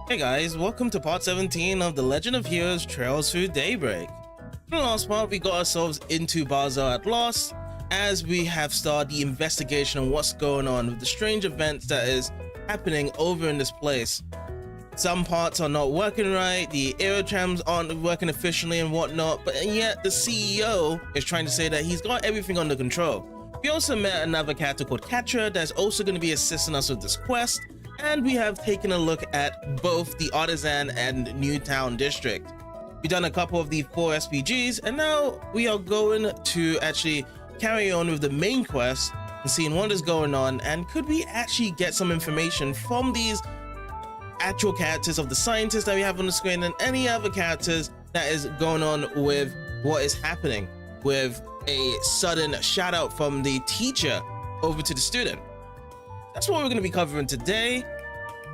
Hey guys, welcome to part 17 of The Legend of Heroes Trails Through Daybreak. In the last part, we got ourselves into Basel at last, as we have started the investigation on what's going on with the strange events that is happening over in this place. Some parts are not working right, the aerotrams aren't working efficiently and whatnot, but yet the CEO is trying to say that he's got everything under control. We also met another character called Katra that's also going to be assisting us with this quest, and we have taken a look at both the Artisan and Newtown district. We've done a couple of the 4 SPGs, and now we are going to actually carry on with the main quest and seeing what is going on, and could we actually get some information from these actual characters of the scientists that we have on the screen and any other characters that is going on with what is happening with a sudden shout out from the teacher over to the student. That's what we're going to be covering today.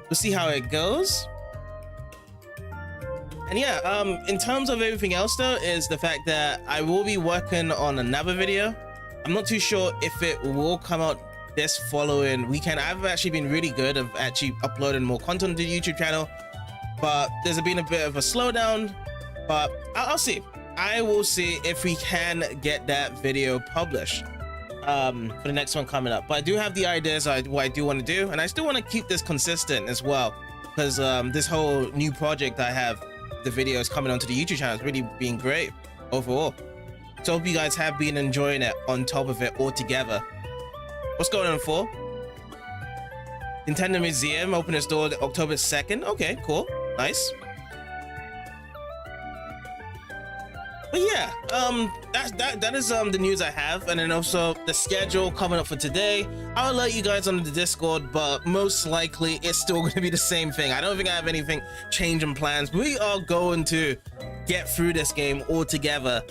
We'll see how it goes. And yeah, in terms of everything else though, is the fact that I will be working on another video. I'm not too sure if it will come out this following weekend. I've actually been really good of actually uploading more content to the YouTube channel, but there's been a bit of a slowdown, but I'll see. I will see if we can get that video published for the next one coming up. But I do have the ideas of what I do want to do, and I still want to keep this consistent as well, because this whole new project I have, the videos coming onto the YouTube channel, has really been great overall. So I hope you guys have been enjoying it on top of it all together. What's going on for? Nintendo Museum opened its door October 2nd. Okay, cool, nice. But yeah, that is the news I have, and then also the schedule coming up for today. I'll let you guys on the Discord, but most likely it's still going to be the same thing. I don't think I have anything changing plans. We are going to get through this game all together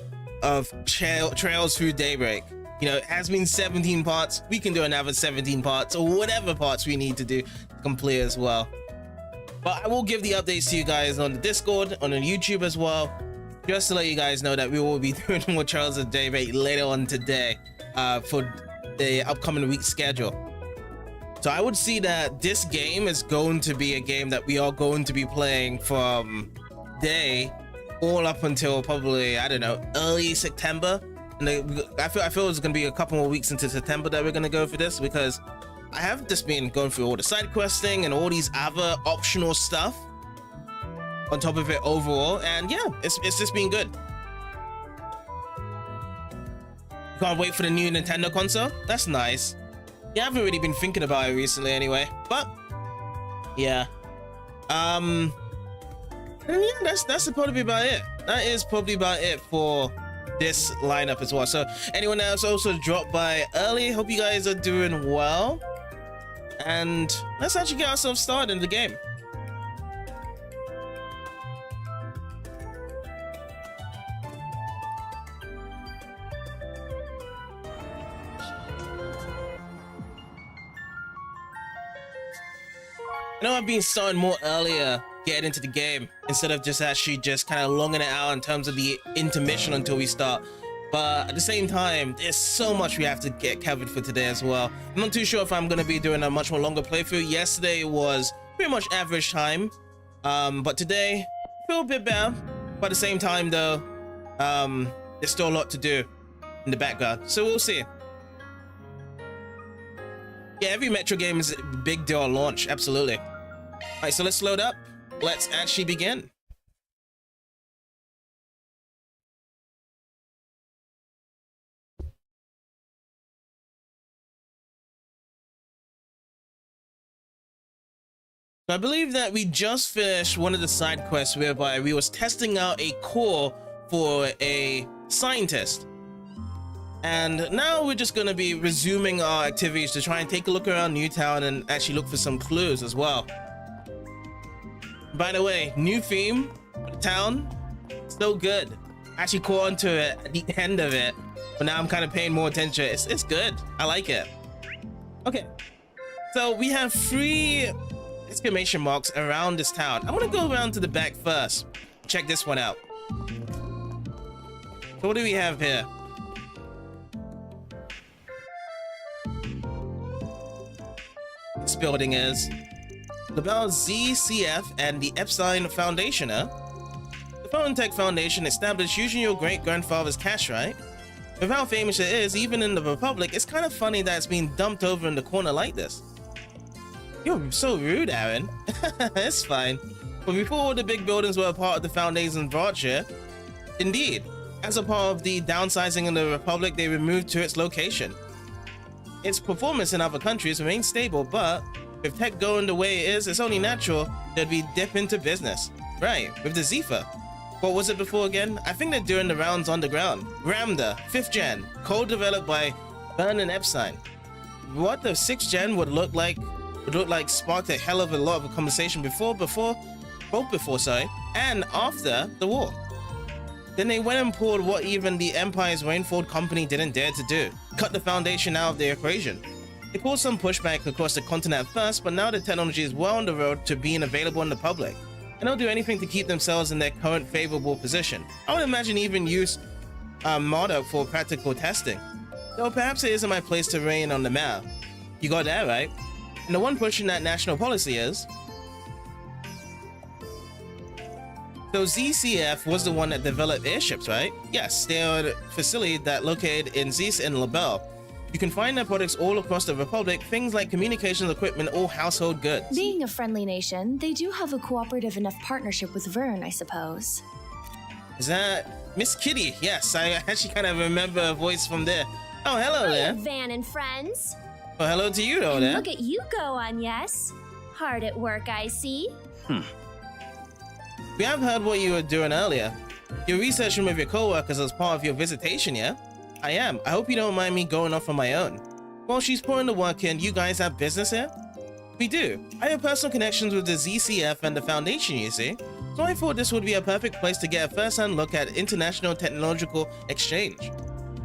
of Trails Through Daybreak. You know, it has been 17 parts. We can do another 17 parts or whatever parts we need to do to complete as well. But I will give the updates to you guys on the Discord, on the YouTube as well, just to let you guys know that we will be doing more Trails of Daybreak later on today for the upcoming week schedule. So I would see that this game is going to be a game that we are going to be playing from day all up until probably, I don't know, early September. And I feel it's going to be a couple more weeks into September that we're going to go for this, because I have just been going through all the side questing and all these other optional stuff on top of it overall, and yeah, it's just been good. Can't wait for the new Nintendo console. That's nice. Yeah, I haven't really been thinking about it recently anyway, but yeah. And yeah, that's probably about it. That is probably about it for this lineup as well. So anyone else also dropped by early, hope you guys are doing well, and let's actually get ourselves started in the game. I know I've been starting more earlier, getting into the game, instead of just kind of longing it out in terms of the intermission until we start. But at the same time, there's so much we have to get covered for today as well. I'm not too sure if I'm going to be doing a much more longer playthrough. Yesterday was pretty much average time, but today I feel a bit better. But at the same time though, there's still a lot to do in the background, so we'll see. Yeah, every Metro game is a big deal at launch, absolutely. All right, so let's load up. Let's actually begin. I believe that we just finished one of the side quests whereby we was testing out a core for a scientist. And now we're just going to be resuming our activities to try and take a look around Newtown and actually look for some clues as well. By the way, new theme for the town, so good. I actually caught onto it at the end of it, but now I'm kind of paying more attention. It's good. I like it. Okay, so we have 3 exclamation marks around this town. I'm gonna go around to the back first. Check this one out. So what do we have here? This building is LaBelle ZCF and the Epstein Foundation, huh? The Phone Tech Foundation established using your great-grandfather's cash, right? With how famous it is, even in the Republic, it's kind of funny that it's being dumped over in the corner like this. You're so rude, Aaron. It's fine. But before all the big buildings were a part of the Foundation's branch here, indeed, as a part of the downsizing in the Republic, they removed to its location. Its performance in other countries remains stable, but with tech going the way it is, it's only natural there'd be dip into business. Right, with the Zephyr. What was it before again? I think they're doing the rounds underground. Ramda, 5th gen, co-developed by Bern and Epstein. What the 6th gen would look like sparked a hell of a lot of a conversation both before, and after the war. Then they went and pulled what even the Empire's Rainford company didn't dare to do, cut the Foundation out of the equation. It caused some pushback across the continent at first, but now the technology is well on the road to being available in the public, and they'll do anything to keep themselves in their current favorable position. I would imagine even use Marduk for practical testing. Though perhaps it isn't my place to rain on the matter. You got that right. And the one pushing that national policy is... So ZCF was the one that developed airships, right? Yes, they are a facility that located in Zeus and LaBelle. You can find their products all across the Republic, things like communications equipment or household goods. Being a friendly nation, they do have a cooperative enough partnership with Vern, I suppose. Is that Miss Kitty? Yes, I actually kind of remember a voice from there. Oh, hello there. Van and friends. Oh, hello to you, though, there. Look at you go on, yes. Hard at work, I see. We have heard what you were doing earlier. You're researching with your co-workers as part of your visitation, yeah? I am. I hope you don't mind me going off on my own. While she's pouring the work in, you guys have business here? We do. I have personal connections with the ZCF and the Foundation, you see. So I thought this would be a perfect place to get a first-hand look at international technological exchange.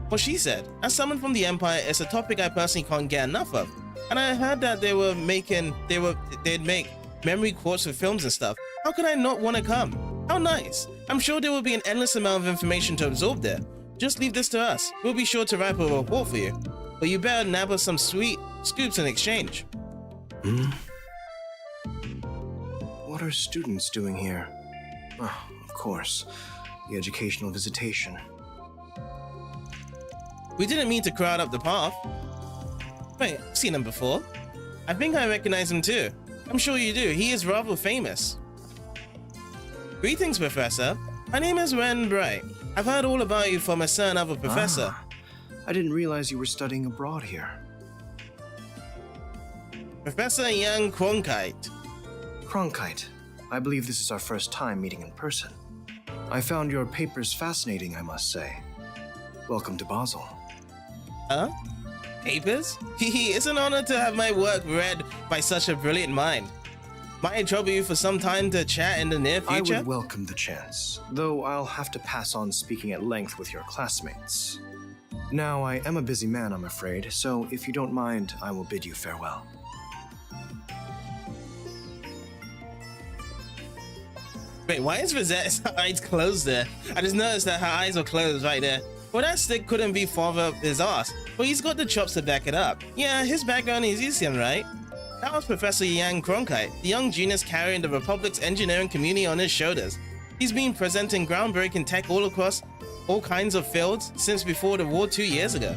What she said, as someone from the Empire, it's a topic I personally can't get enough of. And I heard that they'd make memory quotes for films and stuff. How could I not want to come? How nice. I'm sure there will be an endless amount of information to absorb there. Just leave this to us. We'll be sure to write up a report for you. But you better nab us some sweet scoops in exchange. What are students doing here? Oh, of course. The educational visitation. We didn't mean to crowd up the path. Wait, I've seen him before. I think I recognize him too. I'm sure you do. He is rather famous. Greetings, Professor. My name is Ren Bright. I've heard all about you from a certain other professor. I didn't realize you were studying abroad here. Professor Yang Cronkite. Cronkite. I believe this is our first time meeting in person. I found your papers fascinating, I must say. Welcome to Basel. Huh? Papers? It's an honor to have my work read by such a brilliant mind. Might I trouble you for some time to chat in the near future? I would welcome the chance, though I'll have to pass on speaking at length with your classmates. Now, I am a busy man, I'm afraid, so if you don't mind, I will bid you farewell. Wait, why is Rosette's eyes closed there? I just noticed that her eyes were closed right there. Well, that stick couldn't be farther up his ass, but he's got the chops to back it up. Yeah, his background is Elysium, right? That was Professor Yang Cronkite, the young genius carrying the Republic's engineering community on his shoulders. He's been presenting groundbreaking tech all across all kinds of fields since before the war 2 years ago.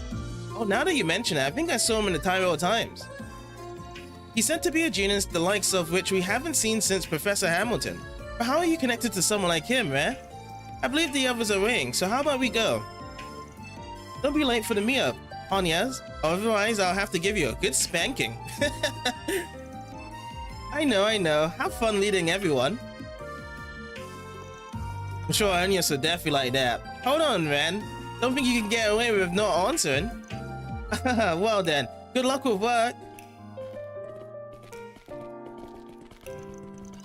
Oh, now that you mention it, I think I saw him in the Tyrell Times. He's said to be a genius the likes of which we haven't seen since Professor Hamilton. But how are you connected to someone like him, Rare? I believe the others are waiting, so how about we go? Don't be late for the meetup, Anyas, otherwise I'll have to give you a good spanking. I know. Have fun leading everyone. I'm sure Anyas would definitely like that. Hold on, Ren. Don't think you can get away with not answering. Well then, good luck with work.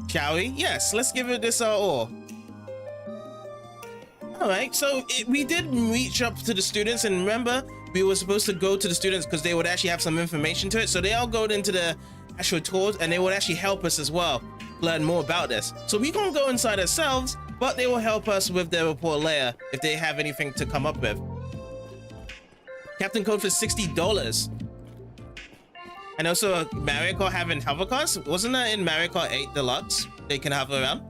Shall we? Yes, let's give it this our all. Alright, so we did reach up to the students, and remember, we were supposed to go to the students because they would actually have some information to it. So they all go into the actual tours, and they would actually help us as well learn more about this. So we can't go inside ourselves, but they will help us with their report later if they have anything to come up with. Captain code for $60. And also Mario Kart having hover cars. Wasn't that in Mario Kart 8 Deluxe? They can hover around.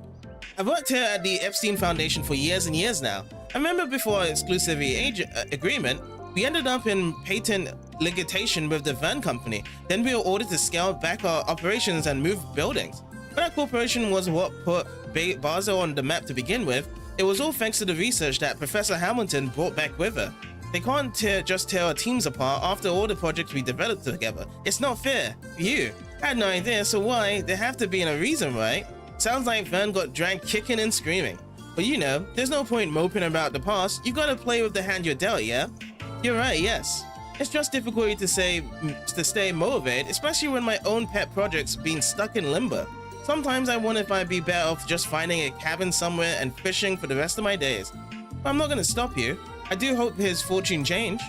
I've worked here at the Epstein Foundation for years and years now. I remember before our exclusivity agreement, we ended up in patent litigation with the Verne Company. Then we were ordered to scale back our operations and move buildings. But that corporation was what put Basel on the map to begin with. It was all thanks to the research that Professor Hamilton brought back with her. They can't just tear our teams apart after all the projects we developed together. It's not fair. You had no idea, so why? There have to be a reason, right? Sounds like Verne got dragged kicking and screaming. But you know, there's no point moping about the past. You gotta play with the hand you're dealt, yeah? You're right, yes. It's just difficult to stay motivated, especially when my own pet project's been stuck in limbo. Sometimes I wonder if I'd be better off just finding a cabin somewhere and fishing for the rest of my days. But I'm not gonna stop you. I do hope his fortune change.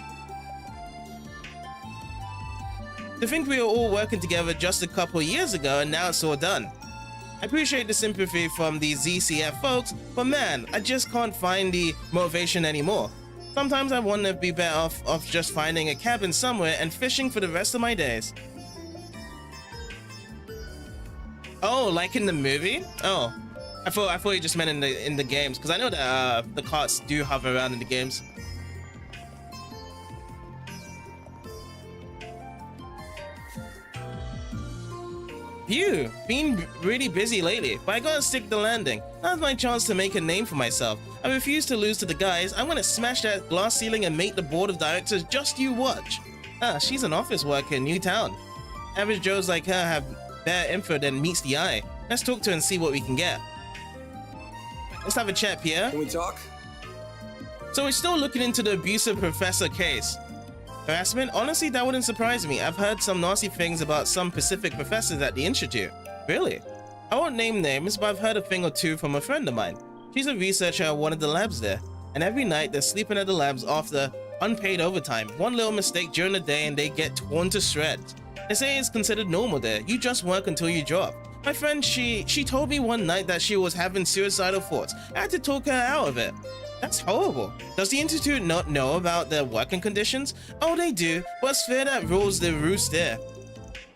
To think we were all working together just a couple years ago and now it's all done. I appreciate the sympathy from the ZCF folks, but man, I just can't find the motivation anymore. Sometimes I wonder if I'd be better off just finding a cabin somewhere and fishing for the rest of my days. Oh, like in the movie? Oh, I thought you just meant in the games, because I know that the carts do hover around in the games. Phew, been really busy lately, but I gotta stick the landing. Now's my chance to make a name for myself. I refuse to lose to the guys. I'm gonna smash that glass ceiling and make the board of directors just you watch. Ah, she's an office worker in Newtown. Average Joes like her have better info than meets the eye. Let's talk to her and see what we can get. Let's have a chat, Pierre. Can we talk? So we're still looking into the abusive professor case. Harassment? Honestly, that wouldn't surprise me. I've heard some nasty things about some Pacific professors at the Institute. Really? I won't name names, but I've heard a thing or two from a friend of mine. She's a researcher at one of the labs there, and every night they're sleeping at the labs after unpaid overtime. One little mistake during the day and they get torn to shreds. They say it's considered normal there. You just work until you drop. My friend, she told me one night that she was having suicidal thoughts. I had to talk her out of it. That's horrible. Does the Institute not know about their working conditions? Oh, they do, but it's fair that rules the roost there.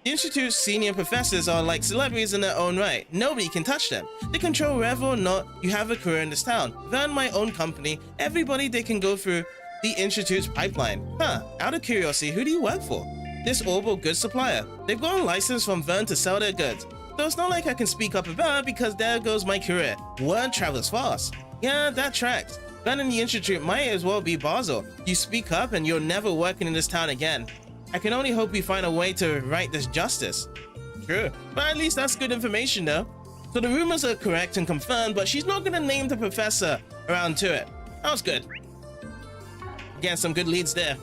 The Institute's senior professors are like celebrities in their own right. Nobody can touch them. They control whether or not you have a career in this town. Verne, my own company, everybody they can go through the Institute's pipeline. Huh, out of curiosity, who do you work for? This Orbital goods supplier. They've got a license from Verne to sell their goods. So it's not like I can speak up about it because there goes my career. Word travels fast. Yeah, that tracks. Verne and the Institute might as well be Basel. You speak up and you're never working in this town again. I can only hope we find a way to right this justice. True, but at least that's good information though. So the rumors are correct and confirmed, but she's not gonna name the professor around to it. That was good. Again, some good leads there.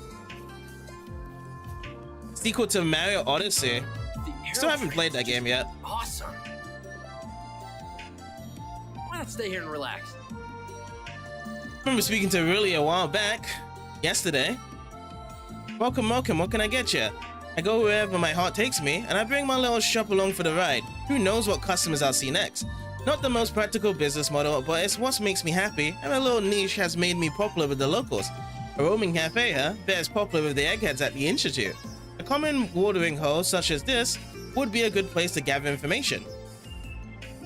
Sequel to Mario Odyssey. Still haven't played that game yet. Awesome. Why not stay here and relax? Remember speaking to Really a while back, yesterday. Welcome, what can I get you? I go wherever my heart takes me, and I bring my little shop along for the ride. Who knows what customers I'll see next? Not the most practical business model, but it's what makes me happy, and my little niche has made me popular with the locals. A roaming cafe, huh? Bet it's popular with the eggheads at the Institute. A common watering hole such as this would be a good place to gather information.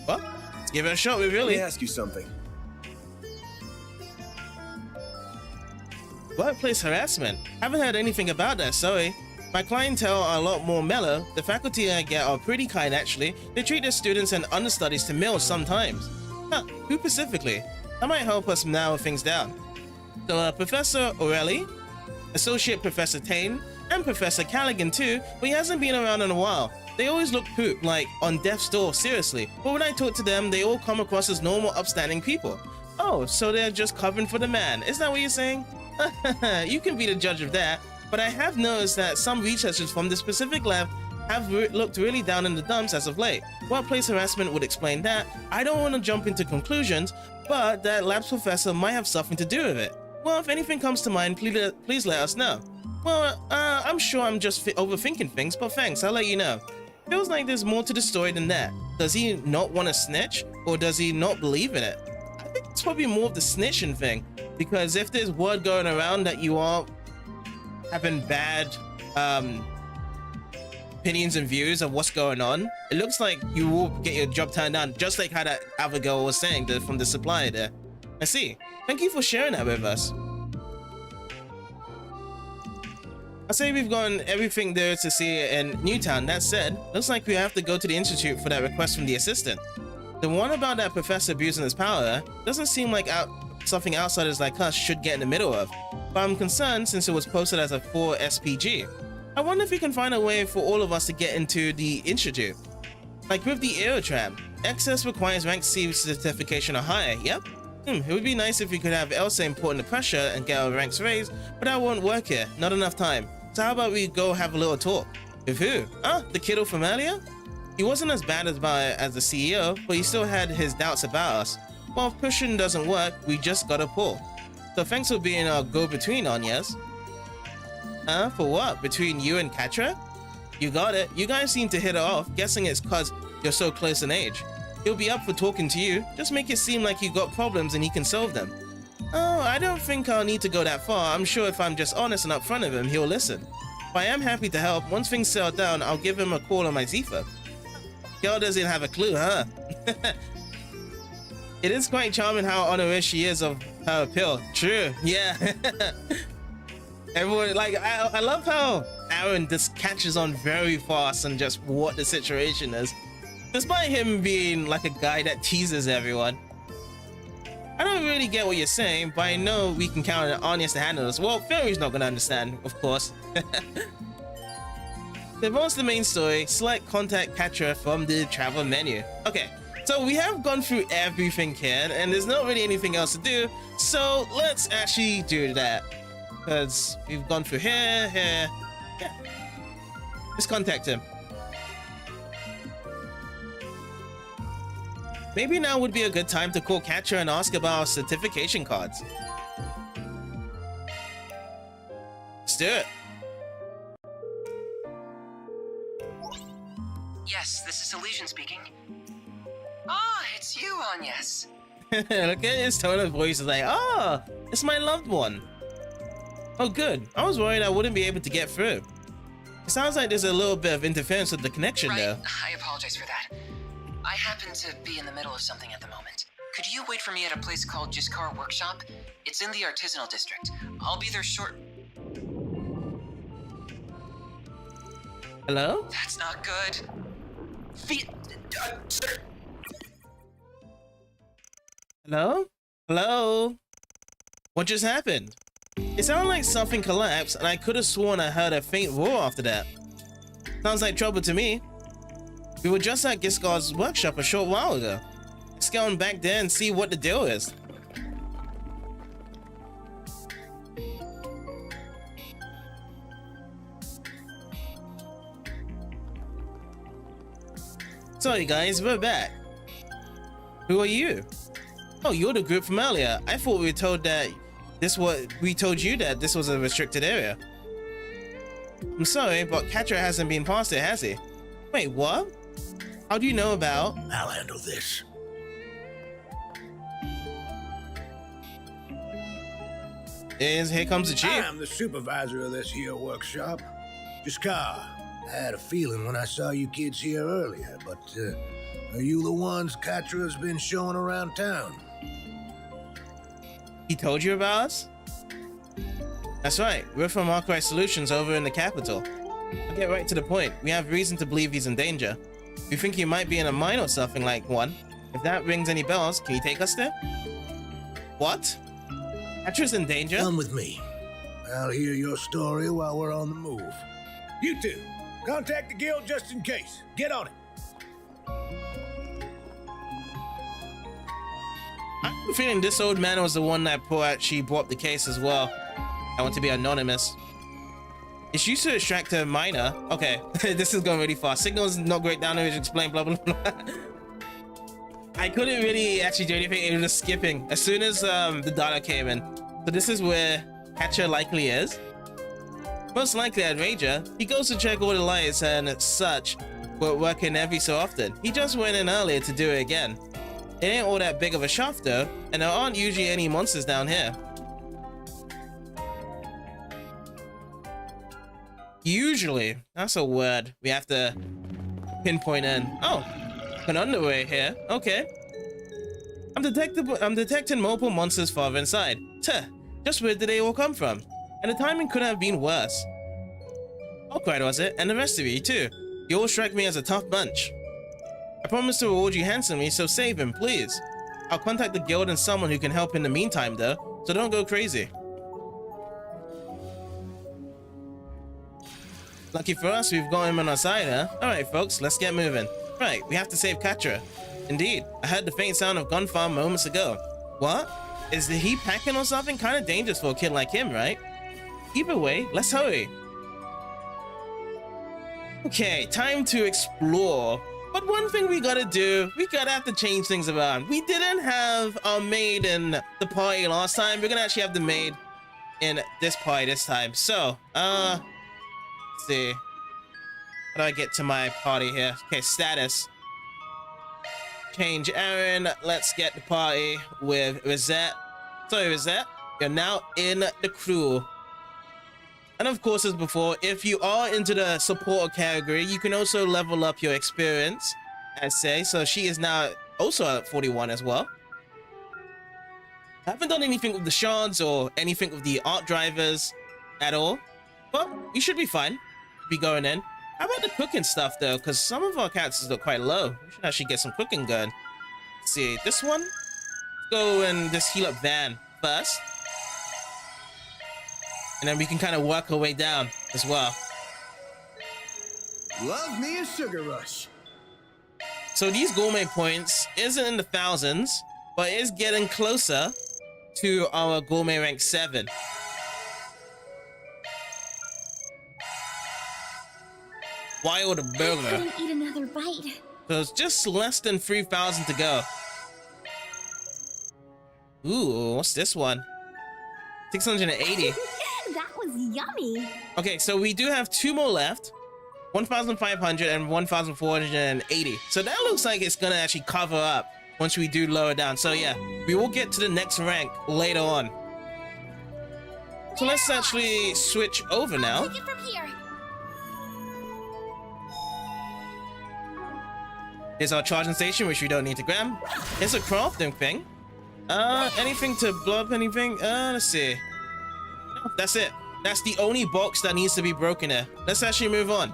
Well, let's give it a shot, Really. Let me ask you something. Workplace harassment? Haven't heard anything about that, sorry. My clientele are a lot more mellow. The faculty I get are pretty kind actually. They treat their students and understudies to meals sometimes. Huh, who specifically? That might help us narrow things down. So Professor O'Reilly, Associate Professor Tane, and Professor Callaghan too, but he hasn't been around in a while. They always look poop, like on death's door, seriously. But when I talk to them, they all come across as normal, upstanding people. Oh, so they're just covering for the man. Is that what you're saying? You can be the judge of that, but I have noticed that some researchers from the specific lab have looked really down in the dumps as of late. Workplace harassment would explain that. I don't want to jump into conclusions, but that lab's professor might have something to do with it. Well, if anything comes to mind, please let us know. Well, I'm sure I'm just overthinking things, but thanks, I'll let you know. Feels like there's more to the story than that. Does he not want to snitch, or does he not believe in it? I think it's probably more of the snitching thing, because if there's word going around that you are having bad opinions and views of what's going on, it looks like you will get your job turned down, just like how that other girl was saying from the supplier there. I see. Thank you for sharing that with us. I say we've gotten everything there to see in Newtown. That said, looks like we have to go to the Institute for that request from the assistant. The one about that professor abusing his power doesn't seem like something outsiders like us should get in the middle of, but I'm concerned since it was posted as a 4 SPG. I wonder if we can find a way for all of us to get into the Institute. Like with the Aerotram, excess requires rank C certification or higher, yep. It would be nice if we could have Elsa import the pressure and get our ranks raised, but that won't work here, not enough time. So how about we go have a little talk? With who? The kiddo from earlier? He wasn't as bad as the CEO, but he still had his doubts about us. Well, if pushing doesn't work, we just gotta pull. So thanks for being our go-between, Anyas. For what? Between you and Katra? You got it. You guys seem to hit it off, guessing it's cause you're so close in age. He'll be up for talking to you. Just make it seem like you got problems and he can solve them. Oh, I don't think I'll need to go that far. I'm sure if I'm just honest and upfront of him, he'll listen. But I am happy to help. Once things settle down, I'll give him a call on my Zephyr. Girl doesn't have a clue, huh? It is quite charming how honorary she is of her appeal. True, yeah. Everyone, like, I love how Aaron just catches on very fast and just what the situation is. Despite him being like a guy that teases everyone. I don't really get what you're saying, but I know we can count on Anyas to handle this. Well, Fairy's not gonna understand, of course. What's the main story? Select contact Katra from the travel menu. Okay, so we have gone through everything here, and there's not really anything else to do. So let's actually do that. Because we've gone through here. Yeah. Let's contact him. Maybe now would be a good time to call Katra and ask about our certification cards. Let's do it. Yes, this is Elysian speaking. Ah, it's you, Anyas. Look at his tone of voice. It's like, it's my loved one. Oh, good. I was worried I wouldn't be able to get through. It sounds like there's a little bit of interference with the connection there. I apologize for that. I happen to be in the middle of something at the moment. Could you wait for me at a place called Jiskar Workshop? It's in the artisanal district. I'll be there short. Hello? That's not good. Sir. Hello? Hello? What just happened? It sounded like something collapsed, and I could have sworn I heard a faint roar after that. Sounds like trouble to me. We were just at Giskar's workshop a short while ago. Let's go on back there and see what the deal is. Sorry guys, we're back. Who are you? Oh, you're the group from earlier. I thought we were told that we told you that this was a restricted area. I'm sorry, but Katra hasn't been past it, has he? Wait, what? How do you know about? I'll handle this. Here comes the chief. I'm the supervisor of this here workshop. Jiskar. I had a feeling when I saw you kids here earlier, but are you the ones Katra's been showing around town? He told you about us? That's right, we're from Arkwright Solutions over in the capital. I'll get right to the point. We have reason to believe he's in danger. We think he might be in a mine or something like one. If that rings any bells, can you take us there? What? Katra's in danger? Come with me. I'll hear your story while we're on the move. You two, contact the guild just in case. Get on it. I'm feeling this old man was the one that actually brought up the case as well. I want to be anonymous. It's used to extract a miner. Okay, this is going really fast. Signal's not great down there, explain blah blah blah. I couldn't really actually do anything, it was just skipping as soon as the data came in. So this is where Katra likely is. Most likely at Ranger. He goes to check all the lights and such, but working every so often. He just went in earlier to do it again. It ain't all that big of a shaft though, and there aren't usually any monsters down here. Usually, that's a word we have to pinpoint in. Oh, an underwear here. Okay. I'm detecting multiple monsters farther inside. Tuh, just where did they all come from? And the timing couldn't have been worse. All quiet was it, and the rest of you too. You all strike me as a tough bunch. I promise to reward you handsomely, so save him, please. I'll contact the guild and someone who can help in the meantime though, so don't go crazy. Lucky for us, we've got him on our side, huh? Alright folks, let's get moving. Right, we have to save Katra. Indeed, I heard the faint sound of gunfire moments ago. What? Is he packing or something? Kind of dangerous for a kid like him, right? Either way, let's hurry. Okay, time to explore. But one thing we gotta do, we gotta have to change things around. We didn't have our maid in the party last time. We're gonna actually have the maid in this party this time. So, let's see. How do I get to my party here? Okay, status. Change Aaron. Let's get the party with Rosette. Sorry, Rosette. You're now in the crew. And of course, as before, if you are into the supporter category, you can also level up your experience, as say. So she is now also at 41 as well. I haven't done anything with the shards or anything with the art drivers at all. But we should be fine. Be going in. How about the cooking stuff though? Because some of our characters look quite low. We should actually get some cooking going. Let's see, this one. Let's go in this heal up van first. And then we can kind of work our way down as well. Love me a sugar rush. So these gourmet points isn't in the thousands, but it is getting closer to our gourmet rank 7. Wild I burger. couldn't eat another bite. So it's just less than 3,000 to go. Ooh, what's this one? 680. That was yummy. Okay, so we do have 2 more left. 1,500 and 1,480. So that looks like it's gonna actually cover up once we do lower down. So yeah, we will get to the next rank later on. So let's actually switch over now. Take it from here. Here's our charging station, which we don't need to grab. Here's a crafting thing. Anything to blow up anything? Let's see. No, that's it. That's the only box that needs to be broken here. Let's actually move on.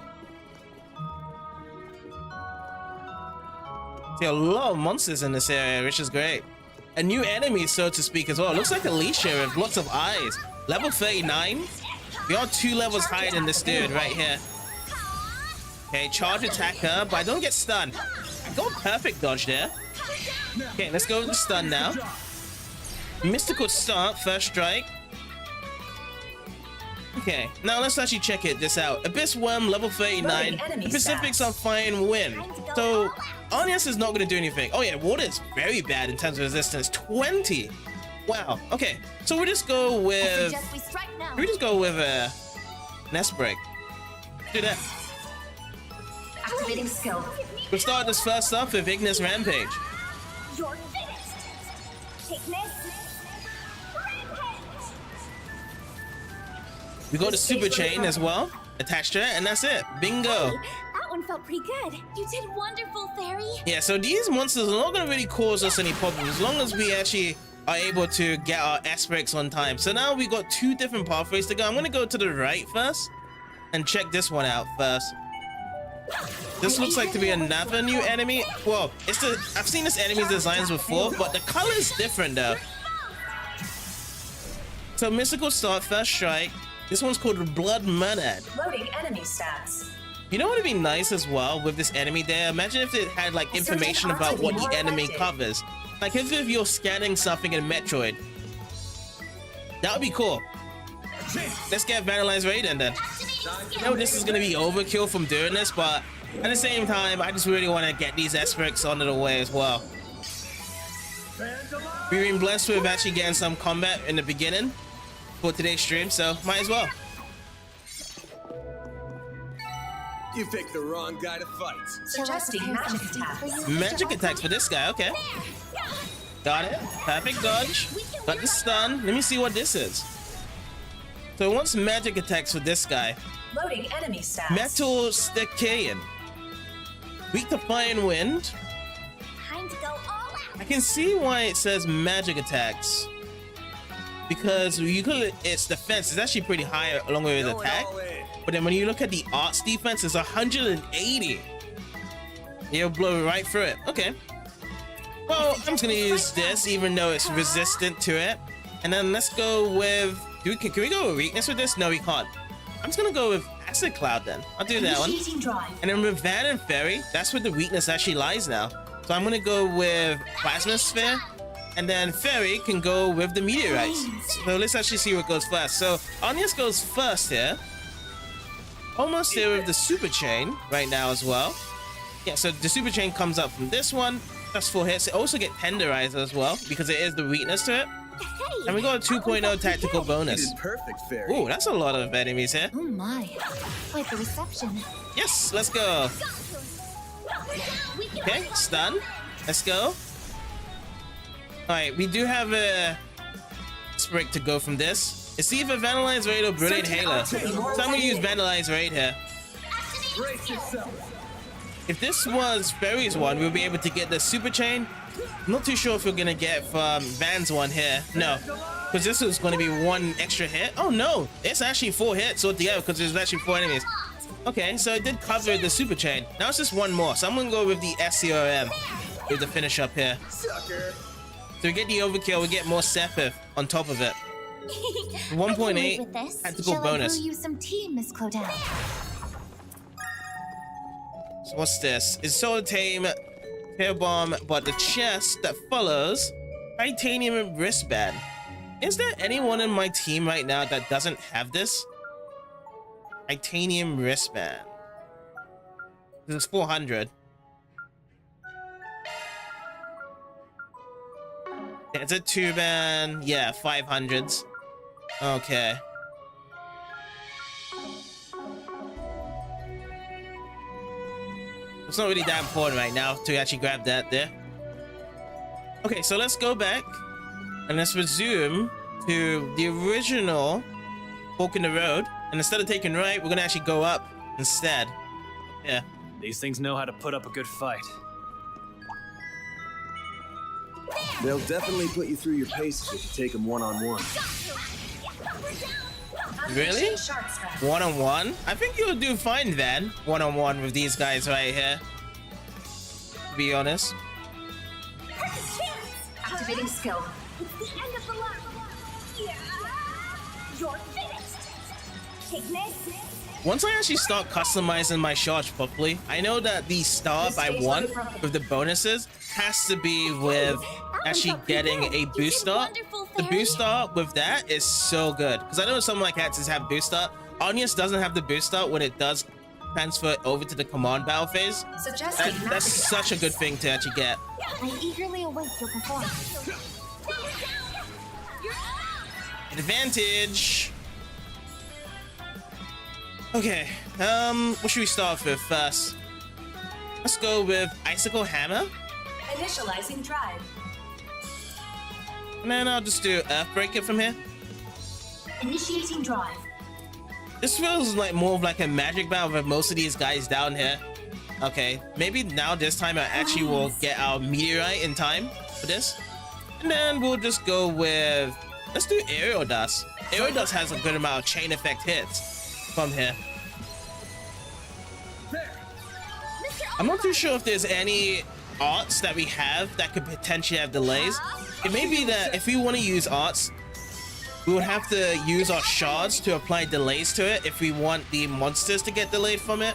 See a lot of monsters in this area, which is great. A new enemy, so to speak, as well. Looks like Alicia with lots of eyes. Level 39. We are 2 levels higher than this dude right here. Okay, charge attacker, but I don't get stunned. I got perfect dodge there. Okay, let's go with the stun now. Mystical start, first strike. Okay, now let's actually check this out. Abyss Worm, level 39. The Pacific's on fine wind. So, RNS is not going to do anything. Oh yeah, water is very bad in terms of resistance. 20. Wow. Okay, so we'll just go with... We just go with Nest Break. Do that. Activating skill. We'll start this first off with Ignis Rampage. You're finished. Ignis. Rampage. We got a super chain as well attached to it, and that's it. Bingo. That one felt pretty good. You did wonderful, Fairy. Yeah, so these monsters are not going to really cause us any problems as long as we actually are able to get our aspects on time. So now we got 2 different pathways to go. I'm going to go to the right first and check this one out first. This looks like to be another new enemy. Well, I've seen this enemy's designs before, but the color is different though. So mystical start, first strike. This one's called Blood Monad. Loading enemy stats. You know what would be nice as well with this enemy there? Imagine if it had like information about what the enemy covers. Like if you're scanning something in Metroid. That would be cool. Let's get Vandalized Raiden then. I know this is going to be overkill from doing this, but at the same time, I just really want to get these aspects onto the way as well. We've been blessed with actually getting some combat in the beginning for today's stream, so might as well. You picked the wrong guy to fight. Suggesting magic attacks. Magic attacks for this guy, okay. Got it. Perfect dodge. Got the stun. Let me see what this is. So it wants magic attacks for this guy. Loading enemy stats. Metal Staccaean. Weak to fire and wind. Time to go all out. I can see why it says magic attacks. Because you could, its defense is actually pretty high along with its attack. But then when you look at the arts defense, it's 180. It'll blow right through it. Okay. Well, I'm just gonna use this even though it's resistant to it. And then let's go with, can we go with weakness with this? No, we can't. I'm just gonna go with Acid Cloud then. I'll do that one. And then with Van and Fairy, that's where the weakness actually lies now. So I'm gonna go with Plasma Sphere. And then Fairy can go with the Meteorites. So let's actually see what goes first. So Anya's goes first here. Almost here with the Super Chain right now as well. Yeah, so the Super Chain comes up from this one. That's 4 hits. It also get Tenderizer as well because it is the weakness to it. And we got a 2.0 tactical bonus. Perfect, Fairy. Ooh, that's a lot of enemies here. Oh my. Quite the reception. Yes, let's go. Okay, stun. Let's go. Alright, we do have a Sprig to go from this. Let's see if a Vandalize Raid or Brilliant Halo. So I'm gonna use Vandalize Raid here. Brace yourself. If this was Fairy's one, we'll be able to get the Super Chain. I'm not too sure if we're gonna get from Van's one here. No, because this is gonna be 1 extra hit. Oh no, it's actually 4 hits altogether because there's actually 4 enemies. Okay, so it did cover the Super Chain. Now it's just 1 more. So I'm gonna go with the SCRM with the finish up here. Sucker. So we get the overkill, we get more Sepith on top of it. 1.8 tactical bonus. Shall I brew you some tea, Miss Claudette? So what's this? It's so tame, Tear Bomb, but the chest that follows, Titanium wristband. Is there anyone in my team right now that doesn't have this? Titanium wristband. This is 400. Yeah, it's a 2-band. Yeah, 500s. Okay. It's not really that important right now to actually grab that there. Okay, so let's go back and let's resume to the original fork in the road. And instead of taking right, we're gonna actually go up instead. Yeah. These things know how to put up a good fight. They'll definitely put you through your paces if you take them one-on-one. Really? One-on-one? I think you'll do fine then. One-on-one with these guys right here. To be honest. Activating skill. It's the end of the line. Yeah. You're finished. Take this. Once I actually start customizing my charge properly, I know that the stuff I want with the bonuses has to be with actually getting a boost up. The boost up with that is so good because I know some of my characters have boost up. Anya's doesn't have the boost up when it does transfer over to the command battle phase. That's such a good thing to actually get. I eagerly await your performance. Advantage. Okay, what should we start with first? Let's go with Icicle Hammer. Initializing drive. And then I'll just do Earthbreaker from here. Initiating drive. This feels like more of like a magic battle with most of these guys down here. Okay, maybe now this time I actually will get our Meteorite in time for this. And then we'll just go with, let's do Aerial Dust. Aerial Dust has a good amount of chain effect hits from here. I'm not too sure if there's any arts that we have that could potentially have delays. It may be that if we want to use arts, we would have to use our shards to apply delays to it if we want the monsters to get delayed from it.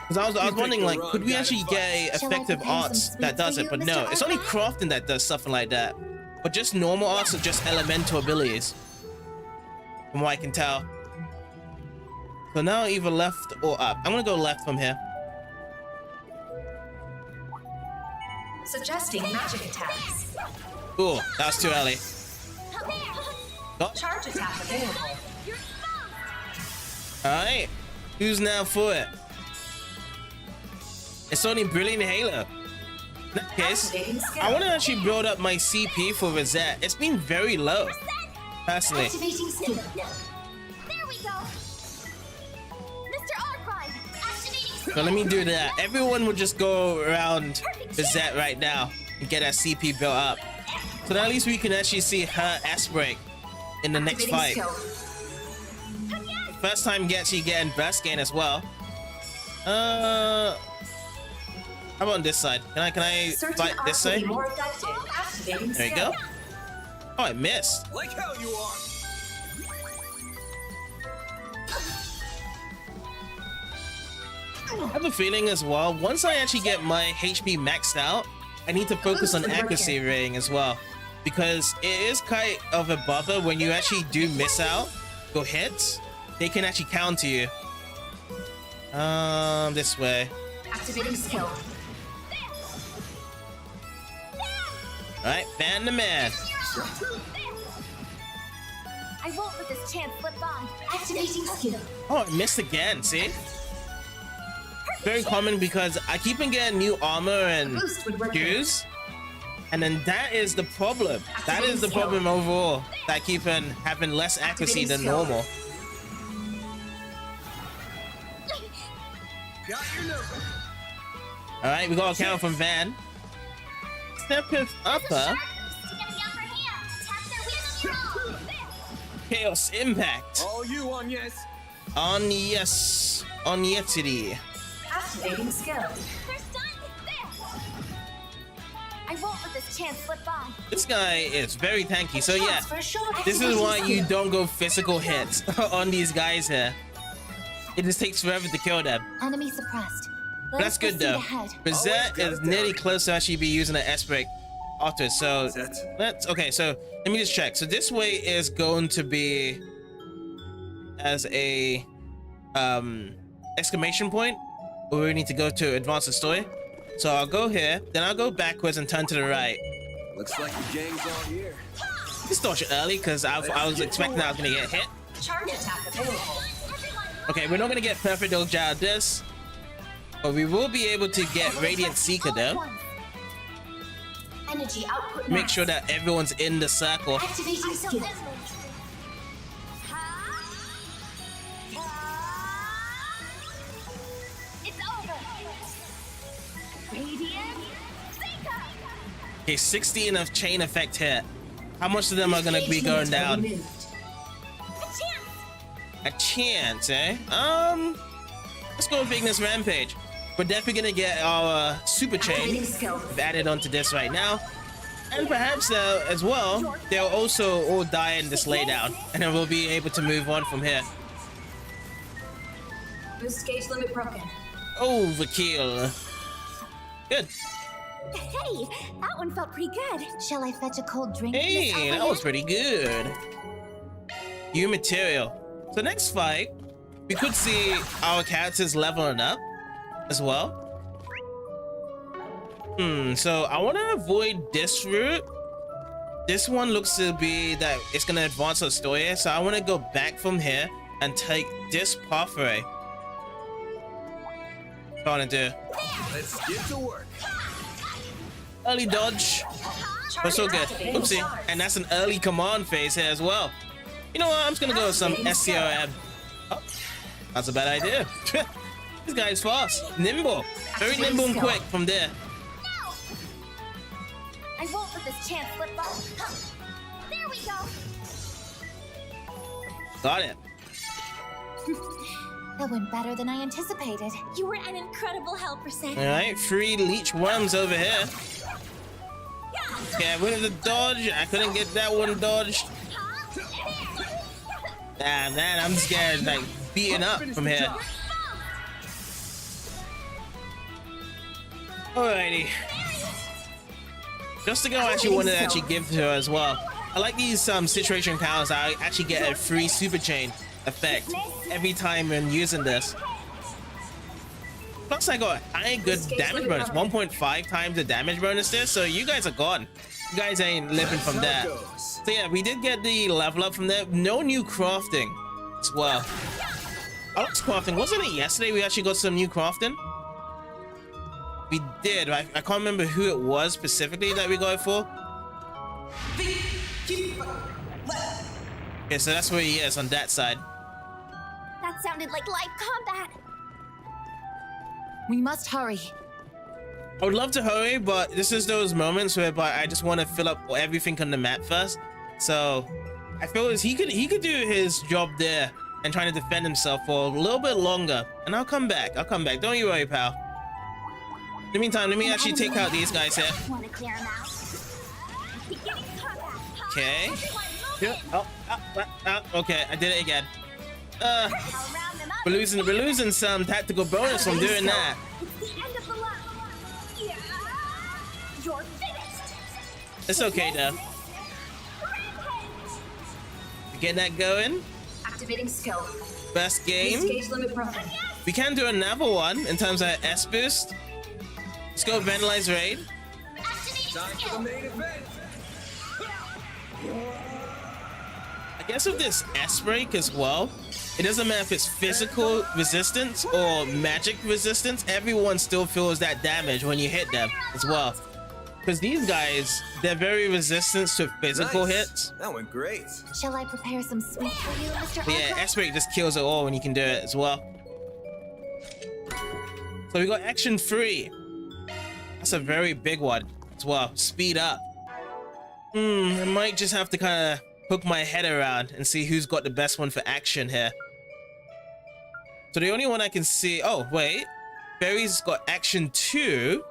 Because I was wondering, like, could we actually get a effective arts that does it? But no, it's only crafting that does something like that. But just normal arts are just elemental abilities, from what I can tell. So now either left or up. I'm gonna go left from here. Suggesting magic attacks. Ooh, that was too early. Oh. Charge attack available. Alright, who's now for it? It's only Brilliant Halo. In that case, I want to actually build up my CP for Rosette. It's been very low, personally. Activating skill. There we go. So let me do that. Everyone will just go around Bizette right now and get that CP built up. So now at least we can actually see her S break in the next fight. First time actually getting burst gain as well. How about on this side? Can I fight this side? There you go. Oh, I missed. Like hell you are. I have a feeling as well, once I actually get my HP maxed out, I need to focus on accuracy rating as well. Because it is kind of a bother when you actually do miss out your hits, they can actually counter you. This way. Activating skill. Alright, ban the man. I won't let this chance slip by. Activating skill. Oh, I missed again, see? Very common because I keep on getting new armor and shoes. And then that is the problem. That is the problem overall. That I keep on having less accuracy than normal. Alright, we got a count from Van. Step his upper. Chaos Impact. All you on yes. On yes. On yetity. Activating skill. I won't let this chance slip by. This guy is very tanky, so yeah. This is why you don't go physical hits on these guys here. It just takes forever to kill them. Enemy suppressed. But that's good though. Bizette is nearly close to actually be using an S break after, so let's okay, so let me just check. So this way is going to be as a exclamation point where we need to go to advance the story. So I'll go here, then I'll go backwards and turn to the right. Looks like the gang's all here. This dodge early because I was expecting I was gonna get hit. Charge attack available. Okay, we're not gonna get perfect dodge out of this, but we will be able to get Radiant Seeker though. Energy output. Make sure that everyone's in the circle. Activating skill. It's over. Radiant Seeker. Okay, 16 of chain effect hit. How much of them are gonna be going down? A chance, eh? Let's go with Ignis Rampage. We're definitely gonna get our super chain added onto this right now. And perhaps as well, they'll also all die in this laydown. And then we'll be able to move on from here. Boost gauge limit broken. Overkill. Good. Hey, that one felt pretty good. Shall I fetch a cold drink? Hey, that was pretty good. New material. So next fight, we could see our characters leveling up as well. So I want to avoid this route. This one looks to be that it's going to advance our story. So I want to go back from here and take this pathway. What I want to do. Let's get to work. Early dodge. But so good. Oopsie. And that's an early command phase here as well. You know what? I'm just going to go with some SCRM. Oh, that's a bad idea. This guy's fast. Nimble. Very nimble and quick from there. I won't let this chance slip by. There we go. Got it. That went better than I anticipated. You were an incredible help, Percent. All right, 3 leech worms over here. Okay, I went to the dodge. I couldn't get that one dodged. Ah, man, I'm scared, like, beaten up from here. Alrighty. Just to go, I actually wanted to actually give to her as well. I like these situation counters. I actually get a free super chain effect every time when using this. Plus, I got a good damage bonus, 1.5 times the damage bonus there. So you guys are gone. You guys ain't living from that. So yeah, we did get the level up from there. No new crafting as well. I like crafting. Wasn't it yesterday we actually got some new crafting? We did. I can't remember who it was specifically that we got it for. Okay, so that's where he is on that side. That sounded like live combat. We must hurry. I would love to hurry, but this is those moments whereby I just want to fill up everything on the map first. So I feel as he could do his job there and trying to defend himself for a little bit longer, and I'll come back. Don't you worry, pal. In the meantime, let me actually take out these guys here. Want to clear him out? Beginning combat. Okay. Everyone move in. Okay, I did it again. I'll round them up. We're losing some tactical bonus from doing that. It's the end of the line. Yeah. You're finished. It's okay though. Rampage. Get that going. Activating skill. Best game. Gauge limit broken. We can do another one in terms of S boost. Let's go vandalize raid. Activating skill. I guess with this S break as well, it doesn't matter if it's physical resistance or magic resistance, everyone still feels that damage when you hit them as well. Because these guys, they're very resistant to physical hits. That went great. Shall I prepare some sweets for you, Mr. But yeah, S break just kills it all when you can do it as well. So we got action 3. That's a very big one as well. Speed up. I might just have to kind of hook my head around and see who's got the best one for action here. So the only one I can see... Oh, wait. Barry's got action 2.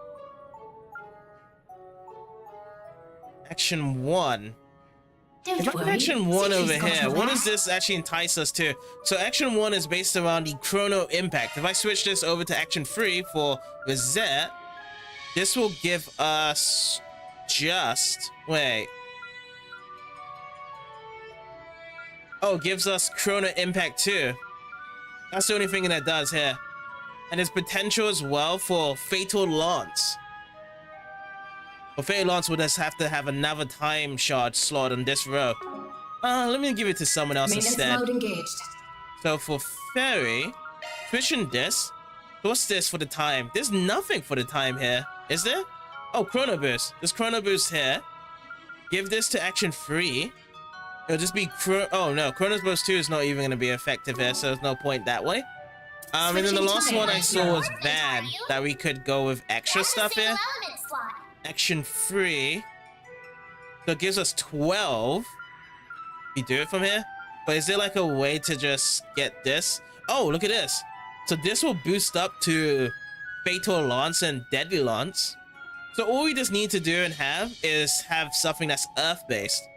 Action 1. If I have action 1 over here, what does this actually entice us to? So action 1 is based around the chrono impact. If I switch this over to action 3 for Rosette, this will give us just... Wait. Oh, gives us chrono impact too. That's the only thing that does here. And there's potential as well for fatal lance. But fatal lance will just have to have another time shard slot on this row. Let me give it to someone else instead. Mode engaged. So for Fairy, switching this. What's this for the time? There's nothing for the time here, is there? Oh, chrono boost. There's chrono boost here. Give this to action 3. It'll just be oh no, Chronos Burst 2 is not even going to be effective here, so there's no point that way. And then the last one I saw was Van, that we could go with extra stuff here. Action 3. So it gives us 12. We do it from here. But is there like a way to just get this? Oh, look at this. So this will boost up to Fatal Lance and Deadly Lance. So all we just need to do and have is have something that's Earth-based.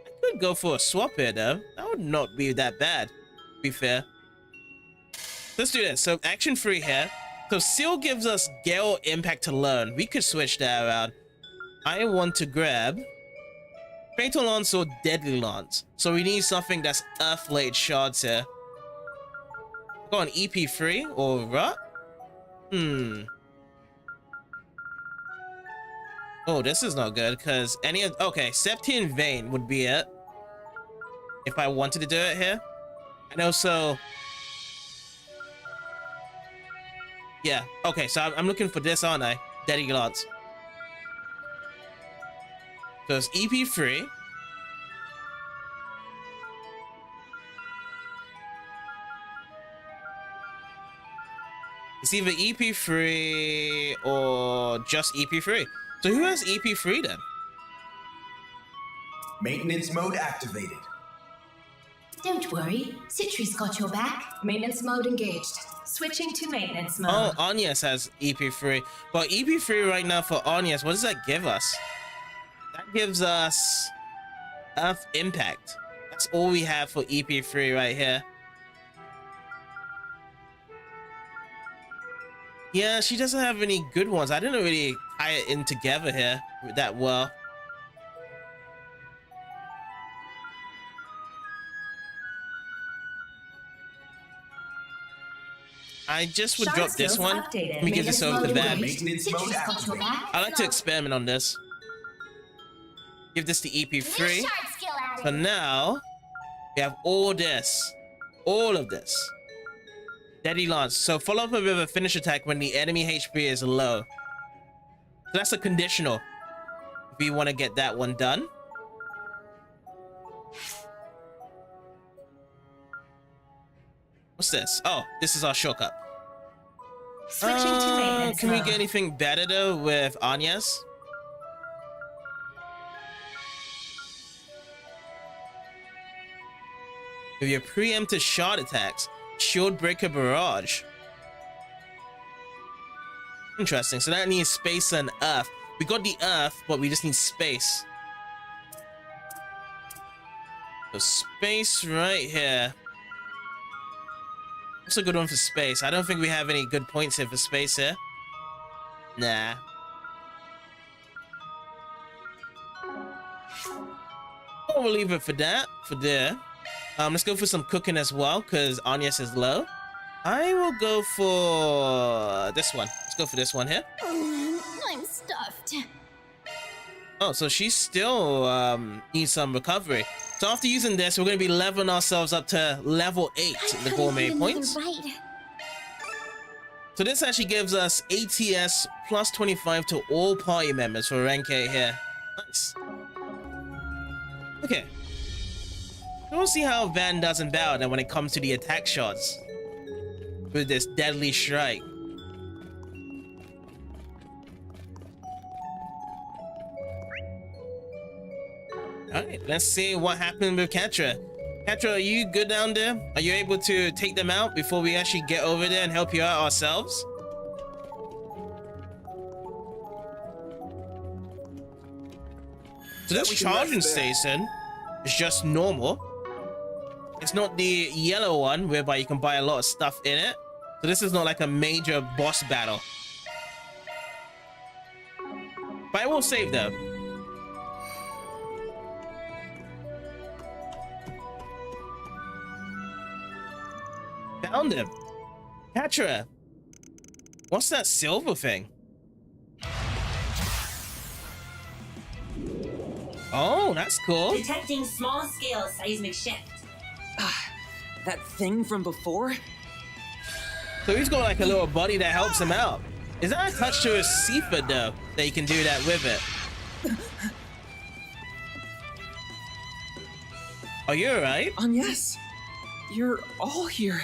I could go for a swap here though. That would not be that bad, to be fair. Let's do this. So action 3 here. So Seal gives us Gale Impact to learn. We could switch that around. I want to grab Fatal Lance or Deadly Lance. So we need something that's Earth-late shards here. Go on EP3 or Rut? Oh, this is not good because any of... Okay, 17th Vein would be it. If I wanted to do it here. And also... Yeah, okay, so I'm looking for this, aren't I? Deadly Lance. So it's EP3. It's either EP3 or just EP3. So who has EP3 then? Maintenance mode activated. Don't worry, Citri's got your back. Maintenance mode engaged. Switching to maintenance mode. Oh, Agnes has EP3. But EP3 right now for Agnes, what does that give us? That gives us Earth Impact. That's all we have for EP3 right here. Yeah, she doesn't have any good ones. I didn't really tie it in together here that well. I just would drop this one. Let me give this over to Van. I like to experiment on this. Give this to EP3. So now we have all this. All of this. Deadly Lance. So follow up with a finish attack when the enemy HP is low. So that's a conditional. If you want to get that one done. What's this? Oh, this is our shortcut. Switching to maintenance Can we mode. get anything better though with Anya's? With your preemptive shot attacks, shield breaker barrage. Interesting. So that needs space and earth. We got the earth, but we just need space. So space right here. What's a good one for space? I don't think we have any good points here for space here. Nah. Oh, we'll leave it for that. For there. Let's go for some cooking as well, because Anya's is low. I will go for this one. Let's go for this one here. I'm stuffed. Oh, so she still needs some recovery. So after using this, we're going to be leveling ourselves up to level 8, the gourmet points. So this actually gives us ATS plus 25 to all party members for rank 8 here. Nice. Okay. We'll see how Van does in battle then when it comes to the attack shots. With this deadly strike. Alright, let's see what happened with Katra. Katra, are you good down there? Are you able to take them out before we actually get over there and help you out ourselves? So this charging station is just normal. It's not the yellow one whereby you can buy a lot of stuff in it. So this is not like a major boss battle. But I will save though. Found him. Katra. What's that silver thing? Oh, that's cool. Detecting small-scale seismic shift. That thing from before? So he's got like a little buddy that helps him out. Is that attached to his Seaford though? That you can do that with it? Are you alright? Yes. You're all here.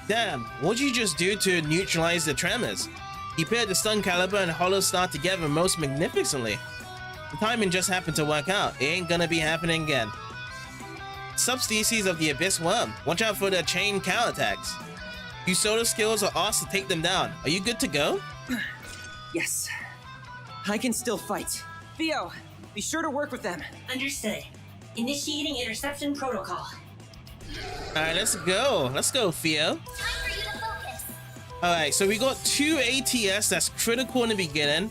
Damn, what'd you just do to neutralize the tremors? He paired the stun caliber and hollow star together most magnificently. The timing just happened to work out. It ain't gonna be happening again. Subspecies of the Abyss Worm. Watch out for the chain counterattacks. You solar skills are asked to take them down. Are you good to go? Yes. I can still fight. Theo, be sure to work with them. Understood. Initiating interception protocol. Alright, let's go. Let's go, Theo. Alright, so we got 2 ATS that's critical in the beginning.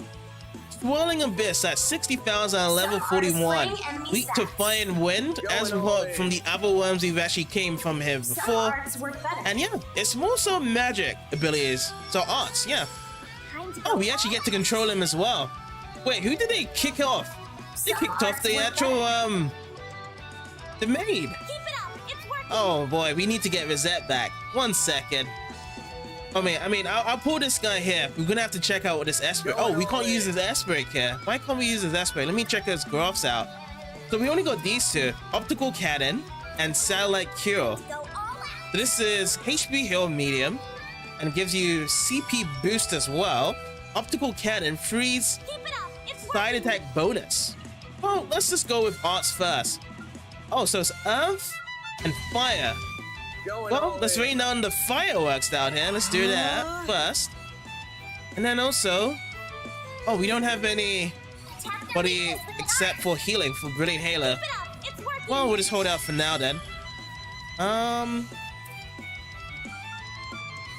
Swirling Abyss at 60,000 at level 41. Weak to fire and wind, as we got from the other worms we've actually came from here before. And yeah, it's more so magic abilities. So arts, yeah. Oh, we actually get to control him as well. Wait, who did they kick off? They kicked off the actual, the maid. Oh boy, we need to get Rosette back. 1 second. I mean, I'll pull this guy here. We're gonna have to check out what this S-break. Oh, we can't use his S-break here. Why can't we use his S-break? Let me check his graphs out. So we only got these two: optical cannon and satellite cure. So this is HP heal medium and gives you CP boost as well. Optical cannon freeze side attack bonus. Well, let's just go with arts first. Oh, so it's earth and fire. Well, let's rain down the fireworks down here. Let's do that first. And then also, oh, we don't have anybody except for healing for Brilliant Halo. Well, we'll just hold out for now then.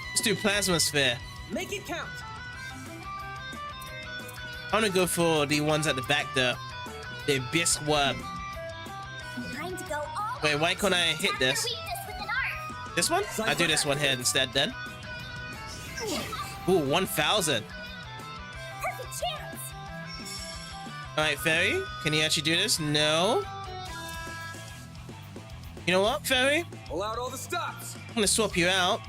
Let's do Plasma Sphere. Make it count. I'm gonna go for the ones at the back there. The Abyss Worm. Wait, why can't I hit this? This one? I do this one here instead then. Ooh, 1,000. Alright, Fairy, can you actually do this? No. You know what, Fairy? Pull out all the stops. I'm gonna swap you out.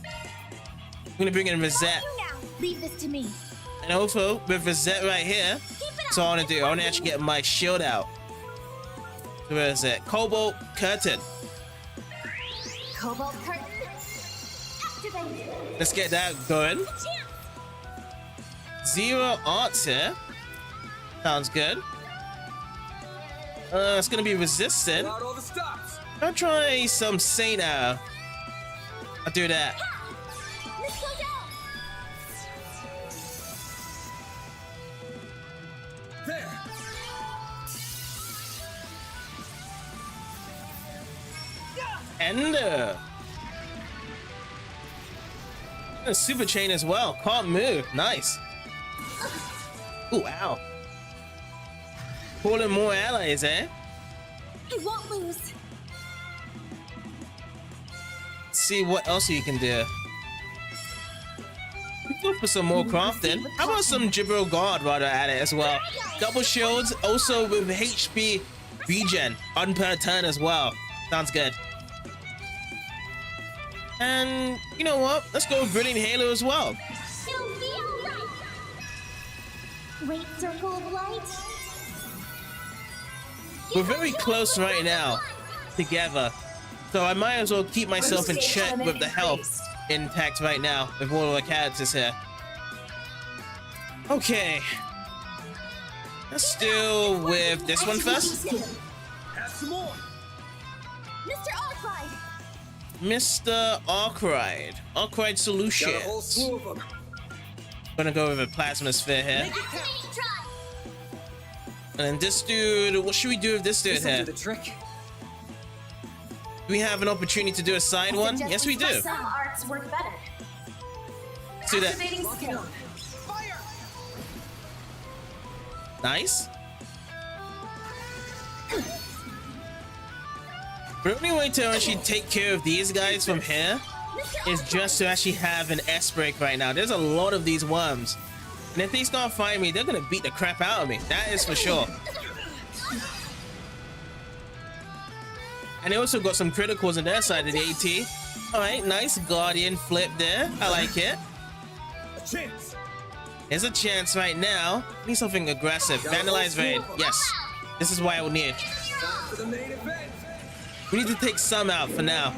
I'm gonna bring in Rosette. Leave this to me. And also, with Rosette right here, that's all I wanna do. I wanna actually get my shield out. So where is it? Cobalt Curtain. Cobalt curtain. Activate. Let's get that going. 0 arts here. Sounds good. It's gonna be resistant. I'll try some Saint Arrow. I'll do that. There. Ender. A super chain as well. Can't move. Nice. Ooh, ow. Pulling more allies, eh? I won't lose. Let's see what else you can do. We can go for some more crafting. How about some Gibber Guard while they're at it as well? Double shields, also with HP regen on per turn as well. Sounds good. And you know what? Let's go with Brilliant Halo as well. She'll be alright. Great circle of light. We're very close right now together, so I might as well keep myself in check with the health intact right now with all of the characters here. Okay, let's deal with this one first. Have some more. Mr. Arkwright. Mr. Arkwright. Arkwright Got a whole Solutions. slew of them. Gonna go with a plasma sphere here. Activating try. And then this dude, what should we do with this dude here? the trick. Do we have an opportunity to do a side one? Yes, we do. Some arts work better. Let's do that. Activating skill. Nice. The only way to actually take care of these guys from here is just to actually have an S break right now. There's a lot of these worms. And if they start fighting me, they're gonna beat the crap out of me. That is for sure. And they also got some criticals on their side of the AT. Alright, nice Guardian flip there. I like it. A chance. There's a chance right now. Need something aggressive. Vandalize raid. Yes. This is what I will need. Time for the main event. We need to take some out for now.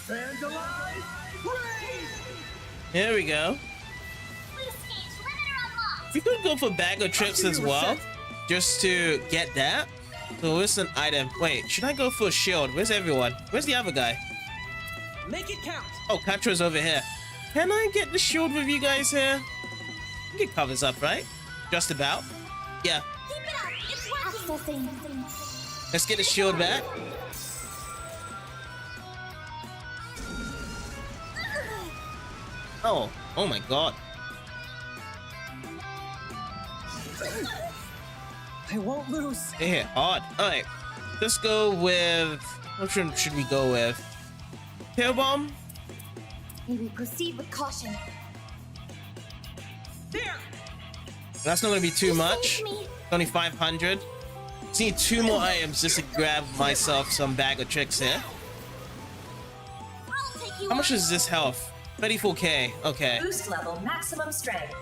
Vandalize. Raid. Here we go. Blue stage limiter unlocked. We could go for bag of trips as well, just to get that. So where's an item? Wait, should I go for a shield? Where's everyone? Where's the other guy? Make it count. Oh, Katra's over here. Can I get the shield with you guys here? I think it covers up, right? Just about. Yeah. Keep it up. It's working. Accessing. Let's get the shield back. Oh my god. I won't lose. They hit hard. Alright. Let's go with... What should we go with? Tail bomb? May we proceed with caution. There. That's not gonna be too much. Save me. It's only 500. Just need 2 more items just to grab myself some bag of tricks here. I'll take you How much on. is this health? 34k. Okay. Boost level maximum strength.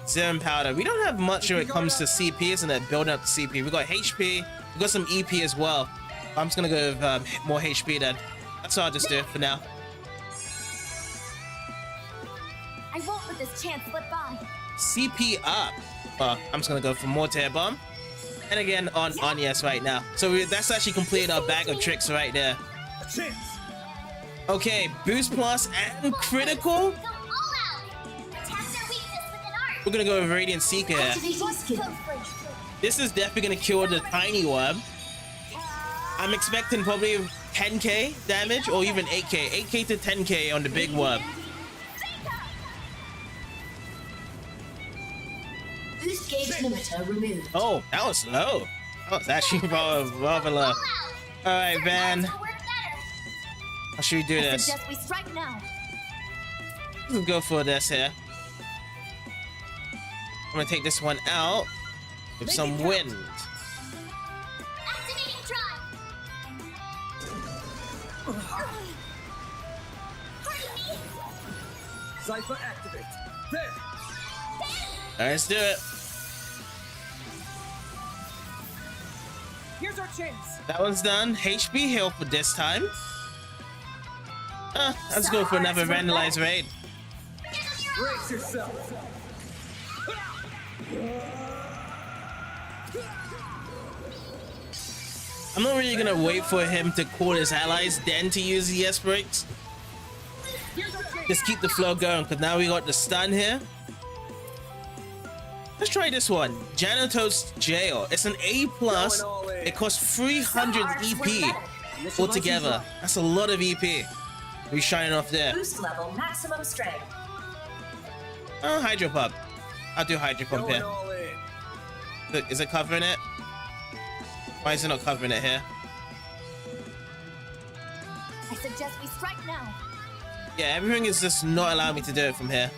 Serum powder. We don't have much when it comes to CP, isn't it? Building up the CP. We got HP. We got some EP as well. I'm just gonna go with more HP then. That's what I'll just do for now. I won't let this chance slip by. CP up. I'm just gonna go for more tear bomb. And again on yes right now. So that's actually completed our bag of tricks right there. A chance. Okay, boost plus and critical. Go all out. Attack their weakness with an art. We're gonna go with Radiant Seeker here. Activating skill. This is definitely gonna kill the tiny worm. I'm expecting probably 10k damage or even 8k. 8k to 10k on the big worm. Boost gauge limiter removed. Oh, that was low. That was actually rather low. Alright, Van. How should we do I this? suggest we strike now. Let's go for this here. I'm gonna take this one out with some wind. Activating drive. Hurry me. Cypher activate. There. Alright, let's do it. Here's our chance. That one's done. HP heal for this time. Let's go for another vandalized raid. Brace yourself. I'm not really gonna wait for him to call his allies, then to use the S breaks. Just keep the flow going, because now we got the stun here. Let's try this one. Janitor's Jail. It's an A+. It costs 300 EP altogether. That's a lot of EP. We're shining off there. Boost level maximum strength. Oh, Hydro Pump. I'll do Hydro Pump here. Look, is it covering it? Why is it not covering it here? I suggest we strike now. Yeah, everything is just not allowing me to do it from here.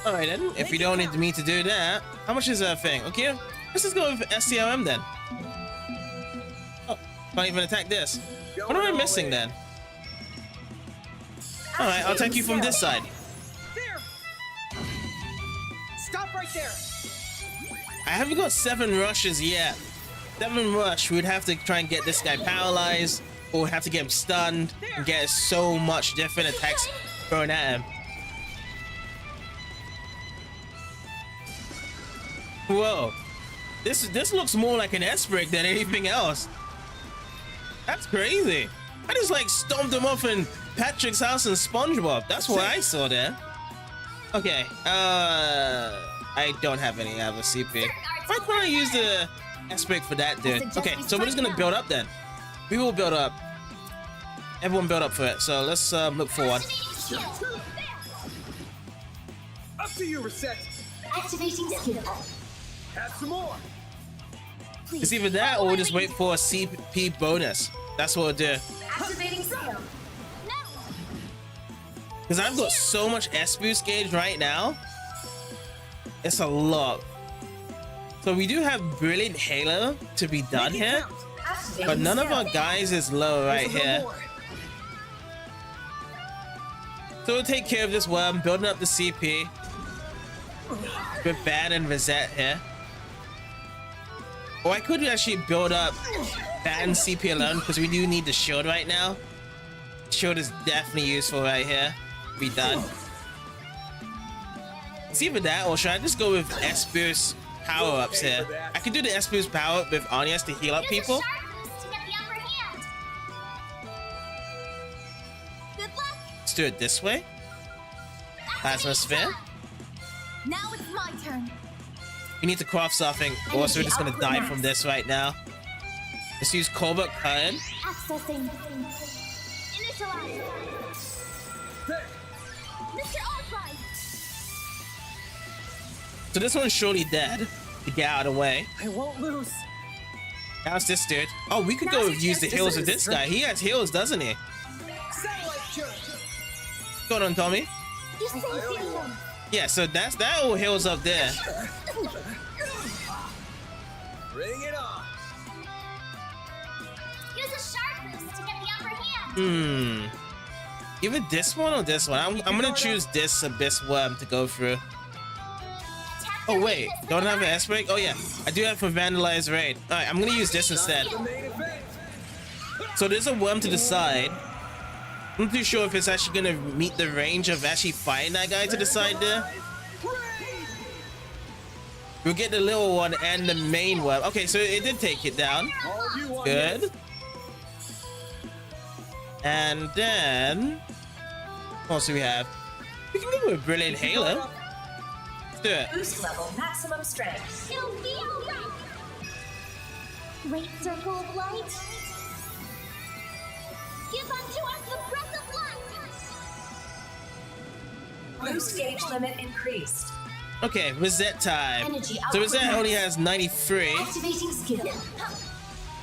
Alright then, if you don't need me to do that, how much is that thing? Okay, let's just go with SCRM then. Oh, can't even attack this. What am I missing then? Alright, I'll attack you from this side. There. Stop right there. I haven't got 7 rushes yet. 7 rush, we'd have to try and get this guy paralyzed, or we'd have to get him stunned, and get so much different attacks thrown at him. Whoa, this looks more like an S-break than anything else. That's crazy. I just like stomped him off in Patrick's house in SpongeBob. That's what I saw there. Okay, I don't have any other CP. Why can't I use the S-break for that dude? Okay, so we're just gonna build up then. We will build up. Everyone build up for it. So let's look forward. Up to you, Reset. Activating skill. Have some more. It's either that or we'll just wait for a CP bonus. That's what we'll do. Activating skill. Because I've got so much S-boost gauge right now. It's a lot. So we do have Brilliant Halo to be done here. But none of our guys is low right here. So we'll take care of this worm, building up the CP. With Ban and Rosette here. Or I could actually build up Ban and CP alone because we do need the shield right now. Shield is definitely useful right here. Be done. It's either that or should I just go with S-boost power-ups here? I can do the S-boost power-up with Anya's to heal up people. Let's do it this way. Plasma Sphere. Now it's my turn. We need to craft something, or else we're just gonna die from this right now. Let's use Cobalt Current. Accessing. Initialize. Mr. Arkwright. So this one's surely dead. To get out of the way. I won't lose. Now it's this dude. Oh, we could go use the heals of this guy. He has heals, doesn't he? Satellite kill. What's going on, Tommy? You say zero. Yeah, so that all heals up there. Bring it on. Use a sharp boost to get the upper hand. Either this one or this one. I'm gonna choose this Abyss Worm to go through. Oh wait, don't I have an S-break? Oh yeah, I do have for Vandalized Raid. Alright, I'm gonna use this instead. So there's a worm to the side. I'm not too sure if it's actually gonna meet the range of actually fighting that guy to the side there. We'll get the little one and the main worm. Okay, so it did take it down. Good. And then what else do we have? We can go with Brilliant Halo. Let's do it. Boost level maximum strength. It'll be alright. Great circle of light. Give unto us the breath of life. Boost gauge limit increased. Okay, Rosette time. Energy So Rosette output only max. has 93. Activating skill.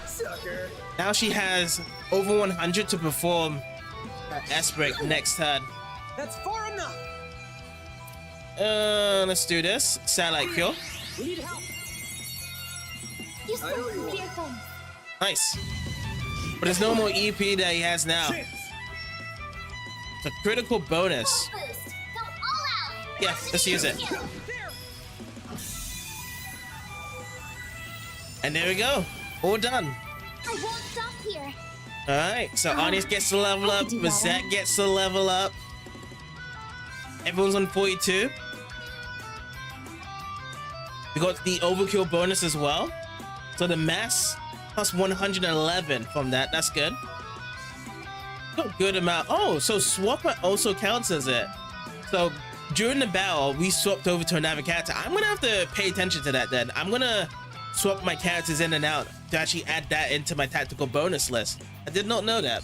Sucker. Now she has over 100 to perform her S-break next turn. That's far enough. Let's do this. Satellite kill. We need help. You say fear things. Nice. But there's no more EP that he has now. Chance. It's a critical bonus. Full boost. Go all out. Yeah, let's use it. There. And there we go. All done. I won't stop here. Alright, so Anius gets to level I up, could do better. Zach gets to level up. Everyone's on 42. We got the overkill bonus as well. So the mass plus 111 from that. That's good. Got a good amount. Oh, so swapper also counts as it. So during the battle, we swapped over to another character. I'm gonna have to pay attention to that then. I'm gonna swap my characters in and out to actually add that into my tactical bonus list. I did not know that.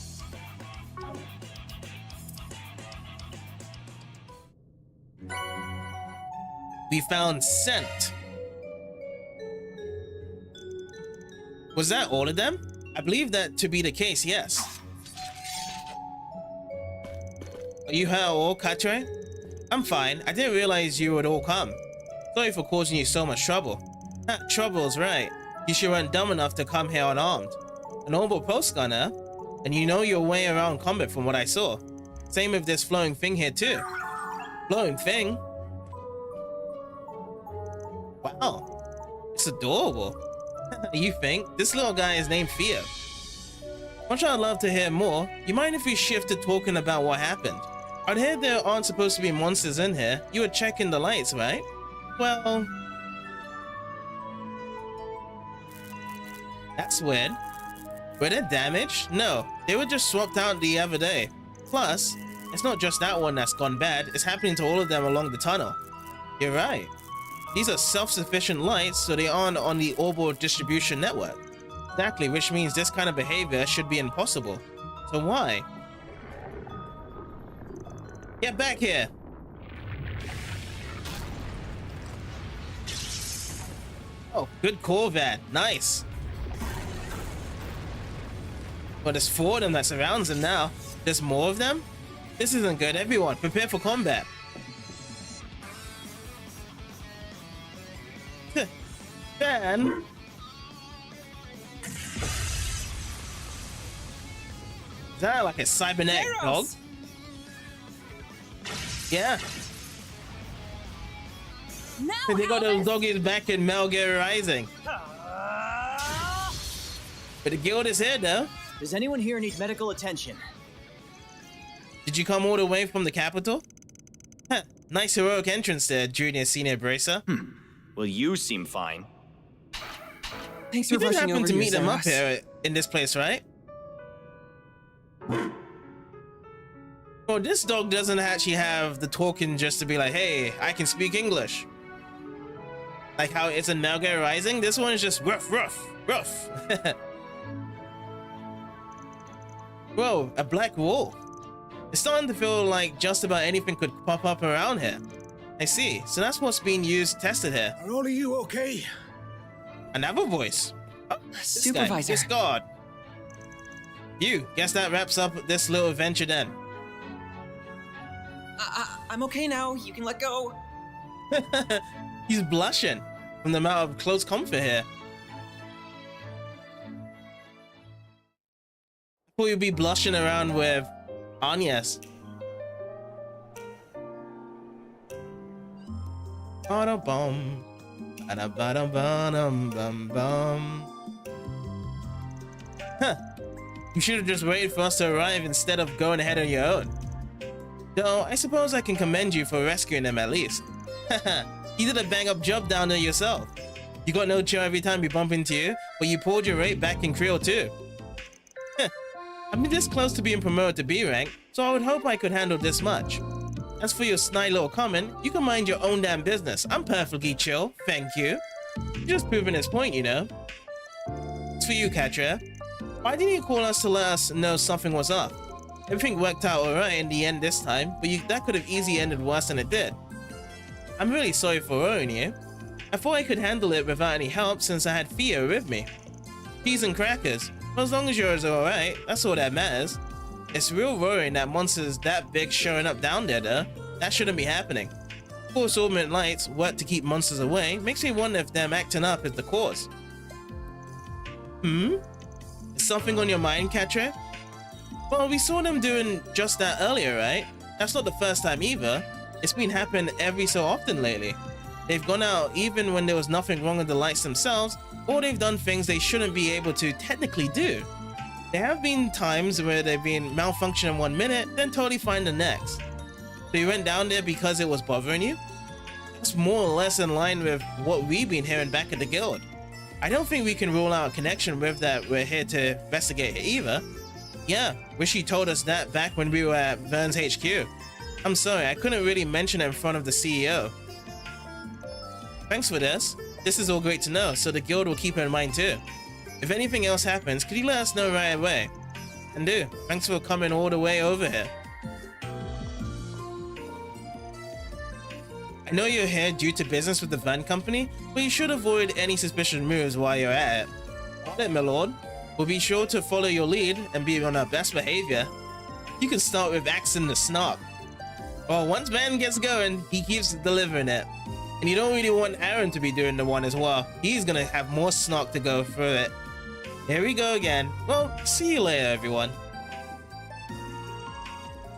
We found scent. Was that all of them? I believe that to be the case, yes. Are you here all, Katre? I'm fine. I didn't realize you would all come. Sorry for causing you so much trouble. Trouble's right. You sure weren't dumb enough to come here unarmed. A normal post gunner, and you know your way around combat from what I saw. Same with this flowing thing here too. Flowing thing? Wow. It's adorable. You think? This little guy is named Theo. Much I'd love to hear more. You mind if we shift to talking about what happened? I'd heard there aren't supposed to be monsters in here. You were checking the lights, right? Well... that's weird. Were they damaged? No, they were just swapped out the other day. Plus, it's not just that one that's gone bad. It's happening to all of them along the tunnel. You're right. These are self-sufficient lights, so they aren't on the orbital distribution network. Exactly, which means this kind of behavior should be impossible. So why? Get back here! Oh, good call, Vad. Nice. Well, there's 4 of them that surrounds him now. There's more of them? This isn't good. Everyone, prepare for combat. Then... is that like a cybernetic dog? Yeah. Now They got those doggies back in Metal Gear Rising. But the guild is here though. Does anyone here need medical attention? Did you come all the way from the capital? Huh. Nice heroic entrance there, Junior Senior Bracer. Well, you seem fine. Thanks You for didn't rushing happen over to here, meet them up Zeros. here in this place, right? Well, this dog doesn't actually have the talking just to be like, hey, I can speak English. Like how it's in Metal Gear Rising, this one is just rough, rough, rough. Whoa, a black wall. It's starting to feel like just about anything could pop up around here. I see, so that's what's being tested here. Are all of you okay? Another voice. Oh, this guy, Supervisor. this guard. You, guess that wraps up this little adventure then. I'm okay now. You can let go. He's blushing from the amount of close comfort here. I thought you'd be blushing around with Agnes. Ba-da-bum. Ba-da-ba-da-ba-dum-bum-bum. Huh. You should have just waited for us to arrive instead of going ahead on your own. Though, I suppose I can commend you for rescuing them at least. Haha, you did a bang-up job down there yourself. You got no chill every time we bump into you, but you pulled your rate back in Creel too. I've been this close to being promoted to B rank, so I would hope I could handle this much. As for your snide little comment, you can mind your own damn business. I'm perfectly chill, thank you. You're just proving his point, you know. It's for you, Katra. Why didn't you call us to let us know something was up? Everything worked out alright in the end this time, but that could have easily ended worse than it did. I'm really sorry for worrying you. I thought I could handle it without any help since I had Theo with me. Cheese and crackers. Well, as long as yours are alright, that's all that matters. It's real worrying that monsters that big showing up down there though. That shouldn't be happening. Of course, Ornament Lights work to keep monsters away. Makes me wonder if them acting up is the cause. Is something on your mind, Katra? Well, we saw them doing just that earlier, right? That's not the first time either. It's been happening every so often lately. They've gone out even when there was nothing wrong with the lights themselves, or they've done things they shouldn't be able to technically do. There have been times where they've been malfunctioning 1 minute, then totally fine the next. So you went down there because it was bothering you? That's more or less in line with what we've been hearing back at the guild. I don't think we can rule out a connection with that we're here to investigate it either. Yeah, wish you told us that back when we were at Vern's HQ. I'm sorry, I couldn't really mention it in front of the CEO. Thanks for this. This is all great to know, so the guild will keep it in mind too. If anything else happens, could you let us know right away? And do. Thanks for coming all the way over here. I know you're here due to business with the van company, but you should avoid any suspicious moves while you're at it. On it, my lord. We'll be sure to follow your lead and be on our best behavior. You can start with axing the snark. Well, once Van gets going, he keeps delivering it. And you don't really want Aaron to be doing the one as well. He's gonna have more snark to go through it. Here we go again. Well, see you later, everyone.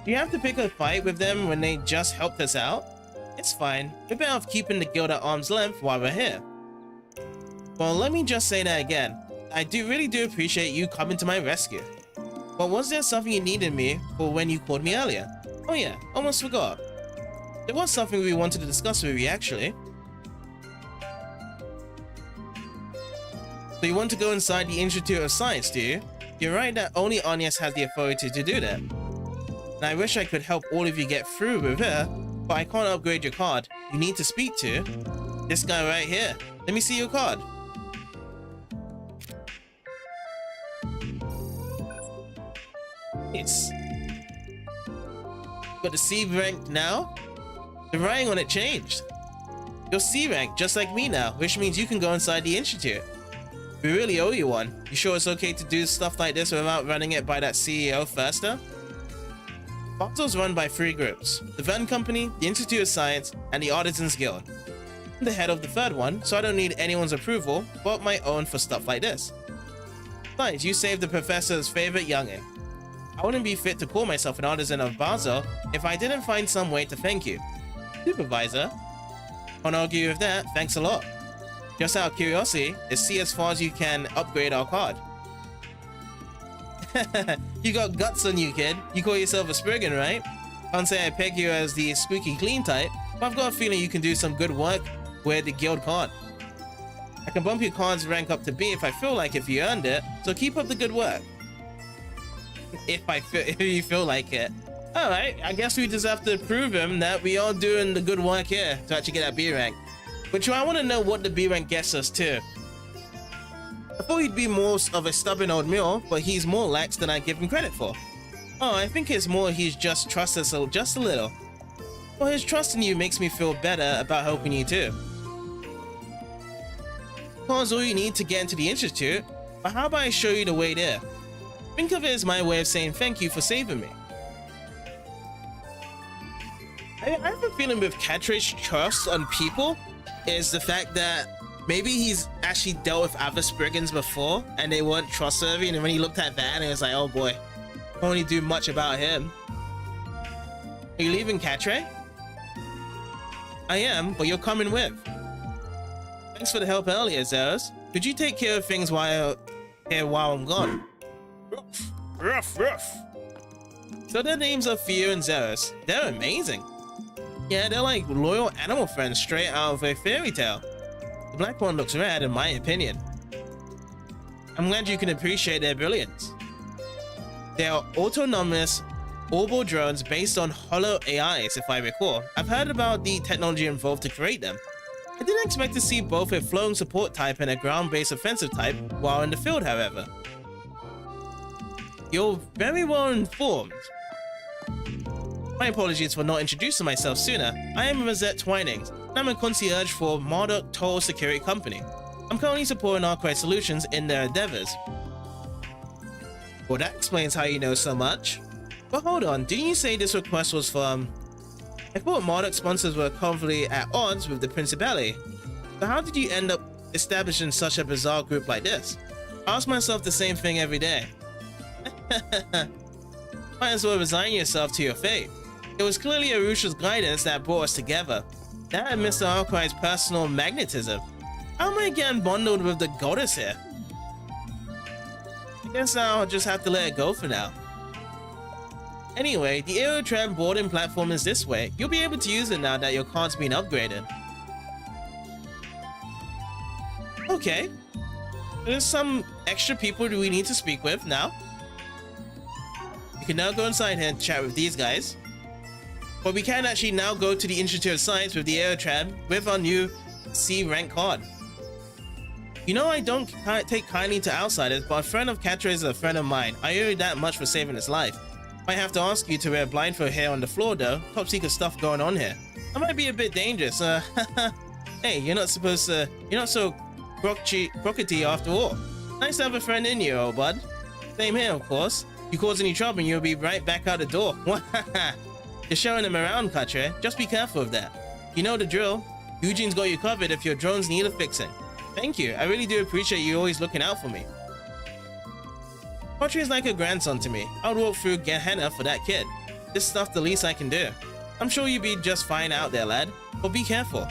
Do you have to pick a fight with them when they just helped us out? It's fine. We're better off keeping the guild at arm's length while we're here. Well, let me just say that again. I really do appreciate you coming to my rescue. But was there something you needed me for when you called me earlier? Oh yeah, almost forgot. There was something we wanted to discuss with you actually. So you want to go inside the Institute of Science, do you? You're right that only Agnes has the authority to do that. And I wish I could help all of you get through with her, but I can't upgrade your card. You need to speak to this guy right here. Let me see your card. It's got the C rank now? The writing on it changed. You're C rank, just like me now, which means you can go inside the Institute. We really owe you one. You sure it's okay to do stuff like this without running it by that CEO first though? Basel's run by 3 groups. The Vern Company, the Institute of Science, and the Artisans Guild. I'm the head of the 3rd one, so I don't need anyone's approval, but my own for stuff like this. Besides, you saved the professor's favorite youngin'. I wouldn't be fit to call myself an artisan of Basel if I didn't find some way to thank you. Supervisor? Can't argue with that, thanks a lot. Just out of curiosity, is see as far as you can upgrade our card. You got guts on you, kid. You call yourself a Spriggan, right? Can't say I peg you as the squeaky clean type, but I've got a feeling you can do some good work where the guild can't. I can bump your card's rank up to B if I feel like if you earned it, so keep up the good work. If you feel like it. Alright, I guess we just have to prove him that we are doing the good work here to actually get that B rank. Which I want to know what the B rank gets us to. I thought he'd be more of a stubborn old mule, but he's more lax than I give him credit for. Oh, I think it's more he's just trusts us just a little. Well, his trust in you makes me feel better about helping you too. Car's all you need to get into the Institute, but how about I show you the way there? Think of it as my way of saying thank you for saving me. I have a feeling with Catrade's trust on people is the fact that maybe he's actually dealt with other Spriggans before and they weren't trustworthy, and when he looked at that and it was like, oh boy, can't really do much about him. Are you leaving, Catrade? I am, but you're coming with. Thanks for the help earlier, Zeros. Could you take care of things while I'm gone? Ruff. So their names are Theo and Zeros. They're amazing. Yeah, they're like loyal animal friends straight out of a fairy tale. The black one looks rad in my opinion. I'm glad you can appreciate their brilliance. They are autonomous orbital drones based on hollow AIs, if I recall. I've heard about the technology involved to create them. I didn't expect to see both a flowing support type and a ground-based offensive type while in the field, however. You're very well informed. My apologies for not introducing myself sooner. I am Rosette Twinings, and I'm a concierge for Marduk Toll Security Company. I'm currently supporting Arkwright Solutions in their endeavors. Well, that explains how you know so much. But hold on, didn't you say this request was from... I thought Marduk sponsors were currently at odds with the Principality. So how did you end up establishing such a bizarre group like this? I ask myself the same thing every day. Might as well resign yourself to your fate. It was clearly Arusha's guidance that brought us together. That and Mr. Arkwright's personal magnetism. How am I getting bundled with the goddess here? I guess I'll just have to let it go for now. Anyway, the Aerotram boarding platform is this way. You'll be able to use it now that your card's been upgraded. Okay. There's some extra people we need to speak with now. You can now go inside here and chat with these guys. But we can actually now go to the Institute of Science with the Aerotram with our new C rank card. You know, I don't take kindly to outsiders, but a friend of Katra is a friend of mine. I owe you that much for saving his life. Might have to ask you to wear a blindfold here on the floor though. Top secret stuff going on here. That might be a bit dangerous. Hey, you're not so crockety after all. Nice to have a friend in you, old bud. Same here, of course. You cause any trouble and you'll be right back out the door. You're showing him around, Katra. Just be careful of that. You know the drill. Eugene's got you covered if your drones need a fixing. Thank you. I really do appreciate you always looking out for me. Katra is like a grandson to me. I would walk through Gehenna for that kid. This stuff's the least I can do. I'm sure you'll be just fine out there, lad. But be careful.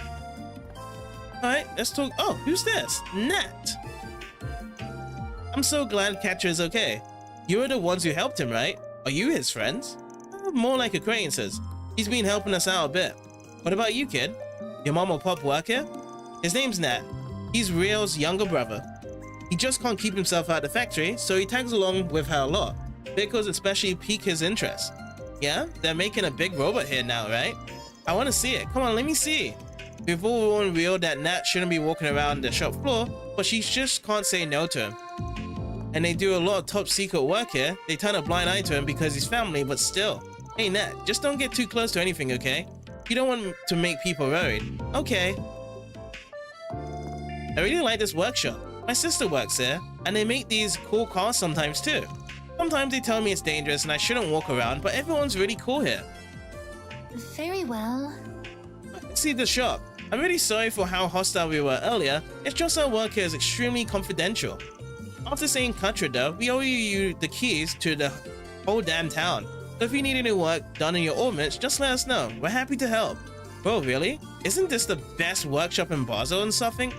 Alright, let's talk. Oh, who's this? Nat. I'm so glad Katra is okay. You were the ones who helped him, right? Are you his friends? More like acquaintances. He's been helping us out a bit. What about you, kid? Your mom or pop work here? His name's Nat. He's Rio's younger brother. He just can't keep himself out of the factory, so he tags along with her a lot. Vehicles especially pique his interest. Yeah, they're making a big robot here now, right? I want to see it. Come on, let me see. We've all warned Rio that Nat shouldn't be walking around the shop floor, but she just can't say no to him. And they do a lot of top secret work here. They turn a blind eye to him because he's family, but still. Hey Nat, just don't get too close to anything, okay? You don't want to make people worried. Okay. I really like this workshop. My sister works there, and they make these cool cars sometimes too. Sometimes they tell me it's dangerous and I shouldn't walk around, but everyone's really cool here. Very well. Let's see the shop. I'm really sorry for how hostile we were earlier. It's just our work here is extremely confidential. After saying Katra though, we owe you the keys to the whole damn town. So if you need any work done in your orbits, just let us know. We're happy to help. Bro, really? Isn't this the best workshop in Basel and something?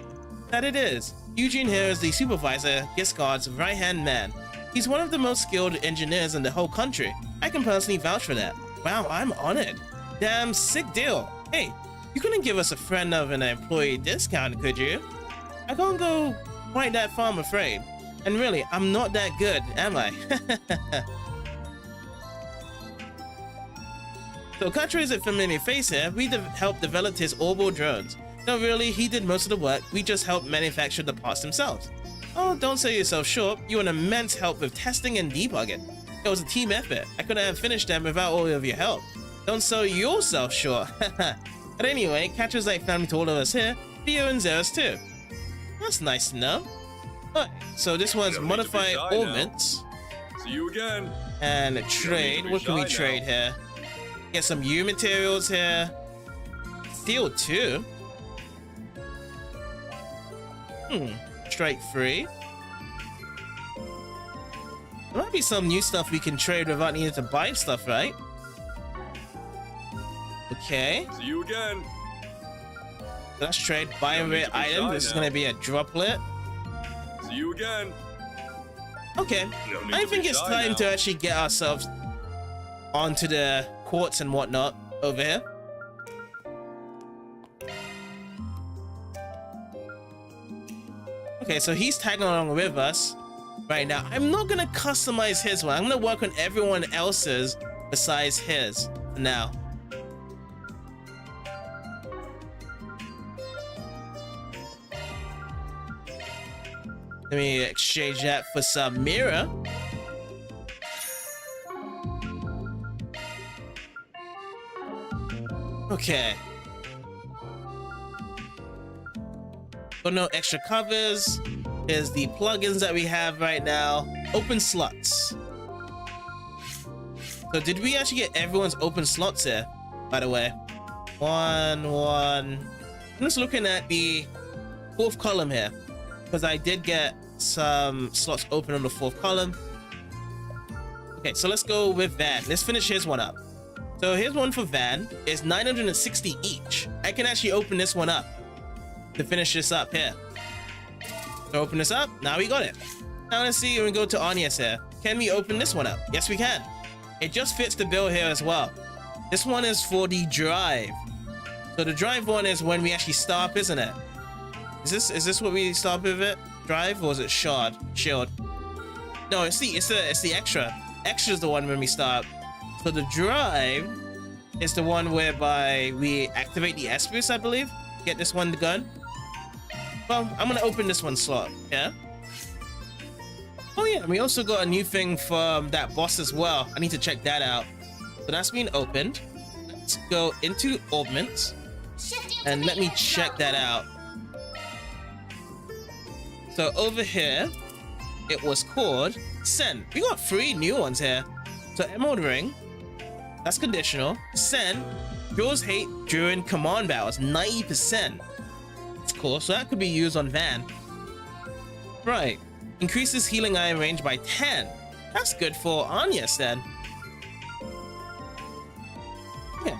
That it is. Eugene here is the supervisor, Giscard's right-hand man. He's one of the most skilled engineers in the whole country. I can personally vouch for that. Wow, I'm honored. Damn sick deal. Hey, you couldn't give us a friend of an employee discount, could you? I can't go quite that far, I'm afraid. And really, I'm not that good, am I? So Katra is a familiar face here. We helped develop his orbital drones. No, really, he did most of the work. We just helped manufacture the parts themselves. Oh, don't sell yourself short. You were an immense help with testing and debugging. It was a team effort. I couldn't have finished them without all of your help. Don't sell yourself short. But anyway, Katra's like family to all of us here. Theo and Zeus too. That's nice to know. Alright, so this one's modified ornaments. See you again. And a trade. What can we trade here? Get some U materials here. Steel too. Strike free. There might be some new stuff we can trade without needing to buy stuff, right? Okay. See you again. Let's trade buy and rare item. This is gonna be a droplet. See you again. Okay. I think it's time to actually get ourselves onto the quartz and whatnot over here. Okay, so he's tagging along with us right now. I'm not gonna customize his one. I'm gonna work on everyone else's besides his for now. Let me exchange that for some mirror. Okay. Got no extra covers. Here's the plugins that we have right now. Open slots. So did we actually get everyone's open slots here, by the way? One. I'm just looking at the fourth column here, because I did get some slots open on the fourth column. Okay, so let's go with Van. Let's finish his one up. So here's one for Van. It's 960 each. I can actually open this one up to finish this up here. So open this up. Now we got it. Now let's see when we go to Anya's here. Can we open this one up? Yes, we can. It just fits the bill here as well. This one is for the drive. So the drive one is when we actually start up, isn't it? Is this what we start with it? Drive, or is it shield? No, it's the extra. Extra is the one when we start. So the drive is the one whereby we activate the S boost, I believe. Get this one the gun. Well, I'm gonna open this one slot. Yeah. Oh yeah, we also got a new thing from that boss as well. I need to check that out. So that's been opened. Let's go into augments and let me check that out. So over here, it was called Send. We got 3 new ones here. So Emerald Ring, that's conditional. Send, draws hate during command battles, 90%. That's cool, so that could be used on Van. Right, increases healing iron range by 10. That's good for Anya's then. Yeah.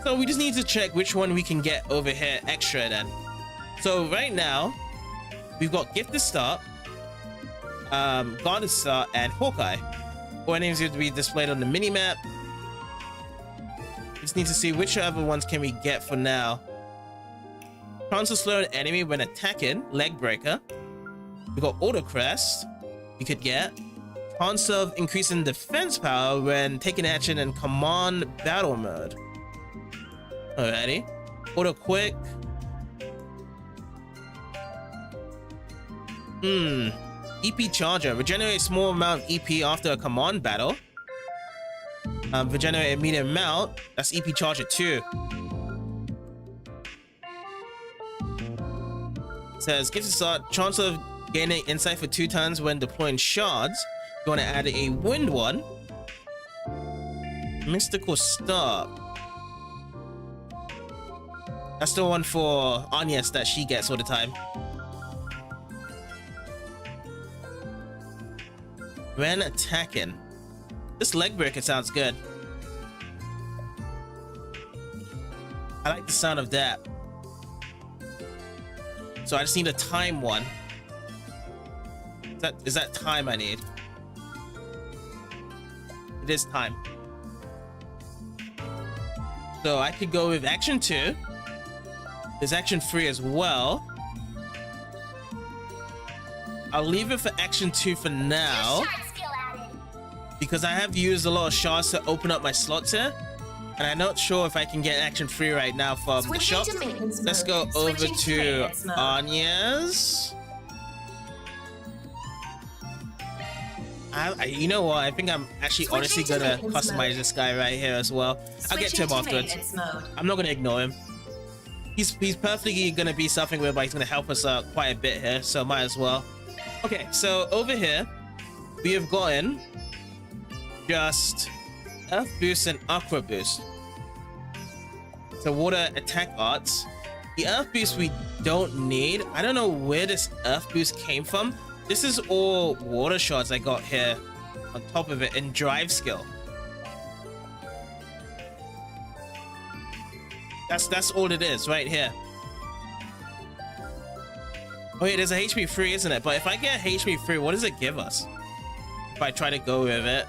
So we just need to check which one we can get over here extra then. So right now, we've got Gifted Start, Guarded Start, and Hawkeye. All names have to be displayed on the minimap. Just need to see which other ones can we get for now. Chance to slow an enemy when attacking, Leg Breaker. We got Auto Crest, we could get. Chance of increasing defense power when taking action in command battle mode. Alrighty. Auto Quick. EP Charger. Regenerate small amount of EP after a command battle. Regenerate immediate amount. That's EP Charger 2. Says, gives us a chance of gaining insight for 2 turns when deploying shards. You want to add a wind one. Mystical Star. That's the one for Anya's that she gets all the time. When attacking. This leg breaker sounds good. I like the sound of that. So I just need a time one. Is that time I need? It is time. So I could go with action 2. There's action 3 as well. I'll leave it for action 2 for now, because I have used a lot of shards to open up my slots here, and I'm not sure if I can get action 3 right now from the shop. Let's go over to Anya's. You know what? I think I'm actually honestly gonna customize this guy right here as well. I'll get to him afterwards. I'm not gonna ignore him. He's perfectly gonna be something whereby he's gonna help us out quite a bit here, so might as well. Okay, so over here, we have gotten just Earth Boost and Aqua Boost. So water attack arts. The Earth Boost we don't need. I don't know where this Earth Boost came from. This is all water shards I got here on top of it, and drive skill. That's all it is right here. Oh yeah, there's a HP 3, isn't it? But if I get HP 3, what does it give us? If I try to go with it.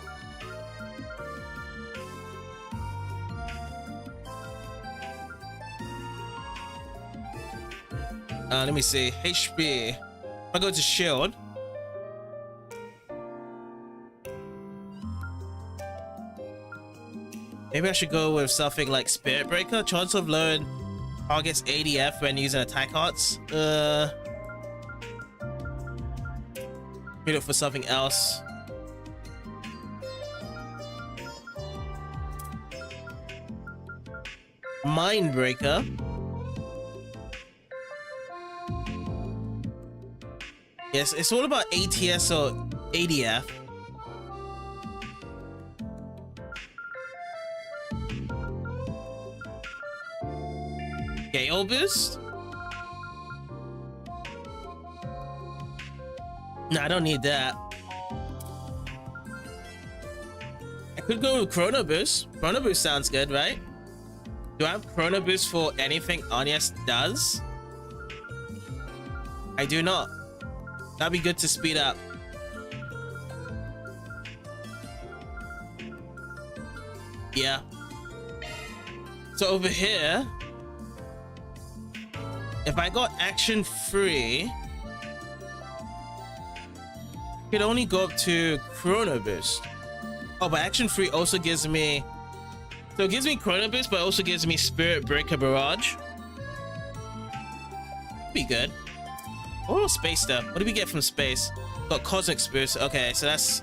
Let me see. HP. If I go to shield. Maybe I should go with something like Spirit Breaker. Chance of lowering target's ADF when using attack arts. Look for something else. Mind Breaker. Yes, it's all about ATS or ADF. Gale Boost? No, I don't need that. I could go with Chrono Boost. Chrono Boost sounds good, right? Do I have Chrono Boost for anything Anya does? I do not. That'd be good to speed up. Yeah. So over here, if I got action 3, I could only go up to Chrono Boost. Oh, but action 3 also gives me, so it gives me Chrono Boost, but it also gives me Spirit Breaker Barrage. Be good. Oh, Space stuff. What do we get from Space? Got Cosmic Boost. Okay, so that's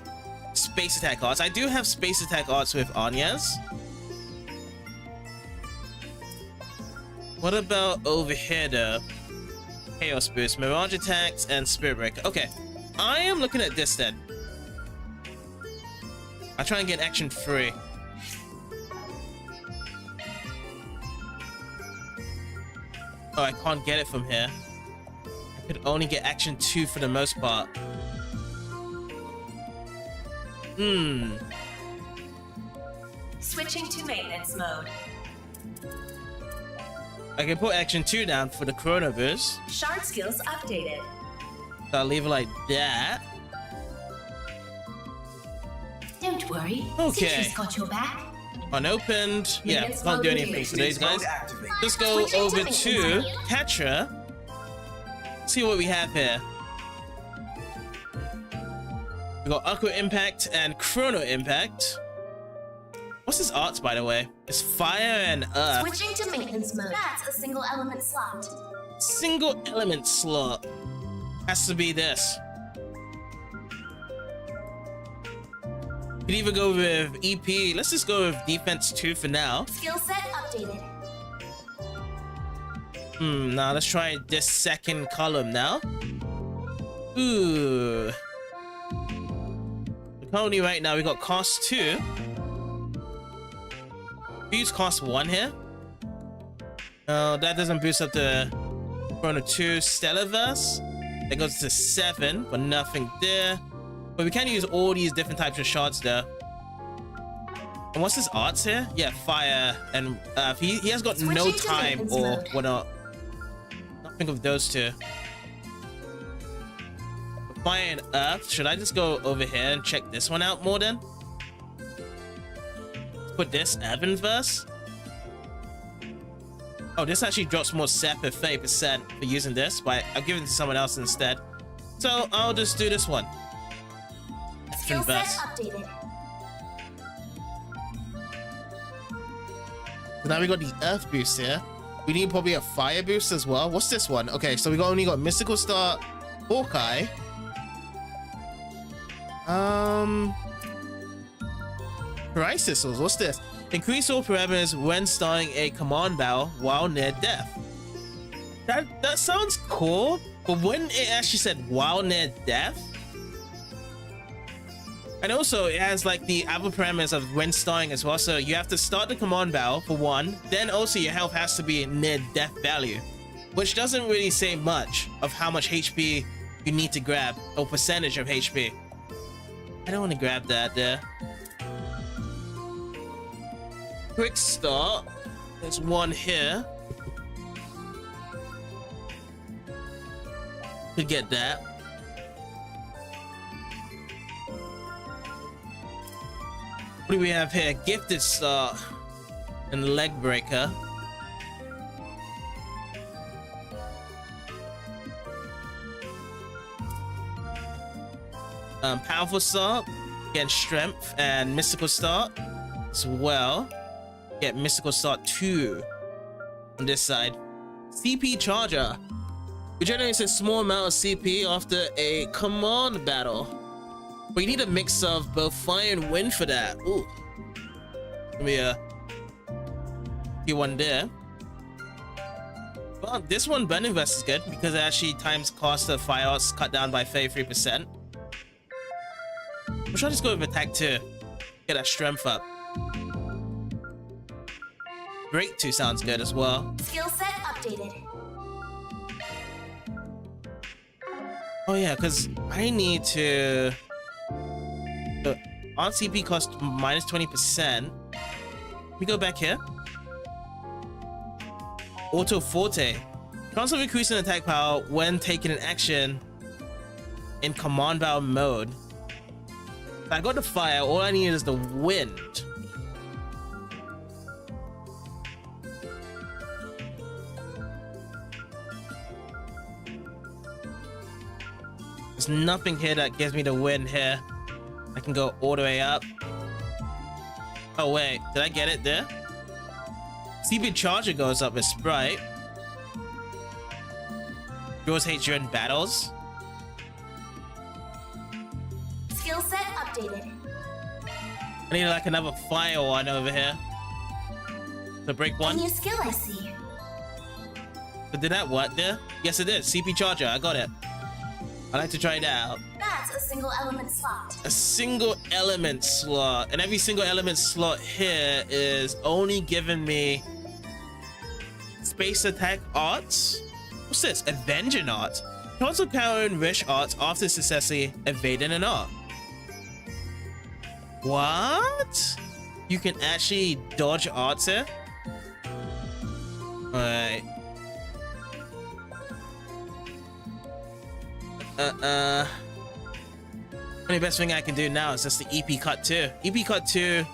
Space Attack Arts. I do have Space Attack Arts with Anya's. What about over here though? Chaos Boost, Mirage Attacks, and Spirit Breaker. Okay, I am looking at this then. I'll try and get action 3. Oh, I can't get it from here. I could only get action 2 for the most part. Switching to maintenance mode. I can put action 2 down for the Chrono Boost. Shard skills updated. So I'll leave it like that. Don't worry. Okay. Citrus got your back. Unopened. Yeah, Maintenance can't do mode anything for these engaged. guys. Let's go Switching over maintenance to mode. Tetra. See what we have here. We got Aqua Impact and Chrono Impact. What's his arts, by the way? It's Fire and Earth. Switching to maintenance mode. That's a single element slot. Single element slot. Has to be this. Could either go with EP. Let's just go with Defense 2 for now. Skill set updated. Now let's try this second column now. Ooh. Currently right now we got cost 2. We use cost 1 here. No, that doesn't boost up the Chrono 2 Stellarverse. That goes to 7, but nothing there. But we can use all these different types of shards there. And what's his arts here? Yeah, Fire and he has got no Switching to time maintenance or mode. whatnot. Nothing of those two. Fire and Earth. Should I just go over here and check this one out more then? Let's put this Evanverse. Oh, this actually drops more SEP at 30% for using this, but I'll give it to someone else instead. So I'll just do this one. Skill set Evanverse. updated. So now we got the Earth boost here. We need probably a Fire boost as well. What's this one? Okay, so we only got Mystical Star, Hawkeye. Crisis. What's this? Increase all parameters when starting a command battle while near death. That sounds cool, but when it actually said while near death, and also it has like the other parameters of when starting as well. So you have to start the command battle for 1, then also your health has to be near death value, which doesn't really say much of how much HP you need to grab or percentage of HP. I don't want to grab that there. Quick start. There's one here. Could get that. What do we have here? Gifted start and leg breaker. Powerful start. Get strength and mystical start as well. Get mystical start 2 on this side. CP charger. Regenerates a small amount of CP after a command battle. But you need a mix of both fire and wind for that. Ooh. Let me get one there. Well, this one Burning Vest is good because it actually times cost of fire arts cut down by 33%. Or should I just go with attack 2? Get that strength up. Break 2 sounds good as well. Skill set updated. Oh yeah, because I need to... on CP cost minus 20%. We go back here. Auto Forte. Chance of increasing attack power when taking an action in command battle mode. I got the fire, all I need is the wind. There's nothing here that gives me the wind here. I can go all the way up. Oh wait, did I get it there? CP Charger goes up with Sprite. Draws hate during battles. Skill set updated. I need like another fire one over here. So break A one. new skill I see. But did that what there? Yes it is. CP Charger, I got it. I like to try that out. That's a single element slot. A single element slot. And every single element slot here is only giving me space attack arts. What's this? Avenging art. Also countering wish arts after successfully evading an art. What? You can actually dodge arts here? Alright. Only best thing I can do now is just the EP cut 2. EP cut 2.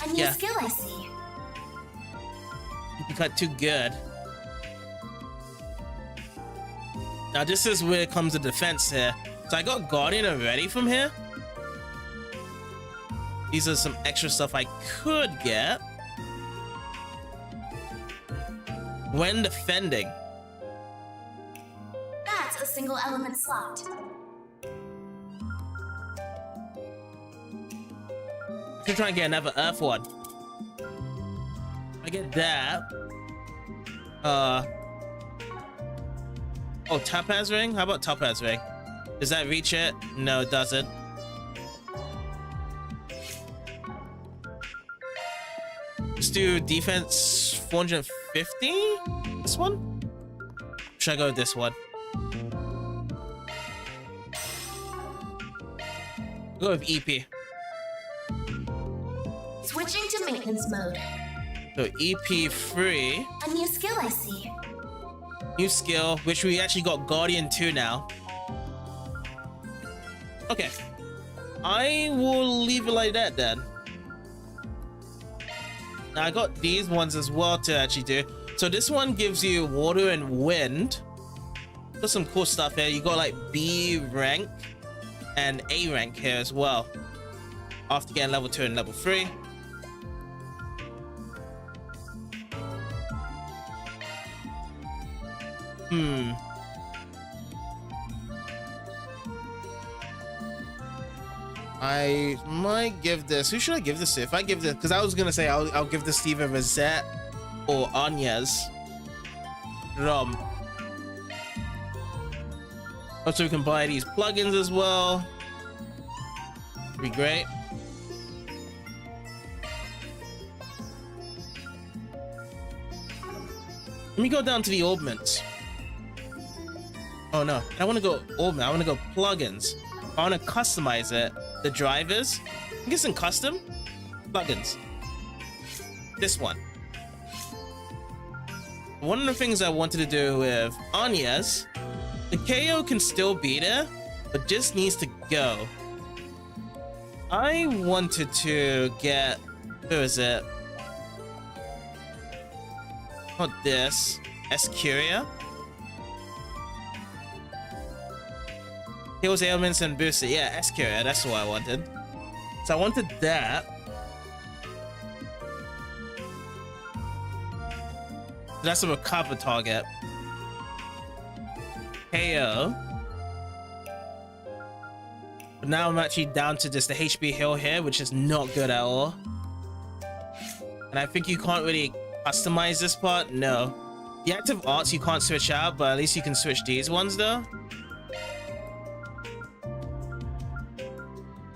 A new skill I see. EP cut 2 good. Now this is where it comes to defense here. So I got Guardian already from here. These are some extra stuff I could get when defending. That's a single element slot. I'm trying to get another Earth one. I get that. Oh, Topaz Ring? How about Topaz Ring? Does that reach it? No, it doesn't. Let's do defense 450? This one? Should I go with this one? Go with EP. Switching to maintenance mode. So EP free. A new skill I see. New skill, which we actually got Guardian 2 now. Okay. I will leave it like that then. Now I got these ones as well to actually do. So this one gives you water and wind. Got some cool stuff here. You got like B rank and A rank here as well. After getting level 2 and level 3. I might give this. Who should I give this to? If I give this, because I was gonna say I'll give this to either Rosette or Anya's ROM. Also, we can buy these plugins as well. Be great. Let me go down to the augments. Oh no, I want to go augment. I want to go plugins. I want to customize it. The drivers. I'm guessing custom plugins. This one. One of the things I wanted to do with Anya's, the KO can still be there, but just needs to go. I wanted to get, who is it? Not this. Escuria. Heals ailments and boosts it. Yeah, Escuria, that's what I wanted. So I wanted that. That's a recover target. KO. But now I'm actually down to just the HP heal here, which is not good at all. And I think you can't really customize this part. No. The active arts you can't switch out, but at least you can switch these ones though.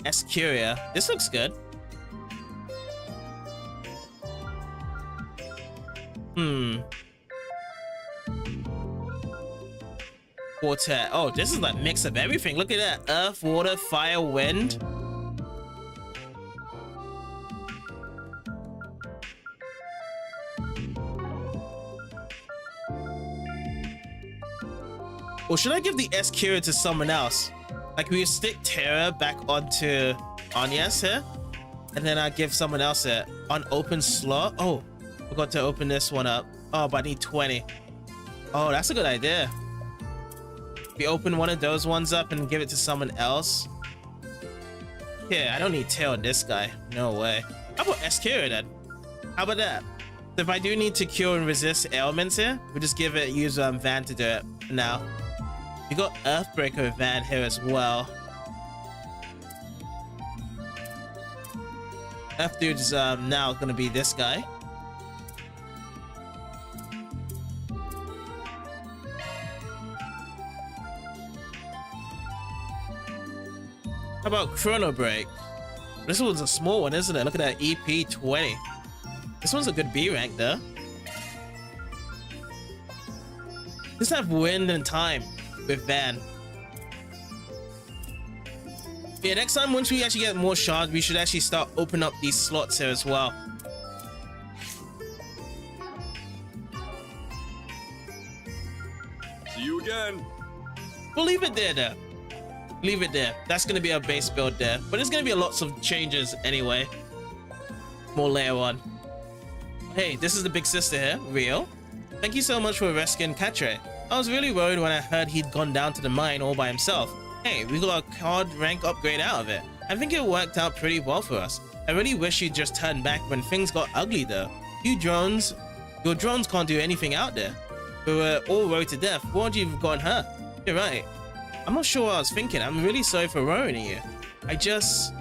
Escuria. This looks good. Quartet. Oh, this is like mix of everything. Look at that. Earth, water, fire, wind. Or should I give the Escuria to someone else? Like we stick Tara back onto Anya's here, and then I give someone else it on open slot. Oh, forgot to open this one up. Oh, but I need 20. Oh, that's a good idea. We open one of those ones up and give it to someone else. Yeah, I don't need tail on this guy. No way. How about Eskira then? How about that? So if I do need to cure and resist ailments here, we just use Van to do it for now. We got Earthbreaker Van here as well. Earth Dude's now gonna be this guy. How about Chrono Break? This one's a small one, isn't it? Look at that, EP 20. This one's a good B rank though. Just have wind and time with Van. Yeah, next time once we actually get more shards, we should actually start opening up these slots here as well. See you again. We'll leave it there though. Leave it there. That's gonna be our base build there. But there's gonna be lots of changes anyway. More layer 1. Hey, this is the big sister here, Rio. Thank you so much for rescuing Katre. I was really worried when I heard he'd gone down to the mine all by himself. Hey, we got a card rank upgrade out of it. I think it worked out pretty well for us. I really wish you'd just turned back when things got ugly though. Your drones can't do anything out there. We were all worried to death. Why would you have gotten hurt? You're right. I'm not sure what I was thinking. I'm really sorry for ruining you. I just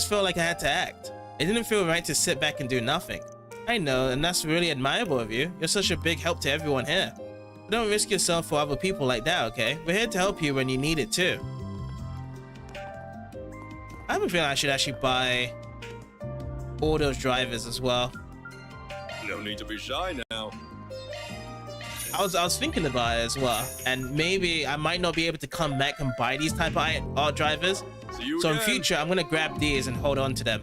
felt like I had to act. It didn't feel right to sit back and do nothing. I know, and that's really admirable of you. You're such a big help to everyone here. But don't risk yourself for other people like that, okay? We're here to help you when you need it too. I have a feeling I should actually buy all those drivers as well. No need to be shy now. I was thinking about it as well, and maybe I might not be able to come back and buy these type of art drivers. So in future, I'm gonna grab these and hold on to them.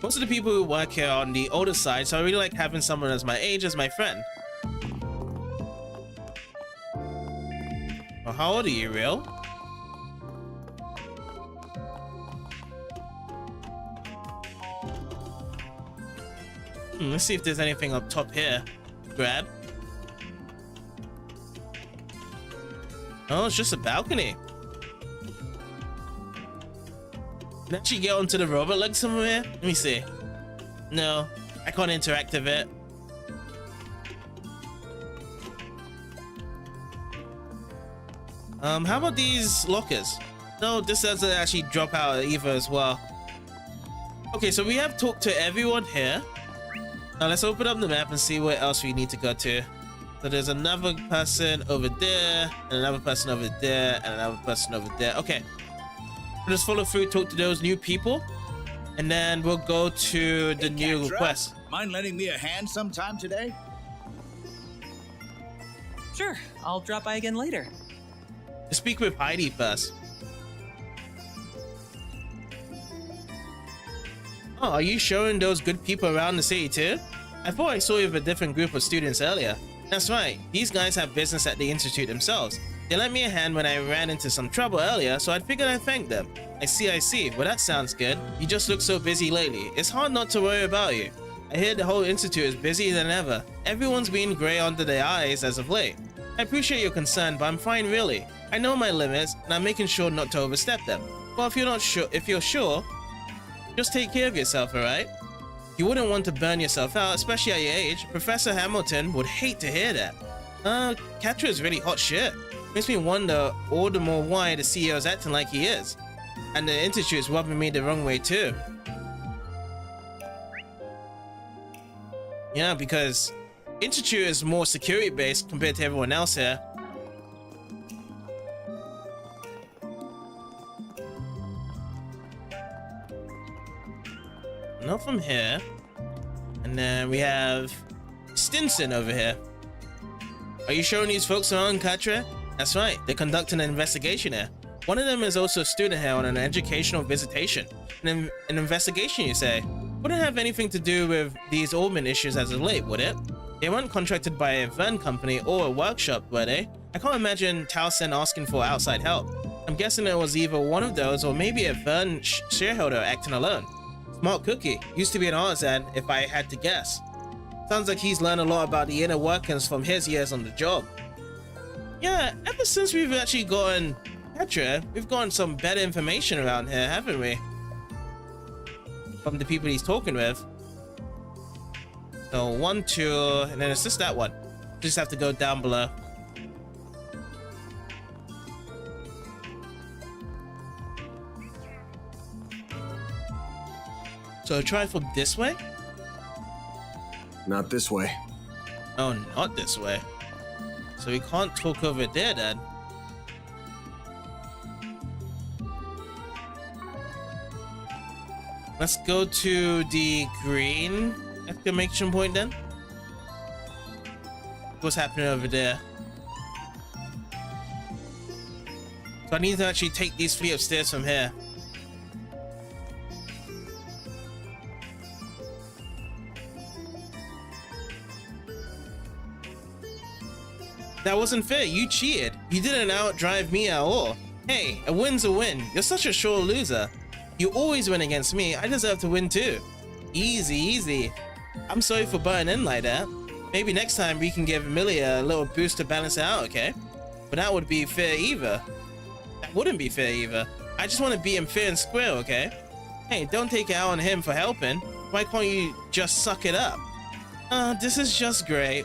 Most of the people who work here are on the older side, so I really like having someone as my age as my friend. Well, how old are you, Real? Let's see if there's anything up top here. Grab. Oh, it's just a balcony. Can I actually get onto the robot leg somewhere? Let me see. No, I can't interact with it. How about these lockers? No, this doesn't actually drop out either as well. Okay, so we have talked to everyone here. Now let's open up the map and see where else we need to go to. So there's another person over there, and another person over there, and another person over there. Okay. We'll just follow through, talk to those new people, and then we'll go to the new quest. Mind lending me a hand sometime today? Sure, I'll drop by again later. Let's speak with Heidi first. Oh, are you showing those good people around the city too? I thought I saw you with a different group of students earlier. That's right, these guys have business at the institute themselves. They lent me a hand when I ran into some trouble earlier, so I figured I'd thank them. I see. Well, that sounds good. You just look so busy lately. It's hard not to worry about you. I hear the whole institute is busier than ever. Everyone's been grey under their eyes as of late. I appreciate your concern, but I'm fine really. I know my limits, and I'm making sure not to overstep them. Well, if you're sure, just take care of yourself, alright? You wouldn't want to burn yourself out, especially at your age. Professor Hamilton would hate to hear that. Katra is really hot shit. Makes me wonder all the more why the CEO is acting like he is. And the institute is rubbing me the wrong way too. Yeah, because institute is more security based compared to everyone else here. Not from here. And then we have Stinson over here. Are you showing these folks around, Katra? That's right, they're conducting an investigation here. One of them is also a student here on an educational visitation. An investigation, you say? Wouldn't have anything to do with these Orban issues as of late, would it? They weren't contracted by a Vern company or a workshop, were they? I can't imagine Towson asking for outside help. I'm guessing it was either one of those or maybe a Vern shareholder acting alone. Smart cookie. Used to be an artisan if I had to guess. Sounds like he's learned a lot about the inner workings from his years on the job. Yeah, ever since we've actually gotten Petra, we've gotten some better information around here, haven't we? From the people he's talking with. So 1, 2, and then it's just that one. Just have to go down below. So try from this way? Not this way. Oh, not this way. So we can't talk over there then. Let's go to the green exclamation point then. What's happening over there? So I need to actually take these 3 upstairs from here. That wasn't fair. You cheated. You didn't outdrive me at all. Hey, a win's a win. You're such a sure loser. You always win against me. I deserve to win too. Easy, easy. I'm sorry for butting in like that. Maybe next time we can give Amelia a little boost to balance it out, okay? But that would be fair either. That wouldn't be fair either. I just want to beat him fair and square, okay? Hey, don't take it out on him for helping. Why can't you just suck it up? This is just great.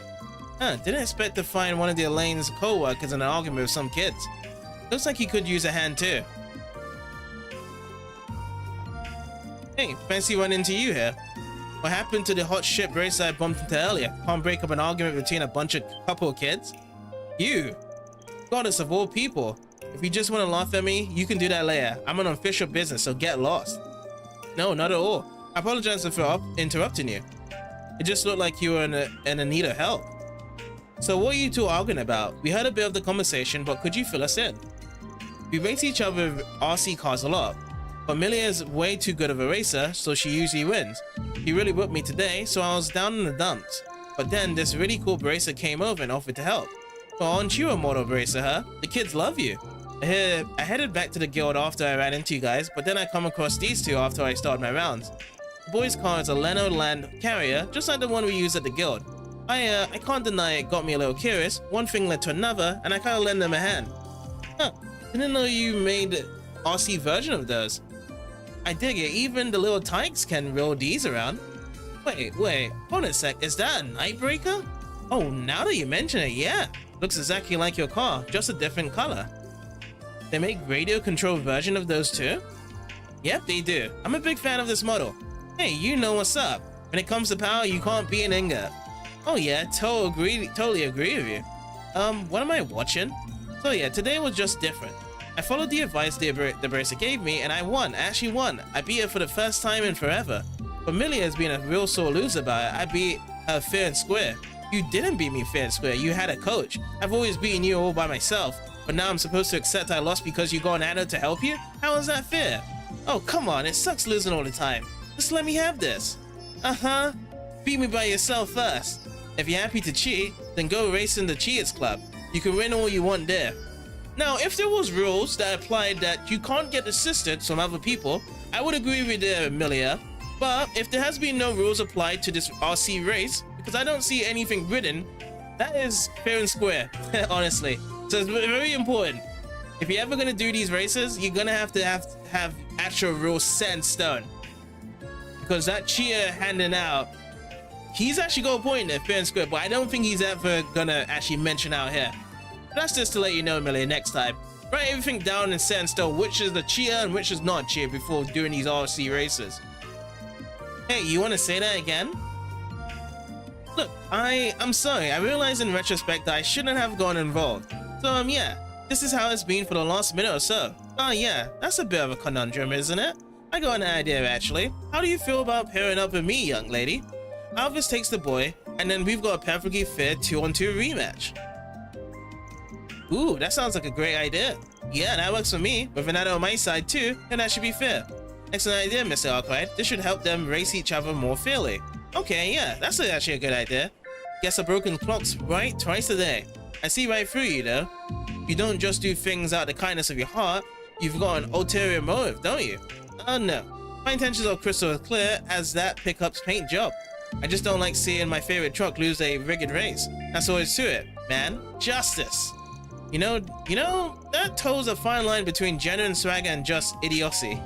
Didn't expect to find one of the Elaine's co-workers in an argument with some kids. Looks like he could use a hand too. Hey, fancy running into you here. What happened to the hot shit bracer I bumped into earlier? Can't break up an argument between a couple of kids? You! Goddess of all people. If you just want to laugh at me, you can do that later. I'm on official business, so get lost. No, not at all. I apologize for interrupting you. It just looked like you were in need of help. So what are you two arguing about? We heard a bit of the conversation, but could you fill us in? We race each other with RC cars a lot, but Milia is way too good of a racer, so she usually wins. He really whipped me today, so I was down in the dumps. But then this really cool bracer came over and offered to help. Well, aren't you a model bracer, huh? The kids love you. I headed back to the guild after I ran into you guys, but then I come across these two after I started my rounds. The boy's car is a Leno Land carrier, just like the one we use at the guild. I can't deny it got me a little curious. One thing led to another, and I kind of lend them a hand. Didn't know you made RC version of those. I dig it, even the little tykes can roll these around. Wait, hold a sec, is that a Nightbreaker? Oh, now that you mention it, yeah. Looks exactly like your car, just a different color. They make radio control version of those too? Yep, they do. I'm a big fan of this model. Hey, you know what's up. When it comes to power, you can't be an ingot. Oh yeah, totally agree with you. What am I watching? So yeah, today was just different. I followed the advice the bracer gave me and I won. I actually won. I beat her for the first time in forever. But Millie has been a real sore loser about it. I beat her fair and square. You didn't beat me fair and square. You had a coach. I've always beaten you all by myself. But now I'm supposed to accept I lost because you got an adult to help you? How is that fair? Oh, come on. It sucks losing all the time. Just let me have this. Beat me by yourself first. If you're happy to cheat, then go race in the Cheaters Club. You can win all you want there. Now, if there was rules that applied that you can't get assistance from other people, I would agree with you, Amelia. But if there has been no rules applied to this RC race, because I don't see anything written, that is fair and square, honestly. So it's very important. If you're ever gonna do these races, you're gonna have actual rules set in stone. Because that cheater handing out, he's actually got a point there, fair and square, but I don't think he's ever gonna actually mention out here. That's just to let you know, Millie, next time. Write everything down and set in stone, which is the cheater and which is not cheater before doing these RC races. Hey, you wanna say that again? Look, I'm sorry, I realize in retrospect that I shouldn't have gone involved. So, yeah, this is how it's been for the last minute or so. Oh yeah, that's a bit of a conundrum, isn't it? I got an idea, actually. How do you feel about pairing up with me, young lady? Alvis takes the boy, and then we've got a perfectly fair 2-on-2 rematch. Ooh, that sounds like a great idea. Yeah, that works for me. With an adult on my side too, then that should be fair. Excellent idea, Mr. Arkwright. This should help them race each other more fairly. Okay, yeah, that's actually a good idea. Guess a broken clock's right twice a day. I see right through you though. You don't just do things out of the kindness of your heart. You've got an ulterior motive, don't you? Oh no. My intentions are crystal clear as that pickup's paint job. I just don't like seeing my favorite truck lose a rigged race. That's all there's to it, man. Justice. You know, that toes a fine line between genuine swagger and just idiocy.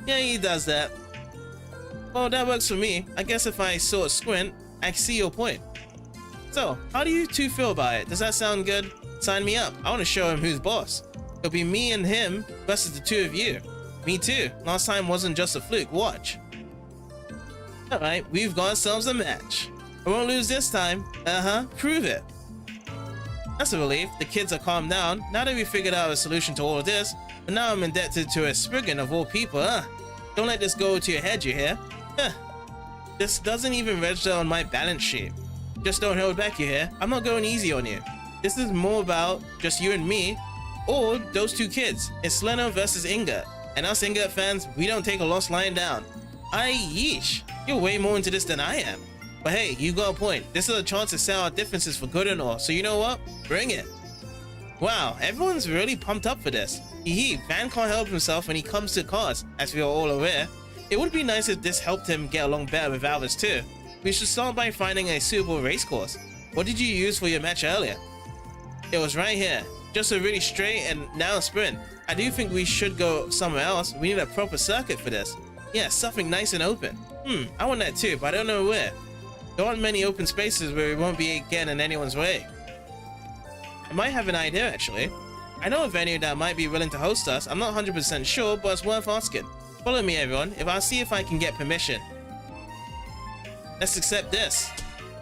Yeah, he does that. Well, that works for me. I guess if I sort of squint, I see your point. So, how do you two feel about it? Does that sound good? Sign me up. I want to show him who's boss. It'll be me and him versus the two of you. Me too. Last time wasn't just a fluke. Watch. Alright, we've got ourselves a match. I won't lose this time. Prove it. That's a relief. The kids are calmed down. Now that we figured out a solution to all of this, but now I'm indebted to a Spriggan of all people, Don't let this go to your head, you hear? This doesn't even register on my balance sheet. Just don't hold back, you hear? I'm not going easy on you. This is more about just you and me, or those two kids. It's Leno versus Inga. And us Inga fans, we don't take a loss lying down. Yeesh. You're way more into this than I am. But hey, you got a point. This is a chance to sell our differences for good and all. So you know what? Bring it. Wow, everyone's really pumped up for this. Van can't help himself when he comes to cars, as we are all aware. It would be nice if this helped him get along better with Alvis too. We should start by finding a suitable race course. What did you use for your match earlier? It was right here. Just a really straight and now a sprint. I do think we should go somewhere else. We need a proper circuit for this. Yeah, something nice and open. I want that too, but I don't know where. There aren't many open spaces where we won't be getting in anyone's way. I might have an idea actually. I know a venue that might be willing to host us. I'm not 100% sure, but it's worth asking. Follow me everyone, I'll see if I can get permission. Let's accept this.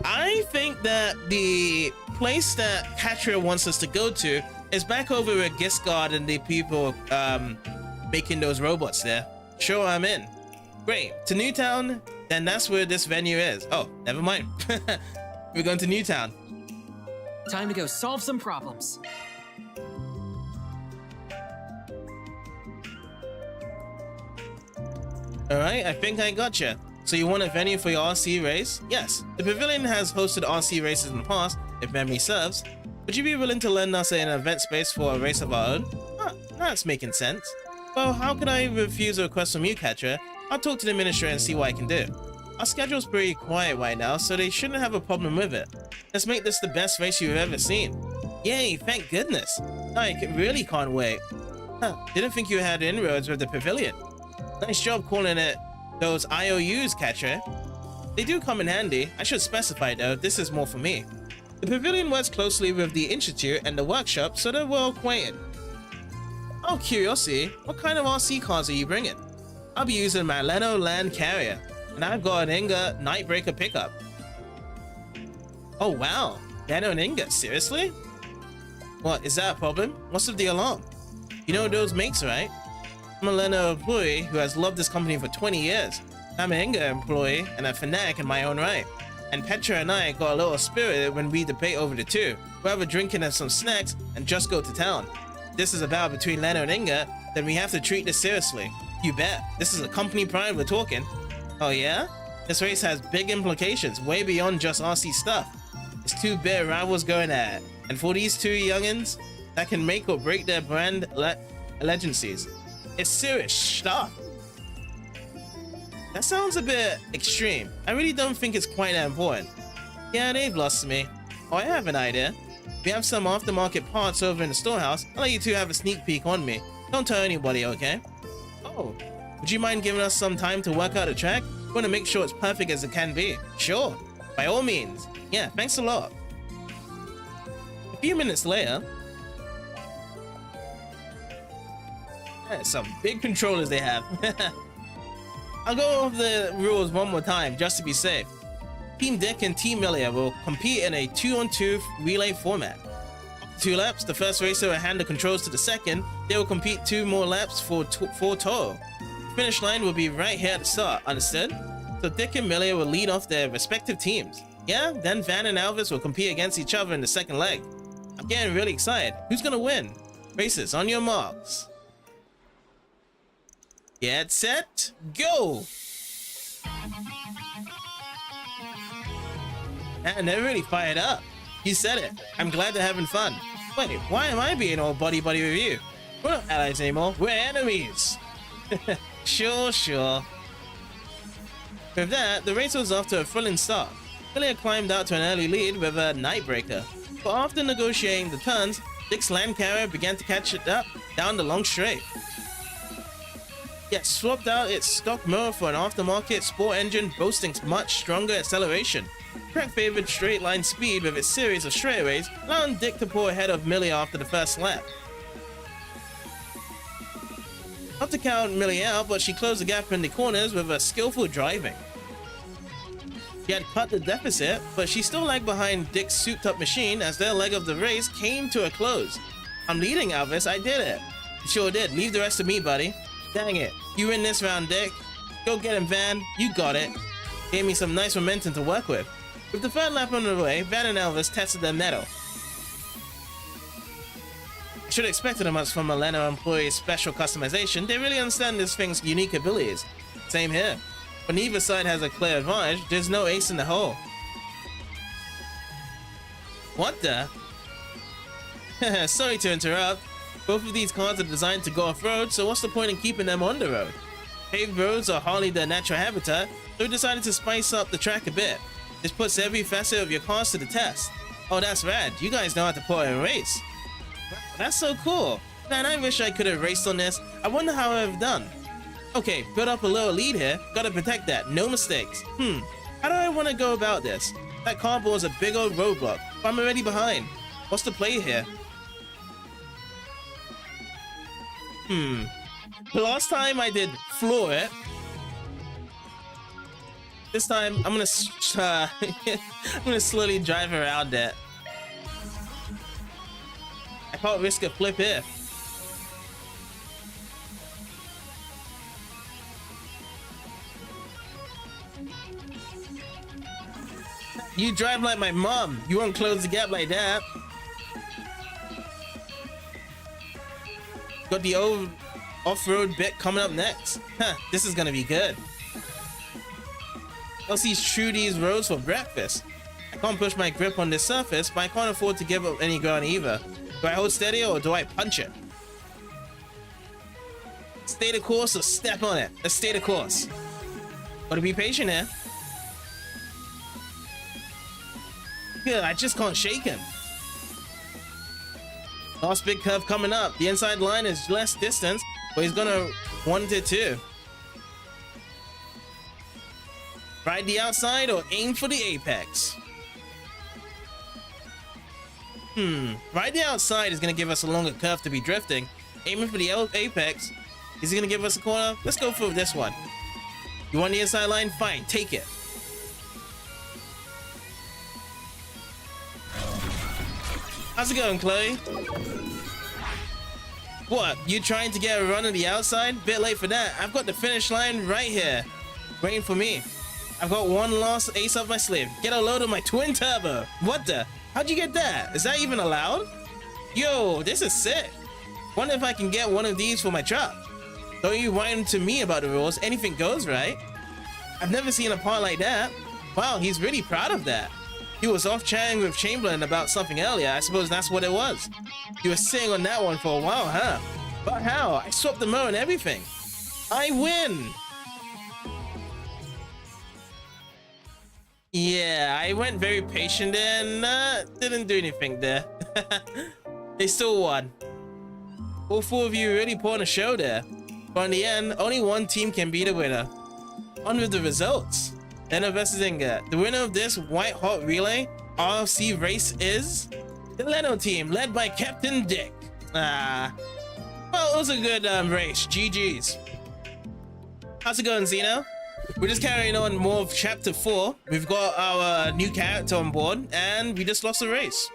I think that the place that Katria wants us to go to is back over with Giscard and the people making those robots there. Sure, I'm in. Great, to Newtown, then that's where this venue is. Oh, never mind. We're going to Newtown. Time to go solve some problems. Alright, I think I gotcha. So you want a venue for your RC race? Yes. The pavilion has hosted RC races in the past, if memory serves. Would you be willing to lend us an event space for a race of our own? That's making sense. Well, how could I refuse a request from you, Katria? I'll talk to the administrator and see what I can do. Our schedule's pretty quiet right now, so they shouldn't have a problem with it. Let's make this the best race you've ever seen. Yay, thank goodness. I really can't wait. Didn't think you had inroads with the pavilion. Nice job calling it those IOUs, Katria. They do come in handy. I should specify though, this is more for me. The pavilion works closely with the institute and the workshop, so they're well acquainted. Oh, curiosity, what kind of RC cars are you bringing? I'll be using my Leno Land Carrier, and I've got an Inga Nightbreaker pickup. Oh wow, Leno and Inga, seriously? What, is that a problem? What's with the alarm? You know those makes, right? I'm a Leno employee who has loved this company for 20 years. I'm an Inga employee and a fanatic in my own right. And Petra and I got a little spirited when we debate over the two. We'll have a drinking and some snacks and just go to town. This is a battle between Leno and Inga, then we have to treat this seriously. You bet. This is a company pride we're talking. Oh yeah? This race has big implications, way beyond just RC stuff. It's two bitter rivals going at it. And for these two youngins, that can make or break their brand allegiances. It's serious stuff. That sounds a bit extreme. I really don't think it's quite that important. Yeah, they've lost me. Oh, I have an idea. We have some aftermarket parts over in the storehouse. I'll let you two have a sneak peek on me. Don't tell anybody, okay? Oh, would you mind giving us some time to work out the track? We want to make sure it's perfect as it can be. Sure, by all means. Yeah, thanks a lot. A few minutes later, some big controllers they have. I'll go over the rules one more time just to be safe. Team Dick and Team Melia will compete in a 2-on-2 relay format. After 2 laps, the first racer will hand the controls to the second. They will compete 2 more laps for 4 total. The finish line will be right here at the start, understood? So Dick and Melia will lead off their respective teams. Yeah, then Van and Alvis will compete against each other in the second leg. I'm getting really excited. Who's gonna win? Racers, on your marks. Get set, go! And they're really fired up. You said it. I'm glad they're having fun. Wait, why am I being all buddy-buddy with you? We're not allies anymore. We're enemies. Sure. With that, the race was off to a thrilling start. Lilia climbed out to an early lead with a Nightbreaker. But after negotiating the turns, Dick's land carrier began to catch it up down the long straight. Yet swapped out its stock motor for an aftermarket sport engine boasting much stronger acceleration. Trek favored straight line speed with its series of straightaways, allowing Dick to pull ahead of Millie after the first lap. Not to count Millie out, but she closed the gap in the corners with her skillful driving. She had cut the deficit, but she still lagged behind Dick's souped-up machine as their leg of the race came to a close. I'm leading, Alvis. I did it. You sure did. Leave the rest to me, buddy. Dang it. You win this round, Dick. Go get him, Van. You got it. Gave me some nice momentum to work with. With the third lap on the way, Van and Elvis tested their mettle. I should have expected much from a Leno employee's special customization. They really understand this thing's unique abilities. Same here. When neither side has a clear advantage, there's no ace in the hole. What the? Sorry to interrupt. Both of these cars are designed to go off-road, so what's the point in keeping them on the road? Paved roads are hardly their natural habitat, so we decided to spice up the track a bit. This puts every facet of your cars to the test. Oh, that's rad. You guys know how to put a race. That's so cool. Man, I wish I could have raced on this. I wonder how I've done. Okay, build up a little lead here. Gotta protect that. No mistakes. How do I want to go about this? That cardboard's a big old roadblock, but I'm already behind. What's the play here? The last time I did floor it. This time I'm gonna I'm gonna slowly drive around it. I can't risk a flip here. You drive like my mom. You won't close the gap like that. Got the old off-road bit coming up next. This is gonna be good. Elsie's chew these roads for breakfast. I can't push my grip on this surface, but I can't afford to give up any ground either. Do I hold steady or do I punch it? Stay the course or step on it? Let's stay the course. Gotta be patient here. Yeah, I just can't shake him. Last big curve coming up. The inside line is less distance, but he's gonna want it too. Ride the outside or aim for the apex? Ride the outside is gonna give us a longer curve to be drifting. Aiming for the apex, is he gonna give us a corner? Let's go for this one. You want the inside line? Fine, take it. How's it going, Chloe? What, you trying to get a run on the outside? Bit late for that. I've got the finish line right here, waiting for me. I've got one last ace up my sleeve. Get a load of my twin turbo. What the? How'd you get that? Is that even allowed? Yo, this is sick. Wonder if I can get one of these for my truck. Don't you whine to me about the rules. Anything goes, right? I've never seen a part like that. Wow, he's really proud of that. He was off chatting with Chamberlain about something earlier. I suppose that's what it was. You were sitting on that one for a while, huh? But how? I swapped the mower and everything. I win! Yeah, I went very patient and didn't do anything there. They still won. All four of you really put on a show there. But in the end, only one team can be the winner. On with the results. Leno versus Inga. The winner of this white hot relay RFC race is the Leno team, led by Captain Dick. Well, it was a good race. GG's. How's it going, Zeno? We're just carrying on more of chapter 4. We've got our new character on board, and we just lost the race.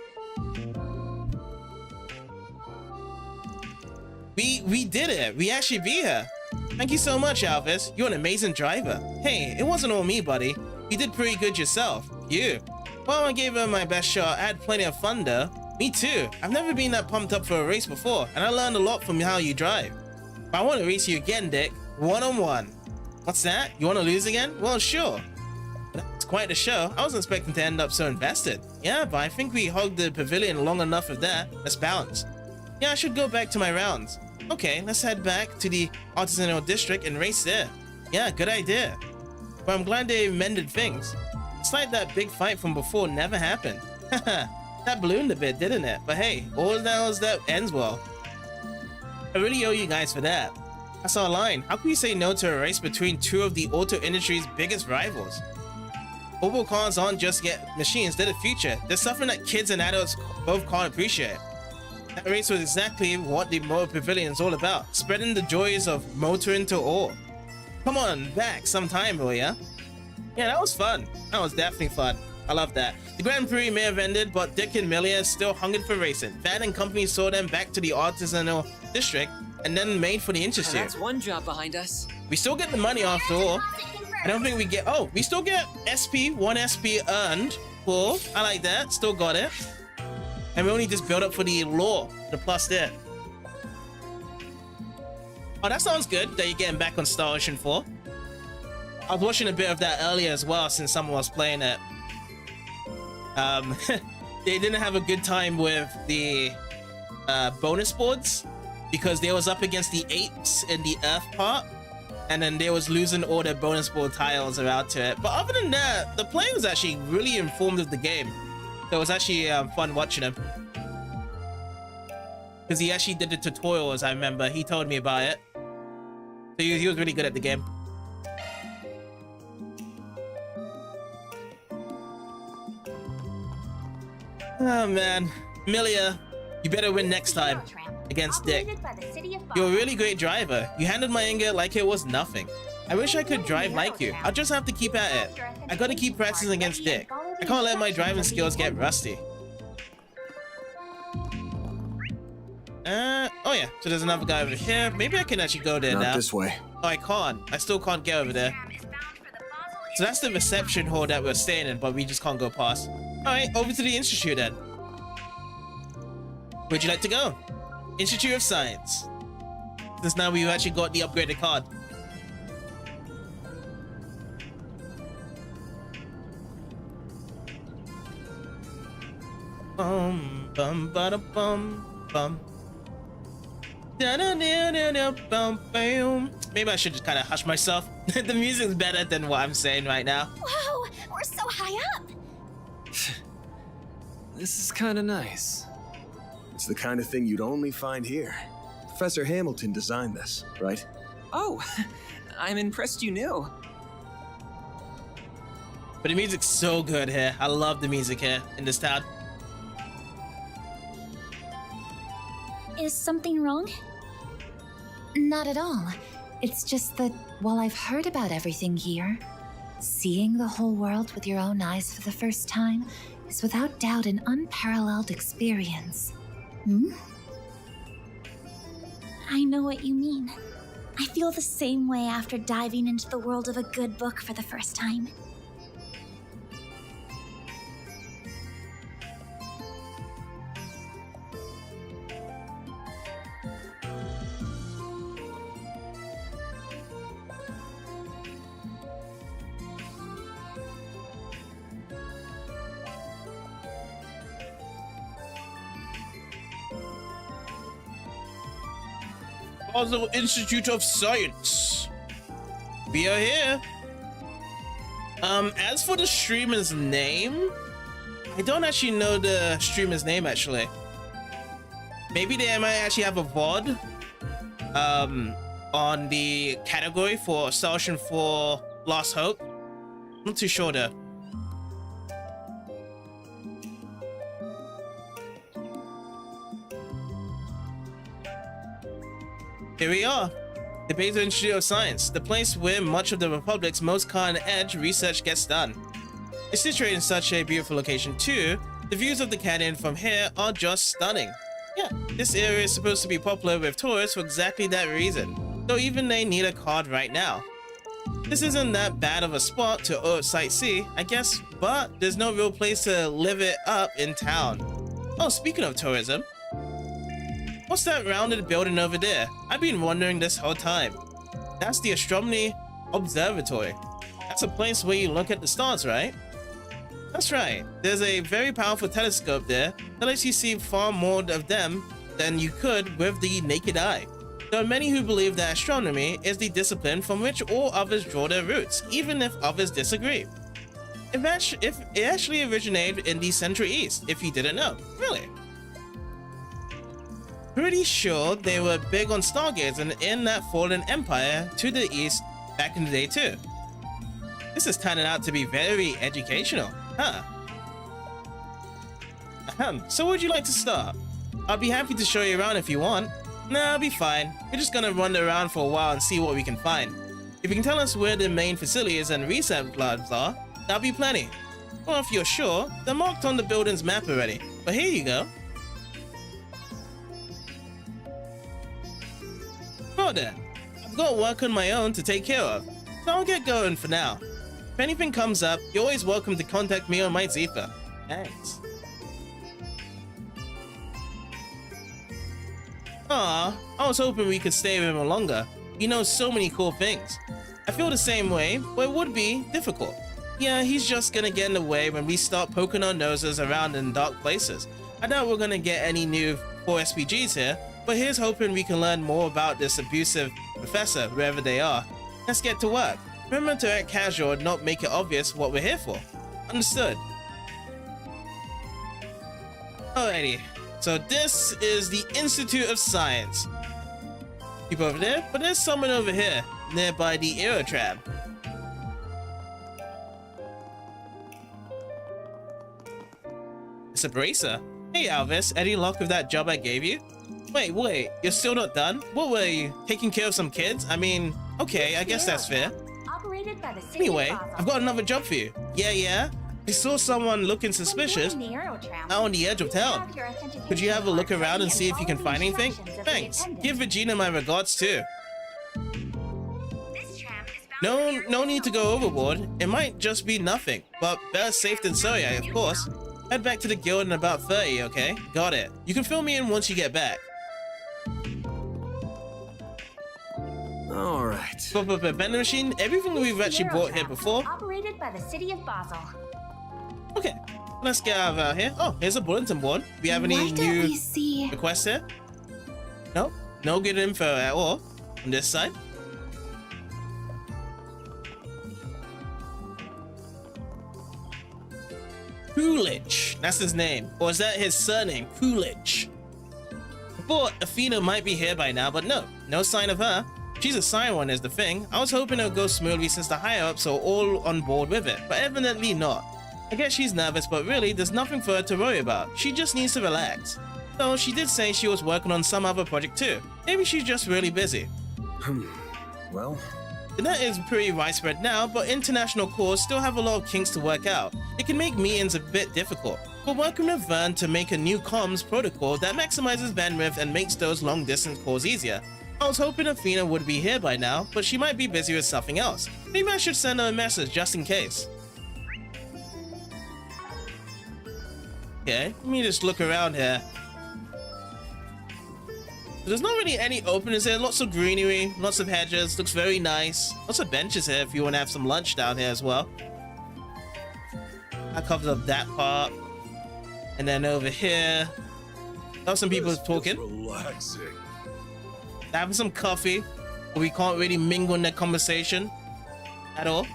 We did it. We actually beat her. Thank you so much, Alvis. You're an amazing driver. Hey, it wasn't all me, buddy. You did pretty good yourself. You. Well, I gave her my best shot. I had plenty of fun though. Me too. I've never been that pumped up for a race before, and I learned a lot from how you drive. But I want to race you again, Dick. One-on-one. What's that? You want to lose again? Well, sure. That's quite a show. I wasn't expecting to end up so invested. Yeah, but I think we hogged the pavilion long enough of that. Let's bounce. Yeah, I should go back to my rounds. Okay, let's head back to the artisanal district and race there. Yeah, good idea. But I'm glad they mended things. It's like that big fight from before never happened. Haha, that ballooned a bit, didn't it? But hey, all that ends well. I really owe you guys for that. I saw a line. How can you say no to a race between two of the auto industry's biggest rivals? Mobile cars aren't just machines, they're the future. They're something that kids and adults both can't appreciate. That race was exactly what the Motor Pavilion is all about, spreading the joys of motoring to all. Come on back sometime, will ya? Yeah, that was fun. That was definitely fun. I love that. The Grand Prix may have ended, but Dick and Millia still hungered for racing. Van and company saw them back to the artisanal district and then made for the Institute. That's one job behind us. We still get the money after all. I don't think we get... Oh, we still get SP, 1 SP earned. Cool. I like that. Still got it. And we only just built up for the law. The plus there. Oh, that sounds good that you're getting back on Star Ocean 4. I was watching a bit of that earlier as well since someone was playing it. They didn't have a good time with the bonus boards because they was up against the apes in the Earth part, and then they was losing all their bonus board tiles around to it. But other than that, the player was actually really informed of the game. So it was actually fun watching him. Because he actually did the tutorials, I remember. He told me about it. So he was really good at the game. Oh man, Millia, you better win next time against Dick. You're a really great driver. You handled my anger like it was nothing. I wish I could drive like you. I'll just have to keep at it. I gotta keep practicing against Dick. I can't let my driving skills get rusty. Oh yeah, so there's another guy over here. Maybe I can actually go there now. Not this way. Oh, I can't. I still can't get over there. So that's the reception hall that we're staying in, but we just can't go past. Alright, over to the Institute then. Where'd you like to go? Institute of Science. Since now we've actually got the upgraded card. Bum bada bum bum. Maybe I should just kind of hush myself. The music's better than what I'm saying right now. Wow, we're so high up. This is kind of nice. It's the kind of thing you'd only find here. Professor Hamilton designed this, right? Oh, I'm impressed you knew. But the music's so good here. I love the music here in this town. Is something wrong? Not at all. It's just that while I've heard about everything here, seeing the whole world with your own eyes for the first time is without doubt an unparalleled experience. Hmm? I know what you mean. I feel the same way after diving into the world of a good book for the first time. Basel Institute of Science. We are here. As for the streamer's name, I don't actually know the streamer's name actually. Maybe they might actually have a VOD on the category for Star Ocean 4 Lost Hope. I'm not too sure though. Here we are, the Basel Institute of Science, the place where much of the Republic's most cutting-edge research gets done. It's situated in such a beautiful location too. The views of the canyon from here are just stunning. Yeah, this area is supposed to be popular with tourists for exactly that reason, though even they need a card right now. This isn't that bad of a spot to sightsee, I guess, but there's no real place to live it up in town. Oh, speaking of tourism, what's that rounded building over there? I've been wondering this whole time. That's the Astronomy Observatory. That's a place where you look at the stars, right? That's right. There's a very powerful telescope there that lets you see far more of them than you could with the naked eye. There are many who believe that astronomy is the discipline from which all others draw their roots, even if others disagree. If it actually originated in the Central East, if you didn't know. Really? Pretty sure they were big on stargazing in that fallen empire to the east back in the day too. This is turning out to be very educational, huh? So would you like to start? I'll be happy to show you around if you want. Nah, I'll be fine. We're just gonna run around for a while and see what we can find. If you can tell us where the main facilities and research labs are, that'll be plenty. Well, if you're sure, they're marked on the building's map already. But here you go. Well then, I've got work on my own to take care of, so I'll get going for now. If anything comes up, you're always welcome to contact me on my Zephyr. Thanks. Aw, I was hoping we could stay with him longer. He knows so many cool things. I feel the same way, but it would be difficult. Yeah, he's just gonna get in the way when we start poking our noses around in dark places. I doubt we're gonna get any new 4 SPGs here, but here's hoping we can learn more about this abusive professor, wherever they are. Let's get to work. Remember to act casual and not make it obvious what we're here for. Understood. Alrighty, so this is the Institute of Science. Keep over there, but there's someone over here, nearby the Aerotrab. It's a bracer. Hey Alvis, any luck with that job I gave you? Wait, you're still not done? What were you, taking care of some kids? I mean, okay, I guess that's fair. Anyway, I've got another job for you. Yeah? I saw someone looking suspicious out on the edge of town. Could you have a look around and see if you can find anything? Thanks. Give Regina my regards too. No need to go overboard. It might just be nothing, but better safe than sorry, of course. Head back to the guild in about 30, okay? Got it. You can fill me in once you get back. Alright. But vending machine, everything we've actually brought here before. Operated by the city of Basel. Okay, let's get out of here. Oh, here's a bulletin board. We have any new requests here? Nope, no good info at all on this side. Coolidge, that's his name. Or is that his surname, Coolidge? I thought Athena might be here by now, but no sign of her. She's a Siren is the thing. I was hoping it would go smoothly since the higher-ups are all on board with it, but evidently not. I guess she's nervous, but really, there's nothing for her to worry about. She just needs to relax. Though she did say she was working on some other project too. Maybe she's just really busy. Well... The net is pretty widespread now, but international cores still have a lot of kinks to work out. It can make meetings a bit difficult. We're working with Vern to make a new comms protocol that maximizes bandwidth and makes those long-distance calls easier. I was hoping Athena would be here by now, but she might be busy with something else. Maybe I should send her a message just in case. Okay, let me just look around here. There's not really any openings here, lots of greenery, lots of hedges, looks very nice. Lots of benches here if you want to have some lunch down here as well. That covers up that part. And then over here, there's some people talking. Relaxing. Having some coffee, but we can't really mingle in that conversation at all.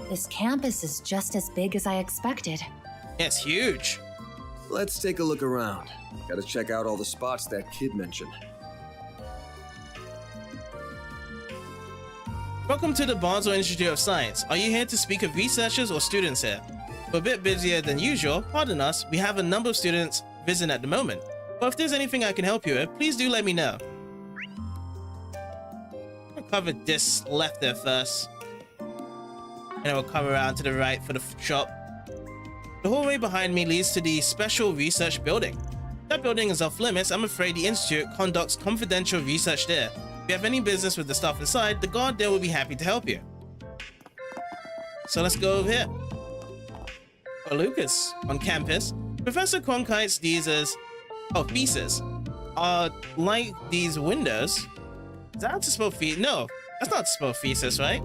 This campus is just as big as I expected. Yeah, it's huge. Let's take a look around. Gotta check out all the spots that kid mentioned. Welcome to the Basel Institute of Science. Are you here to speak with researchers or students here? We're a bit busier than usual, pardon us, we have a number of students visiting at the moment. But if there's anything I can help you with, please do let me know. I'll cover this left there first. And then we'll come around to the right for the shop. The hallway behind me leads to the Special Research Building. That building is off limits. I'm afraid the Institute conducts confidential research there. If you have any business with the stuff inside, the guard there will be happy to help you. So let's go over here. For Lucas, on campus, Professor Cronkite's theses are like these windows. Is that how to spell thesis? No, that's not to spell thesis, right?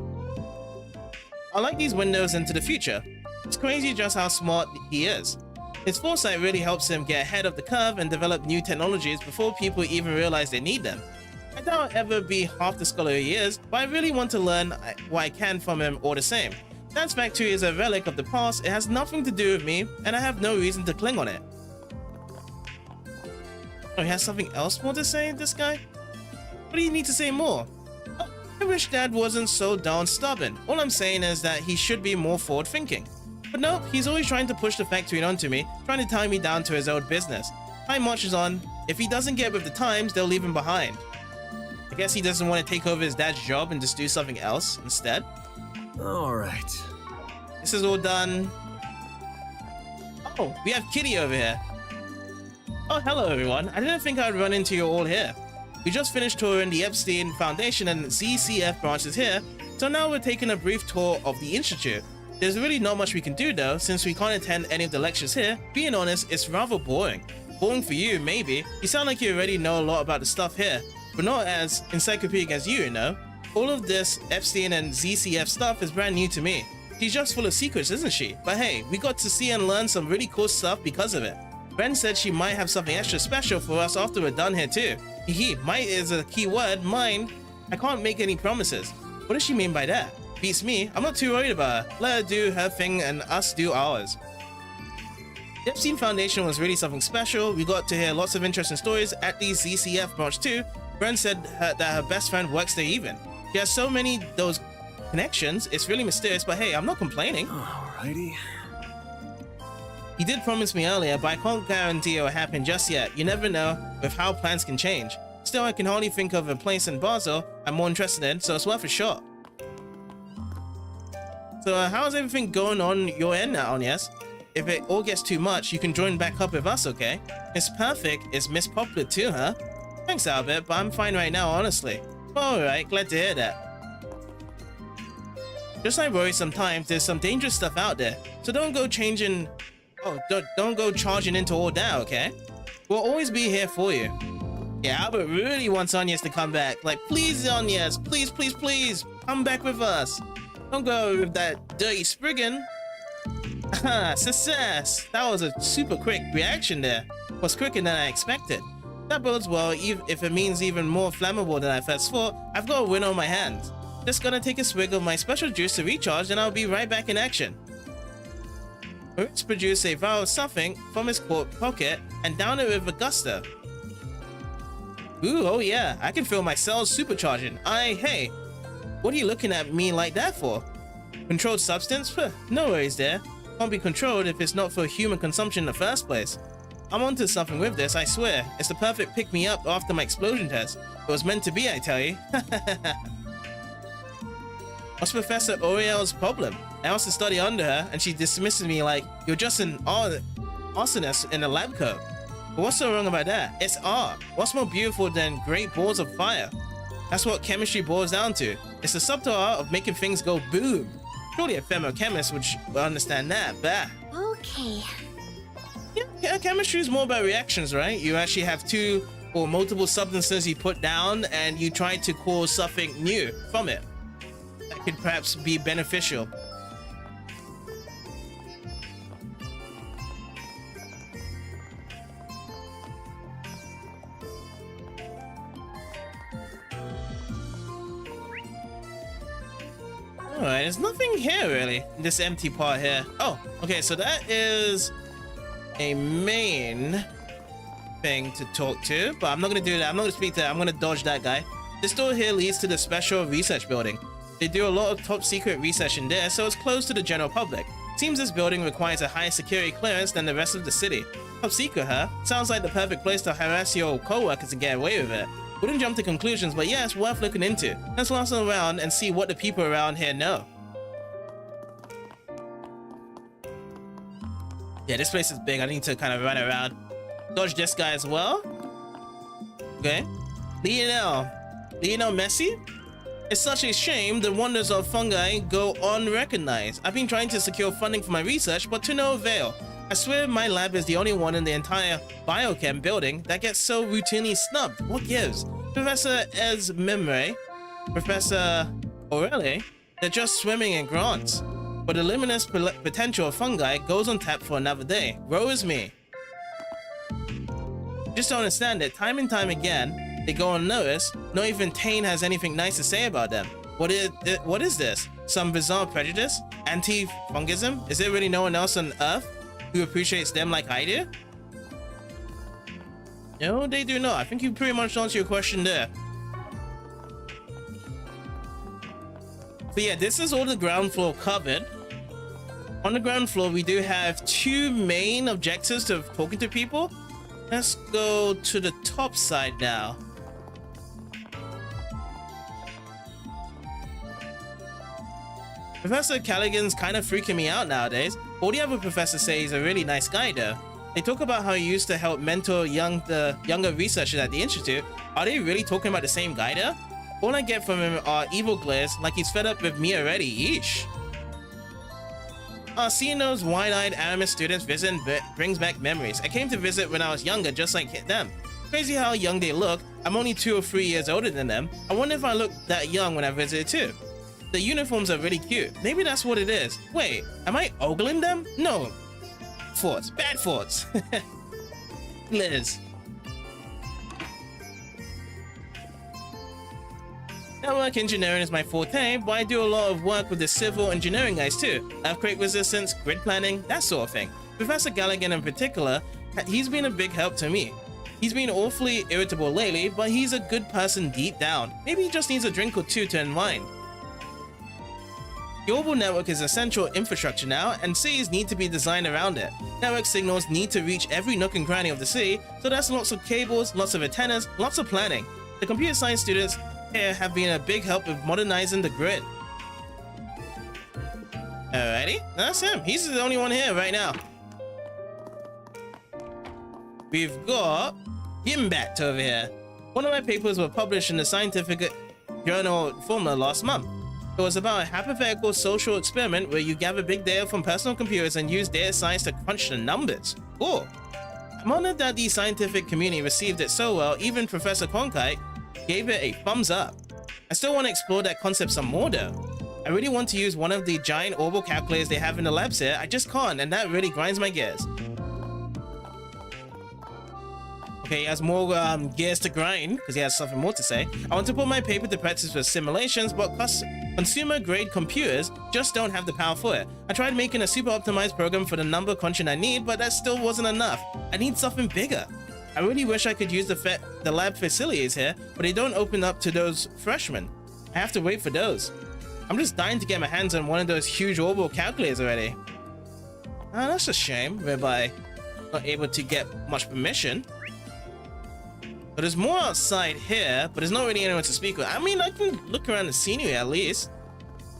I like these windows into the future. It's crazy just how smart he is. His foresight really helps him get ahead of the curve and develop new technologies before people even realize they need them. I doubt I'll ever be half the scholar he is, but I really want to learn what I can from him all the same. Dad's factory is a relic of the past, it has nothing to do with me, and I have no reason to cling on it. Oh, he has something else more to say, this guy? What do you need to say more? Oh, I wish Dad wasn't so darn stubborn. All I'm saying is that he should be more forward-thinking. But nope, he's always trying to push the factory onto me, trying to tie me down to his old business. Time marches on. If he doesn't get with the times, they'll leave him behind. I guess he doesn't want to take over his dad's job and just do something else instead. Alright. This is all done. Oh, we have Kitty over here. Oh, hello everyone. I didn't think I'd run into you all here. We just finished touring the Epstein Foundation and ZCF branches here, so now we're taking a brief tour of the Institute. There's really not much we can do though, since we can't attend any of the lectures here. Being honest, it's rather boring. Boring for you, maybe. You sound like you already know a lot about the stuff here, but not as encyclopedic as you know. All of this Epstein and ZCF stuff is brand new to me. She's just full of secrets, isn't she? But hey, we got to see and learn some really cool stuff because of it. Ren said she might have something extra special for us after we're done here too. Might is a key word, mind. I can't make any promises. What does she mean by that? Beats me. I'm not too worried about her. Let her do her thing and us do ours. The Epstein Foundation was really something special. We got to hear lots of interesting stories at the ZCF branch too. Ren said that her best friend works there even. She has so many those connections. It's really mysterious, but hey, I'm not complaining. Alrighty. He did promise me earlier, but I can't guarantee it will happen just yet. You never know with how plans can change. Still, I can hardly think of a place in Basel I'm more interested in, so it's worth a shot. So how's everything going on your end now, Onyes? If it all gets too much, you can join back up with us, okay? Miss Perfect is Miss Popular too, huh? Thanks, Albert, but I'm fine right now, honestly. Alright, glad to hear that. Just like Rory, sometimes there's some dangerous stuff out there, so don't go changing... Oh, don't go charging into all that, okay? We'll always be here for you. Yeah, Albert really wants Onyes to come back. Like, please, Onyes, please, please, please, come back with us. Don't go with that dirty Spriggan. Haha, success! That was a super quick reaction there. Was quicker than I expected. That bodes well, if it means even more flammable than I first thought. I've got a win on my hands. Just gonna take a swig of my special juice to recharge and I'll be right back in action. Let's produce a vial of something from his coat pocket and down it with a gusto. Ooh, oh yeah, I can feel my cells supercharging. Hey, what are you looking at me like that for? Controlled substance? No worries there. Can't be controlled if it's not for human consumption in the first place. I'm onto something with this, I swear. It's the perfect pick-me-up after my explosion test. It was meant to be, I tell you. What's Professor Oriel's problem? I asked to study under her, and she dismisses me like, you're just an arsonist in a lab coat. But what's so wrong about that? It's art. What's more beautiful than great balls of fire? That's what chemistry boils down to. It's the subtle art of making things go boom. Surely a thermochemist would understand that, but... Okay. Yeah, chemistry is more about reactions, right? You actually have two or multiple substances you put down, and you try to cause something new from it. That could perhaps be beneficial. Alright, there's nothing here really, this empty part here. Oh, okay, so that is a main thing to talk to, but I'm not gonna do that. I'm not gonna speak to that. I'm gonna dodge that guy. This door here leads to the special research building. They do a lot of top secret research in there, so it's closed to the general public. Seems this building requires a higher security clearance than the rest of the city. Top secret, huh? Sounds like the perfect place to harass your co-workers and get away with it. Wouldn't jump to conclusions, but yeah, it's worth looking into. Let's look around and see what the people around here know. Yeah, this place is big. I need to kind of run around. Dodge this guy as well. Okay. Lionel Messi? It's such a shame the wonders of fungi go unrecognized. I've been trying to secure funding for my research, but to no avail. I swear my lab is the only one in the entire biochem building that gets so routinely snubbed. What gives? Professor Esmemre, Professor Aureli, They're just swimming in grants. But the limitless potential of fungi goes on tap for another day. Woe is me. Just don't understand it. Time and time again, they go unnoticed. Not even Tane has anything nice to say about them. What is this? Some bizarre prejudice? Anti-fungism? Is there really no one else on Earth who appreciates them like I do? No, they do not. I think you pretty much answered your question there. But yeah, this is all the ground floor covered. On the ground floor, we do have two main objectives to talking to people. Let's go to the top side now. Professor Callaghan's kind of freaking me out nowadays. All the other professors say he's a really nice guy though. They talk about how he used to help mentor the younger researchers at the institute. Are they really talking about the same guy though? All I get from him are evil glares, like he's fed up with me already. Yeesh. Seeing those wide-eyed Aramis students visit brings back memories. I came to visit when I was younger, just like them. Crazy how young they look. I'm only 2 or 3 years older than them. I wonder if I look that young when I visited too. The uniforms are really cute. Maybe that's what it is. Wait, am I ogling them? No. Thoughts. Bad thoughts. Liz. Network engineering is my forte, but I do a lot of work with the civil engineering guys too. Earthquake resistance, grid planning, that sort of thing. Professor Callaghan in particular, he's been a big help to me. He's been awfully irritable lately, but he's a good person deep down. Maybe he just needs a drink or two to unwind. The Orbital Network is essential infrastructure now, and cities need to be designed around it. Network signals need to reach every nook and cranny of the city, so that's lots of cables, lots of antennas, lots of planning. The computer science students here have been a big help with modernizing the grid. Alrighty, that's him. He's the only one here right now. We've got Gimbat over here. One of my papers were published in the scientific journal Formula last month. It was about a hypothetical social experiment where you gather big data from personal computers and use data science to crunch the numbers. Cool. I'm honored that the scientific community received it so well, even Professor Cronkite gave it a thumbs up. I still want to explore that concept some more though. I really want to use one of the giant orbital calculators they have in the labs here. I just can't, and that really grinds my gears. Okay, he has more gears to grind because he has something more to say. I want to put my paper to practice with simulations, but consumer-grade computers just don't have the power for it. I tried making a super optimized program for the number crunching I need, but that still wasn't enough. I need something bigger. I really wish I could use the lab facilities here, but they don't open up to those freshmen. I have to wait for those. I'm just dying to get my hands on one of those huge orbital calculators already. Ah, that's a shame, whereby not able to get much permission. But there's more outside here, but there's not really anyone to speak with. I mean, I can look around the scenery at least.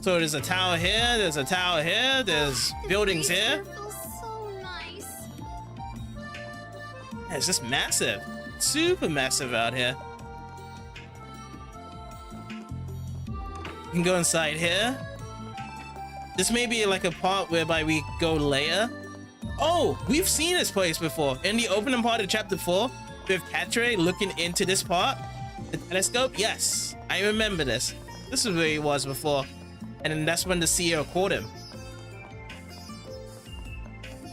So there's a tower here, there's a tower here, there's buildings here. Yeah, it's just massive. Super massive out here. You can go inside here. This may be like a part whereby we go later. Oh, we've seen this place before. In the opening part of chapter 4, with Catre looking into this part. The telescope? Yes, I remember this. This is where he was before. And then that's when the CEO caught him.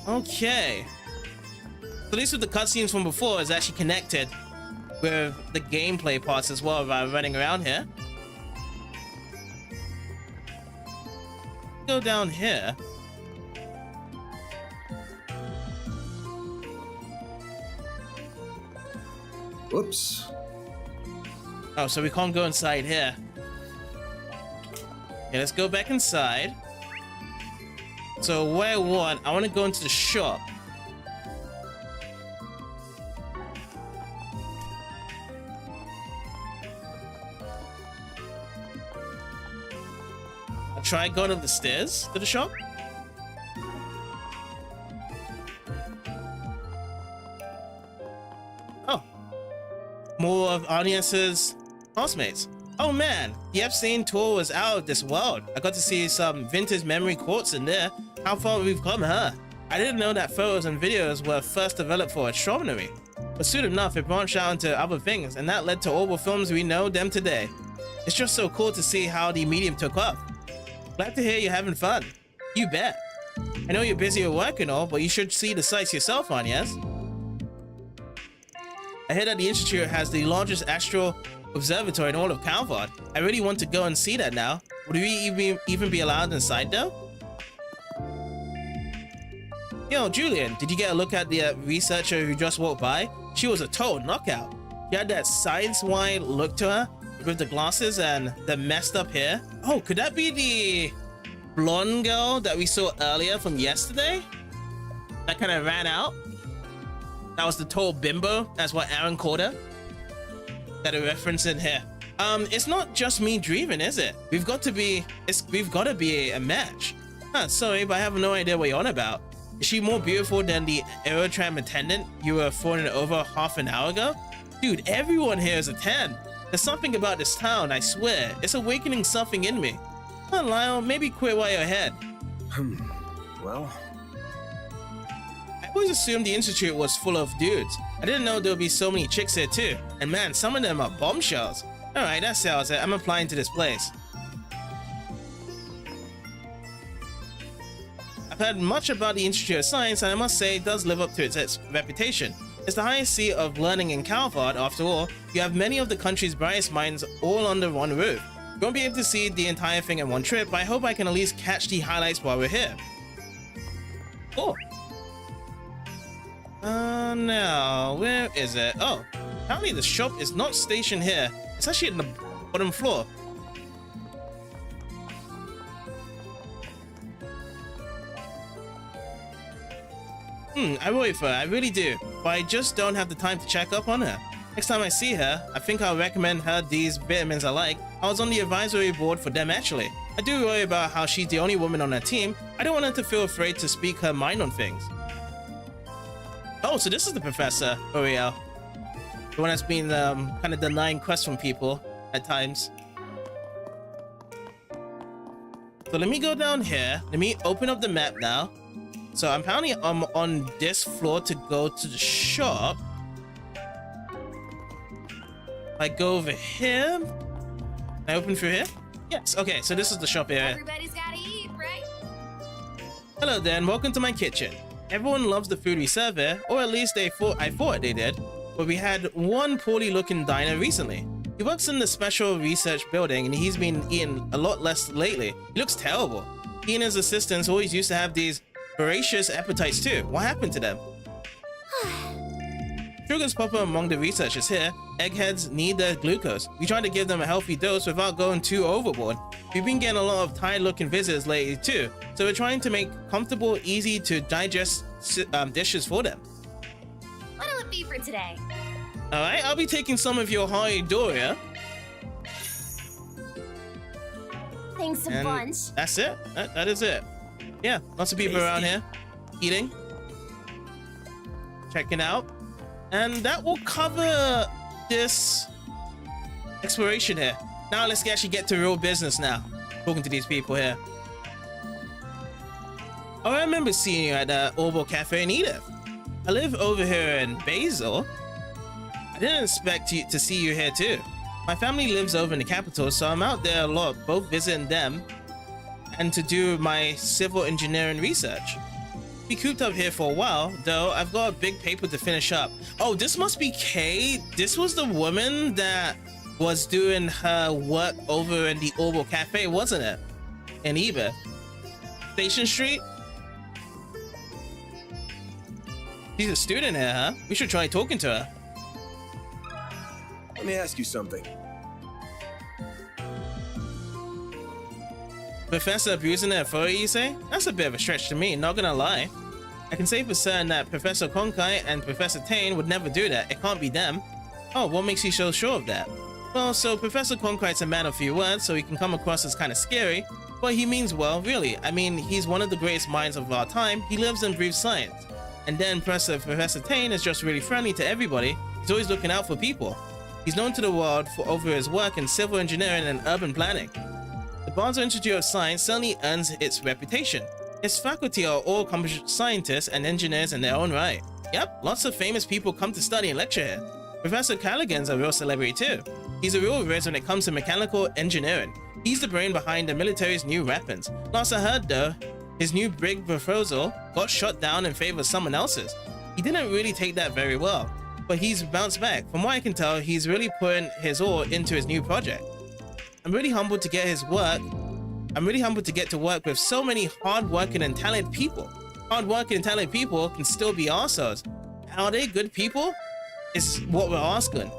Okay. So at least with the cutscenes from before is actually connected with the gameplay parts as well by running around here. Go down here. Whoops. Oh, so we can't go inside here. Okay, let's go back inside. So what I want to go into the shop. I'll try going up the stairs to the shop. Oh. More of Agnes's classmates. Oh man, the Epstein tour was out of this world. I got to see some vintage memory quartz in there. How far we've come, huh? I didn't know that photos and videos were first developed for astronomy. But soon enough, it branched out into other things, and that led to all the films we know them today. It's just so cool to see how the medium took off. Glad to hear you're having fun. You bet. I know you're busy at work and all, but you should see the sights yourself on, yes? I heard that the Institute has the largest astral observatory in all of Calvard. I really want to go and see that now. Would we even be allowed inside though? Yo, Julian, did you get a look at the researcher who just walked by? She was a total knockout. She had that science-wide look to her with the glasses and the messed up hair. Oh, could that be the blonde girl that we saw earlier from yesterday? That kind of ran out? That was the total bimbo. That's what Aaron called her. That a reference in here. It's not just me dreaming, is it? We've got to be a match. Huh, sorry, but I have no idea what you're on about. Is she more beautiful than the Aerotram attendant you were phoning over half an hour ago? Dude, everyone here is a 10. There's something about this town, I swear. It's awakening something in me. Huh, Lyle, maybe quit while you're ahead. Well, I always assumed the Institute was full of dudes. I didn't know there would be so many chicks here too. And man, some of them are bombshells. Alright, that settles it. I'm applying to this place. I've heard much about the Institute of Science, and I must say it does live up to its reputation. It's the highest seat of learning in Calvard. After all, you have many of the country's brightest minds all under one roof. You won't be able to see the entire thing in one trip, but I hope I can at least catch the highlights while we're here. Cool. Now, where is it? Oh, apparently the shop is not stationed here. It's actually on the bottom floor. I worry for her, I really do, but I just don't have the time to check up on her. Next time I see her, I think I'll recommend her these vitamins I like. I was on the advisory board for them actually. I do worry about how she's the only woman on her team. I don't want her to feel afraid to speak her mind on things. Oh, so this is the Professor, Uriel. The one that's been kind of denying quests from people at times. So let me go down here. Let me open up the map now. So I'm apparently on this floor to go to the shop. I go over here. Can I open through here? Yes. Okay, so this is the shop area. Everybody's gotta eat, right? Hello there, and welcome to my kitchen. Everyone loves the food we serve here, or at least I thought they did. But we had one poorly looking diner recently. He works in the special research building, and he's been eating a lot less lately. He looks terrible. He and his assistants always used to have these voracious appetites too. What happened to them? Sugar's popular among the researchers here. Eggheads need their glucose. We try to give them a healthy dose without going too overboard. We've been getting a lot of tired looking visitors lately too, so we're trying to make comfortable, easy to digest dishes for them. What'll it be for today? Alright, I'll be taking some of your Hari Doria. Thanks a And bunch. that's it. That is it. Yeah, lots of people around here eating, checking out, and that will cover this exploration here. Now let's actually get to real business now, talking to these people here. Oh, I remember seeing you at the Orbo Cafe in Edith. I live over here in Basel. I didn't expect to see you here too. My family lives over in the capital, so I'm out there a lot, both visiting them and to do my civil engineering research. Be cooped up here for a while, though I've got a big paper to finish up. Oh, this must be Kay. This was the woman that was doing her work over in the Orbo Cafe, wasn't it? In Eva. Station Street? She's a student here, huh? We should try talking to her. Let me ask you something. Professor abusing their authority, you say? That's a bit of a stretch to me, not gonna lie. I can say for certain that Professor Konkai and Professor Tane would never do that. It can't be them. Oh, what makes you so sure of that? Well, so Professor Konkai's a man of few words, so he can come across as kind of scary, but he means well, really. I mean, he's one of the greatest minds of our time. He lives and breathes science. And then Professor Tane is just really friendly to everybody. He's always looking out for people. He's known to the world over his work in civil engineering and urban planning. The Basel Institute of Science certainly earns its reputation. Its faculty are all accomplished scientists and engineers in their own right. Yep, lots of famous people come to study and lecture here. Professor Callaghan's a real celebrity too. He's a real whiz when it comes to mechanical engineering. He's the brain behind the military's new weapons. Last I heard though, his new big proposal got shot down in favor of someone else's. He didn't really take that very well, but he's bounced back. From what I can tell, he's really putting his all into his new project. I'm really humbled to get to work with so many hard-working and talented people. Hard-working and talented people can still be arseholes. Are they good people? Is what we're asking.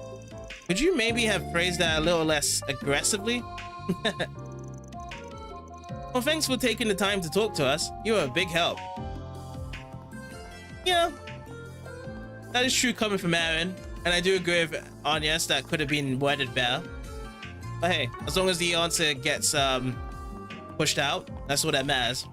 Could you maybe have phrased that a little less aggressively? Well, thanks for taking the time to talk to us. You're a big help. Yeah, that is true coming from Aaron, and I do agree with Agnes that could have been worded better. But hey, as long as the answer gets pushed out, that's what that matters.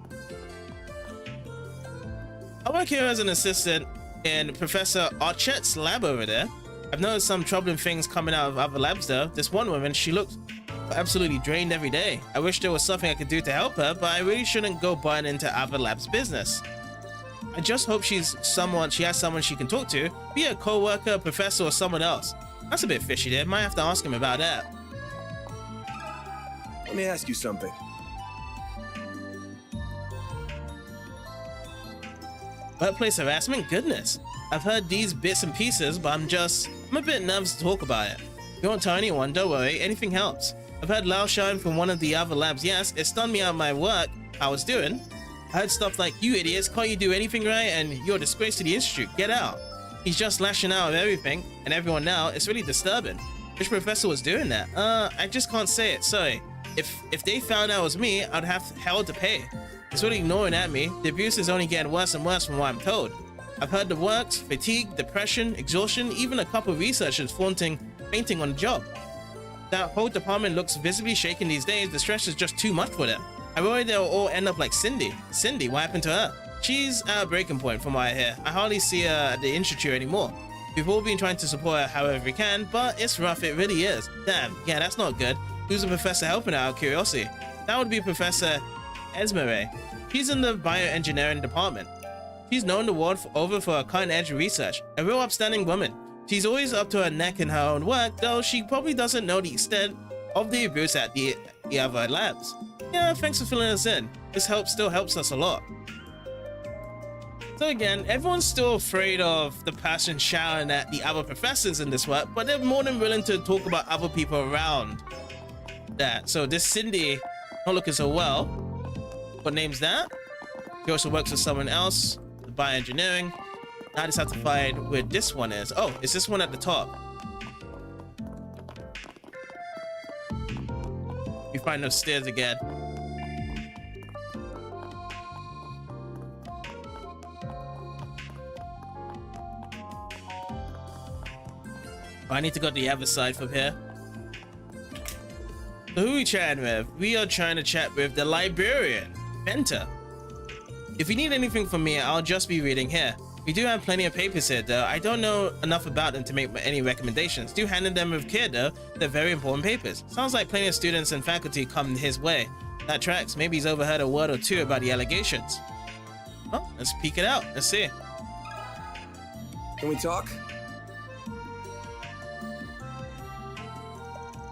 I work here as an assistant in Professor Archet's lab over there. I've noticed some troubling things coming out of other labs though. This one woman, she looks absolutely drained every day. I wish there was something I could do to help her, but I really shouldn't go butting into other labs' business. I just hope she has someone she can talk to, be a co-worker, a professor, or someone else. That's a bit fishy there. Might have to ask him about that. Let me ask you something. Workplace harassment? Goodness. I've heard these bits and pieces, but I'm a bit nervous to talk about it. If you won't tell anyone, don't worry, anything helps. I've heard loud shouting from one of the other labs. Yes, it stunned me out of my work I was doing. I heard stuff like, you idiots, can't you do anything right? And you're a disgrace to the institute, get out. He's just lashing out at everything and everyone now. It's really disturbing. Which professor was doing that? I just can't say it, sorry. If they found out it was me, I'd have hell to pay. It's really gnawing at me. The abuse is only getting worse and worse from what I'm told. I've heard the works, fatigue, depression, exhaustion, even a couple of researchers fainting on the job. That whole department looks visibly shaken these days. The stress is just too much for them. I worry they'll all end up like Cindy. Cindy, what happened to her? She's at a breaking point from what I hear. I hardly see her at the institute anymore. We've all been trying to support her however we can, but it's rough, it really is. Damn, yeah, that's not good. Who's the professor helping her out of curiosity? That would be Professor Esmere. She's in the bioengineering department. She's known the world over for her cutting-edge research. A real upstanding woman. She's always up to her neck in her own work, though she probably doesn't know the extent of the abuse at the other labs. Yeah, thanks for filling us in. This still helps us a lot. So again, everyone's still afraid of the person shouting at the other professors in this work, but they're more than willing to talk about other people around that. So this Cindy, not looking so well. What name's that? She also works with someone else, the bioengineering. Now I just have to find where this one is. Oh, it's this one at the top. You find those stairs again. I need to go to the other side from here. So who are we chatting with? We are trying to chat with the librarian, Benta. If you need anything from me, I'll just be reading here. We do have plenty of papers here though. I don't know enough about them to make any recommendations. Do handle them with care though. They're very important papers. Sounds like plenty of students and faculty come his way. That tracks. Maybe he's overheard a word or two about the allegations. Well, let's peek it out. Let's see. Can we talk?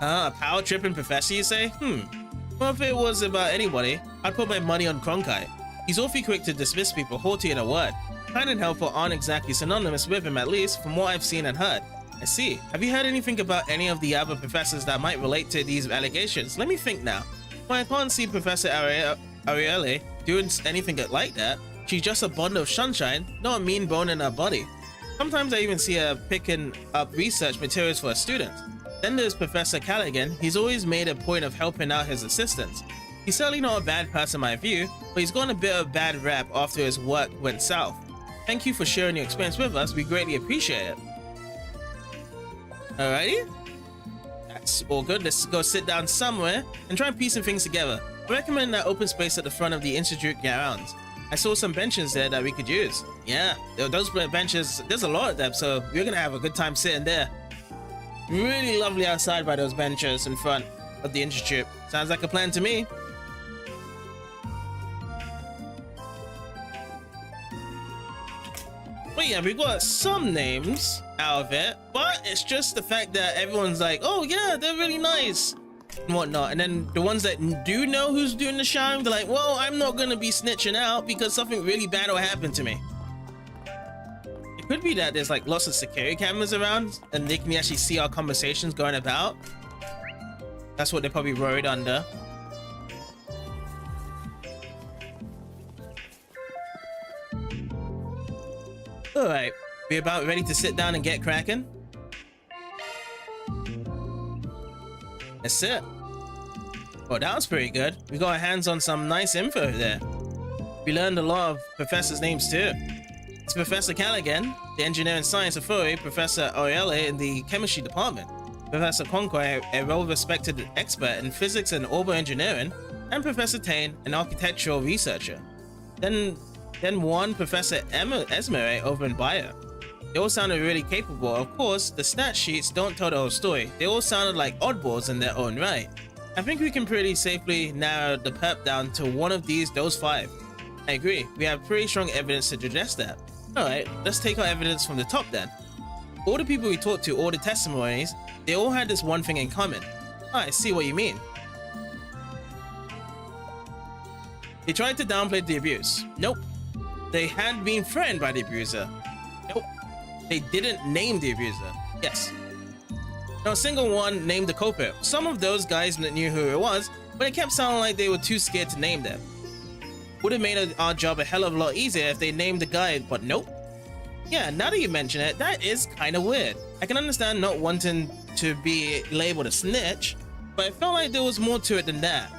A power tripping professor, you say? Well, if it was about anybody, I'd put my money on Cronkite. He's awfully quick to dismiss people, haughty in a word. Kind and helpful aren't exactly synonymous with him, at least from what I've seen and heard. I see. Have you heard anything about any of the other professors that might relate to these allegations? Let me think now. Well, I can't see Professor Arielle doing anything like that. She's just a bundle of sunshine, not a mean bone in her body. Sometimes I even see her picking up research materials for her students. Then there's Professor Callaghan. He's always made a point of helping out his assistants. He's certainly not a bad person in my view, but he's gotten a bit of a bad rap after his work went south. Thank you for sharing your experience with us. We greatly appreciate it. Alrighty. That's all good. Let's go sit down somewhere and try piecing things together. I recommend that open space at the front of the institute grounds. I saw some benches there that we could use. Yeah, those benches, there's a lot of them, so we're gonna have a good time sitting there. Really lovely outside by those benches in front of the institute. Sounds like a plan to me. But yeah, we got some names out of it, but it's just the fact that everyone's like, oh yeah, they're really nice and whatnot. And then the ones that do know who's doing the shouting, they're like, well, I'm not gonna be snitching out because something really bad will happen to me. It could be that there's like lots of security cameras around and they can actually see our conversations going about. That's what they're probably worried under. All right, we about ready to sit down and get cracking? That's it. Well, that was pretty good. We got our hands on some nice info there. We learned a lot of professors' names too. It's Professor Callaghan, the Engineering Science Authority, Professor Oriele in the Chemistry Department, Professor Conquer, a well-respected expert in physics and orbital engineering, and Professor Tane, an architectural researcher. Then one Professor Esmere over in Bio. They all sounded really capable. Of course, the stat sheets don't tell the whole story. They all sounded like oddballs in their own right. I think we can pretty safely narrow the perp down to one of those 5. I agree, we have pretty strong evidence to suggest that. Alright, let's take our evidence from the top then. All the people we talked to, all the testimonies, they all had this one thing in common. I see what you mean. They tried to downplay the abuse. Nope. They had been threatened by the abuser. Nope. They didn't name the abuser. Yes. Not a single one named the culprit. Some of those guys knew who it was, but it kept sounding like they were too scared to name them. Would have made our job a hell of a lot easier if they named the guy, but nope. Yeah, now that you mention it, that is kind of weird. I can understand not wanting to be labeled a snitch, but it felt like there was more to it than that.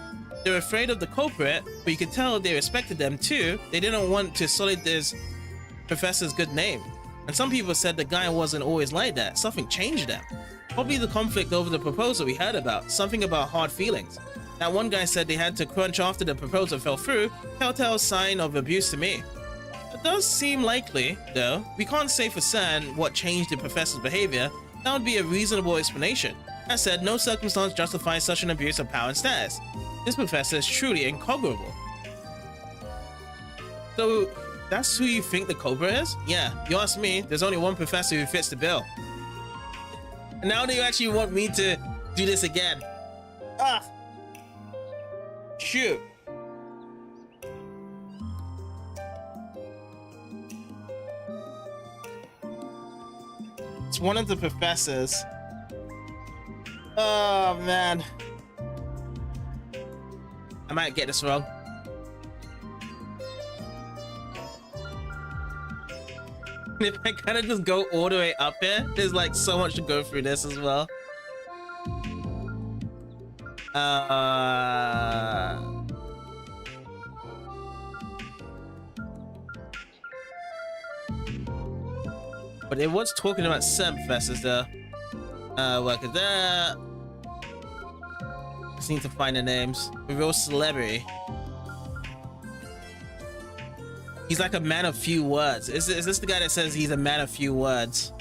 They were afraid of the culprit, but you could tell they respected them too. They didn't want to sully this professor's good name. And some people said the guy wasn't always like that. Something changed that. Probably the conflict over the proposal we heard about. Something about hard feelings. That one guy said they had to crunch after the proposal fell through. Telltale sign of abuse to me. It does seem likely, though. We can't say for certain what changed the professor's behavior. That would be a reasonable explanation. As said, no circumstance justifies such an abuse of power and status. This professor is truly incomparable. So, that's who you think the Cobra is? Yeah, you ask me, there's only one professor who fits the bill. And now do you actually want me to do this again? Ah! Shoot. It's one of the professors. Oh, man. I might get this wrong. If I kind of just go all the way up here, there's like so much to go through this as well. But it was talking about some professors though. Look at that. Just need to find the names. A real celebrity. He's like a man of few words. Is this the guy that says he's a man of few words?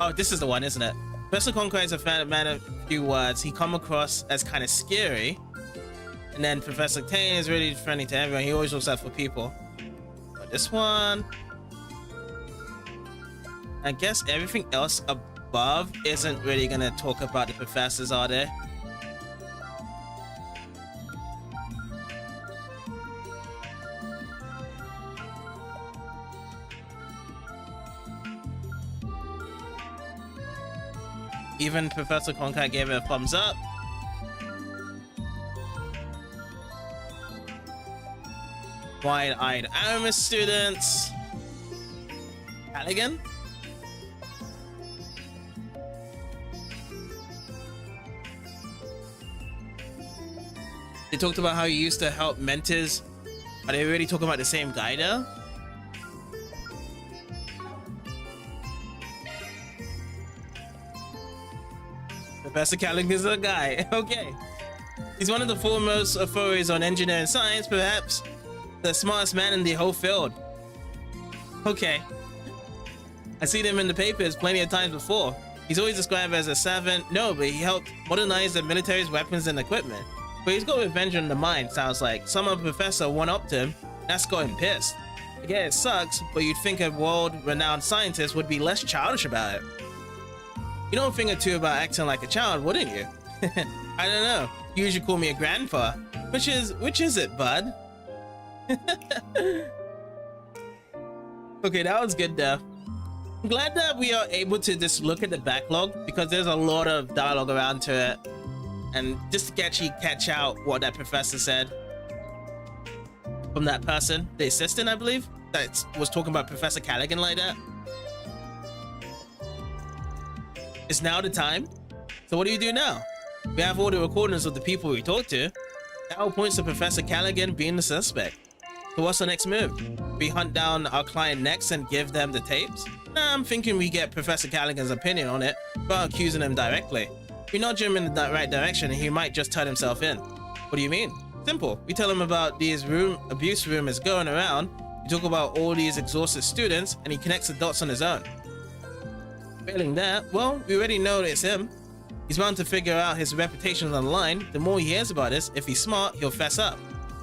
Oh, this is the one, isn't it? Professor Conquer is a man of few words. He come across as kind of scary. And then Professor Tane is really friendly to everyone. He always looks out for people. But this one... I guess everything else above isn't really gonna talk about the professors, are they? Even Professor Konkai gave it a thumbs up. Wide-eyed Aramis students. Callaghan? They talked about how he used to help mentors. Are they really talking about the same guy though? Professor Callaghan is a guy. Okay. He's one of the foremost authorities on engineering science, perhaps the smartest man in the whole field. Okay. I've seen him in the papers plenty of times before. He's always described as a savant. No, but he helped modernize the military's weapons and equipment. But he's got revenge in the mind, sounds like. Some of the professor one-upped him. That's got him pissed. Again, it sucks, but you'd think a world-renowned scientist would be less childish about it. You don't think or two about acting like a child, wouldn't you? I don't know. You usually call me a grandpa. Which is it, bud? Okay, that was good though. I'm glad that we are able to just look at the backlog because there's a lot of dialogue around to it. And just to actually catch out what that professor said from that person, the assistant, I believe, that was talking about Professor Callaghan like that. Is now the time? So what do you do now? We have all the recordings of the people we talked to. That all points to Professor Callaghan being the suspect. So what's the next move? We hunt down our client next and give them the tapes? Nah, I'm thinking we get Professor Callaghan's opinion on it without accusing him directly. We nudge him in the right direction and he might just turn himself in. What do you mean? Simple. We tell him about these abuse rumors going around. We talk about all these exhausted students and he connects the dots on his own. Failing that, well, we already know it's him. He's bound to figure out his reputation online. The more he hears about this, if he's smart, he'll fess up.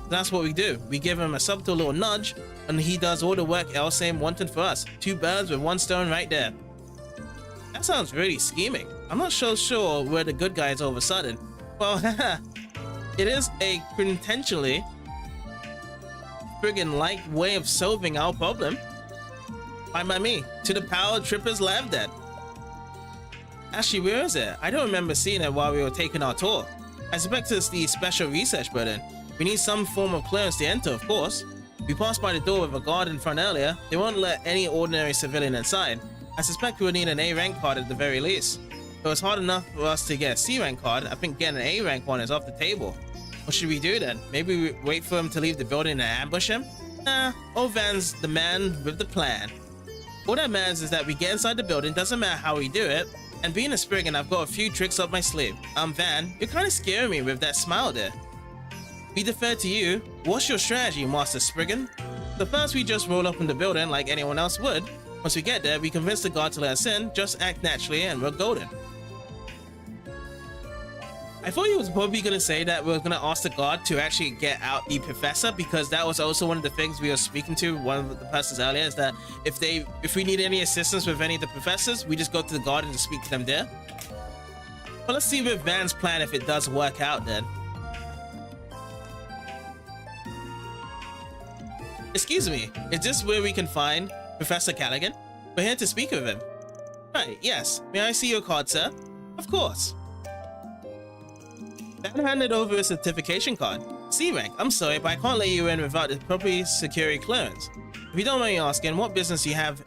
That's what we do. We give him a subtle little nudge, and he does all the work Elsame wanted for us. 2 birds with 1 stone right there. That sounds really scheming. I'm not so sure we're the good guys all of a sudden. Well, it is a potentially friggin' light way of solving our problem. Fine by me. To the power Trippers laughed then. Actually, where is it? I don't remember seeing it while we were taking our tour. I suspect it's the special research building. We need some form of clearance to enter, of course. We passed by the door with a guard in front earlier. They won't let any ordinary civilian inside. I suspect we would need an A rank card at the very least. Though it's hard enough for us to get a C rank card, I think getting an A rank one is off the table. What should we do then? Maybe we wait for him to leave the building and ambush him? Nah, old Van's the man with the plan. All that matters is that we get inside the building, doesn't matter how we do it. And being a Spriggan, I've got a few tricks up my sleeve. Van, you're kind of scaring me with that smile there. We defer to you. What's your strategy, Master Spriggan? So first we just roll up in the building like anyone else would. Once we get there, we convince the guard to let us in, just act naturally and we're golden. I thought he was probably going to say that we're going to ask the guard to actually get out the professor, because that was also one of the things we were speaking to one of the persons earlier, is that if we need any assistance with any of the professors, we just go to the guard and just speak to them there. But let's see with Van's plan if it does work out then. Excuse me, is this where we can find Professor Callaghan? We're here to speak with him. Right, yes. May I see your card, sir? Of course. Van handed over a certification card. C rank. I'm sorry, but I can't let you in without the proper security clearance. If you don't mind me asking, what business you have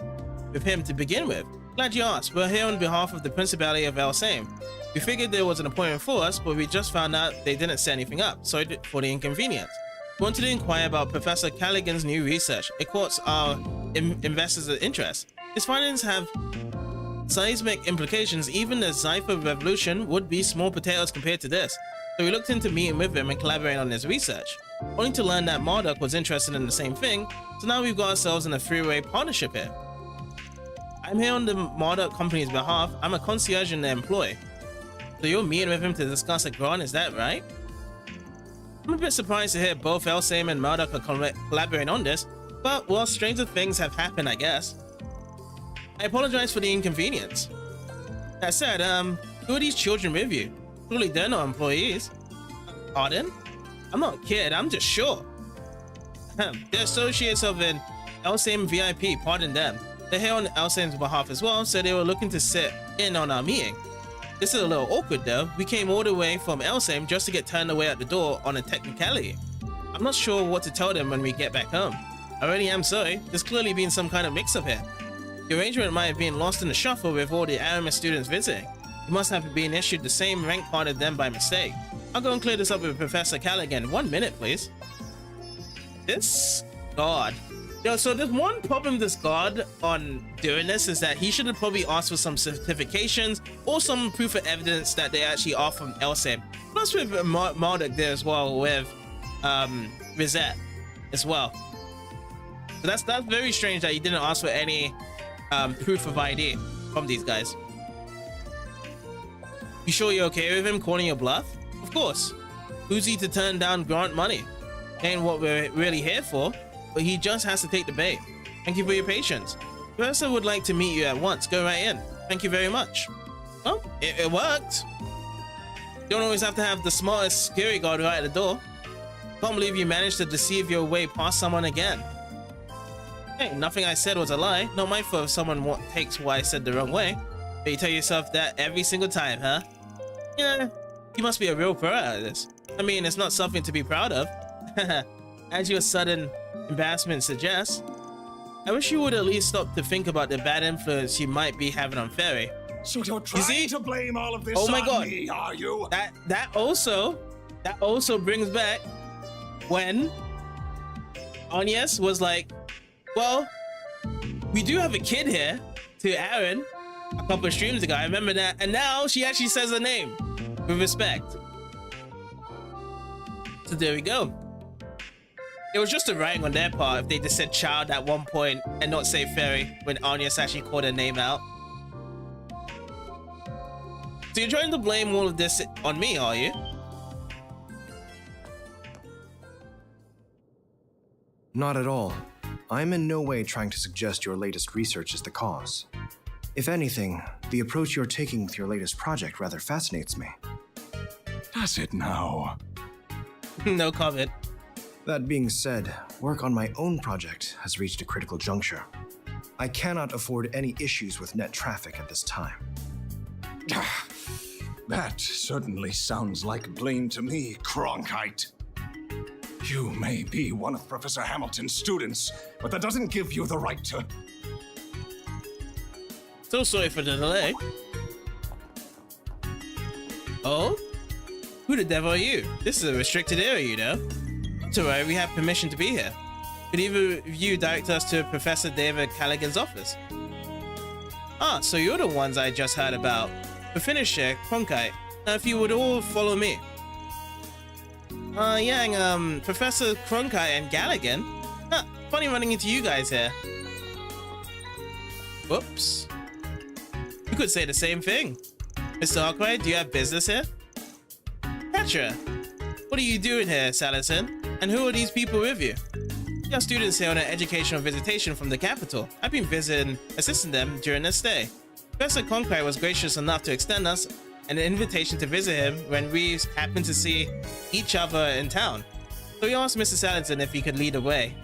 with him to begin with? Glad you asked. We're here on behalf of the Principality of Elsame. We figured there was an appointment for us, but we just found out they didn't set anything up. Sorry for the inconvenience. We wanted to inquire about Professor Callaghan's new research. It caught our investors' interest. His findings have seismic implications. Even the Zypher revolution would be small potatoes compared to this. So we looked into meeting with him and collaborating on his research, only to learn that Marduk was interested in the same thing, so now we've got ourselves in a three-way partnership here. I'm here on the Marduk company's behalf. I'm a concierge in their employ. So you're meeting with him to discuss a grant, is that right? I'm a bit surprised to hear both Elsame and Marduk are collaborating on this, but well, stranger things have happened, I guess. I apologize for the inconvenience. That said, who are these children with you? Surely they're not employees. Pardon? I'm not a kid, I'm just sure. They're associates of an Elsame VIP, pardon them. They're here on Elsame's behalf as well, so they were looking to sit in on our meeting. This is a little awkward though. We came all the way from Elsame just to get turned away at the door on a technicality. I'm not sure what to tell them when we get back home. I really am sorry. There's clearly been some kind of mix-up here. The arrangement might have been lost in the shuffle with all the Aramis students visiting. You must have been issued the same rank card as them by mistake. I'll go and clear this up with Professor Callaghan. 1 minute, please. This god. Yo, so there's one problem with this god on doing this is that he should have probably asked for some certifications or some proof of evidence that they actually are from Elsame. Plus with Marduk there as well, with Rosette as well. So that's very strange that he didn't ask for any proof of ID from these guys. You sure you're okay with him calling your bluff? Of course. Who's he to turn down grant money? Ain't what we're really here for. but he just has to take the bait. Thank you for your patience. Professor would like to meet you at once. Go right in. Thank you very much. Oh, it worked. Don't always have to have the smartest security guard right at the door. Can't believe you managed to deceive your way past someone again. Hey, nothing I said was a lie. Not my fault if someone takes what I said the wrong way. But you tell yourself that every single time, huh? Yeah, you must be a real pro at this. I mean, it's not something to be proud of. As your sudden embarrassment suggests, I wish you would at least stop to think about the bad influence you might be having on Fairy. So you're trying to blame all of this on God. Me, are you? That also brings back when Agnes was like, well, we do have a kid here, to Aaron a couple of streams ago. I remember that. And now she actually says her name with respect. So there we go. It was just a writing on their part if they just said child at one point and not say Fairy when Agnes actually called her name out. So you're trying to blame all of this on me, are you? Not at all. I'm in no way trying to suggest your latest research is the cause. If anything, the approach you're taking with your latest project rather fascinates me. Does it now? No comment. That being said, work on my own project has reached a critical juncture. I cannot afford any issues with net traffic at this time. That certainly sounds like blame to me, Cronkite. You may be one of Professor Hamilton's students, but that doesn't give you the right to... So sorry for the delay. Oh? Who the devil are you? This is a restricted area, you know. It's alright, we have permission to be here. Could either of you direct us to Professor David Callaghan's office? Ah, so you're the ones I just heard about. But finish here, Cronkite. Now if you would all follow me. Professor Cronkite and Callaghan? Huh, funny running into you guys here. Whoops. You could say the same thing. Mr. Arkwright, do you have business here? Petra, what are you doing here, Salison? And who are these people with you? We are students here on an educational visitation from the capital. I've been assisting them during their stay. Professor Cronkite was gracious enough to extend us an invitation to visit him when we happened to see each other in town. So we asked Mr. Salison if he could lead the way.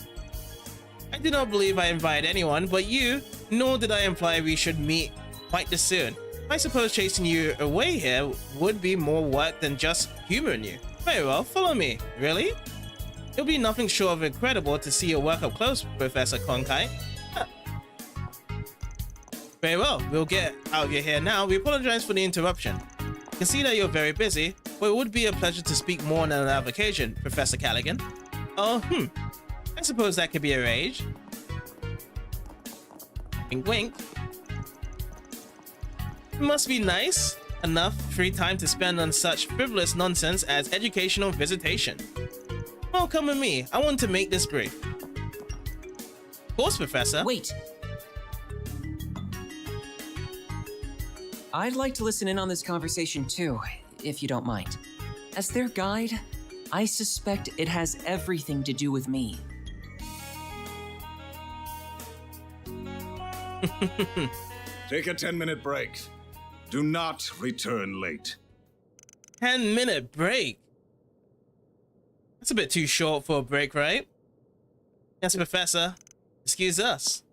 I do not believe I invited anyone but you, nor did I imply we should meet quite this soon. I suppose chasing you away here would be more work than just humoring you. Very well, follow me. Really? It'll be nothing short of incredible to see your work up close, Professor Cronkite. Huh. Very well, we'll get out of your hair now. We apologize for the interruption. I can see that you're very busy, but it would be a pleasure to speak more on another occasion, Professor Callaghan. Oh, I suppose that could be arranged. Wink, wink. It must be nice enough free time to spend on such frivolous nonsense as educational visitation. Well, come with me. I want to make this brief. Of course, Professor. Wait. I'd like to listen in on this conversation too, if you don't mind. As their guide, I suspect it has everything to do with me. Take a 10-minute break. Do not return late. 10-minute break? That's a bit too short for a break, right? Yes, Professor. Excuse us.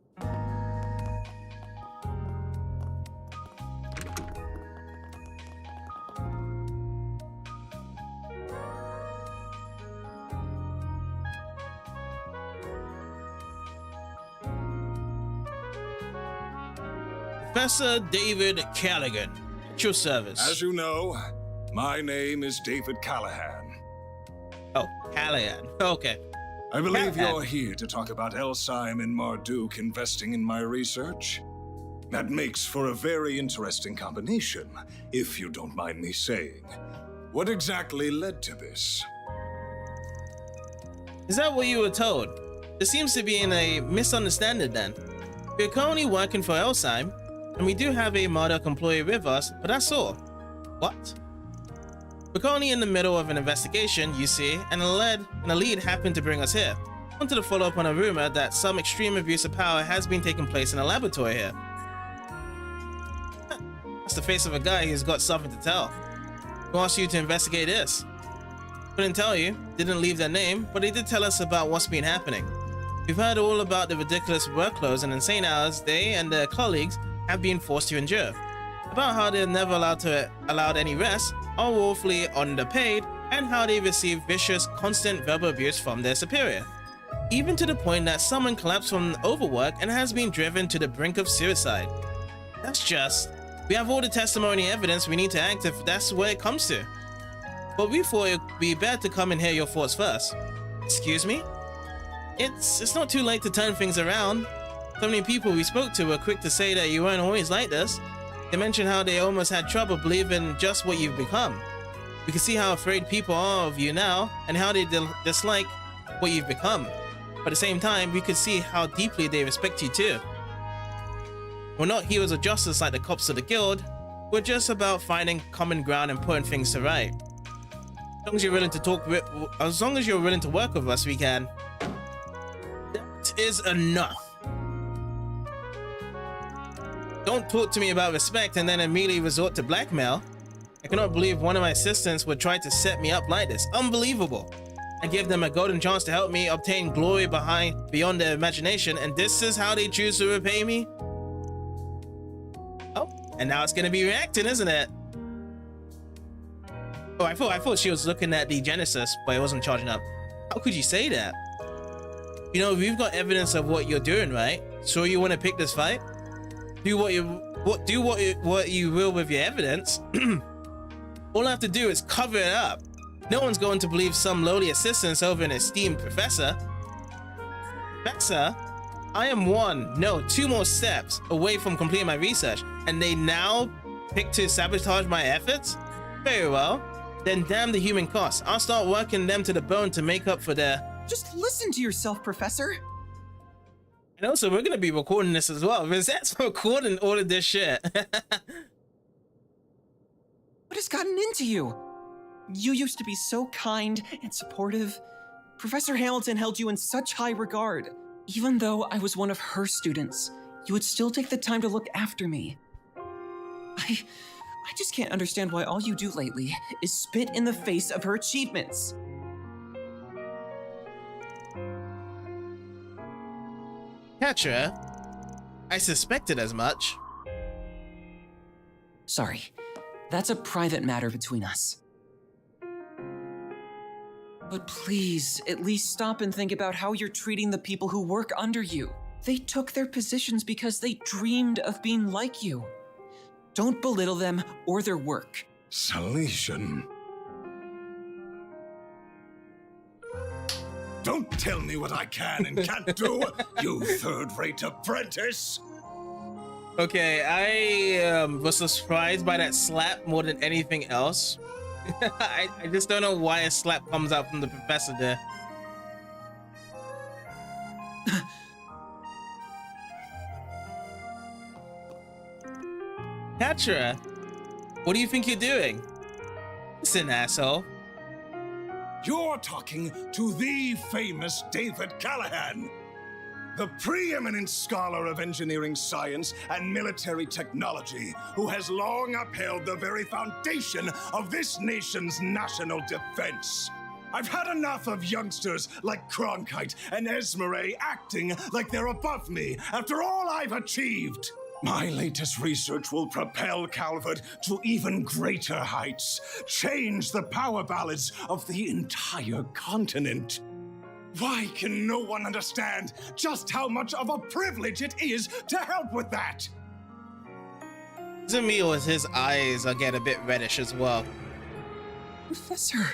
Professor David Callaghan, at your service. As you know, my name is David Callahan. Oh, Callahan. Okay. I believe you're here to talk about Elsyme and Marduk investing in my research. That makes for a very interesting combination, if you don't mind me saying. What exactly led to this? Is that what you were told? There seems to be a misunderstanding then. We're currently working for Elsyme, and we do have a Marduk employee with us, but that's all. What? We're currently in the middle of an investigation, you see, and a lead happened to bring us here. wanted to follow up on a rumor that some extreme abuse of power has been taking place in a laboratory here. That's the face of a guy who's got something to tell. Who asked you to investigate this? Couldn't tell you, didn't leave their name, but he did tell us about what's been happening. We've heard all about the ridiculous workloads and insane hours they and their colleagues have been forced to endure. About how they're never allowed any rest, are woefully underpaid, and how they receive vicious, constant verbal abuse from their superior. Even to the point that someone collapsed from overwork and has been driven to the brink of suicide. That's just... We have all the testimony and evidence we need to act if that's where it comes to. But we thought it'd be better to come and hear your thoughts first. Excuse me? It's not too late to turn things around. So many people we spoke to were quick to say that you weren't always like this. They mentioned how they almost had trouble believing just what you've become. We can see how afraid people are of you now and how they dislike what you've become. But at the same time, we could see how deeply they respect you too. We're not heroes of justice like the cops of the guild. We're just about finding common ground and putting things to right. As long as you're willing to work with us, we can. That is enough. Don't talk to me about respect and then immediately resort to blackmail. I cannot believe one of my assistants would try to set me up like this. Unbelievable. I give them a golden chance to help me obtain glory beyond their imagination, and this is how they choose to repay me? Oh, and now it's gonna be reacting, isn't it? Oh, I thought she was looking at the Genesis, but it wasn't charging up. How could you say that? You know, we've got evidence of what you're doing, right? So you want to pick this fight? Do what you will with your evidence. All I have to do is cover it up. No one's going to believe some lowly assistant over an esteemed professor. Professor, I am two more steps away from completing my research, and they now pick to sabotage my efforts? Very well. Then damn the human cost. I'll start working them to the bone to make up for their... Just listen to yourself, Professor. And also, we're gonna be recording this as well, because that's recording all of this shit. What has gotten into you? You used to be so kind and supportive. Professor Hamilton held you in such high regard. Even though I was one of her students, you would still take the time to look after me. I just can't understand why all you do lately is spit in the face of her achievements. Catcher, I suspected as much. Sorry, that's a private matter between us. But please, at least stop and think about how you're treating the people who work under you. They took their positions because they dreamed of being like you. Don't belittle them or their work. Salesian. Don't tell me what I can and can't do, you third-rate apprentice! Okay, I was surprised by that slap more than anything else. I just don't know why a slap comes out from the professor there. Catcher, what do you think you're doing? Listen, asshole. You're talking to the famous David Callahan, the preeminent scholar of engineering science and military technology, who has long upheld the very foundation of this nation's national defense. I've had enough of youngsters like Cronkite and Esmeralda acting like they're above me after all I've achieved. My latest research will propel Calvert to even greater heights, change the power balance of the entire continent. Why can no one understand just how much of a privilege it is to help with that? Zamil, his eyes get a bit reddish as well. Professor.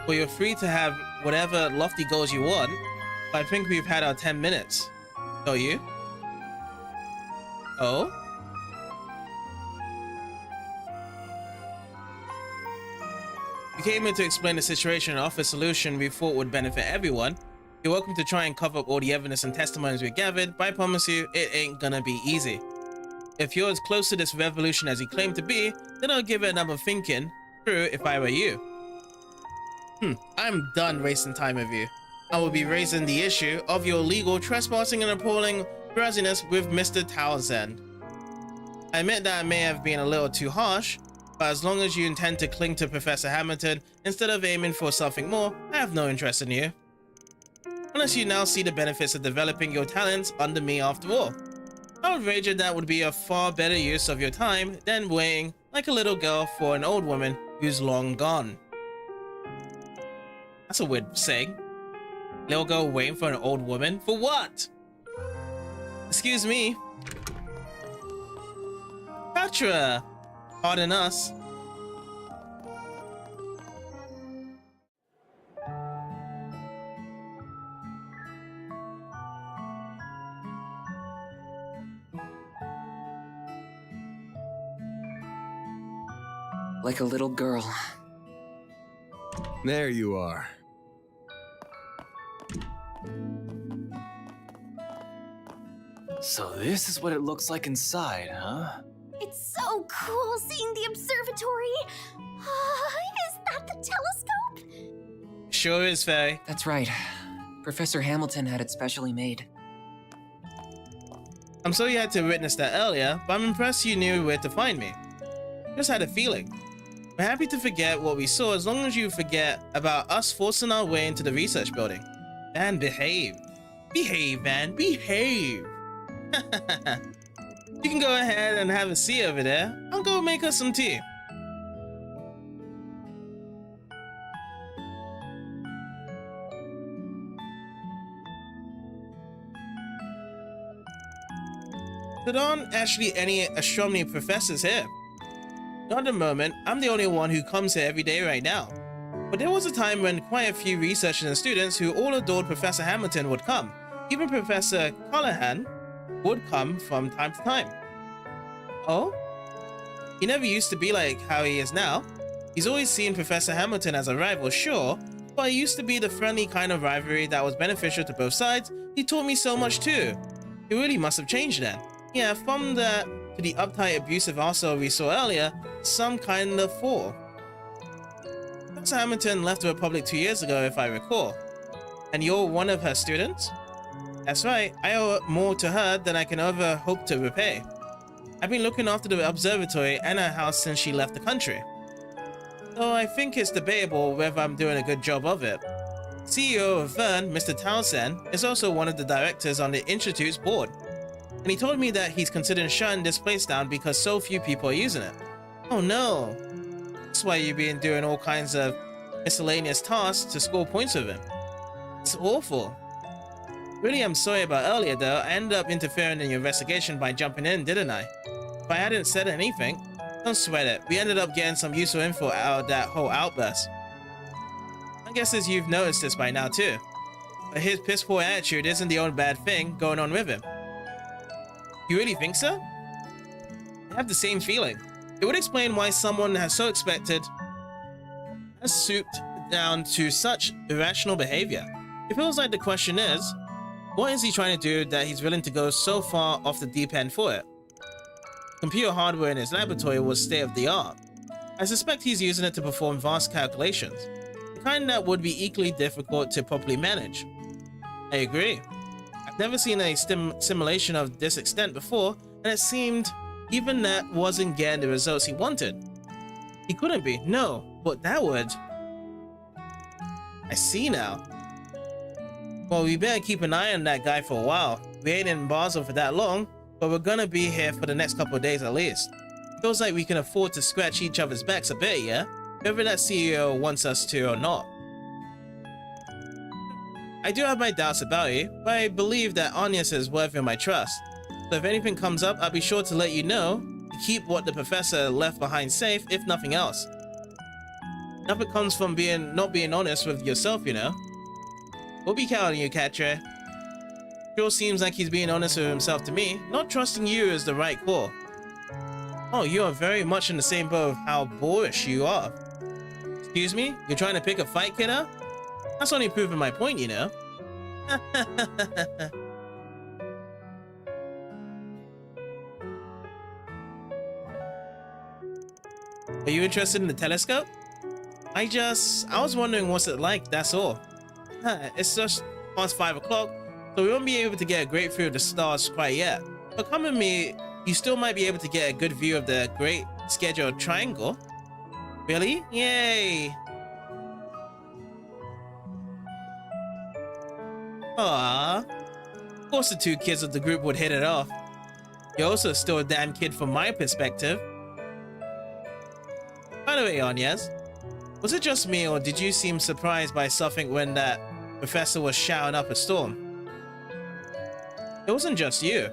Well, you're free to have whatever lofty goals you want. I think we've had our 10 minutes. Don't you? Oh? You came in to explain the situation and offer a solution we thought would benefit everyone. You're welcome to try and cover up all the evidence and testimonies we gathered, but I promise you, it ain't gonna be easy. If you're as close to this revolution as you claim to be, then I'll give it another thinking through if I were you. I'm done wasting time with you. I will be raising the issue of your illegal trespassing and appalling drowsiness with Mr. Townsend. I admit that I may have been a little too harsh, but as long as you intend to cling to Professor Hamilton instead of aiming for something more, I have no interest in you. Unless you now see the benefits of developing your talents under me after all. I would wager that would be a far better use of your time than waiting like a little girl for an old woman who's long gone. That's a weird saying. Little girl waiting for an old woman? For what? Excuse me. Patra! Pardon us. Like a little girl. There you are. So this is what it looks like inside, huh? It's so cool seeing the observatory. Is that the telescope? Sure is, Faye. That's right. Professor Hamilton had it specially made. I'm sorry you had to witness that earlier, but I'm impressed you knew where to find me. Just had a feeling. We're happy to forget what we saw as long as you forget about us forcing our way into the research building. And behave. Behave, man. Behave. You can go ahead and have a seat over there. I'll go make us some tea. There aren't actually any astronomy professors here. Not at the moment, I'm the only one who comes here every day right now. But there was a time when quite a few researchers and students who all adored Professor Hamilton would come. Even Professor Callahan would come from time to time. Oh? He never used to be like how he is now. He's always seen Professor Hamilton as a rival, sure, but it used to be the friendly kind of rivalry that was beneficial to both sides. He taught me so much too. He really must have changed then. Yeah, from that to the uptight, abusive arsehole we saw earlier, some kind of fall. Professor Hamilton left the Republic 2 years ago, if I recall. And you're one of her students? That's right, I owe more to her than I can ever hope to repay. I've been looking after the observatory and her house since she left the country. Though I think it's debatable whether I'm doing a good job of it. CEO of Vern, Mr. Townsend, is also one of the directors on the Institute's board. And he told me that he's considering shutting this place down because so few people are using it. Oh no. That's why you've been doing all kinds of miscellaneous tasks to score points with him. It's awful. Really, I'm sorry about earlier though. I ended up interfering in your investigation by jumping in, didn't I? If I hadn't said anything, don't sweat it. We ended up getting some useful info out of that whole outburst. I guess as you've noticed this by now too. But his piss poor attitude isn't the only bad thing going on with him. You really think so? I have the same feeling. It would explain why someone has so expected has stooped down to such irrational behavior. It feels like the question is, what is he trying to do that he's willing to go so far off the deep end for it? Computer hardware in his laboratory was state of the art. I suspect he's using it to perform vast calculations, the kind that would be equally difficult to properly manage. I agree. I've never seen a simulation of this extent before, and it seemed even that wasn't getting the results he wanted. He couldn't be, no, but that would. I see now. Well, we better keep an eye on that guy for a while. We ain't in Basel for that long, but we're gonna be here for the next couple of days at least. Feels like we can afford to scratch each other's backs a bit, yeah? Whether that CEO wants us to or not. I do have my doubts about you, but I believe that Agnes is worthy of my trust. So if anything comes up, I'll be sure to let you know to keep what the professor left behind safe, if nothing else. Nothing comes from not being honest with yourself, you know. We'll be counting on you, Catre. Sure seems like he's being honest with himself to me. Not trusting you is the right call. Oh, you are very much in the same boat of how boorish you are. Excuse me? You're trying to pick a fight, kiddo? That's only proving my point, you know. Are you interested in the telescope? I was wondering what's it like, that's all. It's just past 5 o'clock, so we won't be able to get a great view of the stars quite yet. But come with me, you still might be able to get a good view of the great scheduled triangle. Really? Yay! Aww. Of course the two kids of the group would hit it off. You're also still a damn kid from my perspective. By the way, Anyas, was it just me or did you seem surprised by something when that professor was shouting up a storm? It wasn't just you.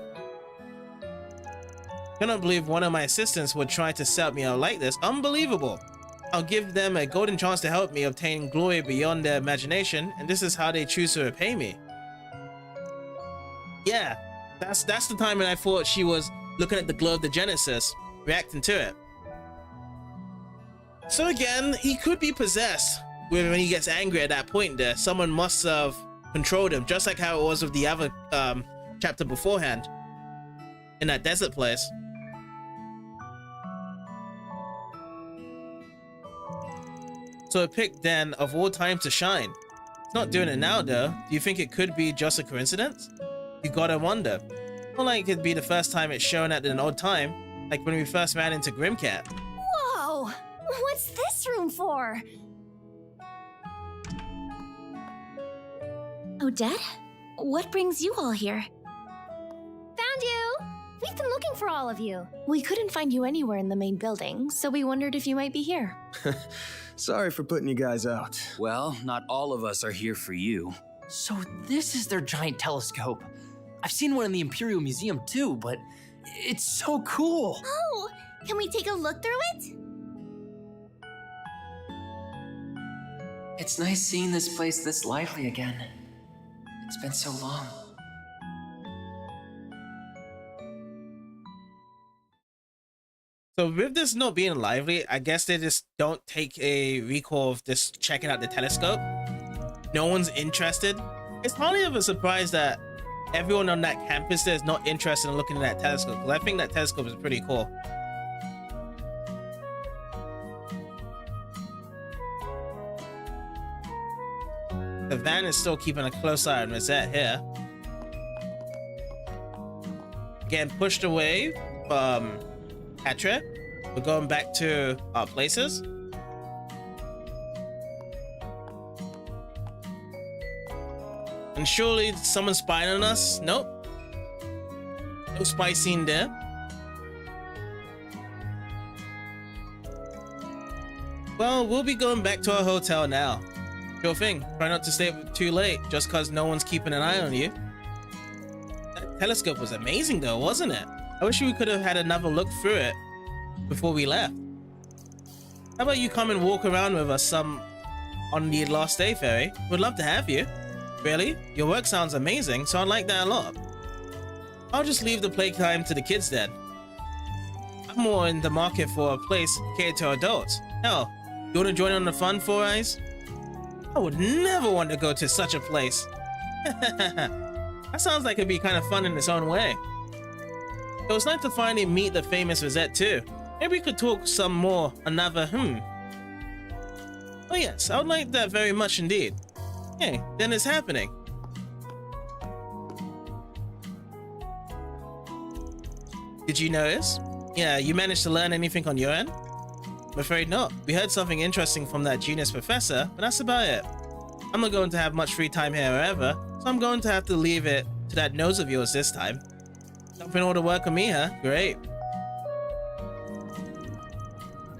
Cannot believe one of my assistants would try to sell me out like this. Unbelievable. I'll give them a golden chance to help me obtain glory beyond their imagination, and this is how they choose to repay me. Yeah, that's the time when I thought she was looking at the glow of the Genesis, reacting to it. So again, he could be possessed when he gets angry at that point there. Someone must have controlled him, just like how it was with the other chapter beforehand, in that desert place. So it picked then of all time to shine. It's not doing it now though. Do you think it could be just a coincidence? You gotta wonder. Not like it could be the first time it's shown at an odd time, like when we first ran into Grimcat. Whoa! What's this room for? Odette? What brings you all here? Found you! We've been looking for all of you. We couldn't find you anywhere in the main building, so we wondered if you might be here. Sorry for putting you guys out. Well, not all of us are here for you. So this is their giant telescope. I've seen one in the Imperial Museum too, but it's so cool. Oh, can we take a look through it? It's nice seeing this place this lively again. It's been so long. So with this not being lively, I guess they just don't take a recall of just checking out the telescope. No one's interested. It's hardly of a surprise that everyone on that campus there is not interested in looking at that telescope, because I think that telescope is pretty cool. The van is still keeping a close eye on Rosette here. Getting pushed away from Petra. We're going back to our places. And surely someone's spying on us? Nope. No spy scene there. Well, we'll be going back to our hotel now. Sure thing. Try not to stay up too late, just cause no one's keeping an eye on you. That telescope was amazing though, wasn't it? I wish we could have had another look through it before we left. How about you come and walk around with us on the last day, Fairy? We'd love to have you. Really? Your work sounds amazing, so I like that a lot. I'll just leave the playtime to the kids then. I'm more in the market for a place catered to adults. Hell, you want to join on the fun, Four Eyes? I would never want to go to such a place. That sounds like it'd be kind of fun in its own way. It was nice to finally meet the famous Rosette too. Maybe we could talk some more another Oh yes, I would like that very much indeed. Hey, then it's happening. Did you notice? Yeah, you managed to learn anything on your end? I'm afraid not. We heard something interesting from that genius professor, but that's about it. I'm not going to have much free time here ever, so I'm going to have to leave it to that nose of yours this time. Dumping all the work on me, huh? Great.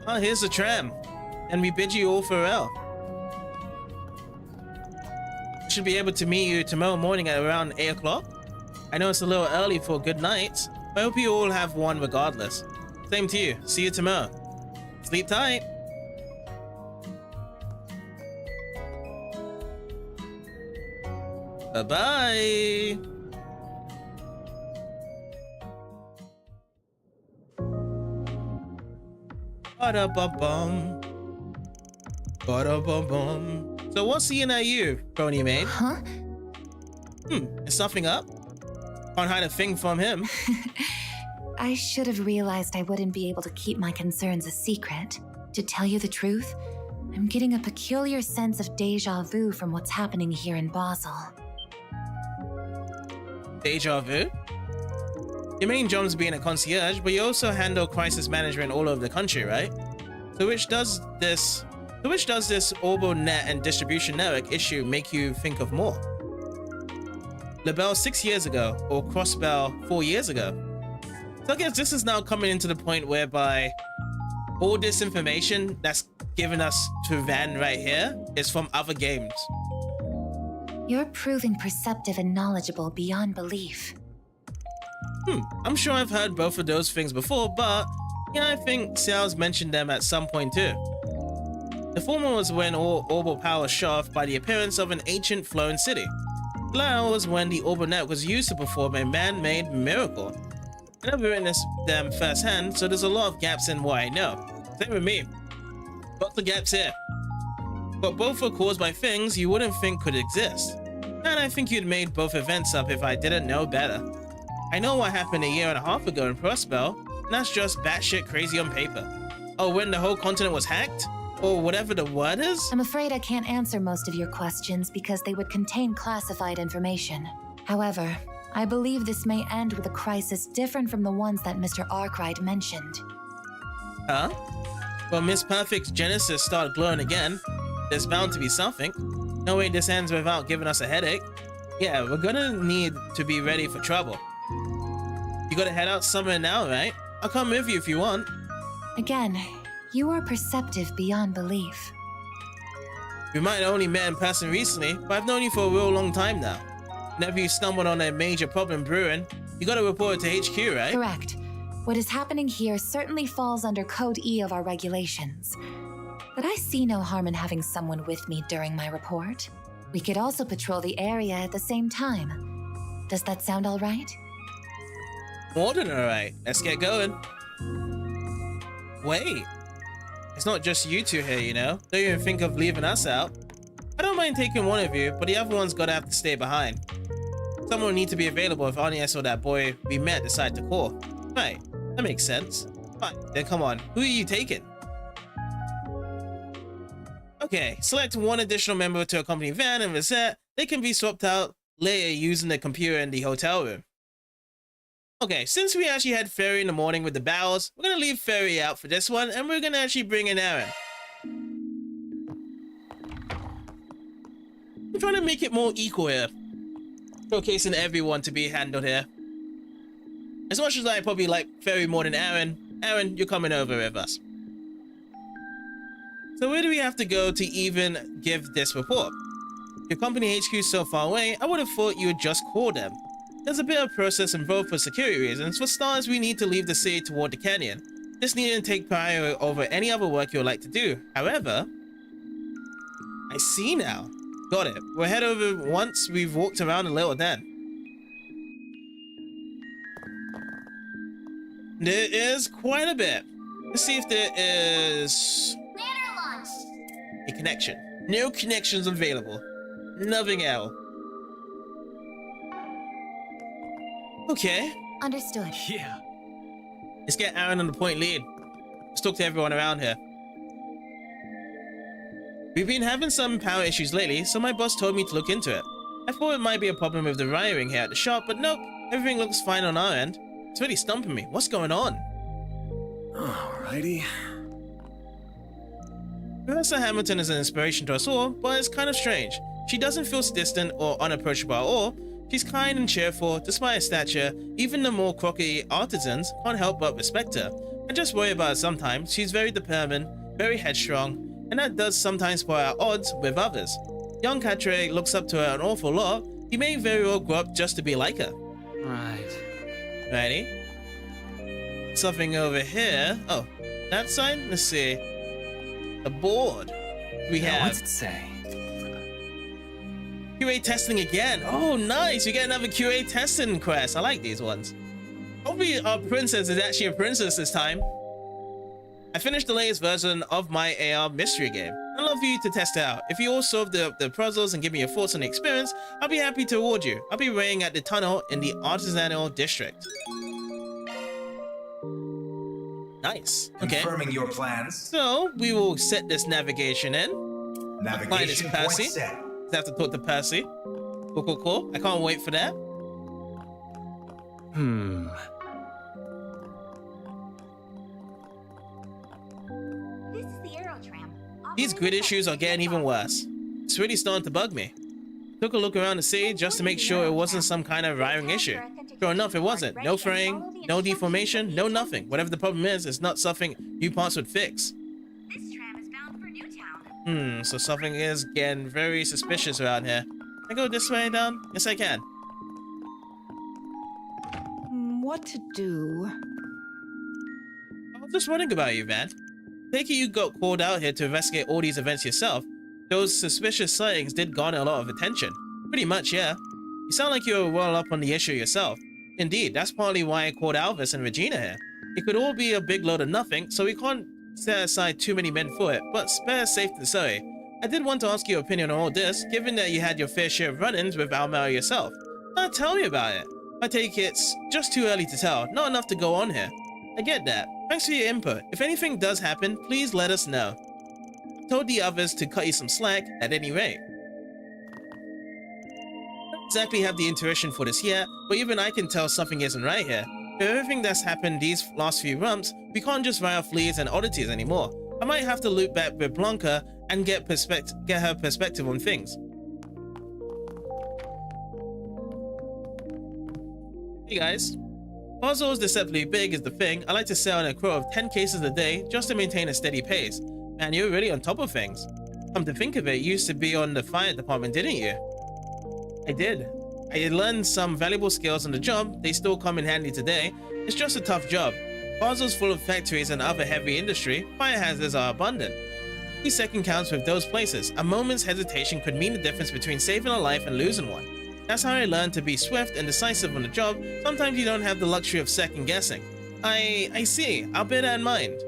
Oh, here's the tram. And we bid you all farewell. I should be able to meet you tomorrow morning at around 8 o'clock. I know it's a little early for good night, but I hope you all have one regardless. Same to you. See you tomorrow. Sleep tight. Bye-bye. Ba-da-ba-bum. Ba-da-ba-bum. So what's seeing at you, Brony Maid? Huh? Is something up? Can't hide a thing from him. I should have realized I wouldn't be able to keep my concerns a secret. To tell you the truth, I'm getting a peculiar sense of deja vu from what's happening here in Basel. Deja vu? Your main job is being a concierge, but you also handle crisis management all over the country, right? So which does this orbital net and distribution network issue make you think of more? LaBelle 6 years ago, or Crossbell 4 years ago? So I guess this is now coming into the point whereby all this information that's given us to Van right here is from other games. You're proving perceptive and knowledgeable beyond belief. I'm sure I've heard both of those things before, but yeah, I think Xiao's mentioned them at some point too. The former was when all orbital power was shut off by the appearance of an ancient flowing city. The latter was when the orbital net was used to perform a man-made miracle. I never witnessed them firsthand, so there's a lot of gaps in what I know. Same with me. Lots of gaps here. But both were caused by things you wouldn't think could exist. And I think you'd made both events up if I didn't know better. I know what happened a year and a half ago in Prospell, and that's just batshit crazy on paper. Oh, when the whole continent was hacked? Or whatever the word is? I'm afraid I can't answer most of your questions because they would contain classified information. However, I believe this may end with a crisis different from the ones that Mr. Arkwright mentioned. Huh? Well, Miss Perfect's Genesis started glowing again. There's bound to be something. No way this ends without giving us a headache. Yeah, we're gonna need to be ready for trouble. You gotta head out somewhere now, right? I'll come with you if you want. Again, you are perceptive beyond belief. We might have only met in person recently, but I've known you for a real long time now. Whenever you stumbled on a major problem brewing, you gotta report it to HQ, right? Correct. What is happening here certainly falls under Code E of our regulations. But I see no harm in having someone with me during my report. We could also patrol the area at the same time. Does that sound all right? More than alright. Let's get going. Wait. It's not just you two here, you know? Don't even think of leaving us out. I don't mind taking one of you, but the other one's gotta have to stay behind. Someone will need to be available if Agnes or that boy we met decide to call. Right, that makes sense. Fine, then come on. Who are you taking? Okay, select one additional member to accompany Van and Rosette. They can be swapped out later using the computer in the hotel room. Okay, since we actually had Ferry in the morning with the barrels, we're gonna leave Ferry out for this one, and we're gonna actually bring in Aaron. I'm trying to make it more equal here. Showcasing everyone to be handled here. As much as I probably like Ferry more than Aaron, Aaron, you're coming over with us. So where do we have to go to even give this report? Your company HQ is so far away, I would have thought you would just call them. There's a bit of process involved for security reasons. For starters, we need to leave the city toward the canyon. This needn't take priority over any other work you would like to do. However, I see now. Got it. We'll head over once we've walked around a little then. There is quite a bit. Let's see if there is a connection. No connections available. Nothing else. Okay. Understood. Yeah. Let's get Aaron on the point lead. Let's talk to everyone around here. We've been having some power issues lately, so my boss told me to look into it. I thought it might be a problem with the wiring here at the shop, but nope. Everything looks fine on our end. It's really stumping me. What's going on? Alrighty. Professor Hamilton is an inspiration to us all, but it's kind of strange. She doesn't feel distant or unapproachable at all. She's kind and cheerful, despite her stature. Even the more crocky artisans can't help but respect her. I just worry about her sometimes. She's very determined, very headstrong, and that does sometimes spoil our odds with others. Young Catre looks up to her an awful lot. He may very well grow up just to be like her. Right. Ready? Something over here. Oh, that sign? Let's see. A board. We have. What's it say? QA testing again. Oh, nice. We get another QA testing quest. I like these ones. Hopefully our princess is actually a princess this time. I finished the latest version of my AR mystery game. I'd love for you to test it out. If you all solve the puzzles and give me your thoughts on the experience, I'll be happy to reward you. I'll be waiting at the tunnel in the artisanal district. Nice. Okay. Confirming your plans. So we will set this navigation in. Apply this Navigation Percy. point set. I have to talk to Percy. Cool, cool, cool. I can't wait for that. This is the Aerotram. These grid issues are getting even worse. It's really starting to bug me. Took a look around the city just to make sure it wasn't some kind of wiring issue. Sure enough, it wasn't. No fraying, no deformation, no nothing. Whatever the problem is, it's not something new parts would fix. This tram is bound for Newtown. So something is getting very suspicious around here. Can I go this way down? Yes, I can. What to do? I was just wondering about you, Van. Take it you got called out here to investigate all these events yourself. Those suspicious sightings did garner a lot of attention. Pretty much, yeah. You sound like you're well up on the issue yourself. Indeed, that's partly why I called Alvis and Regina here. It could all be a big load of nothing, so we can't set aside too many men for it, but spare safe to say. I did want to ask your opinion on all this, given that you had your fair share of run-ins with Almar yourself. Tell me about it. I take it's just too early to tell, not enough to go on here. I get that. Thanks for your input. If anything does happen, please let us know. I told the others to cut you some slack at any rate. I don't exactly have the intuition for this yet, but even I can tell something isn't right here. With everything that's happened these last few months, we can't just write off leads and oddities anymore. I might have to loop back with Blanca and get her perspective on things. Hey guys. Basel is deceptively big is the thing. I like to sell in a quote of 10 cases a day just to maintain a steady pace. Man, you're really on top of things. Come to think of it, you used to be on the fire department, didn't you? I did. I learned some valuable skills on the job. They still come in handy today. It's just a tough job. Basel's full of factories and other heavy industry. Fire hazards are abundant. Each second counts with those places. A moment's hesitation could mean the difference between saving a life and losing one. That's how I learned to be swift and decisive on the job. Sometimes you don't have the luxury of second guessing. I see. I'll bear that in mind.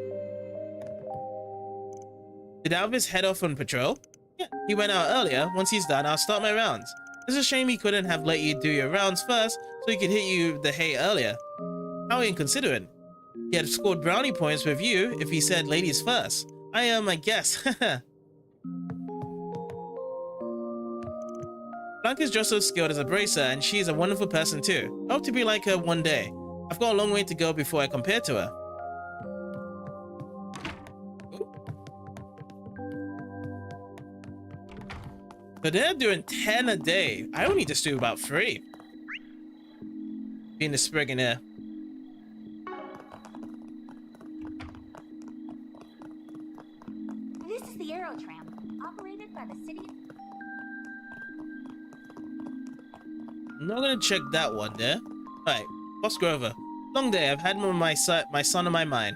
Did Alvis head off on patrol? Yeah, he went out earlier. Once he's done, I'll start my rounds. It's a shame he couldn't have let you do your rounds first so he could hit you the hay earlier. How inconsiderate. He had scored brownie points with you if he said ladies first. I guess. Blanca's just so skilled as a bracer, and she's a wonderful person too. I hope to be like her one day. I've got a long way to go before I compare to her. So they're doing 10 a day. I only just do about 3. Being the sprig in here. This is the Aerotram, operated by the city. I'm not gonna check that one there. Alright, Boss Grover. Long day, I've had my son on my mind.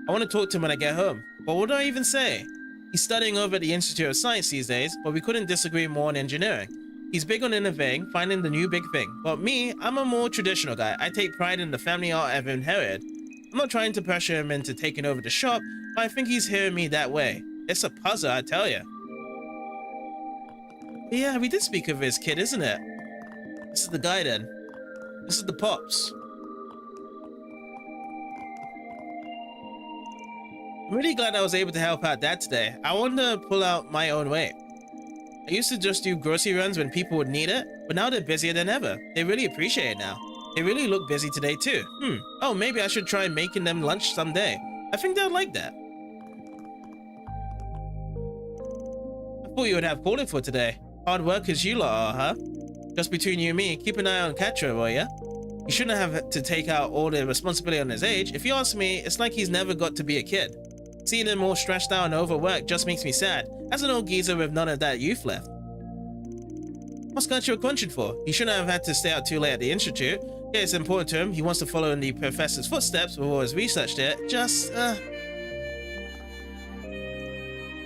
I want to talk to him when I get home. But what do I even say? He's studying over at the Institute of Science these days, but we couldn't disagree more on engineering. He's big on innovating, finding the new big thing. But me, I'm a more traditional guy. I take pride in the family art I've inherited. I'm not trying to pressure him into taking over the shop, but I think he's hearing me that way. It's a puzzle, I tell you. Yeah, we did speak of his kid, isn't it? This is the guy then. This is the Pops. I'm really glad I was able to help out Dad today. I want to pull out my own weight. I used to just do grocery runs when people would need it, but now they're busier than ever. They really appreciate it now. They really look busy today too. Oh, maybe I should try making them lunch someday. I think they'll like that. I thought you would have called it for today. Hard workers you lot are, huh? Just between you and me, keep an eye on Catra, will ya? You shouldn't have to take out all the responsibility on his age. If you ask me, it's like he's never got to be a kid. Seeing him all stressed out and overworked just makes me sad. As an old geezer with none of that youth left. What's Catra crunching for? He shouldn't have had to stay out too late at the institute. Yeah, it's important to him. He wants to follow in the professor's footsteps with all his research there.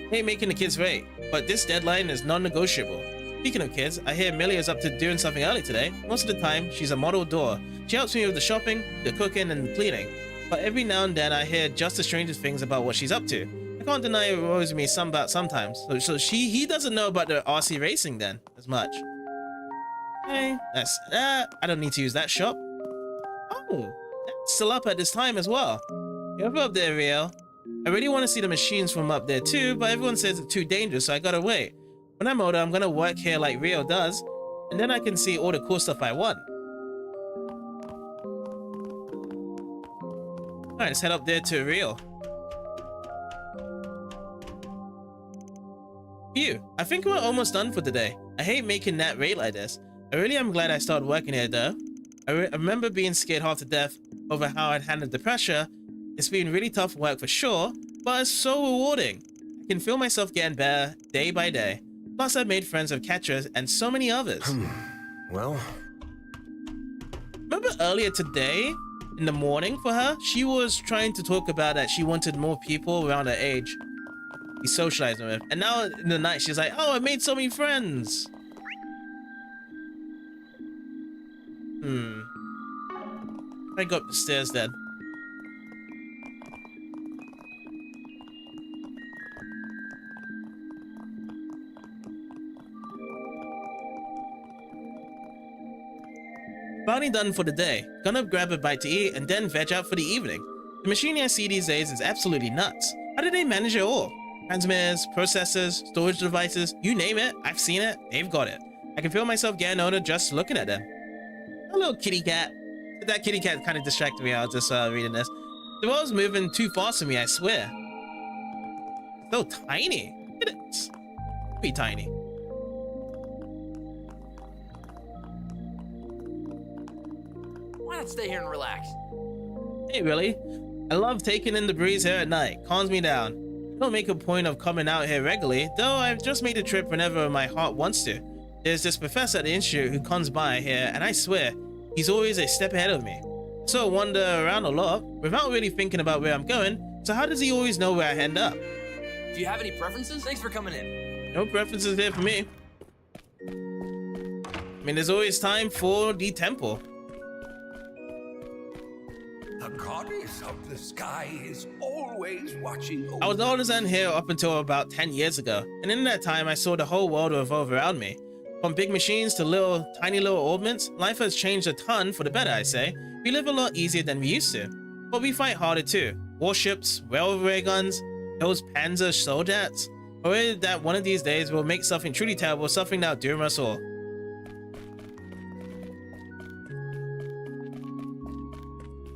Hate making the kids wait, but this deadline is non-negotiable. Speaking of kids, I hear Millie is up to doing something early today. Most of the time, she's a model doer. She helps me with the shopping, the cooking, and the cleaning. But every now and then, I hear just the strangest things about what she's up to. I can't deny it worries me sometimes. So he doesn't know about the RC racing then, as much. Hey, that's I don't need to use that shop. Oh, that's still up at this time as well. Careful up there, Rio. I really want to see the machines from up there too, but everyone says it's too dangerous, so I gotta wait. When I'm older, I'm gonna work here like Rio does, and then I can see all the cool stuff I want. Alright, let's head up there to Rio. Phew, I think we're almost done for today. I hate making that rate like this. I really am glad I started working here though. I remember being scared half to death over how I'd handled the pressure. It's been really tough work for sure, but it's so rewarding. I can feel myself getting better day by day. Plus I've made friends with Catchers and so many others. Well... Remember earlier today, in the morning for her, she was trying to talk about that she wanted more people around her age be socializing with. And now in the night, she's like, oh, I made so many friends. I go up the stairs then. Finally done for the day. Gonna grab a bite to eat and then veg out for the evening. The machinery I see these days is absolutely nuts. How do they manage it all? Transmitters, processors, storage devices, you name it, I've seen it, they've got it. I can feel myself getting older just looking at them. A little kitty cat. That kitty cat kind of distracted me. I was just reading this. The world's moving too fast for me, I swear. So tiny. Look at it. Pretty tiny. Why not stay here and relax? Hey, really? I love taking in the breeze here at night. Calms me down. I don't make a point of coming out here regularly, though I've just made a trip whenever my heart wants to. There's this professor at the institute who comes by here, and I swear, he's always a step ahead of me. So I wander around a lot, without really thinking about where I'm going, so how does he always know where I end up? Do you have any preferences? Thanks for coming in. No preferences there for me. I mean, there's always time for the temple. The goddess of the sky is always watching over. I was an artisan here up until about 10 years ago, and in that time I saw the whole world revolve around me. From big machines to tiny little orbments, life has changed a ton for the better, I say. We live a lot easier than we used to, but we fight harder too. Warships, railway guns, those Panzer Soldaten. I worry that one of these days we'll make something truly terrible, something that'll doom us all.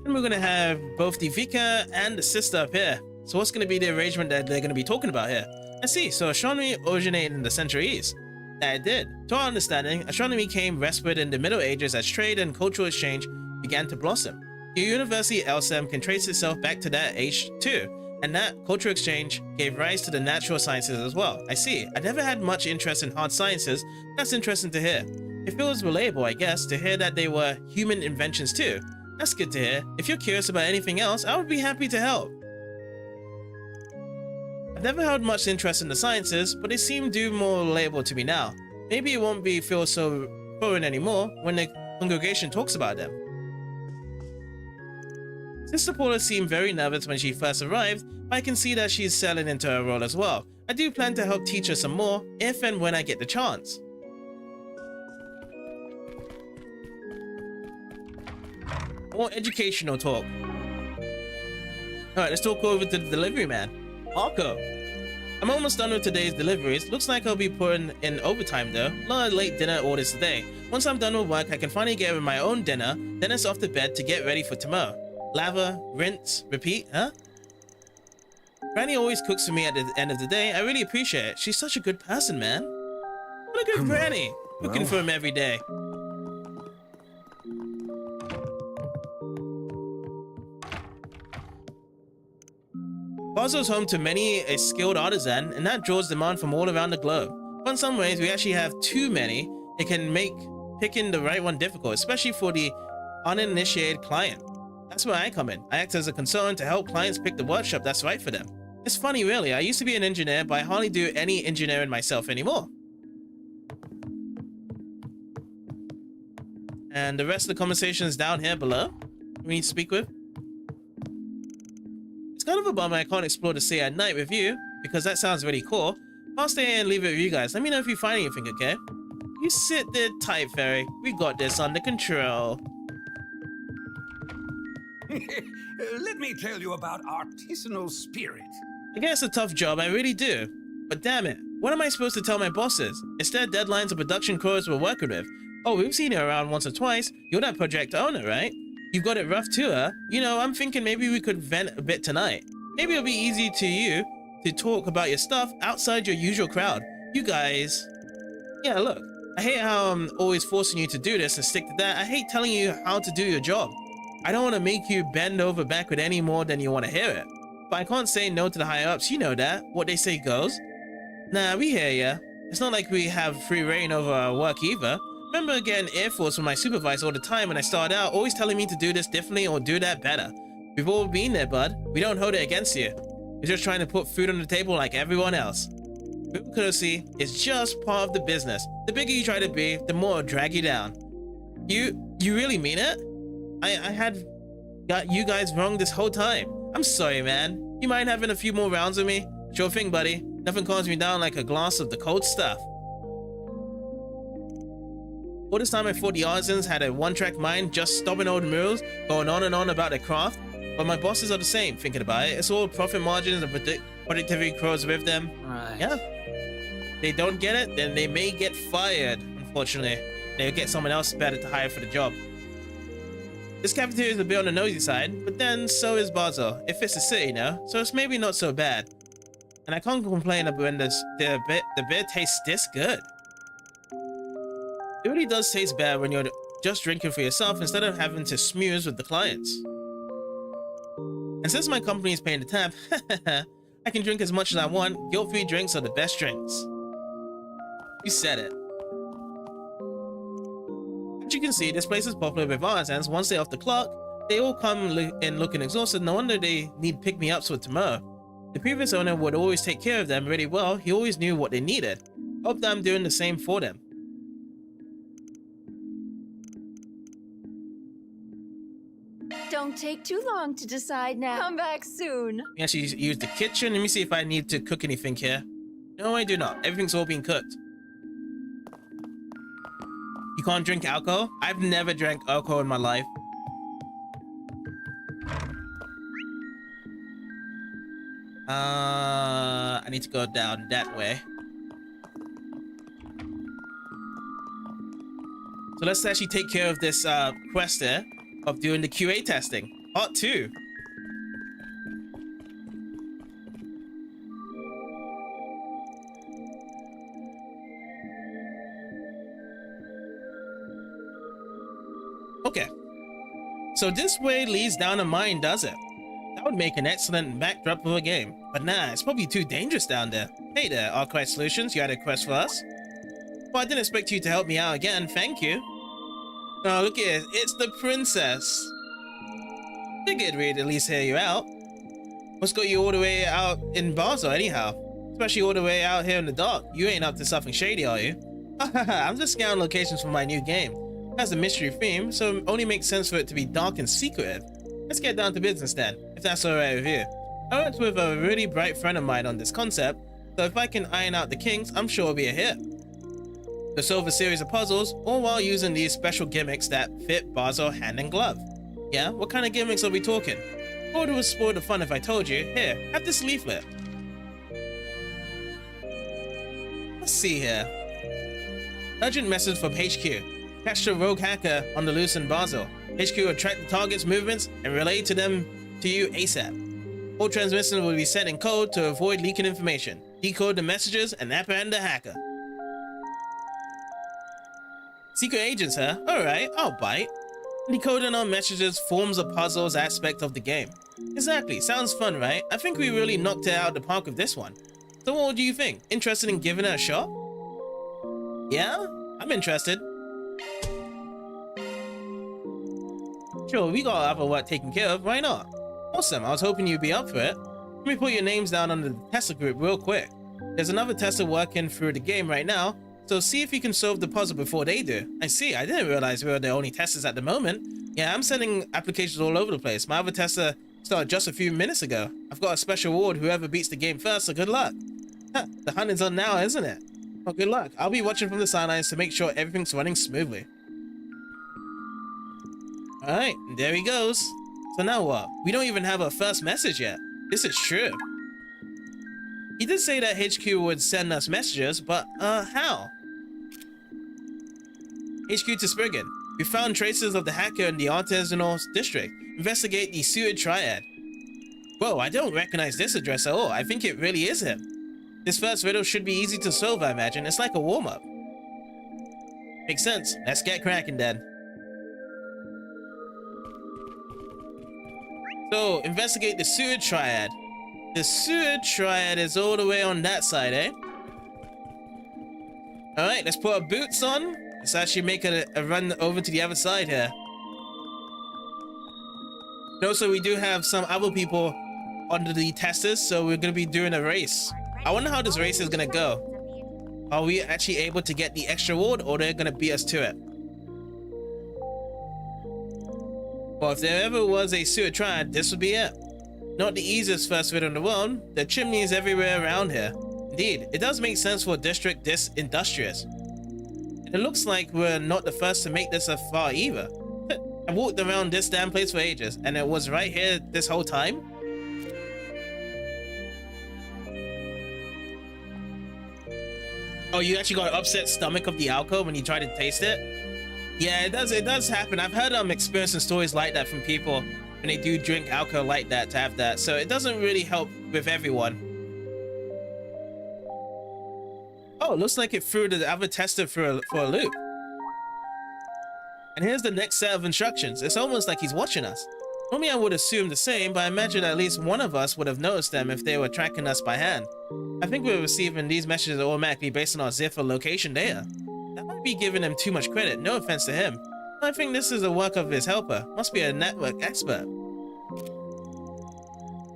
And we're gonna have both the Vika and the sister up here. So what's gonna be the arrangement that they're gonna be talking about here? I see, so astronomy originated in the Century East. That it did. To our understanding, astronomy came westward in the Middle Ages as trade and cultural exchange began to blossom. The University LSEM can trace itself back to that age too, and that cultural exchange gave rise to the natural sciences as well. I see. I never had much interest in hard sciences. That's interesting to hear. It feels relatable, I guess, to hear that they were human inventions too. That's good to hear. If you're curious about anything else, I would be happy to help. I've never had much interest in the sciences, but they seem to do more relatable to me now. Maybe it won't feel so foreign anymore when the congregation talks about them. Sister Paula seemed very nervous when she first arrived, but I can see that she's settling into her role as well. I do plan to help teach her some more, if and when I get the chance. More educational talk. Alright, let's talk over to the delivery man, Marco. I'm almost done with today's deliveries. Looks like I'll be putting in overtime though. A lot of late dinner orders today. Once I'm done with work, I can finally get my own dinner, then it's off to bed to get ready for tomorrow. Lather, rinse, repeat, huh? Granny always cooks for me at the end of the day. I really appreciate it. She's such a good person, man. What a good granny. Cooking for him every day. Basel is home to many a skilled artisan, and that draws demand from all around the globe. But in some ways, we actually have too many. It can make picking the right one difficult, especially for the uninitiated client. That's where I come in. I act as a consultant to help clients pick the workshop that's right for them. It's funny, really. I used to be an engineer, but I hardly do any engineering myself anymore. And the rest of the conversation is down here below. We need to speak with. It's kind of a bummer I can't explore the sea at night with you, because that sounds really cool. I'll stay here and leave it with you guys. Let me know if you find anything, okay? You sit there tight, Fairy. We got this under control. Let me tell you about artisanal spirit. I guess it's a tough job, I really do. But damn it, what am I supposed to tell my bosses? Instead, deadlines and production crews we're working with. Oh, we've seen you around once or twice. You're that project owner, right? You've got it rough too, huh? You know, I'm thinking maybe we could vent a bit tonight. Maybe it'll be easy to you to talk about your stuff outside your usual crowd. You guys... Yeah, look, I hate how I'm always forcing you to do this and stick to that. I hate telling you how to do your job. I don't want to make you bend over backward any more than you want to hear it. But I can't say no to the higher-ups, you know that. What they say goes. Nah, we hear ya. It's not like we have free reign over our work either. Remember getting earforce from my supervisor all the time when I started out, always telling me to do this differently or do that better. We've all been there, bud. We don't hold it against you. We're just trying to put food on the table like everyone else. Bureaucracy is just part of the business. The bigger you try to be, the more it'll drag you down. You really mean it? I had got you guys wrong this whole time. I'm sorry, man. You mind having a few more rounds with me? Sure thing, buddy. Nothing calms me down like a glass of the cold stuff. All this time I thought the artisans had a one-track mind, just stopping old murals, going on and on about their craft. But my bosses are the same, thinking about it. It's all profit margins and productivity crows with them. Right. Yeah. They don't get it, then they may get fired, unfortunately. They'll get someone else better to hire for the job. This cafeteria is a bit on the nosy side, but then so is Basel. It fits the city now, so it's maybe not so bad. And I can't complain about when the beer tastes this good. It really does taste bad when you're just drinking for yourself instead of having to smooze with the clients. And since my company is paying the tab, I can drink as much as I want. Guilt-free drinks are the best drinks. You said it. As you can see, this place is popular with artisans. Once they're off the clock, they all come in looking exhausted. No wonder they need pick-me-ups for tomorrow. The previous owner would always take care of them really well. He always knew what they needed. Hope that I'm doing the same for them. Don't take too long to decide now. Come back soon. Let me actually use the kitchen. Let me see if I need to cook anything here. No, I do not. Everything's all being cooked. You can't drink alcohol? I've never drank alcohol in my life. I need to go down that way. So let's actually take care of this quest there of doing the QA testing. Part 2. Okay. So this way leads down a mine, does it? That would make an excellent backdrop of a game. But nah, it's probably too dangerous down there. Hey there, Archive Solutions, you had a quest for us? Well, I didn't expect you to help me out again, thank you. Oh, look at it, it's the princess. Figured we'd at least hear you out. What's got you all the way out in Basel anyhow? Especially all the way out here in the dark. You ain't up to something shady, are you? I'm just scouting locations for my new game. It has a mystery theme, so it only makes sense for it to be dark and secretive. Let's get down to business then, if that's alright with you. I worked with a really bright friend of mine on this concept, so if I can iron out the kinks, I'm sure it'll be a hit. To solve a series of puzzles, all while using these special gimmicks that fit Basel hand in glove. Yeah, what kind of gimmicks are we talking? Or it would spoil the fun if I told you. Here, have this leaflet. Let's see here. Urgent message from HQ. Catch the rogue hacker on the loose in Basel. HQ will track the target's movements and relay to them to you ASAP. All transmissions will be set in code to avoid leaking information. Decode the messages and apprehend the hacker. Secret agents, huh? Alright, I'll bite. Decoding our messages forms a puzzles aspect of the game. Exactly, sounds fun, right? I think we really knocked it out of the park with this one. So what do you think? Interested in giving it a shot? Yeah? I'm interested. Sure, we got other work taken care of, why not? Awesome, I was hoping you'd be up for it. Let me put your names down on the tester group real quick. There's another tester working through the game right now, so see if you can solve the puzzle before they do. I see, I didn't realize we were the only testers at the moment. Yeah, I'm sending applications all over the place. My other tester started just a few minutes ago. I've got a special award, whoever beats the game first, so good luck. Ha, the hunting's on now, isn't it? Well, good luck. I'll be watching from the sidelines to make sure everything's running smoothly. Alright, there he goes. So now what? We don't even have our first message yet. This is true. He did say that HQ would send us messages, but how? HQ to Spriggan. We found traces of the hacker in the artisanal district. Investigate the suited triad. Whoa, I don't recognize this address at all. I think it really is him. This first riddle should be easy to solve, I imagine. It's like a warm-up. Makes sense. Let's get cracking then. So, investigate the suited triad. The suited triad is all the way on that side, eh? Alright, let's put our boots on. Let's actually make a run over to the other side here. And also, we do have some other people under the testers, so we're going to be doing a race. I wonder how this race is going to go. Are we actually able to get the extra reward, or they're going to beat us to it? Well, if there ever was a sewer triad, this would be it. Not the easiest first riddle in the world. There are chimneys everywhere around here. Indeed, it does make sense for a district this industrious. It looks like we're not the first to make this so far either. I walked around this damn place for ages, and it was right here this whole time? Oh, you actually got an upset stomach of the alcohol when you try to taste it? Yeah, it does happen. I've heard experiencing stories like that from people when they do drink alcohol like that to have that, so it doesn't really help with everyone. Oh, looks like it threw the other tester for a loop. And here's the next set of instructions. It's almost like he's watching us. Normally I would assume the same, but I imagine at least one of us would have noticed them if they were tracking us by hand. I think we're receiving these messages automatically based on our Ziffer location data. That might be giving him too much credit, no offense to him. I think this is the work of his helper. Must be a network expert.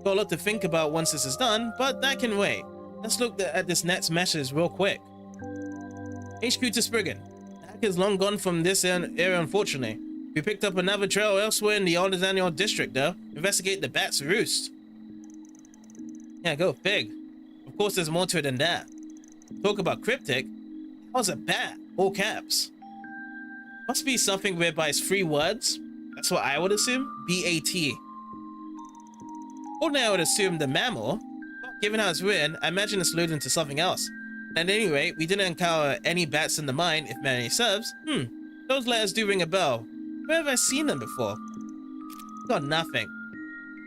Got a lot to think about once this is done, but that can wait. Let's look at this next message real quick. HQ to Spriggan. The hack is long gone from this area, unfortunately. We picked up another trail elsewhere in the artisanal district, though. Investigate the bat's roost. Yeah, go big. Of course, there's more to it than that. Talk about cryptic. How's a bat? All caps. Must be something whereby it's 3 words. That's what I would assume. B-A-T. Ordinarily, I would assume the mammal. Given how it's written, I imagine it's alluding to something else. At any rate, we didn't encounter any bats in the mine, if memory serves. Those letters do ring a bell. Where have I seen them before? Got nothing.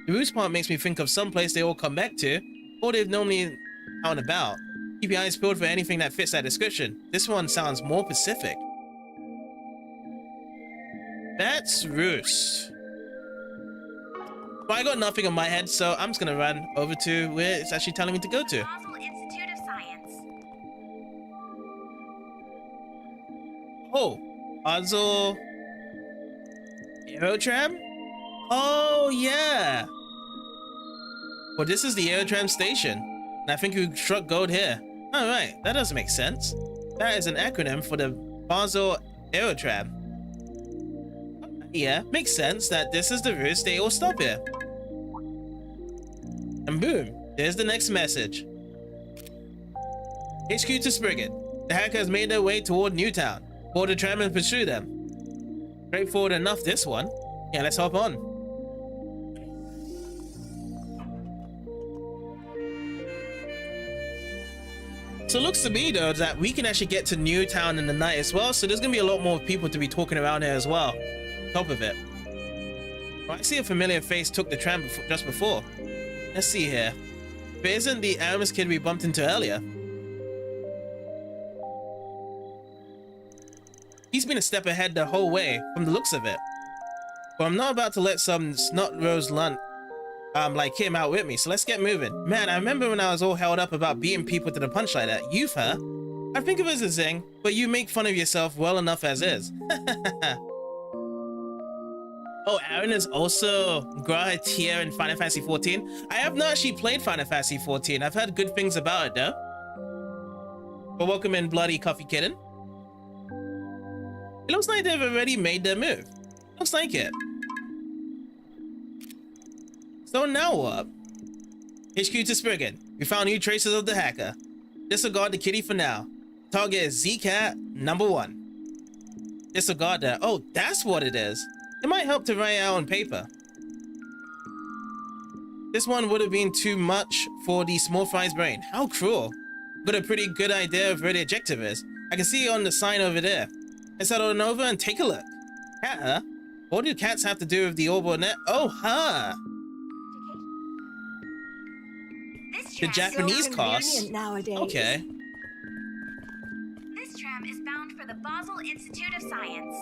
The roost part makes me think of some place they all come back to, or they've normally out and about. Keep your eyes peeled for anything that fits that description. This one sounds more specific. Bat's roost. But I got nothing in my head, so I'm just gonna run over to where it's actually telling me to go to. Basel Institute of Science. Oh, Basel Aerotram? Oh yeah. Well, this is the Aerotram station, and I think we struck gold here. All right, that doesn't make sense. That is an acronym for the Basel Aerotram. Yeah, makes sense that this is the route they all stop here. And boom, there's the next message. HQ to Spriggan. The hackers made their way toward Newtown. Board the tram and pursue them. Straightforward enough, this one. Yeah, let's hop on. So it looks to me though that we can actually get to Newtown in the night as well, so there's gonna be a lot more people to be talking around here as well. Top of it. Well, I see a familiar face took the tram just before. Let's see here. If it isn't the Aramis kid we bumped into earlier. He's been a step ahead the whole way, from the looks of it. But I'm not about to let some snot-nosed lunt like him out with me, so let's get moving. Man, I remember when I was all held up about beating people to the punch like that. You've her. I think of it as a zing, but you make fun of yourself well enough as is. Oh, Aaron is also Gra tier in Final Fantasy 14. I have not actually played Final Fantasy 14. I've heard good things about it though. But welcome in, Bloody Coffee Kitten. It looks like they've already made their move. Looks like it. So now what? HQ to Spriggan. We found new traces of the hacker. Disregard the kitty for now. Target is ZCat #1. Disregard that. Oh, that's what it is. It might help to write it out on paper. This one would have been too much for the small fry's brain. How cruel. Got a pretty good idea of where the objective is. I can see it on the sign over there. Let's head on over and take a look. Cat, huh? What do cats have to do with the orbital net? Oh, huh. The Japanese cost. Nowadays. Okay. This tram is bound for the Basel Institute of Science.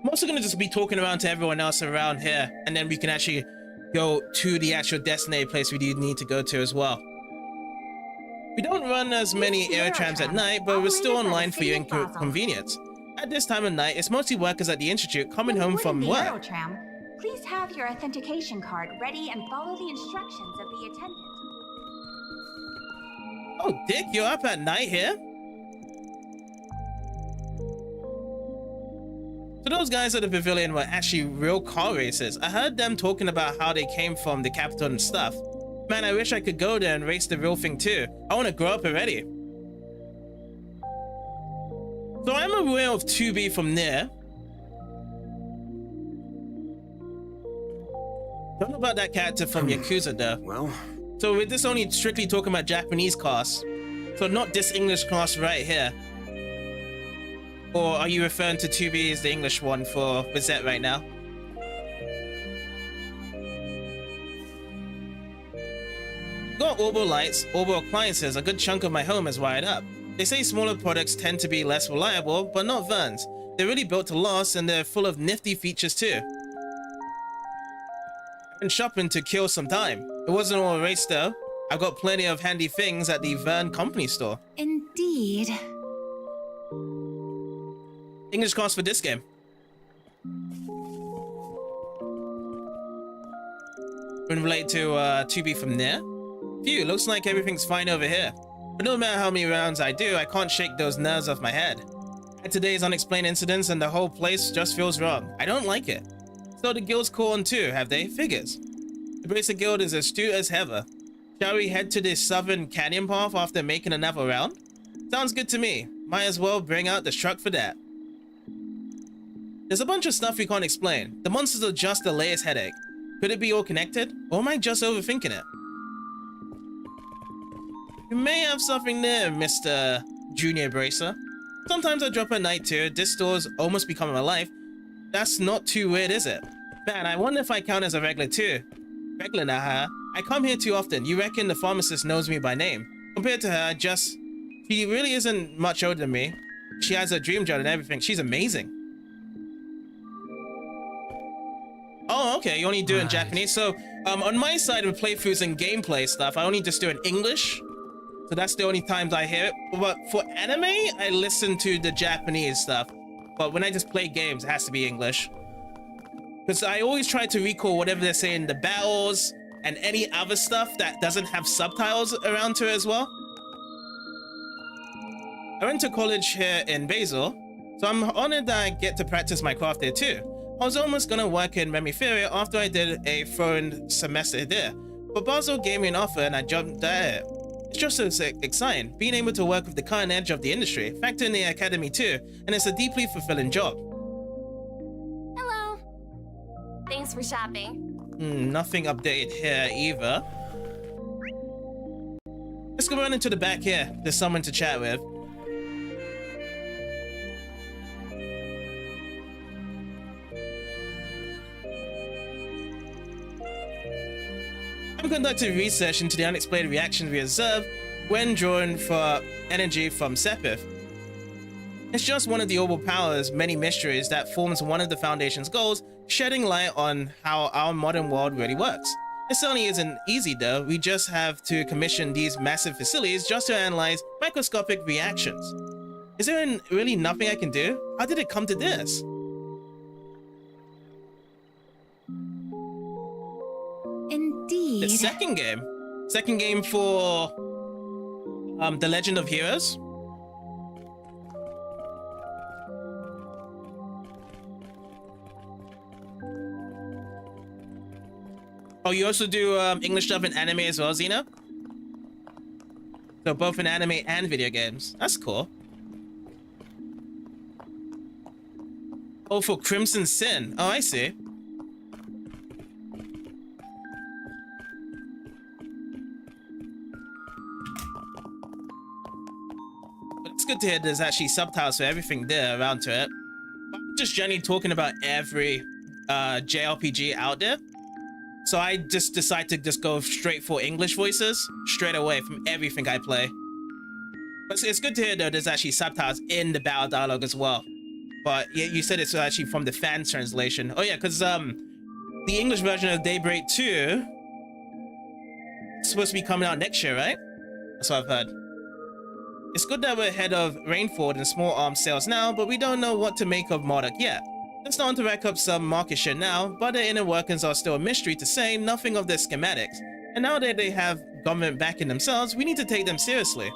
I'm also gonna just be talking around to everyone else around here, and then we can actually go to the actual designated place we do need to go to as well. We don't run as many air trams at night, but we're still online for your convenience. At this time of night, it's mostly workers at the institute coming home from work. Tram, please have your authentication card ready and follow the instructions of the attendant. Oh, Dick, you're up at night here? So those guys at the pavilion were actually real car racers. I heard them talking about how they came from the capital and stuff. Man, I wish I could go there and race the real thing too. I want to grow up already. So I'm aware of 2B from there. Don't know about that character from Yakuza though. Well. So we're just only strictly talking about Japanese cast. So not this English cast right here. Or are you referring to 2B as the English one for Bizet right now? Got orbital lights, orbital appliances, a good chunk of my home is wired up. They say smaller products tend to be less reliable, but not Vern's. They're really built to last and they're full of nifty features too. I've been shopping to kill some time. It wasn't all a race though. I've got plenty of handy things at the Vern company store. Indeed. English cost for this game. When related to 2B from there. Phew, looks like everything's fine over here. But no matter how many rounds I do, I can't shake those nerves off my head. Had today's unexplained incidents and the whole place just feels wrong. I don't like it. So the guild's caught on too, have they? Figures. The Bracer Guild is astute as ever. Shall we head to the southern canyon path after making another round? Sounds good to me. Might as well bring out the truck for that. There's a bunch of stuff we can't explain. The monsters are just the latest headache. Could it be all connected? Or am I just overthinking it? You may have something there, Mr. Junior Bracer. Sometimes I drop at night too. This store's almost becoming my life. That's not too weird, is it? Man, I wonder if I count as a regular too. Regular now, huh? I come here too often. You reckon the pharmacist knows me by name? Compared to her, she really isn't much older than me. She has a dream job and everything. She's amazing. Oh, okay, you only do it in Japanese. So, on my side of playthroughs and gameplay stuff, I only just do it in English. So that's the only times I hear it. But for anime, I listen to the Japanese stuff. But when I just play games, it has to be English. Because I always try to recall whatever they're saying, the battles, and any other stuff that doesn't have subtitles around to it as well. I went to college here in Basel, so I'm honored that I get to practice my craft there too. I was almost gonna work in memory theory after I did a foreign semester there, but Basel gave me an offer and I jumped at it. It's just so exciting, being able to work with the cutting edge of the industry, factor in the academy too, and it's a deeply fulfilling job. Hello. Thanks for shopping. Nothing updated here either. Let's go run into the back here. There's someone to chat with. I'm conducting research into the unexplained reactions we observe when drawing for energy from Sepith. It's just one of the orbital powers' many mysteries that forms one of the Foundation's goals, shedding light on how our modern world really works. It certainly isn't easy though, we just have to commission these massive facilities just to analyze microscopic reactions. Is there really nothing I can do? How did it come to this? Indeed. The second game? Second game for The Legend of Heroes? Oh, you also do English stuff in anime as well, Xena? So both in anime and video games. That's cool. Oh, for Crimson Sin. Oh, I see. to hear there's actually subtitles for everything there around to it. I'm just generally talking about every JRPG out there. So I just decide to just go straight for English voices straight away from everything I play. But it's good to hear though there's actually subtitles in the battle dialogue as well. But yeah, you said it's actually from the fan translation. Oh yeah, because the English version of Daybreak 2 is supposed to be coming out next year, right? That's what I've heard. It's good that we're ahead of Rainford and small arms sales now, but we don't know what to make of Marduk yet. They're starting to rack up some market share now, but their inner workings are still a mystery, to say nothing of their schematics. And now that they have government backing themselves, we need to take them seriously.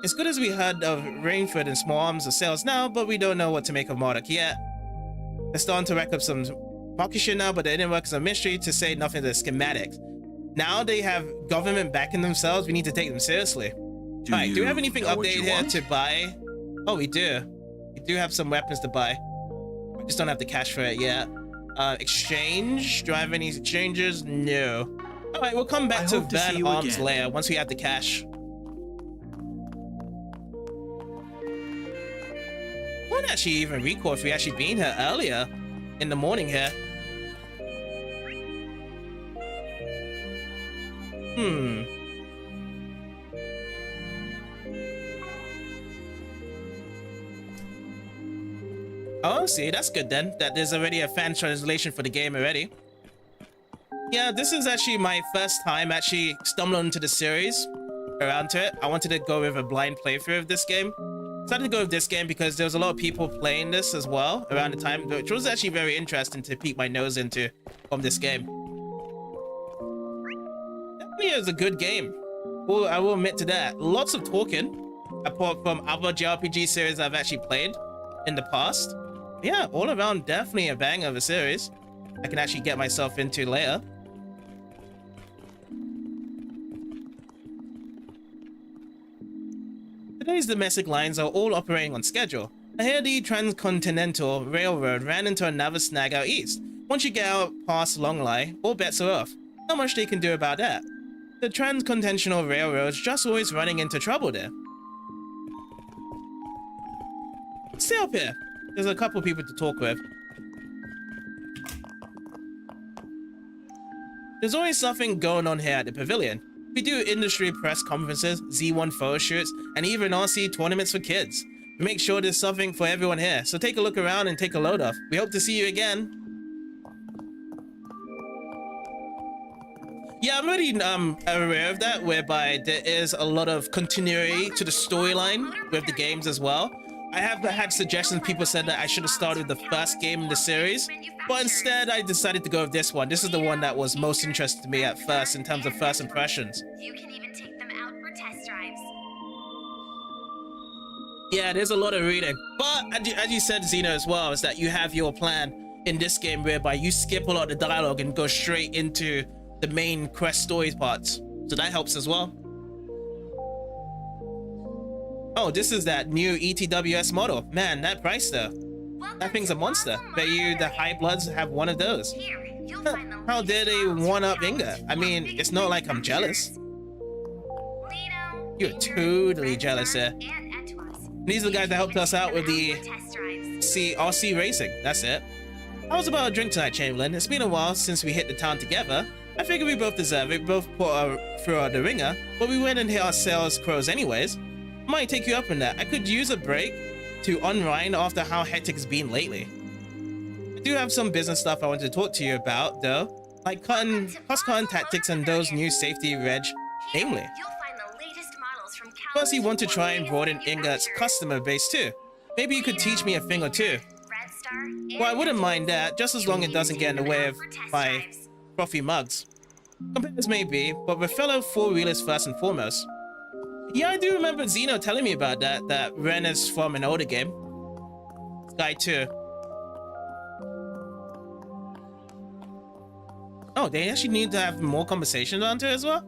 It's good as we heard of Rainford and small arms of sales now, but we don't know what to make of Marduk yet. They're starting to rack up some market share now, but their inner workings are a mystery, to say nothing of their schematics. Now they have government backing themselves, we need to take them seriously. Alright, do we have anything updated here to buy? Oh, we do. We do have some weapons to buy. We just don't have the cash for it yet. Exchange? Do I have any exchanges? No. Alright, we'll come back to Van Arm's lair once we have the cash. I wouldn't actually even recall if we actually been here earlier in the morning here. Oh, see, that's good then, that there's already a fan translation for the game already. Yeah, this is actually my first time actually stumbling into the series around to it. I wanted to go with a blind playthrough of this game. Decided to go with this game because there was a lot of people playing this as well around the time, which was actually very interesting to peek my nose into from this game. Definitely is a good game. Well, I will admit to that. Lots of talking, apart from other JRPG series I've actually played in the past. Yeah, all around definitely a bang of a series I can actually get myself into later. Today's domestic lines are all operating on schedule. I hear the Transcontinental Railroad ran into another snag out east. Once you get out past Longlai, all bets are off. Not much they can do about that. The Transcontinental Railroad's just always running into trouble there. Stay up here. There's a couple people to talk with. There's always something going on here at the pavilion. We do industry press conferences, Z1 photo shoots, and even RC tournaments for kids. We make sure there's something for everyone here, so take a look around and take a load off. We hope to see you again. Yeah, I'm already aware of that, whereby there is a lot of continuity to the storyline with the games as well. I have had suggestions, people said that I should have started with the first game in the series, but instead I decided to go with this one. This is the one that was most interesting to me at first in terms of first impressions. You can even take them out for test drives. Yeah, there's a lot of reading, but as you said, Xeno, as well, is that you have your plan in this game whereby you skip a lot of the dialogue and go straight into the main quest story parts, so that helps as well. Oh, this is that new ETWS model. Man, that price though. That thing's a monster. Bet you the High Bloods have one of those. How dare they one-up Inga? I mean, it's not like I'm jealous. You're totally jealous here. These are the guys that helped us out with the RC racing. That's it. How's about a drink tonight, Chamberlain? It's been a while since we hit the town together. I figure we both deserve it. We both put through the ringer, but we went and hit our sales crows anyways. Might take you up on that. I could use a break to unwind after how hectic it's been lately. I do have some business stuff I want to talk to you about, though, like cost-cutting tactics and those new safety reg, namely. Plus, you want to try and broaden Inga's customer base too. Maybe you could teach me a thing or two. Well, I wouldn't mind that, just as long as it doesn't get in the way of my frothy mugs. Compares may be, but we're fellow four-wheelers first and foremost. Yeah, I do remember Xeno telling me about that Ren is from an older game. Guy too. Oh, they actually need to have more conversations onto it as well?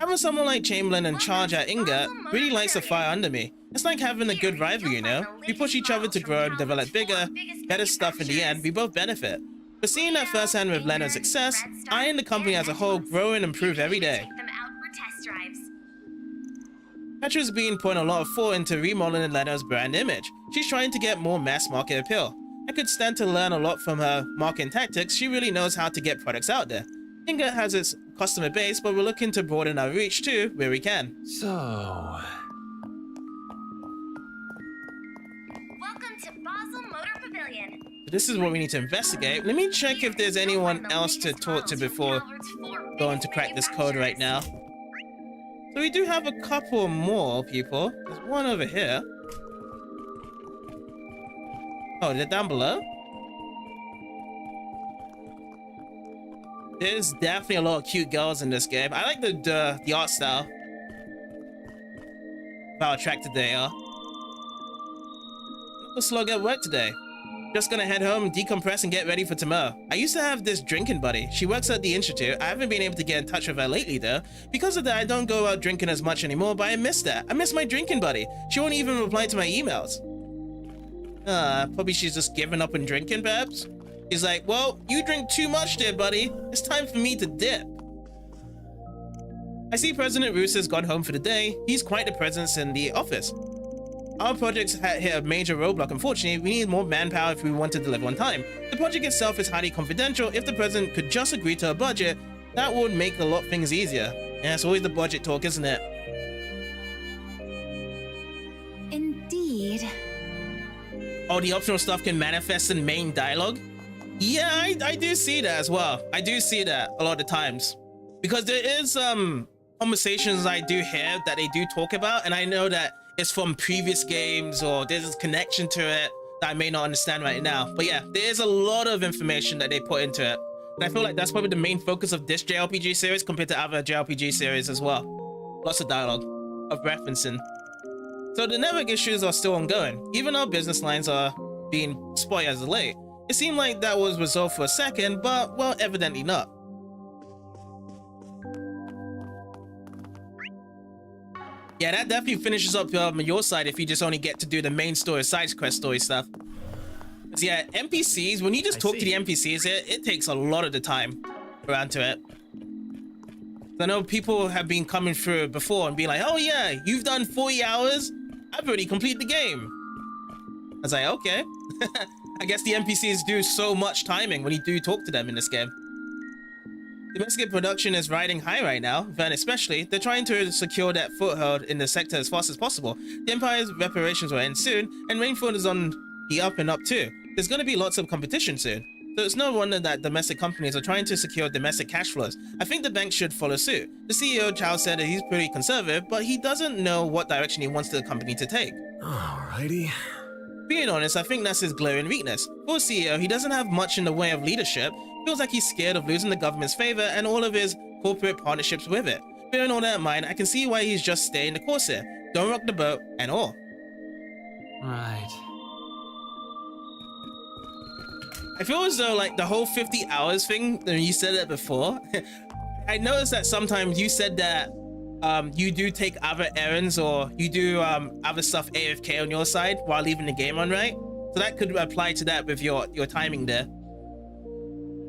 Having someone like Chamberlain in charge at Inga really lights the fire under me. It's like having a good rival, you know? We push each other to grow and develop bigger, better stuff in the end, we both benefit. But seeing that firsthand with Leonard's success, I and the company as a whole grow and improve every day. Petra's been putting a lot of thought into remodeling Leno's brand image. She's trying to get more mass market appeal. I could stand to learn a lot from her marketing tactics. She really knows how to get products out there. Ingot has its customer base, but we're looking to broaden our reach too, where we can. So... Welcome to Basel Motor Pavilion. This is what we need to investigate. Let me check if there's anyone else to talk to before going to crack this code right now. So we do have a couple more people. There's one over here. Oh, they're down below? There's definitely a lot of cute girls in this game. I like the art style. How attractive they are. A slog at work today. Just gonna head home, decompress, and get ready for tomorrow. I used to have this drinking buddy. She works at the institute. I haven't been able to get in touch with her lately though. Because of that, I don't go out drinking as much anymore, but I miss that. I miss my drinking buddy. She won't even reply to my emails. Probably she's just given up on drinking, perhaps? He's like, well, you drink too much there, buddy. It's time for me to dip. I see President Roos has gone home for the day. He's quite the presence in the office. Our project's hit a major roadblock, unfortunately. We need more manpower if we want to deliver on time. The project itself is highly confidential. If the president could just agree to a budget, that would make a lot of things easier. Yeah, it's always the budget talk, isn't it? Indeed. Oh, the optional stuff can manifest in main dialogue? Yeah, I do see that as well. I do see that a lot of times. Because there is conversations I do hear that they do talk about, and I know that it's from previous games or there's a connection to it that I may not understand right now. But yeah, there is a lot of information that they put into it. And I feel like that's probably the main focus of this JRPG series compared to other JRPG series as well. Lots of dialogue, of referencing. So the network issues are still ongoing. Even our business lines are being spoiled as of late. It seemed like that was resolved for a second, but, well, evidently not. Yeah, that definitely finishes up your side if you just only get to do the main story, side quest story stuff. Because yeah, NPCs, when you just talk to the NPCs, it takes a lot of the time around to it. I know people have been coming through before and being like, oh yeah, you've done 40 hours? I've already completed the game. I was like, okay. I guess the NPCs do so much timing when you do talk to them in this game. Domestic production is riding high right now, Van especially. They're trying to secure that foothold in the sector as fast as possible. The Empire's reparations will end soon, and Rainford is on the up and up too. There's going to be lots of competition soon. So it's no wonder that domestic companies are trying to secure domestic cash flows. I think the bank should follow suit. The CEO, Chow, said that he's pretty conservative, but he doesn't know what direction he wants the company to take. Alrighty. Being honest, I think that's his glaring weakness. For a CEO, he doesn't have much in the way of leadership. Feels like he's scared of losing the government's favor and all of his corporate partnerships with it. Bearing all that in mind, I can see why he's just staying the course here. Don't rock the boat and all. Right. I feel as though like the whole 50 hours thing, when you said it before, I noticed that sometimes you said that you do take other errands or you do other stuff AFK on your side while leaving the game on, right? So that could apply to that with your timing there.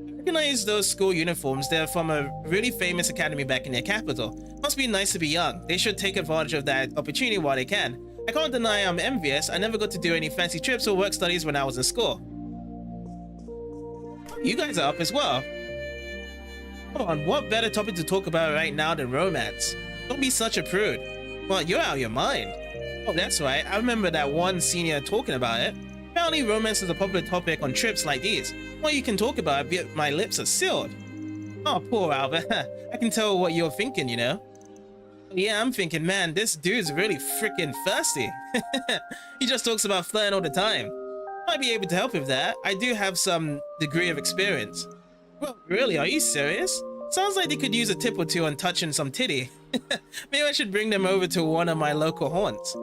I recognize those school uniforms. They're from a really famous academy back in their capital. Must be nice to be young. They should take advantage of that opportunity while they can. I can't deny I'm envious. I never got to do any fancy trips or work studies when I was in school. You guys are up as well. Come on, what better topic to talk about right now than romance? Don't be such a prude. Well, you're out of your mind. Oh, that's right. I remember that one senior talking about it. Apparently, romance is a popular topic on trips like these. Well, you can talk about it, but my lips are sealed. Oh, poor Albert. I can tell what you're thinking, you know? Yeah, I'm thinking, man, this dude's really freaking thirsty. He just talks about flirting all the time. Might be able to help with that. I do have some degree of experience. Well, really, are you serious? Sounds like they could use a tip or two on touching some titty. Maybe I should bring them over to one of my local haunts.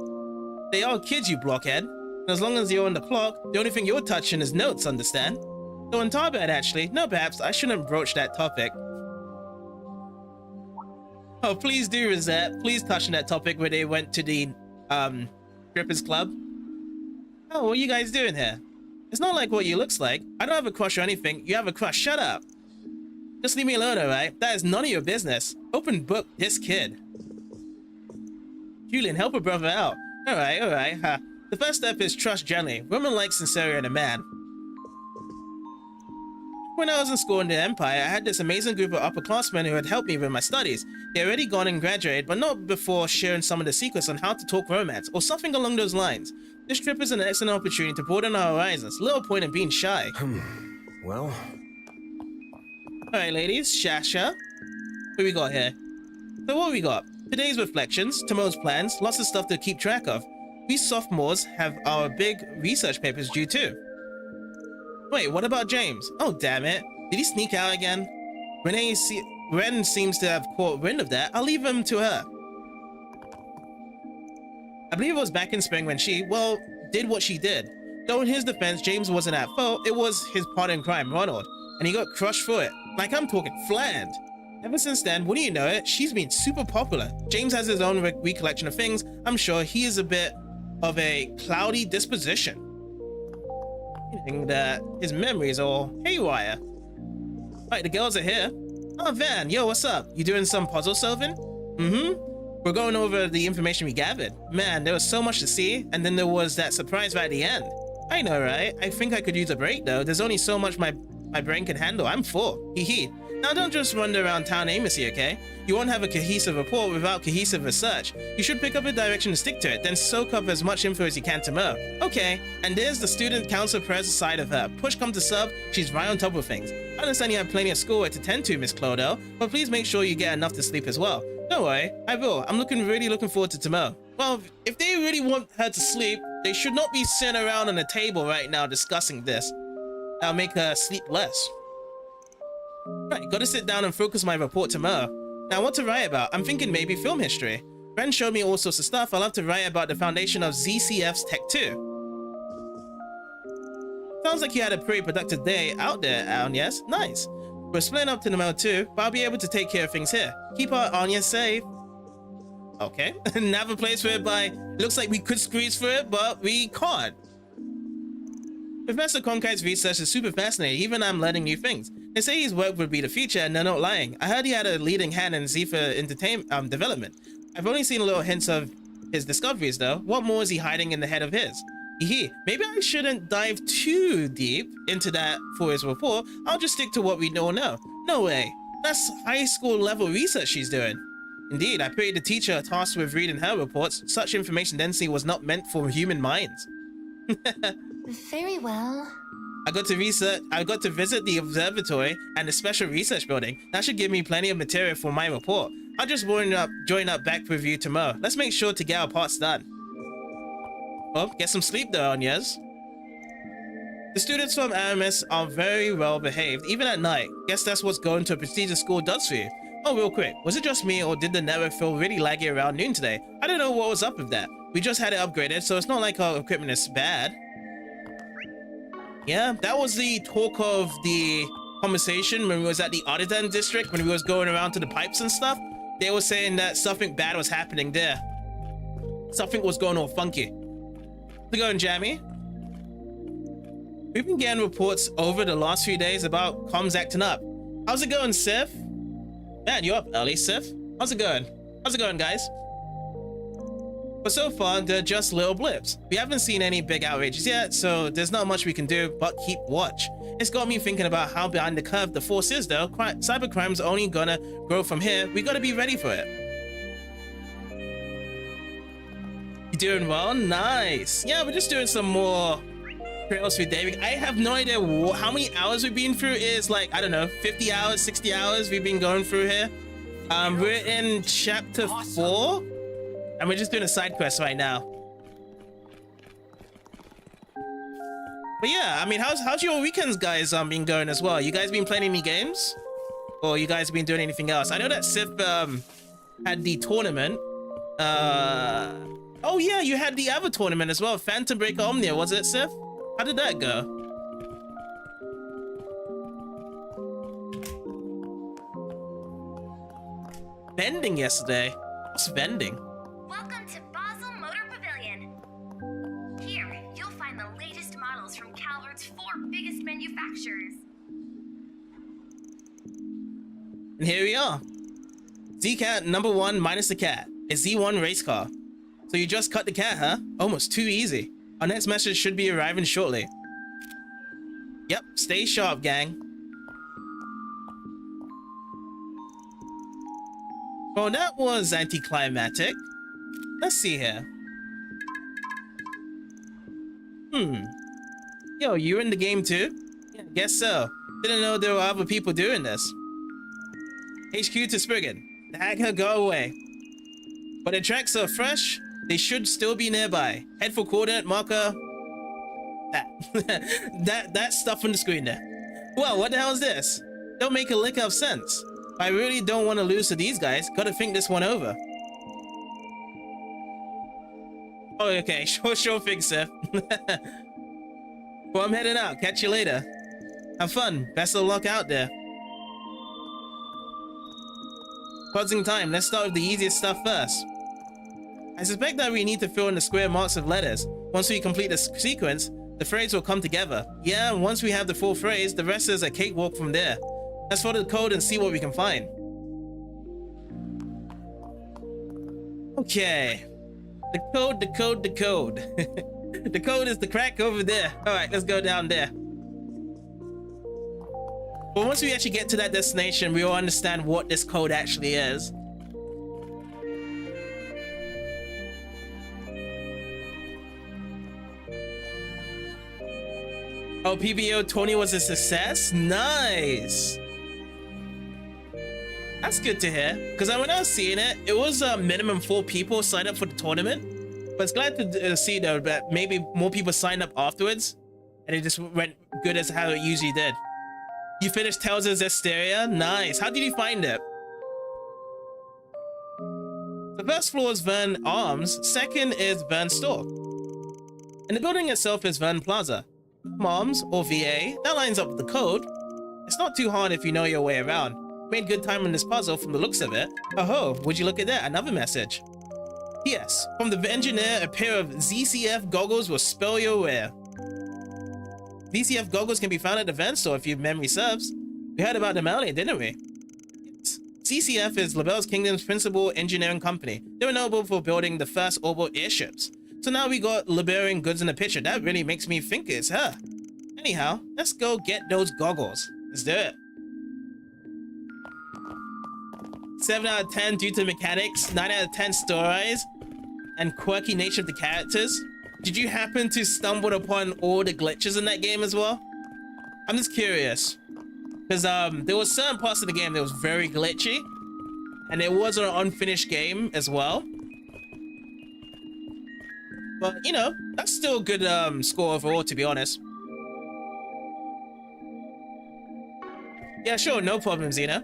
They are kids, you blockhead. And as long as you're on the clock, the only thing you're touching is notes, understand? So on top of it, actually, no, perhaps I shouldn't broach that topic. Oh, please do, Rosette. Please touch on that topic where they went to the, strippers club. Oh, what are you guys doing here? It's not like what you looks like. I don't have a crush or anything. You have a crush. Shut up. Just leave me alone, alright? That is none of your business. Open book, this kid. Julian, help a brother out. Alright. Huh. The first step is trust gently. Women like sincerity in a man. When I was in school in the Empire, I had this amazing group of upperclassmen who had helped me with my studies. They had already gone and graduated, but not before sharing some of the secrets on how to talk romance, or something along those lines. This trip is an excellent opportunity to broaden our horizons. Little point in being shy. Well... Alright, ladies. Shasha. What we got here? So what we got? Today's reflections, tomorrow's plans, lots of stuff to keep track of. We sophomores have our big research papers due too. Wait, what about James? Oh, damn it. Did he sneak out again? Ren seems to have caught wind of that. I'll leave him to her. I believe it was back in spring when she, well, did what she did. Though in his defense, James wasn't at fault. It was his partner in crime, Ronald. And he got crushed for it. Like, I'm talking flattened. Ever since then, wouldn't you know it, she's been super popular. James has his own recollection of things. I'm sure he is a bit of a cloudy disposition. Meaning that his memories are all haywire. Right, the girls are here. Oh, Van, yo, what's up? You doing some puzzle solving? We're going over the information we gathered. Man, there was so much to see, and then there was that surprise right at the end. I know, right? I think I could use a break, though. There's only so much my brain can handle. I'm full. Hee. Now don't just wander around town aimlessly, okay? You won't have a cohesive report without cohesive research. You should pick up a direction and stick to it, then soak up as much info as you can tomorrow. Okay, and there's the student council president side of her. Push come to shove, she's right on top of things. I understand you have plenty of schoolwork to tend to, Miss Clodo, but please make sure you get enough to sleep as well. Don't worry, I will. I'm really looking forward to tomorrow. Well, if they really want her to sleep, they should not be sitting around on a table right now discussing this. That'll make her sleep less. Right, gotta sit down and focus my report tomorrow. Now, what to write about? I'm thinking maybe film history. Ren showed me all sorts of stuff. I'll have to write about the foundation of ZCF's Tech 2. Sounds like you had a pretty productive day out there, Agnes. Nice. We're splitting up to tomorrow too, but I'll be able to take care of things here. Keep our Anya safe. Okay. Nav a place whereby looks like we could squeeze through it, but we can't. Professor Cronkite's research is super fascinating. Even I'm learning new things. They say his work would be the future, and they're not lying. I heard he had a leading hand in Zephyr entertainment development. I've only seen little hints of his discoveries, though. What more is he hiding in the head of his? Maybe I shouldn't dive too deep into that for his report. I'll just stick to what we all know. No way. That's high school level research she's doing. Indeed, I pity the teacher tasked with reading her reports. Such information density was not meant for human minds. Very well. I got to visit the observatory and the special research building. That should give me plenty of material for my report. I'll just join up back with you tomorrow. Let's make sure to get our parts done. Well, get some sleep though, Agnes. The students from RMS are very well behaved, even at night. Guess that's what going to a prestigious school does for you. Oh, real quick, was it just me or did the network feel really laggy around noon today? I don't know what was up with that. We just had it upgraded, so it's not like our equipment is bad. Yeah, that was the talk of the conversation when we was at the Artisan district, when we was going around to the pipes and stuff. They were saying that something bad was happening there. Something was going all funky. How's it going, Jamie? We've been getting reports over the last few days about comms acting up. How's it going, Sif? Man, you're up early, Sif. How's it going? How's it going, guys? But so far, they're just little blips. We haven't seen any big outrages yet, so there's not much we can do but keep watch. It's got me thinking about how behind the curve the force is, though. Cybercrime's only gonna grow from here. We gotta be ready for it. You doing well? Nice. Yeah, we're just doing some more Trails Through Daybreak. I have no idea how many hours we've been through. It's like, I don't know, 50 hours, 60 hours we've been going through here. We're in chapter 4. And we're just doing a side quest right now. But yeah, I mean, how's your weekends, guys, been going as well? You guys been playing any games? Or you guys been doing anything else? I know that Sif had the tournament. Oh yeah, you had the other tournament as well. Phantom Breaker Omnia, was it, Sif? How did that go? Vending yesterday. What's vending? Welcome to Basel Motor Pavilion. Here, you'll find the latest models from Calvert's 4 biggest manufacturers. And here we are. Z-Cat #1 minus the cat. A Z1 race car. So you just cut the cat, huh? Almost too easy. Our next message should be arriving shortly. Yep, stay sharp, gang. Well, that was anticlimactic. Let's see here. Yo, you in the game too? Yeah, guess so. Didn't know there were other people doing this. HQ to Spriggan. The hacker, go away. But the tracks are fresh. They should still be nearby. Head for coordinate marker. That stuff on the screen there. Well, what the hell is this? Don't make a lick of sense. I really don't want to lose to these guys. Gotta think this one over. Oh, okay. Sure thing, Seth. Well, I'm heading out. Catch you later. Have fun. Best of luck out there. Closing time. Let's start with the easiest stuff first. I suspect that we need to fill in the square marks of letters. Once we complete the sequence, the phrase will come together. Yeah, once we have the full phrase, the rest is a cakewalk from there. Let's follow the code and see what we can find. Okay. The code. The code is the crack over there. Alright, let's go down there. But once we actually get to that destination, we will understand what this code actually is. Oh, PBO 20 was a success? Nice! That's good to hear. Because when I was seeing it, it was minimum 4 people signed up for the tournament. But it's glad to see though that maybe more people signed up afterwards. And it just went good as how it usually did. You finished Tales of Zestiria? Nice. How did you find it? The first floor is Vern Arms. Second is Vern Store. And the building itself is Vern Plaza. Arms, or VA, that lines up with the code. It's not too hard if you know your way around. Made good time on this puzzle from the looks of it. Oh, would you look at that? Another message. Yes, from the engineer, a pair of ZCF goggles will spell your way. ZCF goggles can be found at the Vern Store if your memory serves. We heard about them earlier, didn't we? Yes. ZCF is LaBelle's Kingdom's principal engineering company. They were notable for building the first orbital airships. So now we got liberating goods in the picture. That really makes me think it's her. Anyhow, let's go get those goggles. Let's do it. 7 out of 10 due to mechanics, 9 out of 10 stories, and quirky nature of the characters. Did you happen to stumble upon all the glitches in that game as well? I'm just curious. Because there was certain parts of the game that was very glitchy. And it was an unfinished game as well. But, you know, that's still a good score overall, to be honest. Yeah, sure, no problem, Xena.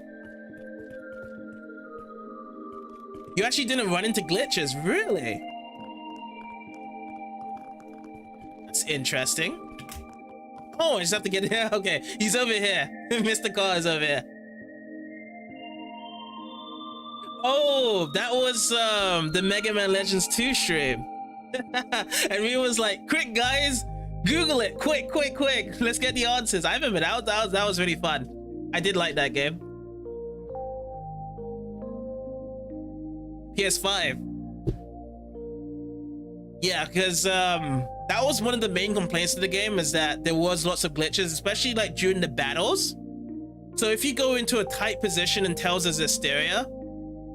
You actually didn't run into glitches, really? That's interesting. Oh, I just have to get here. Okay, he's over here. Mr. Carr is over here. Oh, that was the Mega Man Legends 2 stream. And we was like, quick guys, Google it, quick. Let's get the answers. I remember that was really fun. I did like that game. PS5. Yeah, because that was one of the main complaints of the game, is that there was lots of glitches, especially like during the battles. So if you go into a tight position in Tales of Zestiria,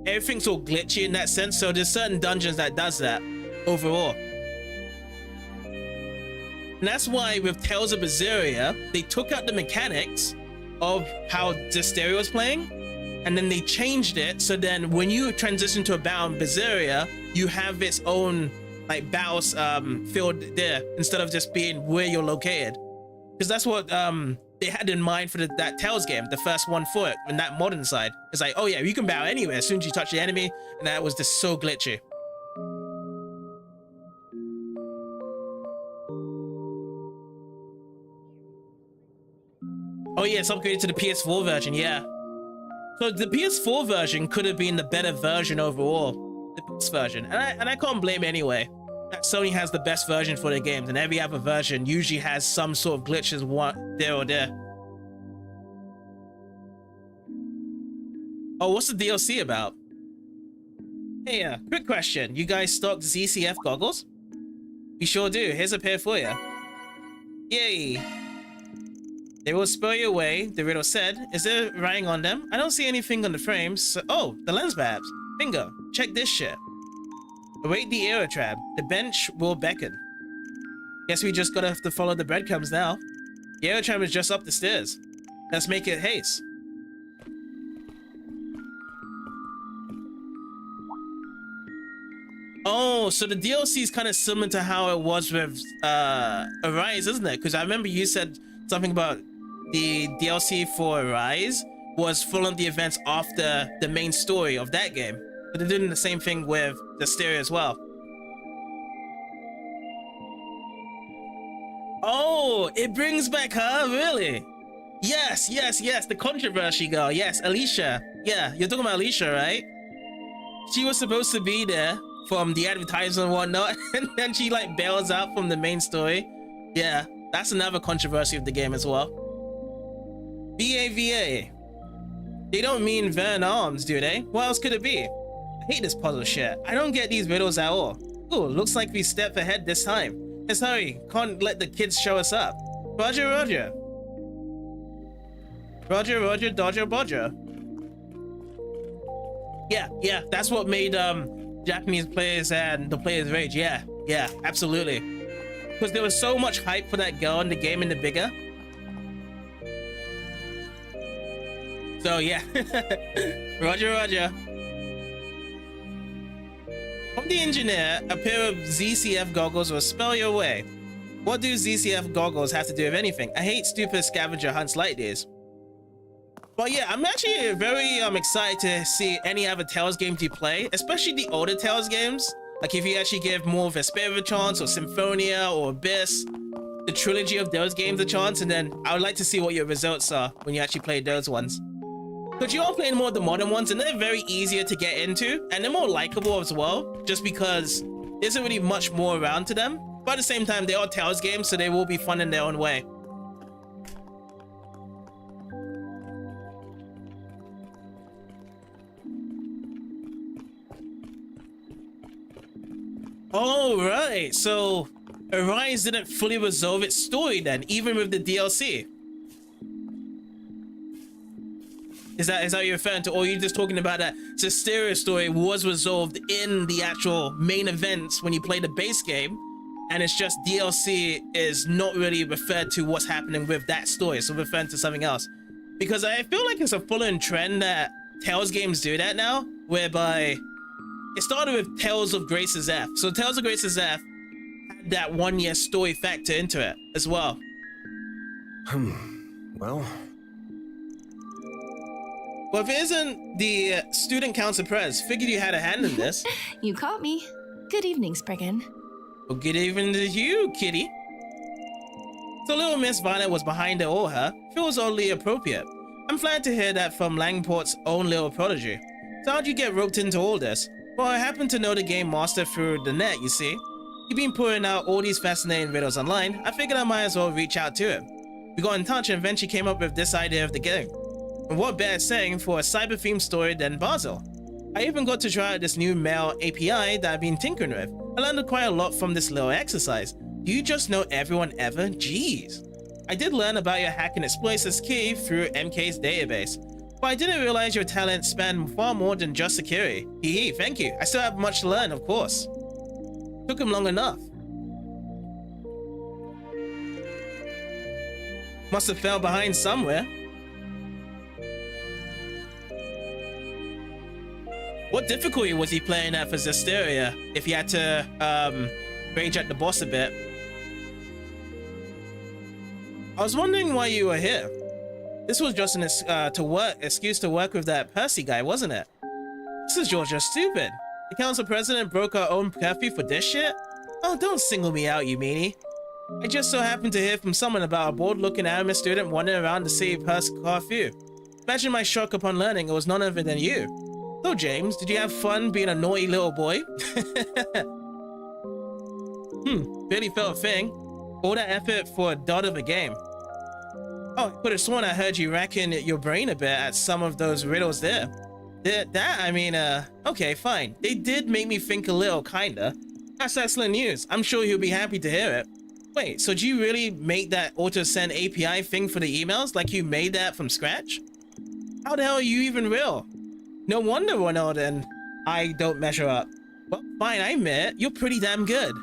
everything's all glitchy in that sense. So there's certain dungeons that does that overall. And that's why with Tales of Berseria, they took out the mechanics of how Zestiria was playing, and then they changed it so then when you transition to a battle in Berseria, you have its own like battles field there instead of just being where you're located. Because that's what they had in mind for that Tales game, the first one for it, in that modern side. It's like, oh yeah, you can battle anywhere as soon as you touch the enemy, and that was just so glitchy. Oh yeah, it's upgraded to the PS4 version, yeah. So the PS4 version could have been the better version overall, the PS version, and I can't blame it anyway. That Sony has the best version for their games, and every other version usually has some sort of glitches there or there. Oh, what's the DLC about? Hey, quick question. You guys stock ZCF goggles? We sure do. Here's a pair for you. Yay. They will spur you away, the riddle said. Is there writing on them? I don't see anything on the frames. So oh, the lens perhaps. Bingo. Check this shit. Await the aero trap. The bench will beckon. Guess we just gotta have to follow the breadcrumbs now. The aero trap is just up the stairs. Let's make it haste. Oh, so the DLC is kind of similar to how it was with Arise, isn't it? Because I remember you said something about the DLC for Arise was full on the events after the main story of that game. But they're doing the same thing with the stereo as well. Oh, it brings back her, really? Yes, yes, yes, the controversy girl. Yes, Alicia. Yeah, you're talking about Alicia, right? She was supposed to be there from the advertisement and whatnot, and then she like bails out from the main story. Yeah, that's another controversy of the game as well. VAVA. They don't mean Van Arms, do they? What else could it be? I hate this puzzle shit. I don't get these riddles at all. Ooh, looks like we stepped ahead this time. Let's hurry. Can't let the kids show us up. Roger, Roger. Roger, Roger, Dodger, Bodger. Yeah, that's what made Japanese players and the players rage. Yeah, absolutely. Because there was so much hype for that girl in the game in the bigger. So yeah, Roger, Roger. From the engineer, a pair of ZCF goggles will spell your way. What do ZCF goggles have to do with anything? I hate stupid scavenger hunts like this. But yeah, I'm actually very excited to see any other Tales games you play, especially the older Tales games. Like if you actually give more Vesperia a chance, or Symphonia, or Abyss, the trilogy of those games a chance, and then I would like to see what your results are when you actually play those ones. Because you are playing more of the modern ones, and they're very easier to get into, and they're more likable as well, just because there isn't really much more around to them. But at the same time, they are Tales games, so they will be fun in their own way. Oh, right. So Arise didn't fully resolve its story then, even with the DLC. Is that what you're referring to? Or are you just talking about that the stereo story was resolved in the actual main events when you play the base game, and it's just DLC is not really referred to what's happening with that story, so referring to something else? Because I feel like it's a full-on trend that Tales games do that now, whereby it started with Tales of Grace's F. So Tales of Grace's F had that 1 year story factor into it as well. Well, if it isn't the student council press, figured you had a hand in this. You caught me. Good evening, Spriggan. Well, good evening to you, kitty. So little Miss Violet was behind it all, huh? Feels oddly appropriate. I'm glad to hear that from Langport's own little prodigy. So how'd you get roped into all this? Well, I happen to know the game master through the net, you see. You've been putting out all these fascinating riddles online. I figured I might as well reach out to him. We got in touch and eventually came up with this idea of the game. And what better saying for a cyber-themed story than Basel? I even got to try out this new mail API that I've been tinkering with. I learned quite a lot from this little exercise. Do you just know everyone ever? Jeez. I did learn about your hack and exploits as key through MK's database. But I didn't realize your talent spanned far more than just security. Hee, thank you. I still have much to learn, of course. Took him long enough. Must have fell behind somewhere. What difficulty was he playing at for Zestiria if he had to rage at the boss a bit? I was wondering why you were here. This was just an excuse to work with that Percy guy, wasn't it? This is just stupid. The council president broke our own curfew for this shit? Oh, don't single me out, you meanie. I just so happened to hear from someone about a bored-looking anime student wandering around the city Percy curfew. Imagine my shock upon learning it was none other than you. So, James, did you have fun being a naughty little boy? Barely felt a thing. All that effort for a dud of a game. Oh, I could have sworn I heard you racking your brain a bit at some of those riddles there. I mean, okay, fine. They did make me think a little, kinda. That's excellent news. I'm sure he'll be happy to hear it. Wait, so do you really make that auto-send API thing for the emails? Like you made that from scratch? How the hell are you even real? No wonder Ronald and I don't measure up. Well, fine, I admit, you're pretty damn good.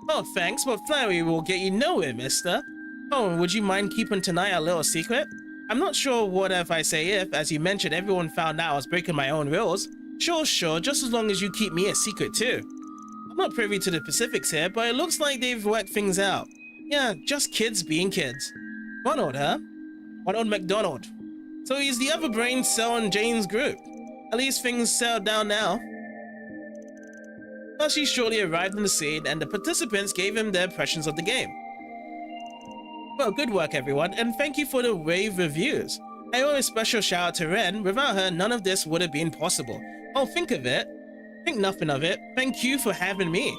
Oh, thanks, but flattery will get you nowhere, mister. Oh, would you mind keeping tonight a little secret? I'm not sure what if I say if, as you mentioned, everyone found out I was breaking my own rules. Sure, just as long as you keep me a secret too. I'm not privy to the specifics here, but it looks like they've worked things out. Yeah, just kids being kids. Ronald, huh? Ronald McDonald. So he's the other brain cell in Jane's group. At least things settled down now. Well, she shortly arrived on the scene, and the participants gave him their impressions of the game. Well, good work, everyone, and thank you for the rave reviews. I owe a special shout out to Ren. Without her, none of this would have been possible. Oh, think nothing of it. Thank you for having me.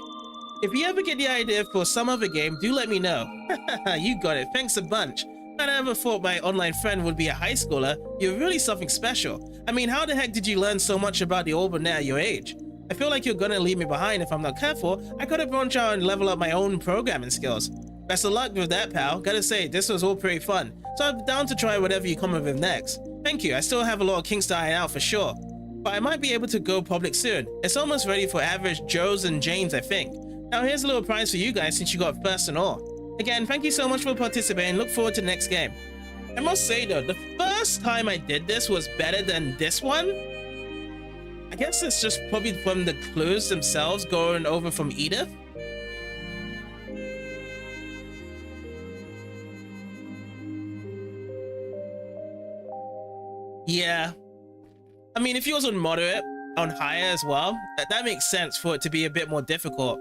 If you ever get the idea for some other game, do let me know. You got it. Thanks a bunch. I never thought my online friend would be a high schooler. You're really something special. I mean, how the heck did you learn so much about the Orban at your age? I feel like you're gonna leave me behind if I'm not careful. I gotta branch out and level up my own programming skills. Best of luck with that, pal. Gotta say, this was all pretty fun. So I'm down to try whatever you come up with next. Thank you. I still have a lot of kinks to iron out for sure. But I might be able to go public soon. It's almost ready for average Joes and Janes, I think. Now here's a little prize for you guys since you got first and all. Again, thank you so much for participating. Look forward to the next game. I must say though, the first time I did this was better than this one. I guess it's just probably from the clues themselves going over from Edith. Yeah. I mean, if he was on moderate, on higher as well, that makes sense for it to be a bit more difficult.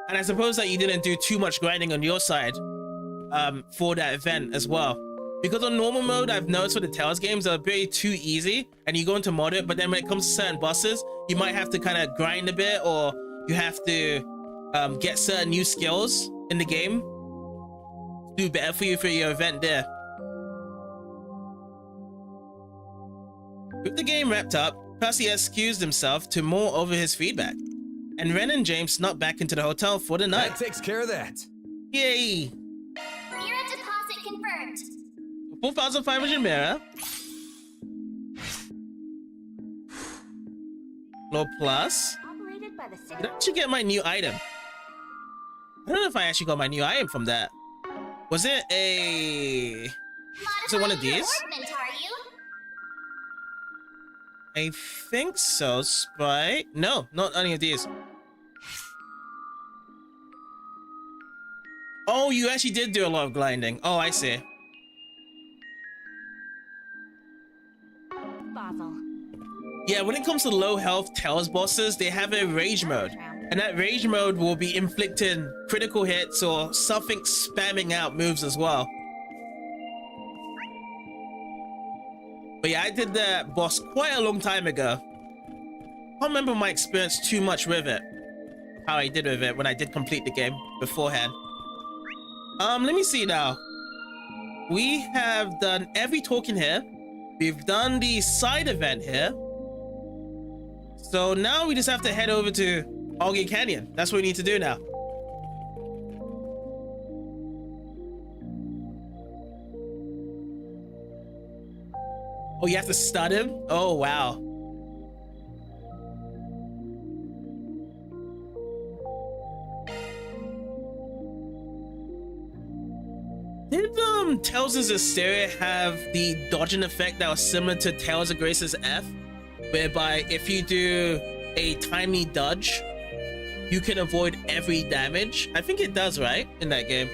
And I suppose that you didn't do too much grinding on your side for that event as well. Because on normal mode, I've noticed for the Tales games, they're very too easy and you go into moderate, but then when it comes to certain bosses, you might have to kind of grind a bit, or you have to get certain new skills in the game to do better for you for your event there. With the game wrapped up, Percy excused himself to mull over his feedback, and Ren and James snuck back into the hotel for the night. That takes care of that. Yay! Mira deposit confirmed. 4,500 Mira. Low plus. Did I actually get my new item? I don't know if I actually got my new item from that. Was it a... Is it one of these? I think so, Sprite. No, not any of these. Oh, you actually did do a lot of grinding. Oh, I see. Basel. Yeah, when it comes to low health Tales bosses, they have a rage mode. And that rage mode will be inflicting critical hits or something spamming out moves as well. But yeah, I did that boss quite a long time ago. I can't remember my experience too much with it. How I did with it when I did complete the game beforehand. Let me see now. We have done every token here. We've done the side event here. So now we just have to head over to Algae Canyon. That's what we need to do now. Oh, you have to stun him? Oh, wow. Did Tales of Zestiria have the dodging effect that was similar to Tales of Grace's F? Whereby if you do a timely dodge, you can avoid every damage? I think it does, right? In that game.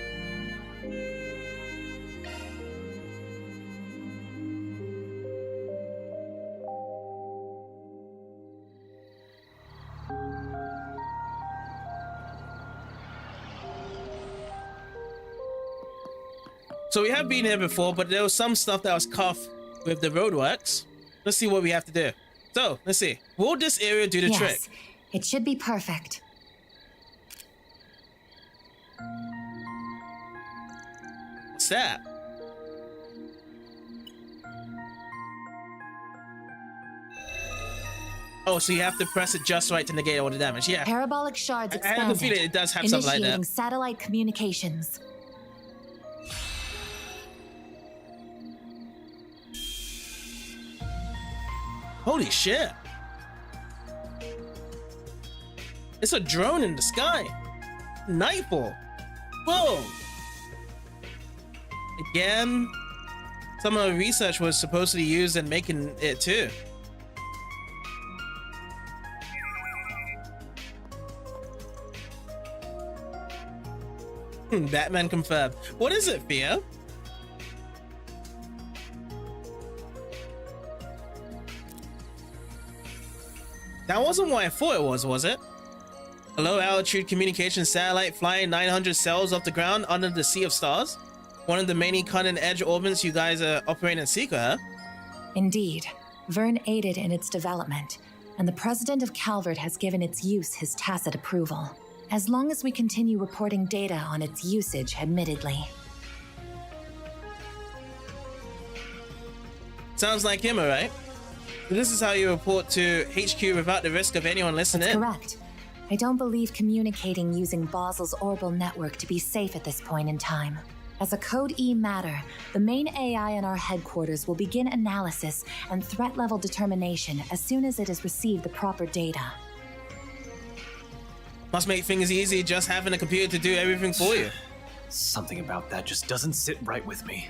So we have been here before, but there was some stuff that was cut with the roadworks. Let's see what we have to do. So, let's see. Will this area do the trick? Yes, it should be perfect. What's that? Oh, so you have to press it just right to negate all the damage. Yeah. Parabolic shards I expanded. have a feeling it does have something like Initiating that. satellite communications. Holy shit. It's a drone in the sky. Nightfall. Whoa. Again, some of the research was supposedly used in making it too. Batman confirmed. What is it, Theo? That wasn't what I thought it was it? A low altitude communication satellite flying 900 cells off the ground under the sea of stars? One of the many cutting edge orbits you guys are operating in secret, huh? Indeed. Vern aided in its development, and the president of Calvert has given its use his tacit approval. As long as we continue reporting data on its usage, admittedly. Sounds like him, alright? This is how you report to HQ without the risk of anyone listening. That's correct. I don't believe communicating using Basel's orbital network to be safe at this point in time. As a Code E matter, the main AI in our headquarters will begin analysis and threat level determination as soon as it has received the proper data. Must make things easy just having a computer to do everything for you. Something about that just doesn't sit right with me.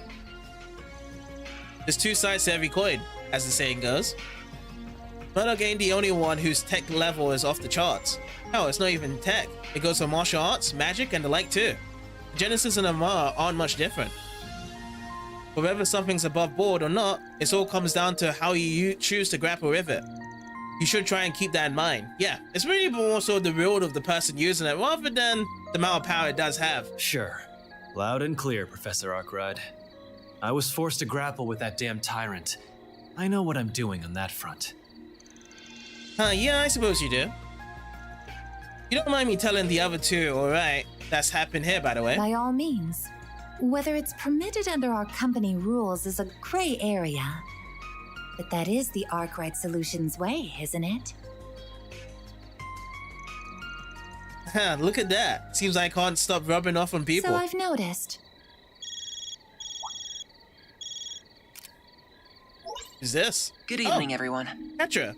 There's two sides to every coin, as the saying goes. Murdoch ain't the only one whose tech level is off the charts. Hell, it's not even tech. It goes for martial arts, magic, and the like too. Genesis and Amara aren't much different. But whether something's above board or not, it all comes down to how you choose to grapple with it. You should try and keep that in mind. Yeah, it's really more so the reward of the person using it rather than the amount of power it does have. Sure. Loud and clear, Professor Arkwright. I was forced to grapple with that damn tyrant. I know what I'm doing on that front. Yeah, I suppose you do. You don't mind me telling the other two, alright? That's happened here, by the way. By all means. Whether it's permitted under our company rules is a gray area. But that is the Arkwright Solutions way, isn't it? Look at that. Seems I can't stop rubbing off on people. So I've noticed. Who's this? Good evening, everyone. Petra.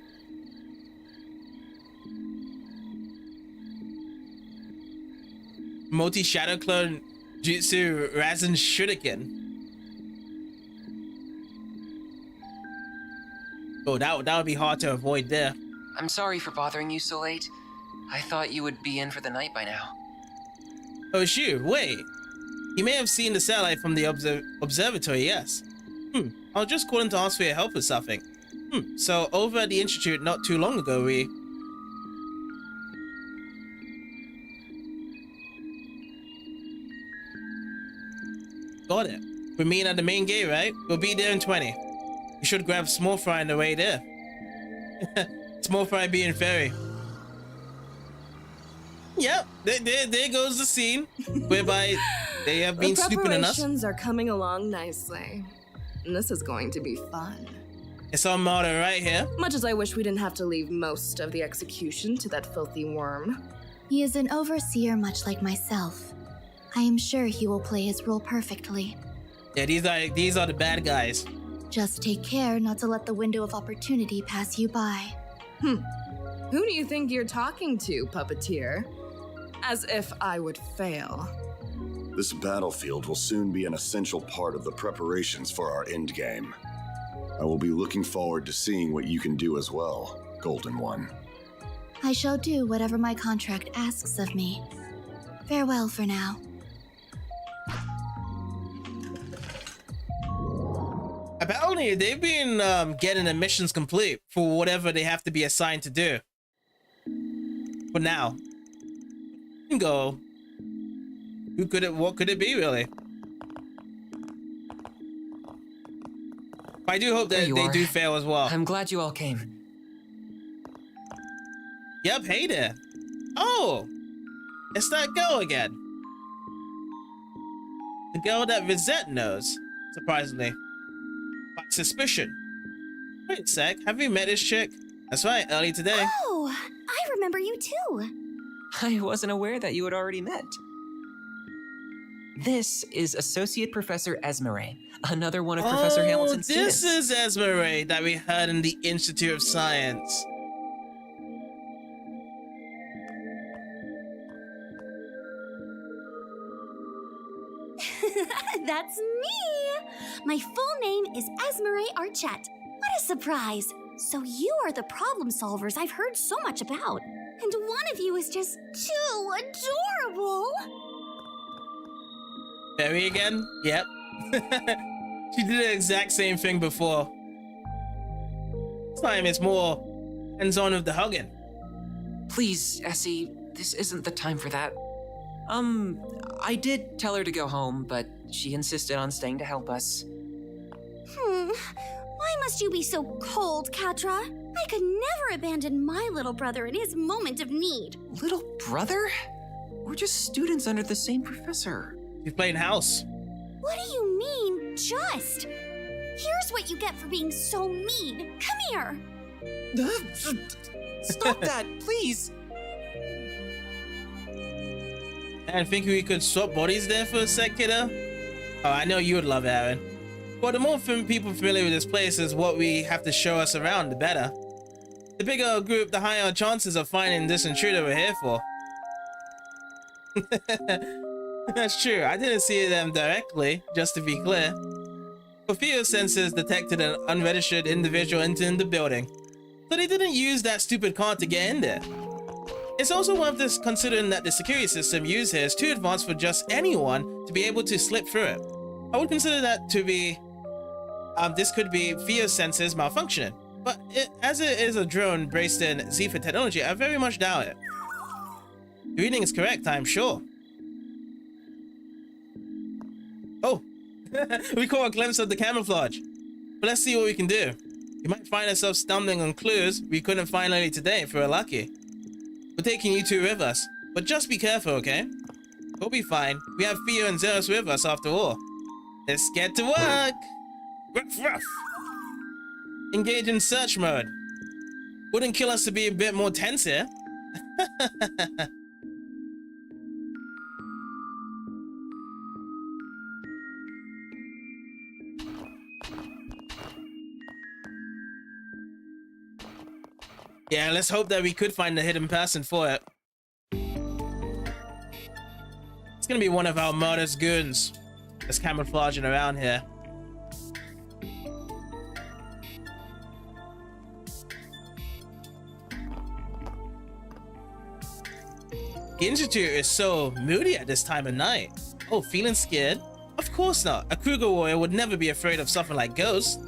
Multi-shadow clone Jutsu Rasen Shuriken. Oh, that would be hard to avoid there. I'm sorry for bothering you so late. I thought you would be in for the night by now. Oh shoot, wait. You may have seen the satellite from the observatory, yes. I was just calling to ask for your help with something. So over at the Institute not too long ago, we... Got it. We're meeting at the main gate, right? We'll be there in 20. You should grab Small Fry on the way there. Small Fry being fairy. Yep, there goes the scene whereby they have been snooping on us. The preparations are coming along nicely. And this is going to be fun. It's our motto right here. Much as I wish we didn't have to leave most of the execution to that filthy worm. He is an overseer much like myself. I am sure he will play his role perfectly. Yeah, these are the bad guys. Just take care not to let the window of opportunity pass you by. Who do you think you're talking to, puppeteer? As if I would fail. This battlefield will soon be an essential part of the preparations for our endgame. I will be looking forward to seeing what you can do as well, Golden One. I shall do whatever my contract asks of me. Farewell for now. Apparently, they've been getting the missions complete for whatever they have to be assigned to do. For now. Go. What could it be, really? I do hope that they do fail as well. I'm glad you all came. Yep, hey there. Oh! It's that girl again. The girl that Rosette knows, surprisingly. By suspicion. Wait a sec, have you met this chick? That's right, early today. Oh, I remember you too. I wasn't aware that you had already met. This is Associate Professor Esmeralda, another one of Professor Hamilton's students. This is Esmeralda that we heard in the Institute of Science. That's me! My full name is Esmeralda Archette. What a surprise! So you are the problem solvers I've heard so much about. And one of you is just too adorable! Barry again? Yep. She did the exact same thing before. This time it's more hands-on with the hugging. Please, Essie, this isn't the time for that. I did tell her to go home, but she insisted on staying to help us. Why must you be so cold, Katra? I could never abandon my little brother in his moment of need. Little brother? We're just students under the same professor. You're playing house. What do you mean, just? Here's what you get for being so mean. Come here. Stop that, please. And think we could swap bodies there for a sec, kiddo? Oh, I know you would love Aaron. But the more people familiar with this place is what we have to show us around, the better. The bigger our group, the higher our chances of finding this intruder we're here for. That's true, I didn't see them directly, just to be clear. But Theo sensors detected an unregistered individual entering the building, so they didn't use that stupid card to get in there. It's also worth this considering that the security system used here is too advanced for just anyone to be able to slip through it. I would consider that to be, this could be Theo sensors malfunctioning, but as it is a drone braced in Zephyr technology, I very much doubt it. The reading is correct, I'm sure. Oh, we caught a glimpse of the camouflage. But let's see what we can do. We might find ourselves stumbling on clues we couldn't find earlier today if we're lucky. We're taking you two with us, but just be careful, okay? We'll be fine. We have Theo and Zeus with us after all. Let's get to work! Ruff, ruff. Engage in search mode. Wouldn't kill us to be a bit more tense here. Yeah, let's hope that we could find a hidden person for it. It's gonna be one of our murderous goons that's camouflaging around here. The Institute is so moody at this time of night. Oh, feeling scared? Of course not. A Kruger warrior would never be afraid of something like ghosts.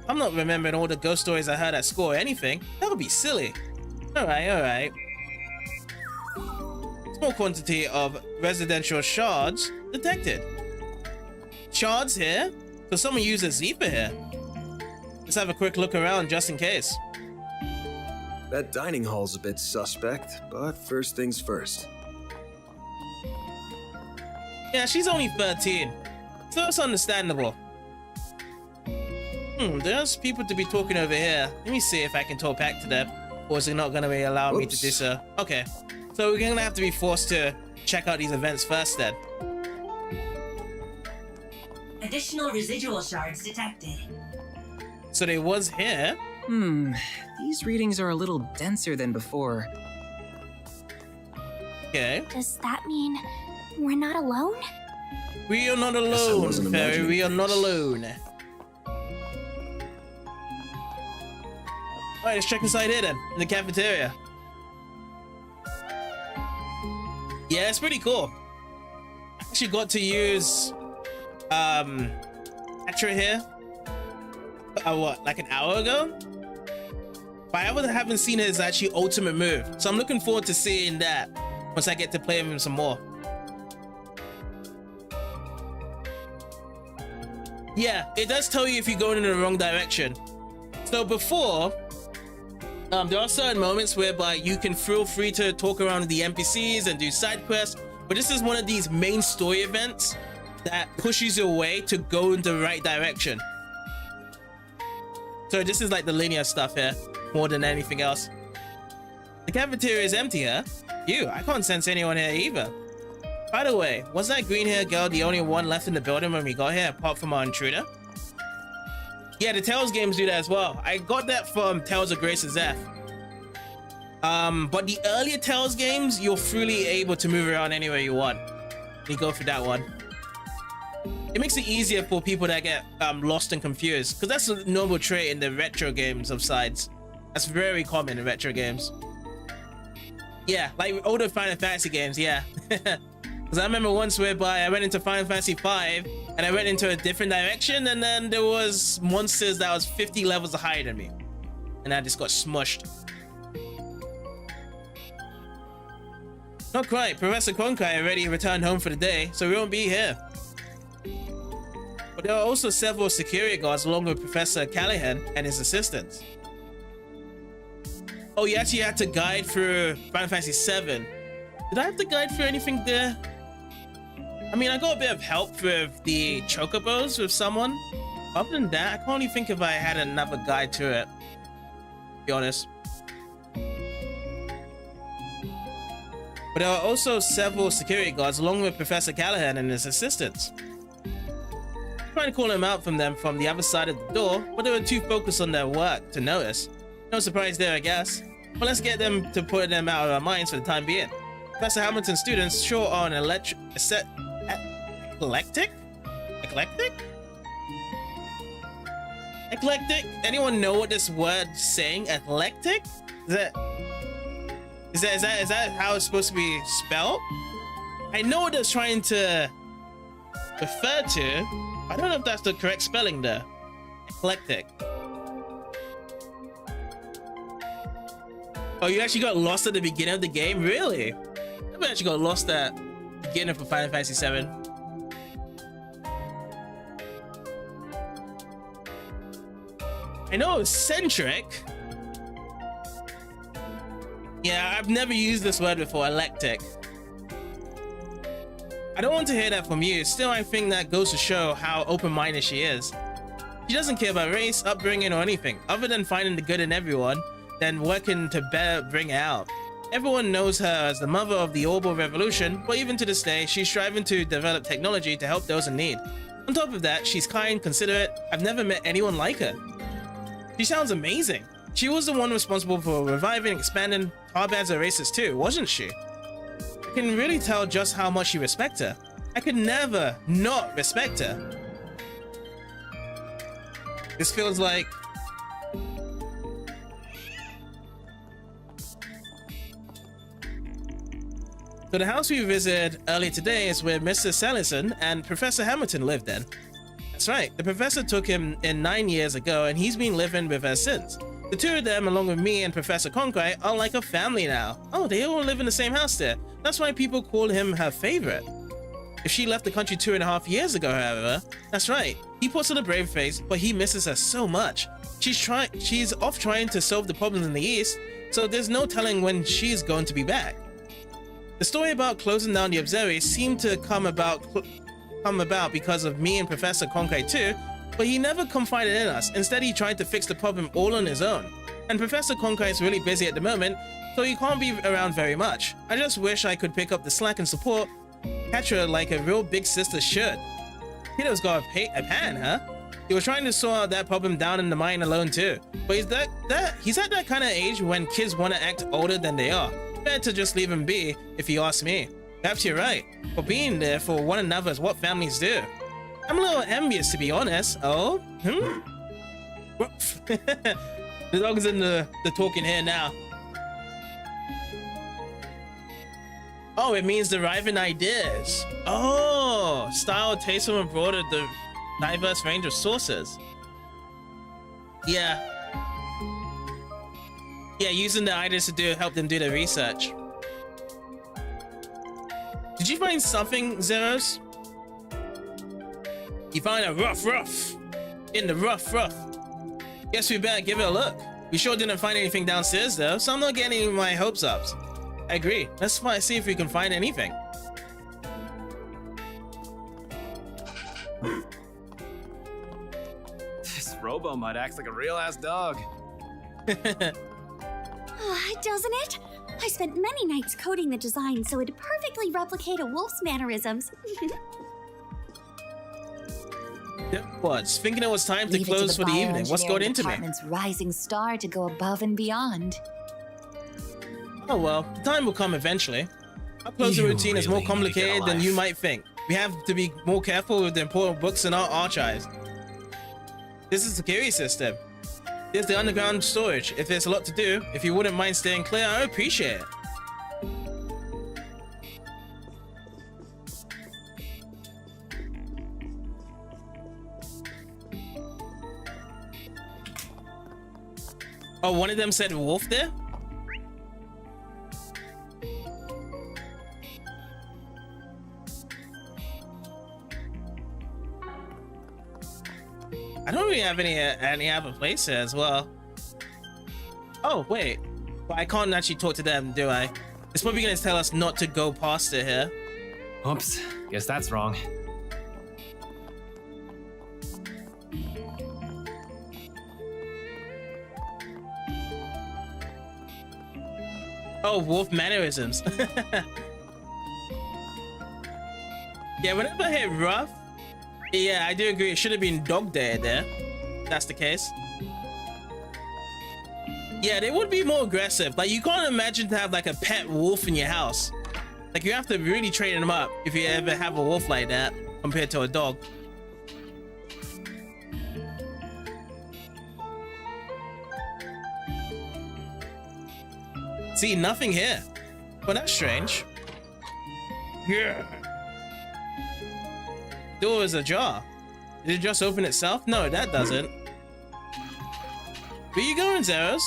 I'm not remembering all the ghost stories I heard at school or anything. That would be silly. Alright, alright. Small quantity of residential shards detected. Shards here? So someone used a Zephyr here. Let's have a quick look around just in case. That dining hall's a bit suspect, but first things first. Yeah, she's only 13, so it's understandable. There's people to be talking over here. Let me see if I can talk back to them, or is it not going to allow me to do so? Okay, so we're going to have to be forced to check out these events first then. Additional residual shards detected. So they was here. These readings are a little denser than before. Okay. Does that mean we're not alone? We are not alone, Fairy. We are not alone. Alright, let's check inside here then, in the cafeteria. Yeah, it's pretty cool. I actually got to use Atra here. What, like an hour ago? But I haven't seen his actually ultimate move, so I'm looking forward to seeing that once I get to play with him some more. Yeah, it does tell you if you're going in the wrong direction. So before, there are certain moments whereby you can feel free to talk around with the NPCs and do side quests, but this is one of these main story events that pushes you away to go in the right direction. So this is like the linear stuff here, more than anything else. The cafeteria is empty, huh? I can't sense anyone here either. By the way, was that green-haired girl the only one left in the building when we got here, apart from our intruder? Yeah, the Tales games do that as well. I got that from Tales of Grace's F. But the earlier Tales games, you're freely able to move around anywhere you want. You go for that one. It makes it easier for people that get lost and confused, because that's a normal trait in the retro games of sides. That's very common in retro games. Yeah, like older Final Fantasy games, yeah. Because I remember once whereby I went into Final Fantasy V and I went into a different direction, and then there was monsters that was 50 levels higher than me. And I just got smushed. Not quite. Professor Konkai already returned home for the day, so we won't be here. But there are also several security guards along with Professor Callahan and his assistants. Oh, you actually had to guide through Final Fantasy VII. Did I have to guide through anything there? I mean, I got a bit of help with the chocobos with someone. Other than that, I can't even think if I had another guide to it. To be honest. But there are also several security guards along with Professor Callahan and his assistants. I'm trying to call them out from them from the other side of the door, but they were too focused on their work to notice. No surprise there, I guess. But let's get them to put them out of our minds for the time being. Professor Hamilton's students sure are an eclectic? Eclectic? Anyone know what this word's saying? Eclectic? Is that how it's supposed to be spelled? I know what it's trying to refer to. I don't know if that's the correct spelling there. Eclectic. Oh, you actually got lost at the beginning of the game? Really? I actually got lost at the beginning of Final Fantasy VII. I know eccentric. Yeah, I've never used this word before, eclectic. I don't want to hear that from you. Still, I think that goes to show how open-minded she is. She doesn't care about race, upbringing, or anything, other than finding the good in everyone, then working to better bring it out. Everyone knows her as the mother of the Orbital Revolution, but even to this day, she's striving to develop technology to help those in need. On top of that, she's kind, considerate. I've never met anyone like her. She sounds amazing. She was the one responsible for reviving and expanding Tarban's races too, wasn't she? I can really tell just how much you respect her. I could never not respect her. This feels like... So the house we visited earlier today is where Mr. Salison and Professor Hamilton lived in. That's right, the professor took him in 9 years ago and he's been living with her since. The two of them, along with me and Professor Konkai, are like a family now. Oh, they all live in the same house there. That's why people call him her favorite. If she left the country 2.5 years ago, however, that's right. He puts on a brave face, but he misses her so much. She's off trying to solve the problems in the East, so there's no telling when she's going to be back. The story about closing down the observatory seemed to come about because of me and Professor Konkai too, but he never confided in us. Instead, he tried to fix the problem all on his own. And Professor Konkai is really busy at the moment, so he can't be around very much. I just wish I could pick up the slack and support, catch her like a real big sister should. Kiddo's got a pan, huh? He was trying to sort out that problem down in the mine alone too. But he's at that kind of age when kids want to act older than they are. Better to just leave him be, if you ask me. Perhaps you're right. But being there for one another is what families do. I'm a little envious, to be honest. Oh? The dog's in the talking here now. Oh, it means deriving ideas. Oh, style, taste from abroad, the diverse range of sources. Yeah. Yeah, using the ideas to help them do their research. Did you find something, Zeros? You find a rough. In the rough. Guess we better give it a look. We sure didn't find anything downstairs though, so I'm not getting my hopes up. I agree. Let's see if we can find anything. This robo-mud acts like a real-ass dog. Doesn't it? I spent many nights coding the design so it'd perfectly replicate a wolf's mannerisms. What? Thinking it was time to close for the evening. What's going into me? Department's rising star to go above and beyond. Oh well, the time will come eventually. Our closing routine is more complicated than you might think. We have to be more careful with the important books in our archives. This is the security system. There's the underground storage. If there's a lot to do, if you wouldn't mind staying clear, I would appreciate it. Oh, one of them said wolf there? I don't really have any other place here as well. Oh, wait. But I can't actually talk to them, do I? It's probably gonna tell us not to go past it here. Oops, guess that's wrong. Oh, wolf mannerisms. Yeah, whenever I hit rough, yeah, I do agree. It should have been dog day there. That's the case. Yeah, they would be more aggressive. Like, you can't imagine to have like a pet wolf in your house. Like, you have to really train them up if you ever have a wolf like that compared to a dog. See, nothing here. Well, that's strange. Yeah. Door is ajar. Did it just open itself? No, that doesn't. Where you going, Zeros?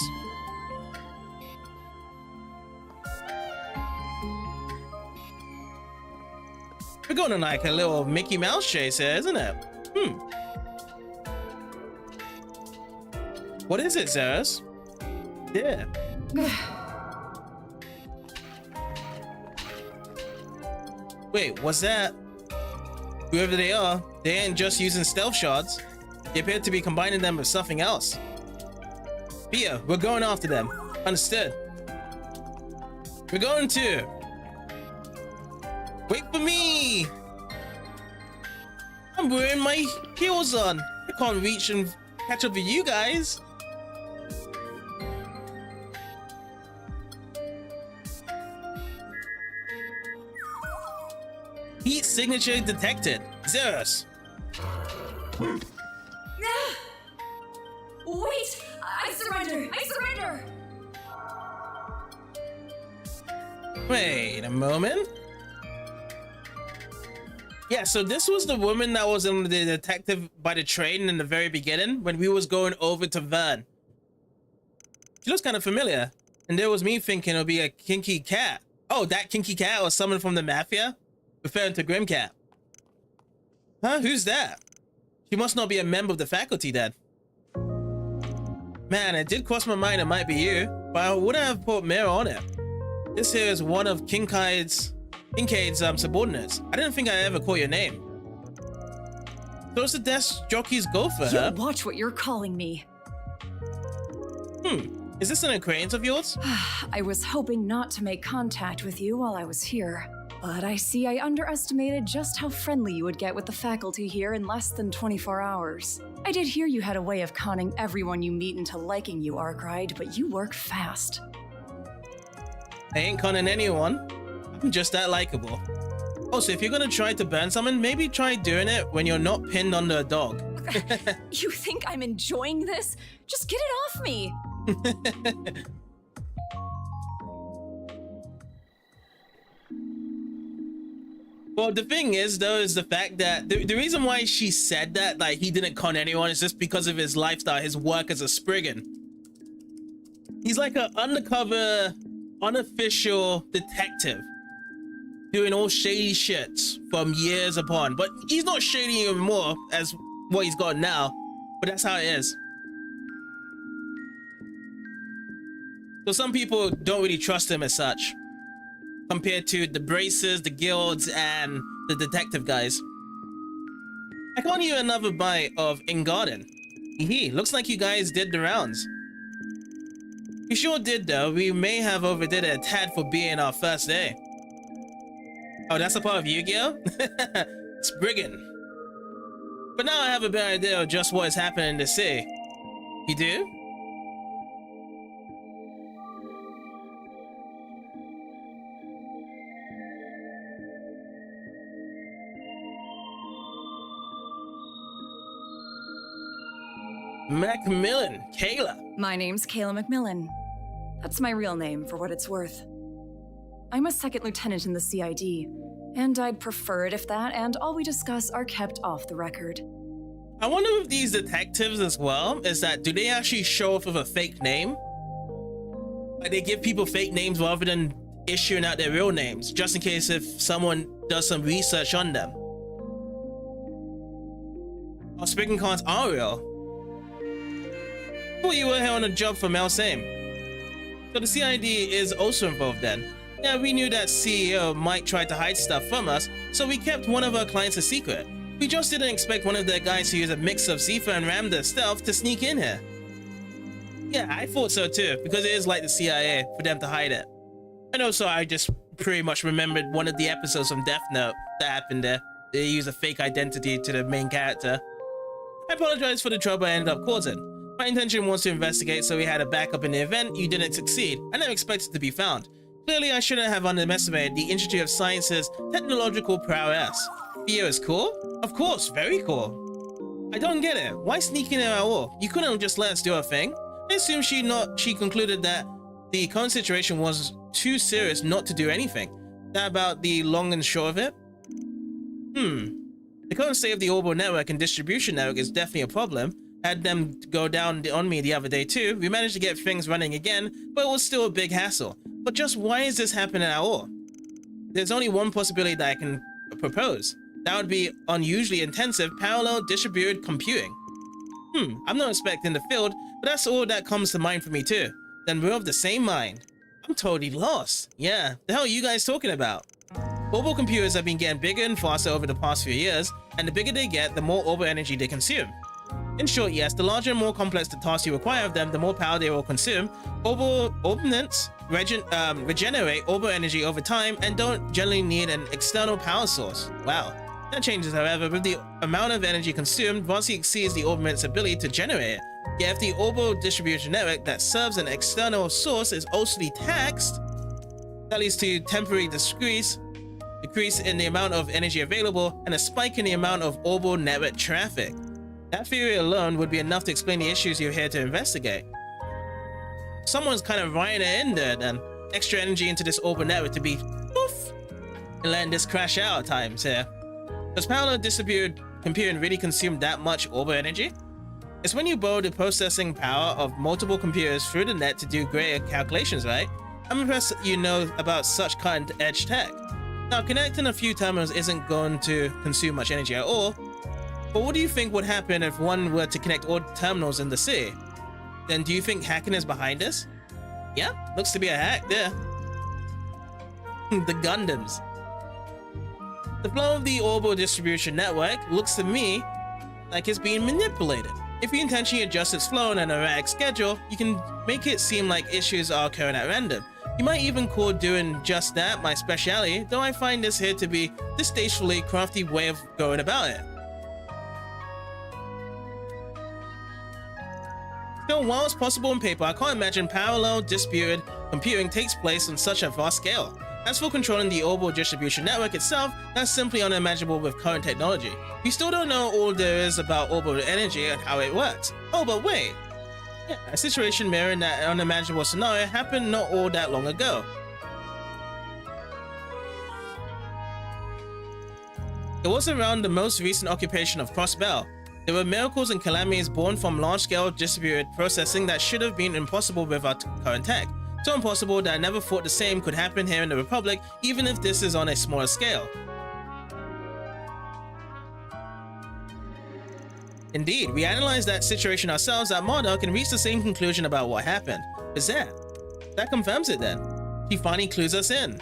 We're going on like a little Mickey Mouse chase here, isn't it? What is it, Zeros? Yeah. Wait, what's that? Whoever they are, they ain't just using stealth shards. They appear to be combining them with something else. Here, we're going after them. Understood. We're going to. Wait for me! I'm wearing my heels on. I can't reach and catch up with you guys. Heat signature detected. Zeros. Wait! I surrender! I surrender! Wait a moment. Yeah, so this was the woman that was in the detective by the train in the very beginning when we was going over to Vern. She looks kind of familiar. And there was me thinking it would be a kinky cat. Oh, that kinky cat was someone from the Mafia? Referring to Grimcat. Huh? Who's that? She must not be a member of the faculty then. Man, it did cross my mind it might be you, but I wouldn't have put Mira on it. This here is one of Kincaid's subordinates. I didn't think I ever caught your name. Those the desk jockeys go for her. Watch what you're calling me. Is this an acquaintance of yours? I was hoping not to make contact with you while I was here. But I see I underestimated just how friendly you would get with the faculty here in less than 24 hours. I did hear you had a way of conning everyone you meet into liking you, Arkwright, but you work fast. I ain't conning anyone. I'm just that likable. Also, if you're gonna try to burn someone, maybe try doing it when you're not pinned under a dog. You think I'm enjoying this? Just get it off me! Well, the thing is, though, is the fact that the reason why she said that, like, he didn't con anyone is just because of his lifestyle, his work as a Spriggan. He's like an undercover, unofficial detective doing all shady shit from years upon. But he's not shady anymore as what he's got now, but that's how it is. So some people don't really trust him as such, compared to the braces, the guilds, and the detective guys. I can't eat another bite of In Garden. Looks like you guys did the rounds. We sure did though. We may have overdid it a tad for being our first day. Oh, that's a part of Yu-Gi-Oh? It's Brigand. But now I have a better idea of just what is happening in the city. You do? Macmillan, Kayla. My name's Kayla Macmillan. That's my real name, for what it's worth. I'm a second lieutenant in the CID, and I'd prefer it if that and all we discuss are kept off the record. I wonder if these detectives as well, is that do they actually show off with a fake name? Like they give people fake names rather than issuing out their real names, just in case if someone does some research on them. Our speaking cards are real. Thought you were here on a job for Mel Same. So the CID is also involved then. Yeah, we knew that CEO might try to hide stuff from us, so we kept one of our clients a secret. We just didn't expect one of their guys who use a mix of Zephyr and Ramda stealth to sneak in here. Yeah, I thought so too, because it is like the CIA for them to hide it. And also I just pretty much remembered one of the episodes from Death Note that happened there. They used a fake identity to the main character. I apologize for the trouble I ended up causing. My intention was to investigate, so we had a backup in the event you didn't succeed. I never expected to be found. Clearly, I shouldn't have underestimated the Institute of Science's technological prowess. Theo is cool? Of course, very cool. I don't get it. Why sneak in at all? You couldn't just let us do our thing? I assume she concluded that the current situation was too serious not to do anything. That about the long and short of it? The current state of the orbital network and distribution network is definitely a problem. Had them go down on me the other day too. We managed to get things running again, but it was still a big hassle. But just why is this happening at all? There's only one possibility that I can propose. That would be unusually intensive parallel distributed computing. I'm not expecting the field, but that's all that comes to mind for me too. Then we're of the same mind. I'm totally lost. Yeah, the hell are you guys talking about? Orbital computers have been getting bigger and faster over the past few years, and the bigger they get, the more orbital energy they consume. In short, yes, the larger and more complex the tasks you require of them, the more power they will consume. Orbitants regenerate orbital energy over time and don't generally need an external power source. Wow. That changes, however, with the amount of energy consumed vastly exceeds the orbitant's ability to generate it. Yet if the orbital distribution network that serves an external source is also taxed, that leads to temporary decrease in the amount of energy available and a spike in the amount of orbital network traffic. That theory alone would be enough to explain the issues you're here to investigate. Someone's kind of writing it in there then. Extra energy into this orbital network to be poof and letting this crash out at times here. Does parallel distributed computing really consume that much orbital energy? It's when you borrow the processing power of multiple computers through the net to do greater calculations, right? I'm impressed you know about such cutting-edge tech. Now, connecting a few terminals isn't going to consume much energy at all. But what do you think would happen if one were to connect all terminals in the city? Then do you think hacking is behind this? Yeah, looks to be a hack there. The Gundams. The flow of the orbital distribution network looks to me like it's being manipulated. If you intentionally adjust its flow on an erratic schedule, you can make it seem like issues are occurring at random. You might even call doing just that my speciality, though I find this here to be a distastefully crafty way of going about it. Still, while it's possible on paper, I can't imagine parallel distributed computing takes place on such a vast scale. As for controlling the orbital distribution network itself, that's simply unimaginable with current technology. We still don't know all there is about orbital energy and how it works. Oh, but wait. Yeah, a situation mirroring that unimaginable scenario happened not all that long ago. It was around the most recent occupation of Cross Bell. There were miracles and calamities born from large-scale distributed processing that should have been impossible with our current tech. So impossible that I never thought the same could happen here in the Republic, even if this is on a smaller scale. Indeed, we analyzed that situation ourselves at Marduk and reached the same conclusion about what happened. Is that confirms it then. He finally clues us in.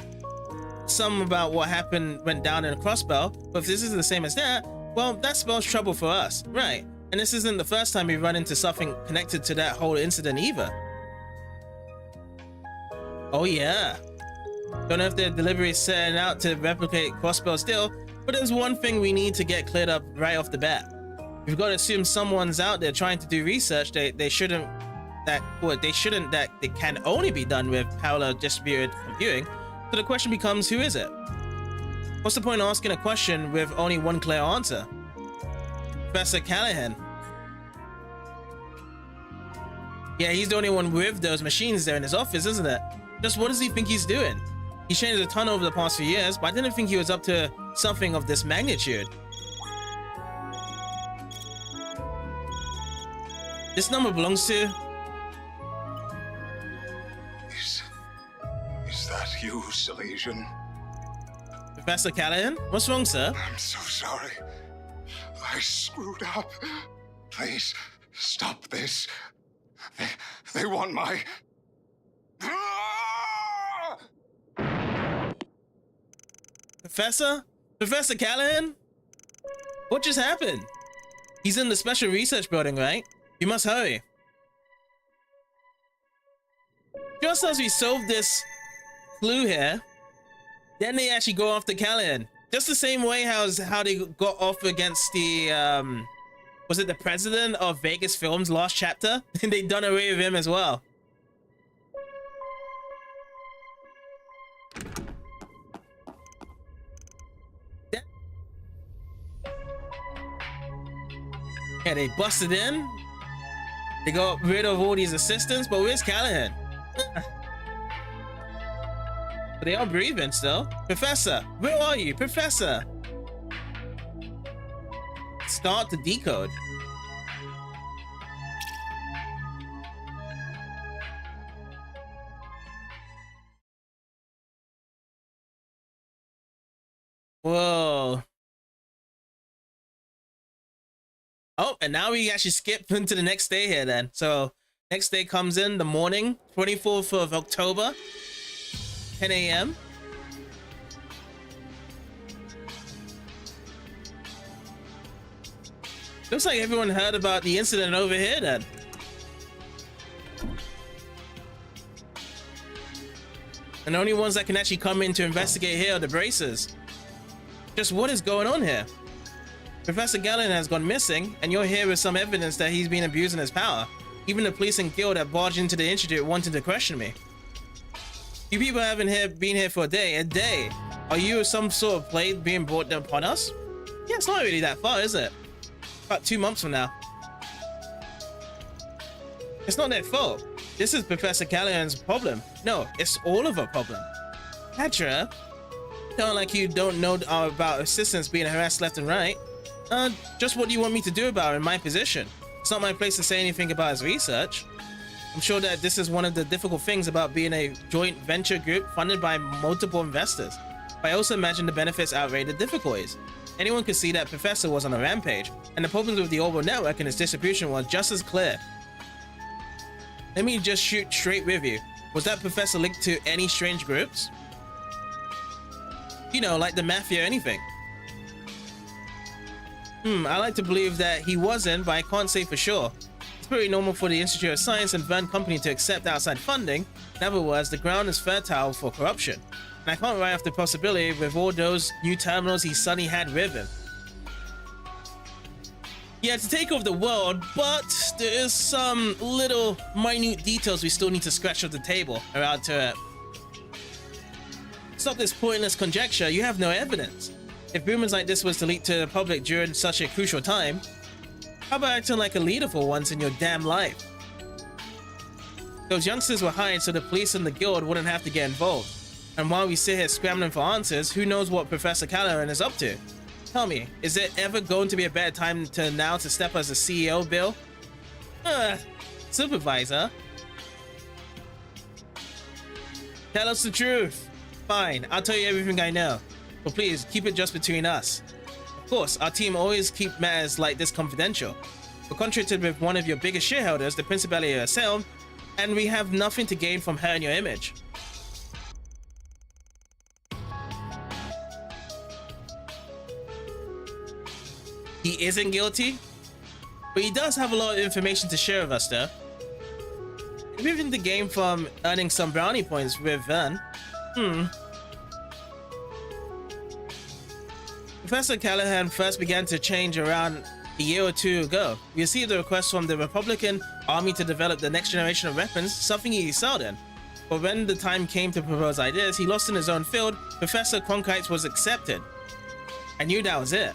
Some about what happened went down in a Crossbell, but if this is the same as that, well, that spells trouble for us, right? And this isn't the first time we run into something connected to that whole incident either. Oh yeah. Don't know if their delivery is setting out to replicate Crossbell's deal, but there's one thing we need to get cleared up right off the bat. We've got to assume someone's out there trying to do research that can only be done with parallel distributed computing. So the question becomes, who is it? What's the point of asking a question with only one clear answer? Professor Callahan. Yeah, he's the only one with those machines there in his office, isn't it? Just what does he think he's doing? He's changed a ton over the past few years, but I didn't think he was up to something of this magnitude. This number belongs to... Is that you, Silesian? Professor Callahan? What's wrong, sir? I'm so sorry. I screwed up. Please, stop this. They want my... Professor? Professor Callahan? What just happened? He's in the special research building, right? You must hurry. Just as we solve this clue here, then they actually go after Callahan. Just the same way how they got off against the, was it the president of Vegas Films last chapter? And they done away with him as well. Yeah, they busted in. They got rid of all these assistants, but where's Callahan? But they are breathing still. Professor, where are you? Professor! Start to decode. Whoa. Oh, and now we actually skip into the next day here then. So next day comes in the morning, 24th of October, 10 a.m. Looks like everyone heard about the incident over here then. And the only ones that can actually come in to investigate here are the Bracers. Just what is going on here? Professor Gallon has gone missing, and you're here with some evidence that he's been abusing his power. Even the police and guild that barged into the institute wanted to question me. You people haven't been here for a day. Are you some sort of plague being brought upon us? Yeah, it's not really that far, is it? About 2 months from now. It's not their fault. This is Professor Callahan's problem. No, it's all of our problem. Patra, sound like you don't know about assistants being harassed left and right. Just what do you want me to do about it in my position? It's not my place to say anything about his research. I'm sure that this is one of the difficult things about being a joint venture group funded by multiple investors. But I also imagine the benefits outweigh the difficulties. Anyone could see that Professor was on a rampage, and the problems with the orbital network and its distribution were just as clear. Let me just shoot straight with you. Was that Professor linked to any strange groups? You know, like the Mafia or anything. I like to believe that he wasn't, but I can't say for sure. It's pretty normal for the Institute of Science and Verne Company to accept outside funding. In other words, the ground is fertile for corruption. And I can't write off the possibility with all those new terminals he suddenly had with him. Yeah, to take over the world, but there is some little minute details we still need to scratch off the table around to it. Stop this pointless conjecture, you have no evidence. If rumors like this was to leak to the public during such a crucial time, how about acting like a leader for once in your damn life? Those youngsters were hired so the police and the guild wouldn't have to get involved. And while we sit here scrambling for answers, who knows what Professor Callahan is up to? Tell me, is it ever going to be a better time to step as a CEO, Bill? Supervisor? Tell us the truth. Fine, I'll tell you everything I know. But please, keep it just between us. Of course, our team always keep matters like this confidential. We're contracted with one of your biggest shareholders, the Principality of Selm, and we have nothing to gain from hurting your image. He isn't guilty? But he does have a lot of information to share with us though. Moving the game from earning some brownie points with Vern. Professor Callahan first began to change around a year or two ago. We received a request from the Republican Army to develop the next generation of weapons, something he excelled in. But when the time came to propose ideas, he lost in his own field. Professor Cronkite's was accepted. I knew that was it.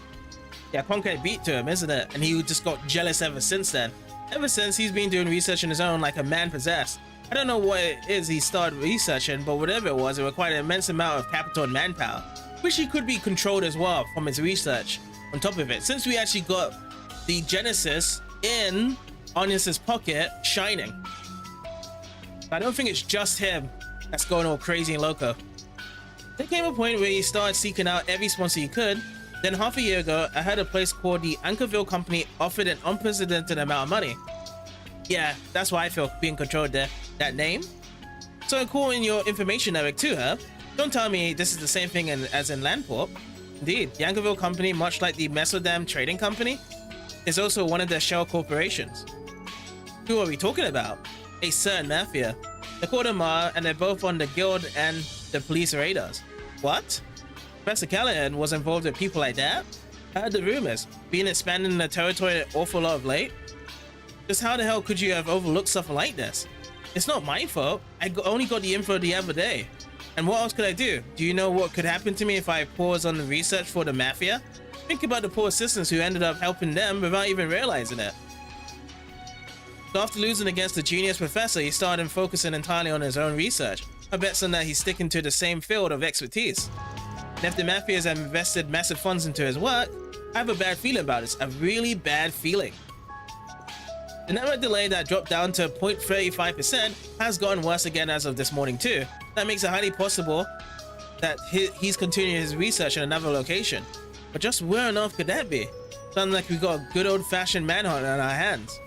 Yeah, Cronkite beat to him, isn't it? And he just got jealous ever since then. Ever since, he's been doing research on his own like a man possessed. I don't know what it is he started researching, but whatever it was, it required an immense amount of capital and manpower. Wish he could be controlled as well from his research. On top of it, since we actually got the Genesis in Onius's pocket shining. I don't think it's just him that's going all crazy and loco. There came a point where he started seeking out every sponsor he could. Then half a year ago, I heard a place called the Anchorville Company offered an unprecedented amount of money. Yeah, that's why I feel being controlled there. That name? So cool in your information, Eric, too, huh? Don't tell me this is the same thing as in Landport. Indeed, the Anchorville Company, much like the Mesodam Trading Company, is also one of their shell corporations. Who are we talking about? A certain mafia. They're called Amar, and they're both on the guild and the police radars. What? Professor Callahan was involved with people like that? I heard the rumors, being expanding the territory an awful lot of late. Just how the hell could you have overlooked something like this? It's not my fault. I only got the info the other day. And what else could I do? Do you know what could happen to me if I pause on the research for the mafia? Think about the poor assistants who ended up helping them without even realizing it. So after losing against the genius professor, he started focusing entirely on his own research. I bet on that he's sticking to the same field of expertise. And if the mafias have invested massive funds into his work, I have a bad feeling about this, a really bad feeling. The network delay that dropped down to 0.35% has gotten worse again as of this morning too. That makes it highly possible that he's continuing his research in another location. But just where on earth could that be? Sounds like we got a good old-fashioned manhunt on our hands.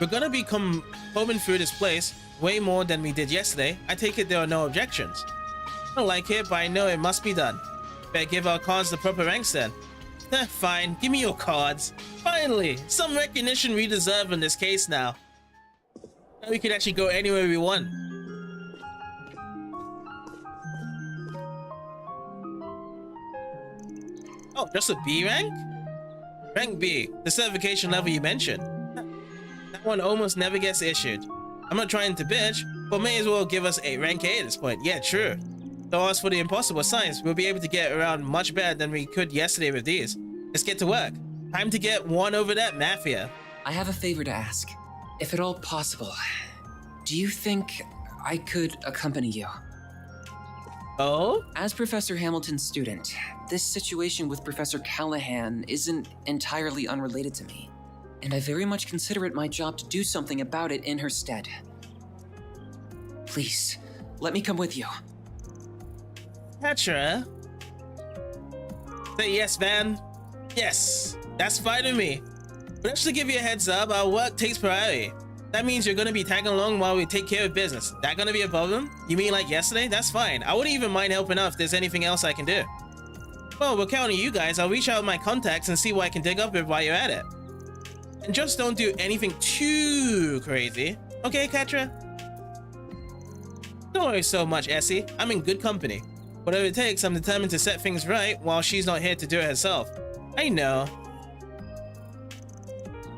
We're gonna be combing through this place way more than we did yesterday. I take it there are no objections. I don't like it, but I know it must be done. Better give our cards the proper ranks then. Fine, give me your cards. Finally, some recognition we deserve in this case now. Now we can actually go anywhere we want. Oh, just a B rank? Rank B, the certification level you mentioned. That one almost never gets issued. I'm not trying to bitch, but may as well give us a rank A at this point. Yeah, true. Though as for the impossible science, we'll be able to get around much better than we could yesterday with these. Let's get to work. Time to get one over that mafia. I have a favor to ask. If at all possible, do you think I could accompany you? Oh? As Professor Hamilton's student, this situation with Professor Callahan isn't entirely unrelated to me, and I very much consider it my job to do something about it in her stead. Please, let me come with you. Petra? Say yes, Van. Yes, that's fine with me. But just to give you a heads up, our work takes priority. That means you're gonna be tagging along while we take care of business. That gonna be a problem? You mean like yesterday? That's fine. I wouldn't even mind helping out if there's anything else I can do. Well, we're counting on you guys. I'll reach out with my contacts and see what I can dig up with while you're at it. And just don't do anything too crazy. Okay, Katra? Don't worry so much, Essie. I'm in good company. Whatever it takes, I'm determined to set things right while she's not here to do it herself. I know.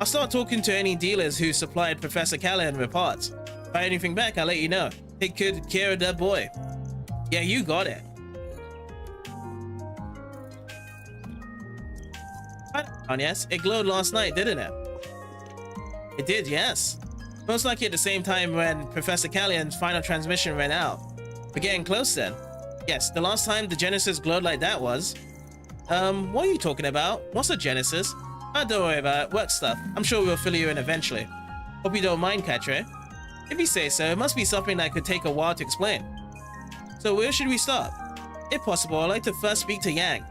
I'll start talking to any dealers who supplied Professor Callahan with parts. If I have anything back, I'll let you know. Take good care of that boy. Yeah, you got it. Yes, it glowed last night, didn't it? It did, yes. Most likely at the same time when Professor Callahan's final transmission ran out. We're getting close then. Yes, the last time the Genesis glowed like that was... what are you talking about? What's a Genesis? Oh, don't worry about it. Work stuff. I'm sure we'll fill you in eventually. Hope you don't mind, Katre. If you say so, it must be something that could take a while to explain. So where should we start? If possible, I'd like to first speak to Yang.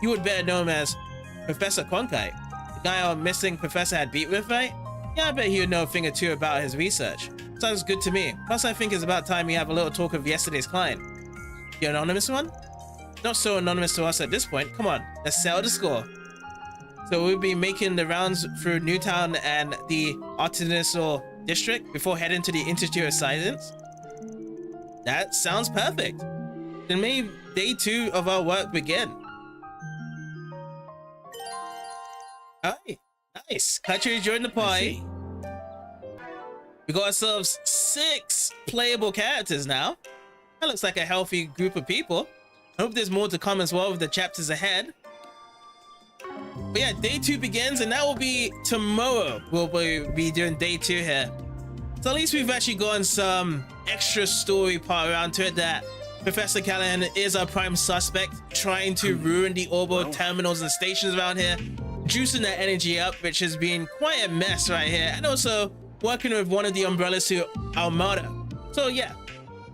You would better know him as Professor Cronkite. The guy our missing professor had beat with, right? Yeah, I bet he would know a thing or two about his research. Sounds good to me. Plus, I think it's about time we have a little talk of yesterday's client. The anonymous one? Not so anonymous to us at this point. Come on, let's settle the score. So we'll be making the rounds through Newtown and the Artisanal District before heading to the Institute of Science. That sounds perfect. Then may day 2 of our work begin. Alright, nice. Country joined the party. We got ourselves 6 playable characters now. That looks like a healthy group of people. I hope there's more to come as well with the chapters ahead. But yeah, day 2 begins, and that will be tomorrow. We'll be doing day 2 here. So at least we've actually gotten some extra story part around to it, that Professor Callahan is our prime suspect, trying to ruin the orbital terminals and stations around here, juicing that energy up, which has been quite a mess right here, and also working with one of the Umbrella Suit Armada. So yeah,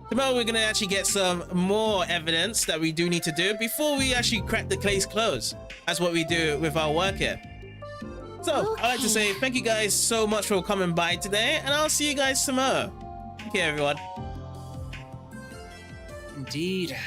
tomorrow we're gonna actually get some more evidence that we do need to do before we actually crack the case closed. That's what we do with our work here. So I'd like to say thank you guys so much for coming by today, and I'll see you guys tomorrow. Take care, everyone. Indeed.